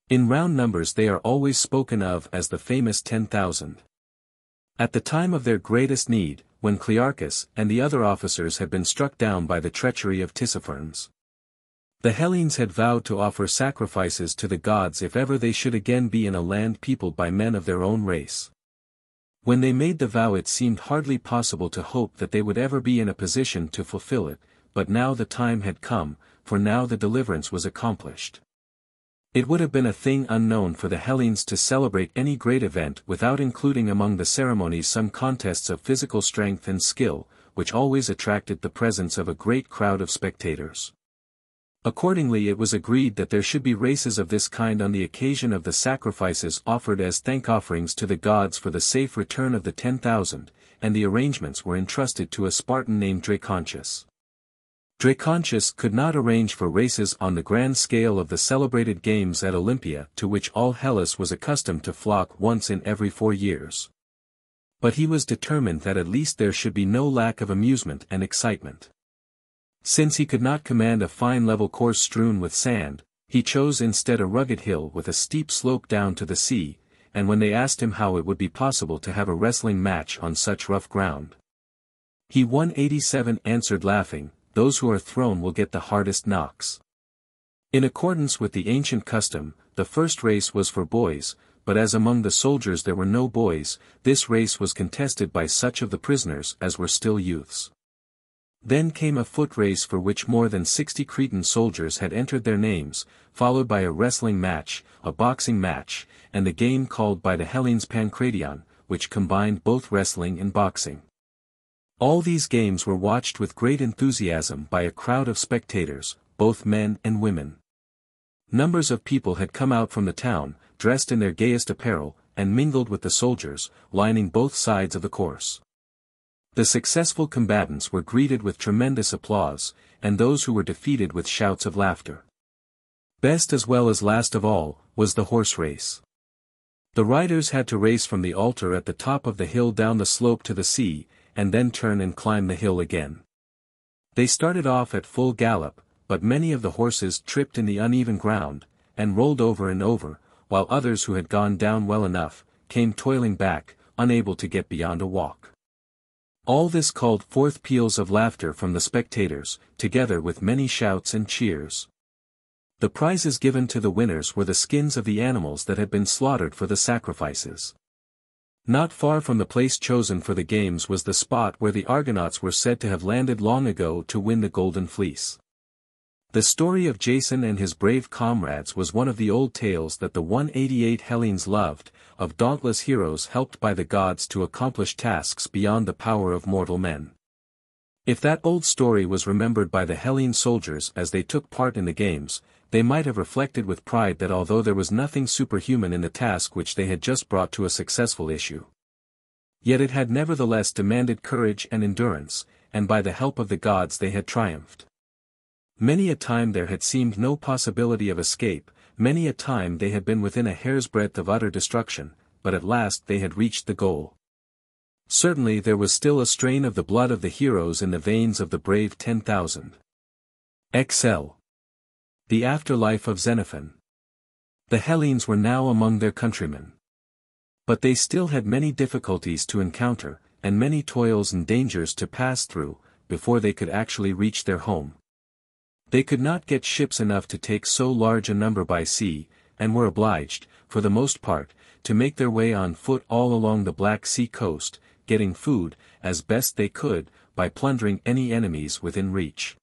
In round numbers they are always spoken of as the famous 10,000. At the time of their greatest need, when Clearchus and the other officers had been struck down by the treachery of Tissaphernes, the Hellenes had vowed to offer sacrifices to the gods if ever they should again be in a land peopled by men of their own race. When they made the vow it seemed hardly possible to hope that they would ever be in a position to fulfill it, but now the time had come, for now the deliverance was accomplished. It would have been a thing unknown for the Hellenes to celebrate any great event without including among the ceremonies some contests of physical strength and skill, which always attracted the presence of a great crowd of spectators. Accordingly it was agreed that there should be races of this kind on the occasion of the sacrifices offered as thank-offerings to the gods for the safe return of the 10,000, and the arrangements were entrusted to a Spartan named Dracontius. Dracontius could not arrange for races on the grand scale of the celebrated games at Olympia to which all Hellas was accustomed to flock once in every 4 years. But he was determined that at least there should be no lack of amusement and excitement. Since he could not command a fine level course strewn with sand, he chose instead a rugged hill with a steep slope down to the sea, and when they asked him how it would be possible to have a wrestling match on such rough ground, he 187 answered laughing, "Those who are thrown will get the hardest knocks." In accordance with the ancient custom, the first race was for boys, but as among the soldiers there were no boys, this race was contested by such of the prisoners as were still youths. Then came a foot race for which more than 60 Cretan soldiers had entered their names, followed by a wrestling match, a boxing match, and the game called by the Hellenes Pancration, which combined both wrestling and boxing. All these games were watched with great enthusiasm by a crowd of spectators, both men and women. Numbers of people had come out from the town, dressed in their gayest apparel, and mingled with the soldiers, lining both sides of the course. The successful combatants were greeted with tremendous applause, and those who were defeated with shouts of laughter. Best as well as last of all, was the horse race. The riders had to race from the altar at the top of the hill down the slope to the sea, and then turn and climb the hill again. They started off at full gallop, but many of the horses tripped in the uneven ground, and rolled over and over, while others who had gone down well enough, came toiling back, unable to get beyond a walk. All this called forth peals of laughter from the spectators, together with many shouts and cheers. The prizes given to the winners were the skins of the animals that had been slaughtered for the sacrifices. Not far from the place chosen for the games was the spot where the Argonauts were said to have landed long ago to win the Golden Fleece. The story of Jason and his brave comrades was one of the old tales that the 188 Hellenes loved, of dauntless heroes helped by the gods to accomplish tasks beyond the power of mortal men. If that old story was remembered by the Hellene soldiers as they took part in the games, they might have reflected with pride that although there was nothing superhuman in the task which they had just brought to a successful issue, yet it had nevertheless demanded courage and endurance, and by the help of the gods they had triumphed. Many a time there had seemed no possibility of escape, many a time they had been within a hair's breadth of utter destruction, but at last they had reached the goal. Certainly there was still a strain of the blood of the heroes in the veins of the brave 10,000. XL. The afterlife of Xenophon. The Hellenes were now among their countrymen. But they still had many difficulties to encounter, and many toils and dangers to pass through, before they could actually reach their home. They could not get ships enough to take so large a number by sea, and were obliged, for the most part, to make their way on foot all along the Black Sea coast, getting food, as best they could, by plundering any enemies within reach.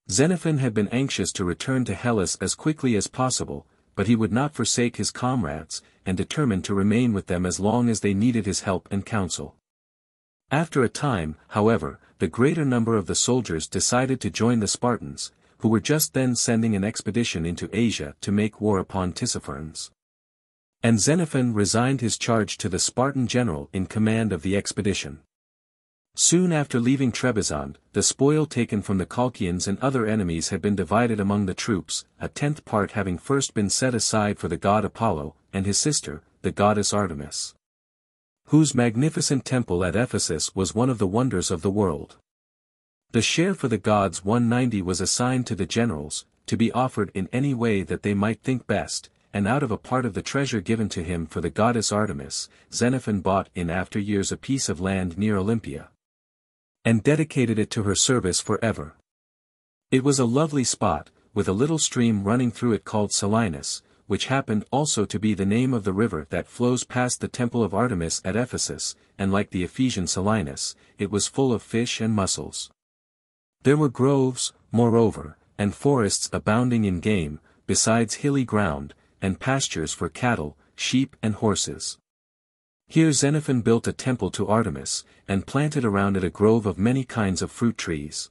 Xenophon had been anxious to return to Hellas as quickly as possible, but he would not forsake his comrades, and determined to remain with them as long as they needed his help and counsel. After a time, however, the greater number of the soldiers decided to join the Spartans, who were just then sending an expedition into Asia to make war upon Tissaphernes. And Xenophon resigned his charge to the Spartan general in command of the expedition. Soon after leaving Trebizond, the spoil taken from the Colchians and other enemies had been divided among the troops, a tenth part having first been set aside for the god Apollo, and his sister, the goddess Artemis, whose magnificent temple at Ephesus was one of the wonders of the world. The share for the gods 190 was assigned to the generals, to be offered in any way that they might think best, and out of a part of the treasure given to him for the goddess Artemis, Xenophon bought in after years a piece of land near Olympia, and dedicated it to her service forever. It was a lovely spot, with a little stream running through it called Selinus, which happened also to be the name of the river that flows past the temple of Artemis at Ephesus, and like the Ephesian Selinus, it was full of fish and mussels. There were groves, moreover, and forests abounding in game, besides hilly ground, and pastures for cattle, sheep and horses. Here Xenophon built a temple to Artemis, and planted around it a grove of many kinds of fruit trees.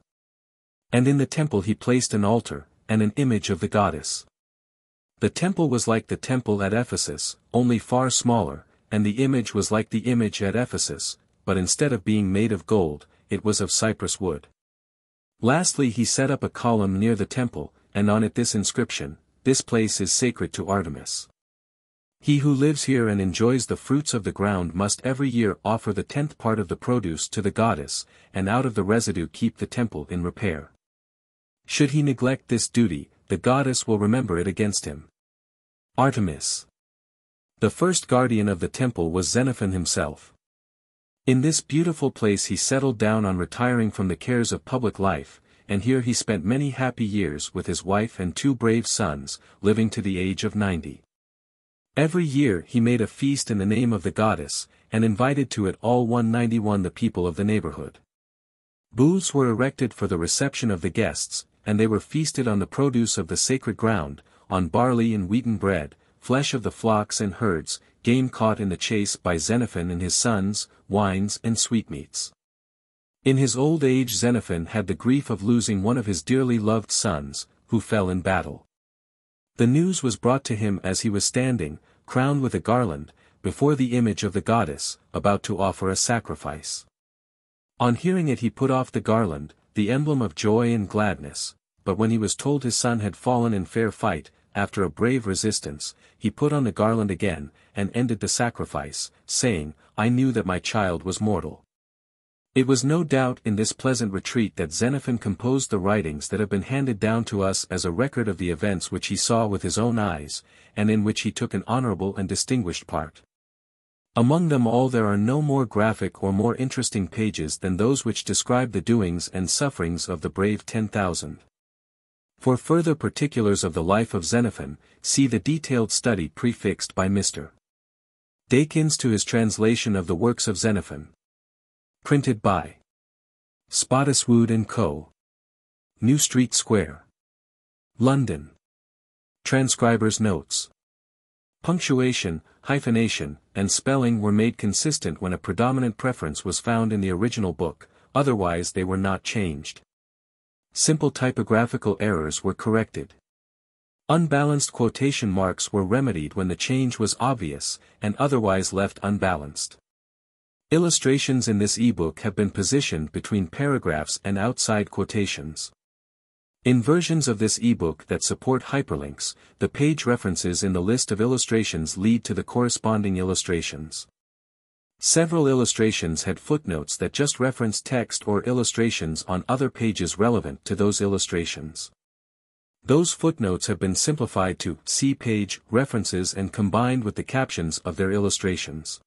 And in the temple he placed an altar, and an image of the goddess. The temple was like the temple at Ephesus, only far smaller, and the image was like the image at Ephesus, but instead of being made of gold, it was of cypress wood. Lastly he set up a column near the temple, and on it this inscription, "This place is sacred to Artemis. He who lives here and enjoys the fruits of the ground must every year offer the tenth part of the produce to the goddess, and out of the residue keep the temple in repair. Should he neglect this duty, the goddess will remember it against him." Artemis. The first guardian of the temple was Xenophon himself. In this beautiful place he settled down on retiring from the cares of public life, and here he spent many happy years with his wife and 2 brave sons, living to the age of 90. Every year he made a feast in the name of the goddess, and invited to it all 191 the people of the neighborhood. Booths were erected for the reception of the guests, and they were feasted on the produce of the sacred ground, on barley and wheaten bread, flesh of the flocks and herds, game caught in the chase by Xenophon and his sons, wines and sweetmeats. In his old age Xenophon had the grief of losing one of his dearly loved sons, who fell in battle. The news was brought to him as he was standing, crowned with a garland, before the image of the goddess, about to offer a sacrifice. On hearing it he put off the garland, the emblem of joy and gladness, but when he was told his son had fallen in fair fight, after a brave resistance, he put on the garland again, and ended the sacrifice, saying, "I knew that my child was mortal." It was no doubt in this pleasant retreat that Xenophon composed the writings that have been handed down to us as a record of the events which he saw with his own eyes, and in which he took an honorable and distinguished part. Among them all there are no more graphic or more interesting pages than those which describe the doings and sufferings of the brave 10,000. For further particulars of the life of Xenophon, see the detailed study prefixed by Mr. Dakins to his translation of the works of Xenophon. Printed by Spottiswoode & Co. New Street Square, London. Transcriber's notes. Punctuation, hyphenation, and spelling were made consistent when a predominant preference was found in the original book, otherwise they were not changed. Simple typographical errors were corrected. Unbalanced quotation marks were remedied when the change was obvious, and otherwise left unbalanced. Illustrations in this ebook have been positioned between paragraphs and outside quotations. In versions of this ebook that support hyperlinks, the page references in the list of illustrations lead to the corresponding illustrations. Several illustrations had footnotes that just reference text or illustrations on other pages relevant to those illustrations. Those footnotes have been simplified to see page references and combined with the captions of their illustrations.